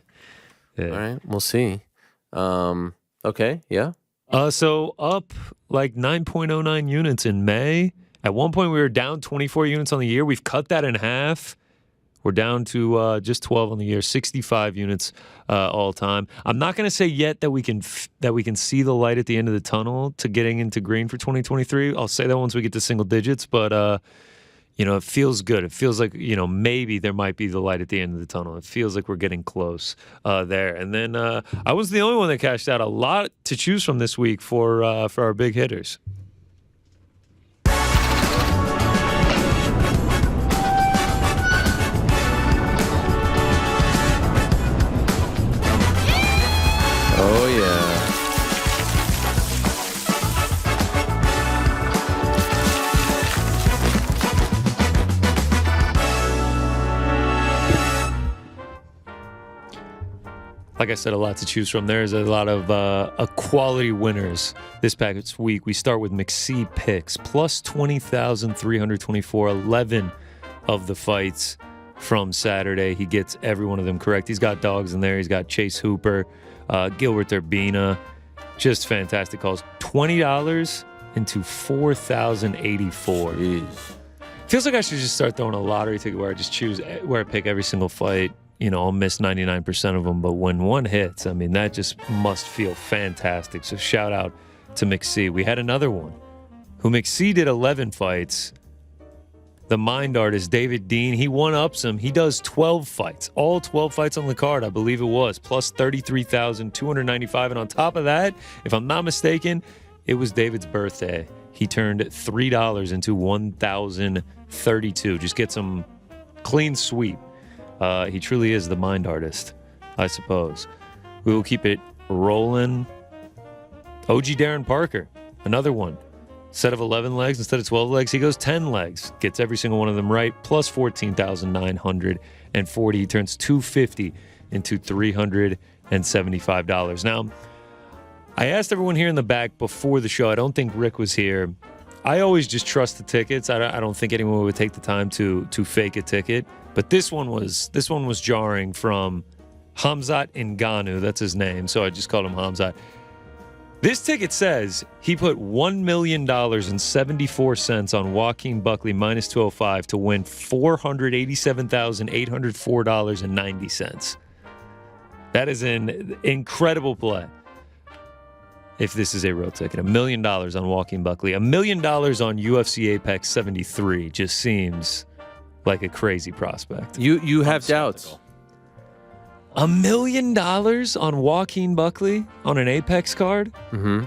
All right, we'll see. Okay, yeah. So up like 9.09 units in May. At one point, we were down 24 units on the year. We've cut that in half. We're down to just 12 on the year, 65 units all time. I'm not going to say yet that we can see the light at the end of the tunnel to getting into green for 2023. I'll say that once we get to single digits, but it feels good. It feels like maybe there might be the light at the end of the tunnel. It feels like we're getting close there. And then I was the only one that cashed out. A lot to choose from this week for our big hitters. Oh, yeah. Like I said, a lot to choose from. There's a lot of quality winners this package week. We start with McSee picks, plus 20,324, 11 of the fights from Saturday. He gets every one of them correct. He's got dogs in there. He's got Chase Hooper, Gilbert Urbina. Just fantastic calls. $20 into 4,084. Jeez. Feels like I should just start throwing a lottery ticket where I pick every single fight. I'll miss 99% of them, but when one hits, I mean, that just must feel fantastic. So shout out to McSee. We had another one who McSee did 11 fights. The mind artist, David Dean, he one-ups him. He does 12 fights, all 12 fights on the card, I believe it was, plus 33,295. And on top of that, if I'm not mistaken, it was David's birthday. He turned $3 into 1,032. Just get some clean sweep. He truly is the mind artist, I suppose. We will keep it rolling. OG Darren Parker, another one. Set of 11 legs instead of 12 legs, he goes 10 legs. Gets every single one of them right, plus 14,940. He turns 250 into $375. Now, I asked everyone here in the back before the show. I don't think Rick was here. I always just trust the tickets. I don't think anyone would take the time to fake a ticket. But this one was jarring from Hamzat Ngannou. That's his name, so I just called him Hamzat. This ticket says he put $1,000,074 on Joaquin Buckley minus 205 to win $487,804.90. That is an incredible play. If this is a real ticket, $1 million on Joaquin Buckley, $1 million on UFC Apex 73 just seems like a crazy prospect. You have doubts. $1 million on Joaquin Buckley on an Apex card? Mm-hmm.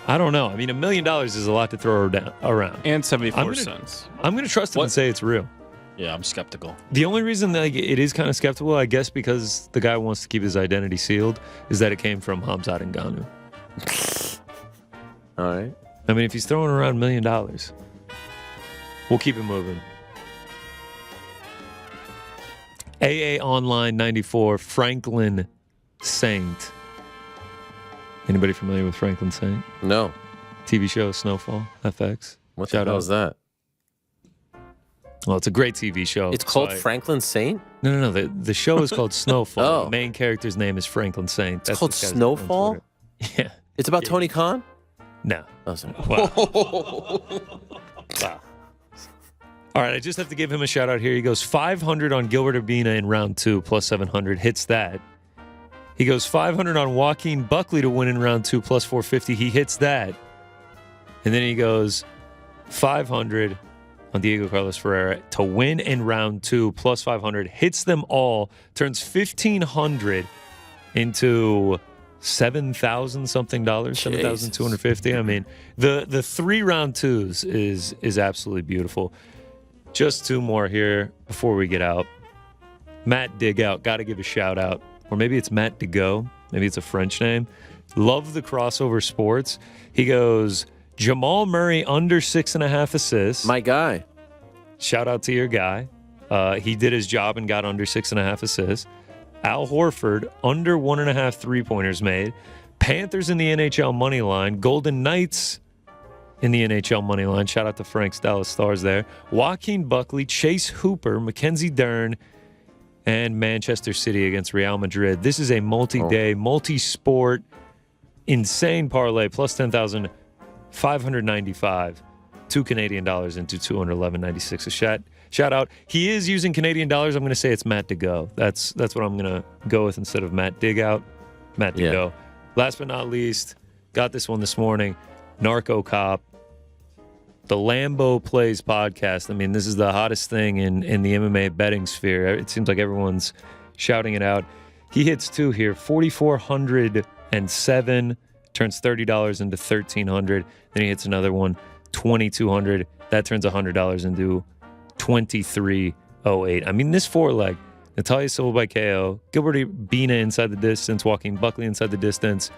I don't know. I mean, $1 million is a lot to throw around. And 74 cents. I'm going to trust him and say it's real. Yeah, I'm skeptical. The only reason that it is kind of skeptical, I guess, because the guy wants to keep his identity sealed, is that it came from Hamzat Ngannou. All right. I mean, if he's throwing around $1 million, we'll keep it moving. AA Online 94, Franklin Saint. Anybody familiar with Franklin Saint? No. TV show Snowfall, FX. What the hell is that? Well, it's a great TV show. It's called Franklin Saint? No. The show is called Snowfall. Oh. The main character's name is Franklin Saint. It's called Snowfall? Yeah. It's about Tony Khan? No. Oh, sorry. Wow. Wow. All right, I just have to give him a shout out here. He goes 500 on Gilbert Urbina in round 2, plus 700. Hits that. He goes 500 on Joaquin Buckley to win in round 2, plus 450. He hits that. And then he goes 500 on Diego Carlos Ferreira to win in round 2, plus 500. Hits them all. Turns 1,500 into 7,000 something dollars, 7,250. I mean, the 3 round 2s is absolutely beautiful. Just 2 more here before we get out. Matt Digout, got to give a shout out. Or maybe it's Matt Digo. Maybe it's a French name. Love the crossover sports. He goes, Jamal Murray under 6.5 assists. My guy. Shout out to your guy. He did his job and got under 6.5 assists. Al Horford under 1.5 3-pointers made. Panthers in the NHL money line. Golden Knights in the NHL money line. Shout out to Frank's Dallas Stars there. Joaquin Buckley, Chase Hooper, Mackenzie Dern, and Manchester City against Real Madrid. This is a multi-day, multi-sport, insane parlay, plus 10,595. $2 Canadian into $211.96 a shout out. He is using Canadian dollars. I'm going to say it's Matt Digo. That's what I'm going to go with instead of Matt Digout. Matt Digo. Last but not least, got this one this morning. Narco Cop. The Lambo Plays podcast. I mean, this is the hottest thing in the MMA betting sphere. It seems like everyone's shouting it out. He hits 2 here, 4,407, turns $30 into $1,300. Then he hits another one, 2,200. That turns $100 into $2,308. I mean, this 4-leg, Natalia Silva by KO, Gilbert Urbina inside the distance, Joaquin Buckley inside the distance,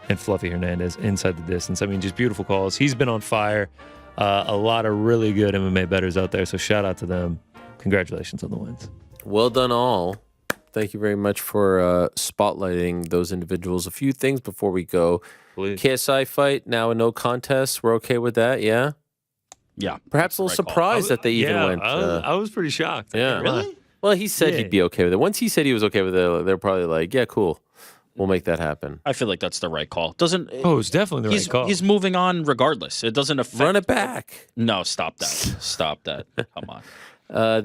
and Fluffy Hernandez inside the distance. I mean, just beautiful calls. He's been on fire. A lot of really good MMA bettors out there, so shout out to them. Congratulations on the wins. Well done, all. Thank you very much for spotlighting those individuals. A few things before we go. Please. KSI fight, now a no contest. We're okay with that, yeah? Yeah. Perhaps a little surprised that they even went. I was pretty shocked. Yeah. Really? Well, he said he'd be okay with it. Once he said he was okay with it, they're probably like, yeah, cool. We'll make that happen. I feel like that's the right call. It's definitely the right call. He's moving on regardless. It doesn't affect. Run it back. No, stop that. Stop that. Come on.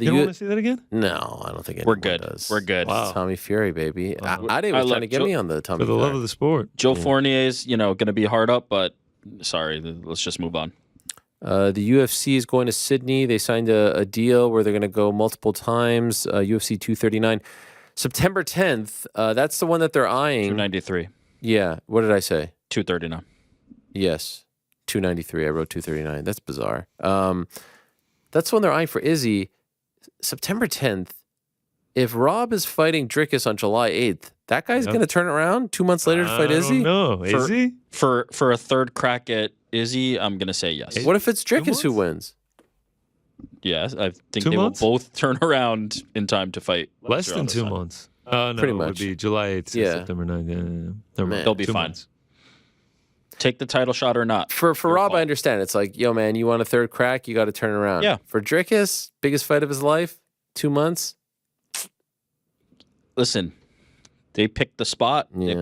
You don't want to see that again? No, I don't think We're anyone good. does. We're good. Wow. Tommy Fury, baby. Ade was trying to get me on the Tommy For the Fury. love of the sport. Joe Fournier's, going to be hard up, but sorry, let's just move on. The UFC is going to Sydney. They signed a deal where they're going to go multiple times. UFC 239. September 10th, that's the one that they're eyeing. 293. Yeah. What did I say? 239. Yes. 293. I wrote 239. That's bizarre. That's the one they're eyeing for Izzy. September 10th. If Rob is fighting Drickus on July 8th, that guy's going to turn around 2 months later to fight Izzy? No, Izzy? For a third crack at Izzy, I'm going to say yes. What if it's Drickus who wins? Yes, I think 2 they months? will both turn around in time to fight. Less than 2 months. No, Pretty it would much. be July 8th to Yeah. September 9th. Never mind. They'll be 2 fine. months. Take the title shot or not. For Rob, I understand. It's like, yo, man, you want a third crack, you got to turn around. Yeah. For Drickus, biggest fight of his life, 2 months. Listen, they picked the spot. Yeah.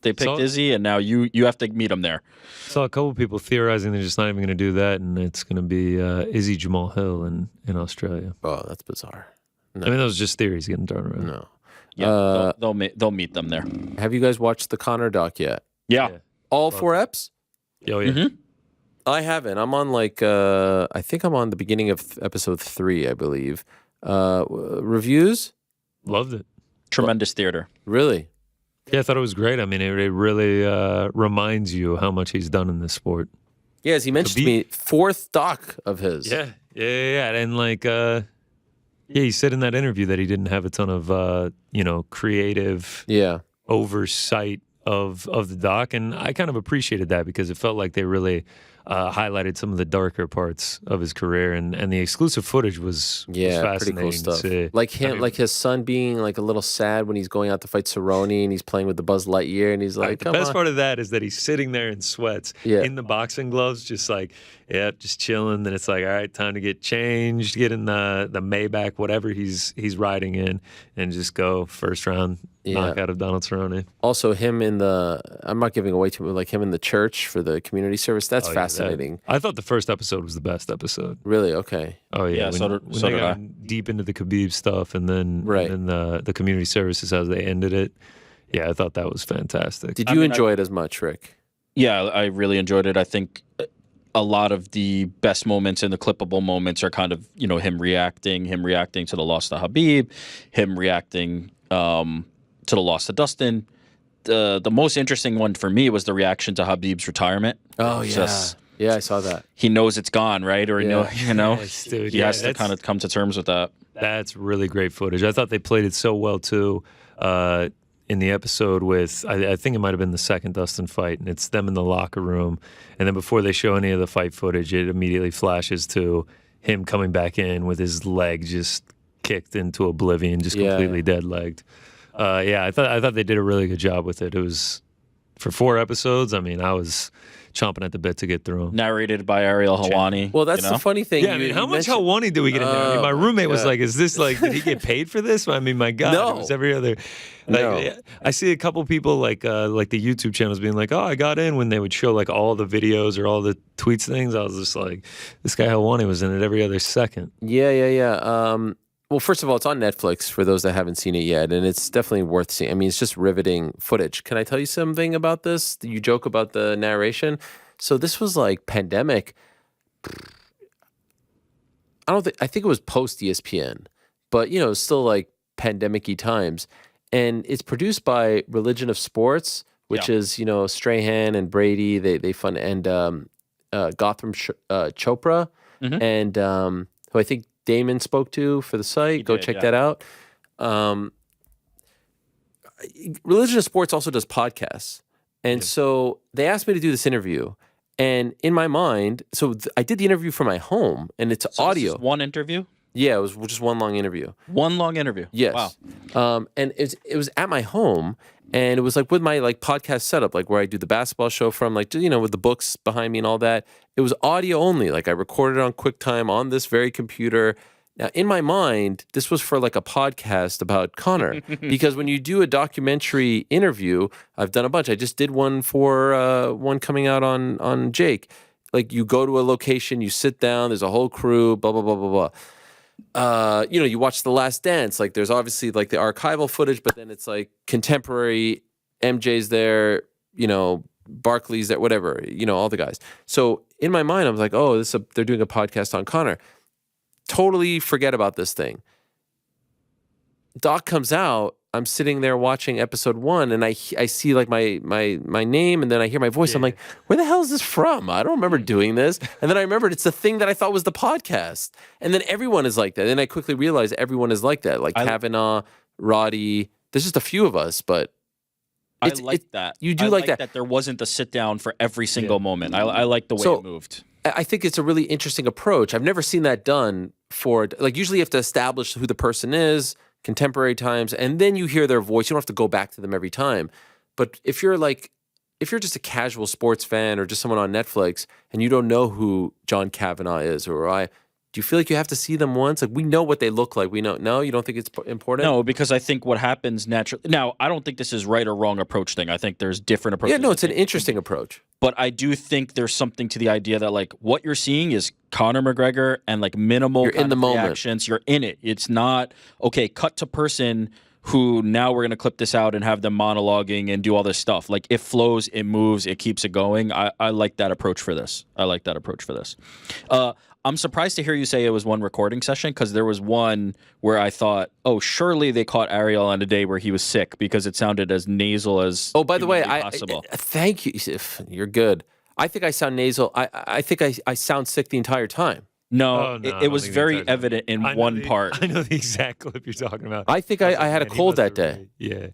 They picked Izzy, and now you have to meet him there. Saw a couple people theorizing they're just not even going to do that, and it's going to be Izzy Jamal Hill in Australia. Oh, that's bizarre. No. I mean, those are just theories getting thrown around. No. Yeah, they'll meet them there. Have you guys watched the Connor doc yet? Yeah. All 4 eps? Oh, yeah. Mm-hmm. I haven't. I'm on I think I'm on the beginning of episode 3, I believe. Reviews? Loved it. Tremendous theater. Really? Yeah, I thought it was great. I mean, it really reminds you how much he's done in this sport. Yeah, as he mentioned to me, 4th doc of his. Yeah. And like, he said in that interview that he didn't have a ton of, creative oversight of the doc, and I kind of appreciated that because it felt like they really highlighted some of the darker parts of his career, and the exclusive footage was fascinating. Pretty cool stuff. To see. Like him, like his son being like a little sad when he's going out to fight Serrano, and he's playing with the Buzz Lightyear, and he's like, the best part of that is that he's sitting there in sweats, in the boxing gloves, just like, just chilling. Then it's like, all right, time to get changed, get in the Maybach, whatever he's riding in, and just go first round knockout of Donald Cerrone. Also, him in I'm not giving away too much, like him in the church for the community service. That's fascinating. I thought the first episode was the best episode. Really? Okay. Oh yeah. When they got deep into the Khabib stuff, and then the community services as they ended it. Yeah, I thought that was fantastic. Did you enjoy it as much, Rick? Yeah, I really enjoyed it. I think a lot of the best moments and the clippable moments are kind of, him reacting to the loss to Khabib, him reacting to the loss to Dustin. The most interesting one for me was the reaction to Khabib's retirement. Oh, yeah, I saw that. He knows it's gone, right? Or, Yes, dude. he has to kind of come to terms with that. That's really great footage. I thought they played it so well, too, in the episode with, I think it might have been the second Dustin fight, and it's them in the locker room. And then before they show any of the fight footage, it immediately flashes to him coming back in with his leg just kicked into oblivion, just completely dead-legged. I thought they did a really good job with it. It was, for 4 episodes, I mean, I was chomping at the bit to get through them. Narrated by Ariel Helwani. Well, that's the funny thing. Yeah, I mean, how much Helwani do we get in there? I mean, my roommate was like, is this like, did he get paid for this? I mean, my God, it was every other. I see a couple people like the YouTube channels being like, oh, I got in when they would show like all the videos or all the tweets things. I was just like, this guy Helwani was in it every other second. Yeah. Well, first of all, it's on Netflix for those that haven't seen it yet, and it's definitely worth seeing. I mean, it's just riveting footage. Can I tell you something about this? You joke about the narration. So this was like pandemic. I think it was post ESPN, but it's still like pandemic-y times. And it's produced by Religion of Sports, which is, Strahan and Brady, they fund, and Gotham Chopra, and who I think Damon spoke to for the site. Go check that out. Religion of Sports also does podcasts. And so they asked me to do this interview. And in my mind, I did the interview from my home, and it's audio. This is one interview? Yeah, it was just one long interview. One long interview? Yes. Wow. And it was at my home, and it was like with my like podcast setup, like where I do the basketball show from, like, with the books behind me and all that. It was audio only. Like I recorded on QuickTime on this very computer. Now, in my mind, this was for like a podcast about Conor, because when you do a documentary interview, I've done a bunch. I just did one for one coming out on Jake. Like you go to a location, you sit down, there's a whole crew, blah, blah, blah, blah, blah. You watch The Last Dance. Like there's obviously like the archival footage, but then it's like contemporary, MJ's there, Barkley's there, whatever, all the guys. So in my mind, I was like, oh, they're doing a podcast on Conor. Totally forget about this thing. Doc comes out. I'm sitting there watching episode 1, and I see like my name, and then I hear my voice. I'm like, where the hell is this from? I don't remember doing this. And then I remembered it's the thing that I thought was the podcast. And then everyone is like that. And I quickly realized everyone is like that. Like Kavanaugh, Roddy. There's just a few of us, but I like that. You do like that there wasn't the sit down for every single moment. I like the way it moved. I think it's a really interesting approach. I've never seen that done for, like, usually you have to establish who the person is, contemporary times, and then you hear their voice. You don't have to go back to them every time. But if you're just a casual sports fan or just someone on Netflix and you don't know who John Kavanaugh is, do you feel like you have to see them once? Like, we know what they look like. We know. No, you don't think it's important? No, because I think what happens naturally. Now, I don't think this is right or wrong approach thing. I think there's different approaches. Yeah, no, it's an interesting approach. But I do think there's something to the idea that like what you're seeing is Conor McGregor and like minimal in the moment. Reactions. You're in it. It's not okay. Cut to person who now we're gonna clip this out and have them monologuing and do all this stuff. Like it flows, it moves, it keeps it going. I like that approach for this. I'm surprised to hear you say it was one recording session, because there was one where I thought, oh, surely they caught Ariel on a day where he was sick, because it sounded as nasal as by the way, possible. Thank you. You're good. I think I sound nasal. I think I sound sick the entire time. No, it was very evident in one part. I know the exact clip you're talking about. I think I had a cold that day. Yeah.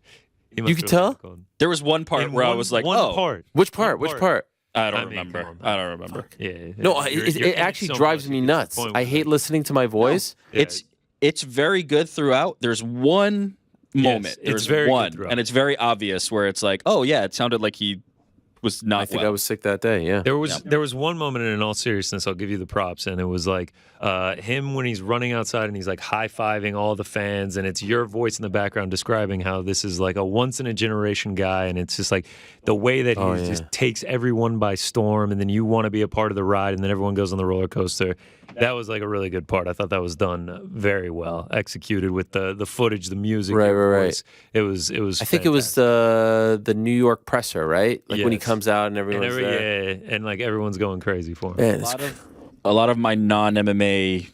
You could tell? There was one part where I was like, part. Which part? Which part? I don't remember. I don't remember. Yeah. No, it actually drives me nuts. I hate listening to my voice. No, it's very good throughout. There's one moment. There's one, and it's very obvious where it's like, oh yeah, it sounded like he was not. I think I was sick that day. Yeah. There was one moment, and in all seriousness, I'll give you the props, and it was like him when he's running outside and he's like high-fiving all the fans, and it's your voice in the background describing how this is like a once-in-a-generation guy, and it's just like the way that he just takes everyone by storm, and then you want to be a part of the ride, and then everyone goes on the roller coaster. That was like a really good part. I thought that was done very well, executed with the footage, the music, right. It was. I think it was the New York presser, right? Like when he comes out and everyone's there. Yeah, and like everyone's going crazy for him. A lot of my non-MMA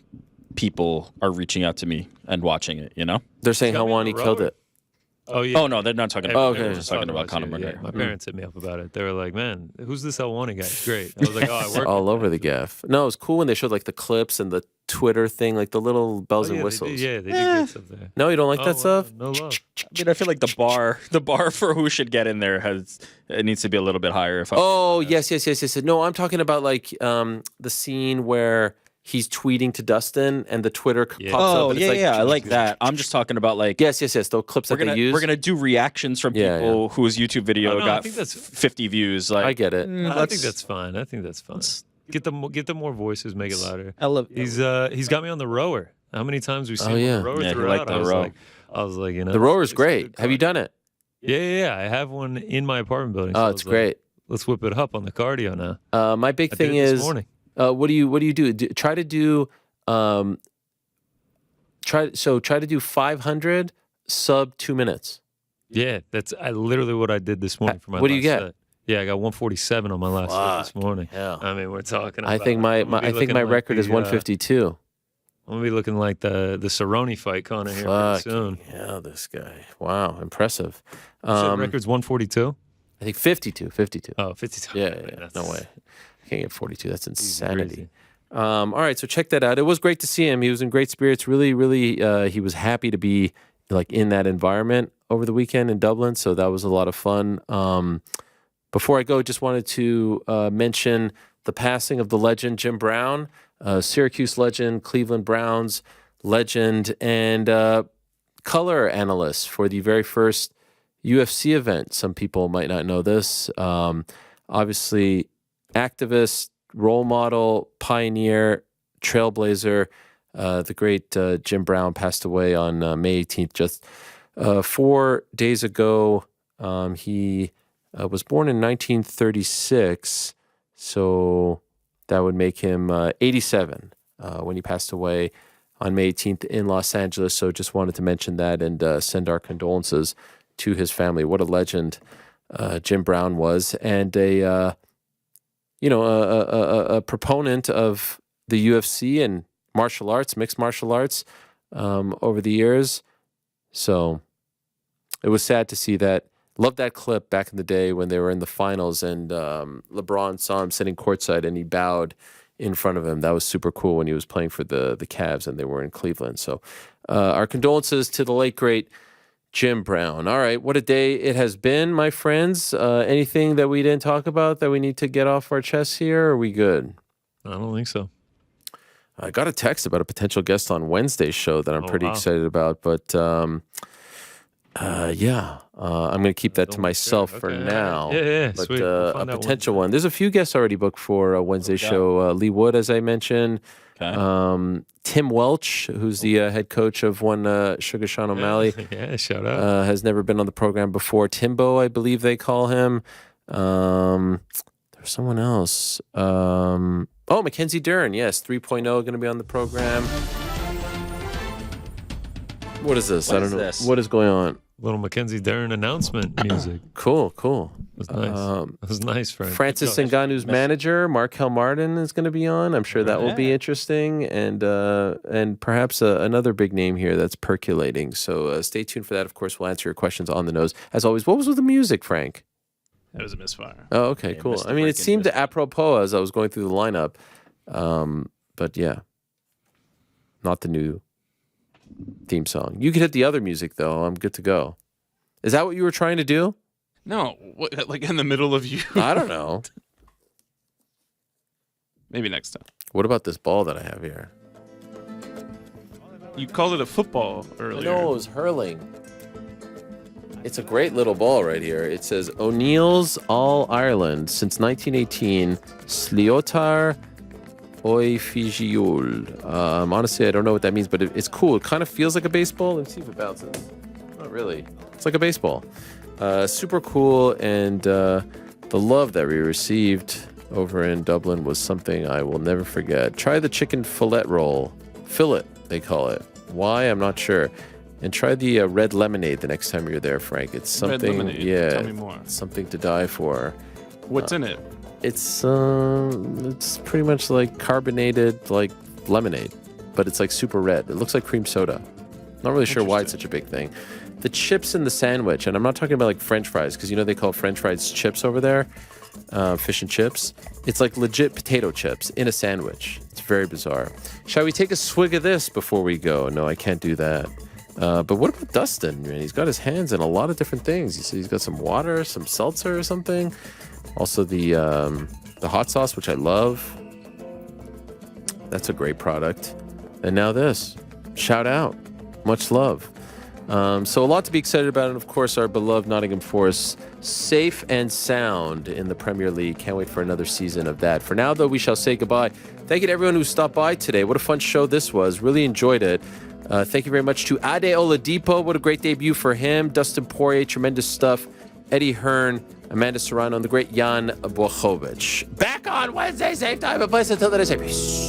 people are reaching out to me and watching it. You know, they're saying how Wani killed it. Oh yeah. Oh no, they're not talking about. They're just talking about Conor McGregor. My parents hit me up about it. They were like, "Man, who's this L1 guy? He's great." I was like, "Oh, I work all over the gaff." No, it was cool when they showed like the clips and the Twitter thing, like the little bells and whistles. They did good stuff there. No, you don't like that stuff? No love. I mean, I feel like the bar for who should get in there it needs to be a little bit higher. Yes. No, I'm talking about like the scene where he's tweeting to Dustin and the Twitter pops up. Oh, and I like that. I'm just talking about like yes. Those clips that they use. We're gonna do reactions from people whose YouTube video got 50 views. Like I get it. I think that's fine. Get the more voices, make it louder. He's got me on the rower. How many times we've seen the rower throughout? I was like, the rower's great. Have you done it? Yeah. I have one in my apartment building. Oh, it's great. Let's whip it up on the cardio now. My big thing is. This morning. What do you do? Try to do 500 sub 2 minutes. Yeah, that's literally what I did this morning for my. What do you get? Set. Yeah, I got 147 on my last set this morning. Yeah. I mean, we're talking. I think my record is 152. I'm gonna be looking like the Serrano fight Conor here pretty soon. Yeah, this guy. Wow, impressive. The record's 142. I think 52. Oh, 52. Yeah. No way. I can't get 42. That's insanity. All right, so check that out. It was great to see him. He was in great spirits. Really, he was happy to be like in that environment over the weekend in Dublin. So that was a lot of fun. Before I go, just wanted to mention the passing of the legend Jim Brown, Syracuse legend, Cleveland Browns legend, and color analyst for the very first UFC event. Some people might not know this. Obviously, activist, role model, pioneer, trailblazer. The great Jim Brown passed away on May 18th, just 4 days ago. He was born in 1936, so that would make him 87 when he passed away on May 18th in Los Angeles. So just wanted to mention that and send our condolences to his family. What a legend Jim Brown was, and a proponent of the UFC and martial arts, mixed martial arts, over the years. So it was sad to see that. Loved that clip back in the day when they were in the finals and LeBron saw him sitting courtside and he bowed in front of him. That was super cool when he was playing for the Cavs and they were in Cleveland. So our condolences to the late, great Jim Brown. All right, what a day it has been, my friends. Anything that we didn't talk about that we need to get off our chests here? Or are we good? I don't think so. I got a text about a potential guest on Wednesday's show that I'm pretty excited about, but I'm going to keep that to myself for now. Yeah, but sweet. We'll a potential one. There's a few guests already booked for Wednesday's show. Lee Wood, as I mentioned. Okay. Tim Welch, who's the head coach of one Sugar Sean O'Malley. Yeah, shout out. Has never been on the program before. Timbo, I believe they call him. There's someone else. Mackenzie Dern. Yes, 3.0 going to be on the program. What is this? I don't know. What is going on? Little Mackenzie Dern announcement music. Cool. It was nice. It was nice, Frank. Francis Ngannou's manager, Markel Martin, is going to be on. I'm sure that will be interesting, and perhaps another big name here that's percolating. So stay tuned for that. Of course, we'll answer your questions on the nose. As always, what was with the music, Frank? That was a misfire. Oh, okay, cool. I mean, it seemed apropos as I was going through the lineup. But yeah, not the new theme song. You could hit the other music, though. I'm good to go. Is that what you were trying to do? No, like in the middle of you. I don't know. Maybe next time. What about this ball that I have here? You called it a football earlier. No, it was hurling. It's a great little ball right here. It says O'Neill's All Ireland since 1918. Sliotar Oifigiul. Honestly, I don't know what that means, but it's cool. It kind of feels like a baseball. Let's see if it bounces. Not really. It's like a baseball. Super cool, and the love that we received over in Dublin was something I will never forget. Try the chicken fillet roll. Fillet, they call it. Why? I'm not sure. And try the red lemonade the next time you're there, Frank. It's something. Red lemonade. Yeah, Tell me more. Something to die for. What's in it? It's pretty much like carbonated like lemonade, but it's like super red. It looks like cream soda. Not really sure why it's such a big thing. The chips in the sandwich, and I'm not talking about like French fries, because you know they call French fries chips over there, fish and chips. It's like legit potato chips in a sandwich. It's very bizarre. Shall we take a swig of this before we go? No, I can't do that. But what about Dustin? Man, he's got his hands in a lot of different things. You see, he's got some water, some seltzer or something. Also the hot sauce, which I love. That's a great product. And now this. Shout out. Much love. So a lot to be excited about, and of course our beloved Nottingham Forest safe and sound in the Premier League. Can't wait for another season of that. For now, though, we shall say goodbye. Thank you to everyone who stopped by today. What a fun show this was. Really enjoyed it. Thank you very much to Ade Oladipo. What a great debut for him. Dustin Poirier, tremendous stuff. Eddie Hearn, Amanda Serrano, and the great Jan Blachowicz. Back on Wednesday, same time and place. Until then, I say peace.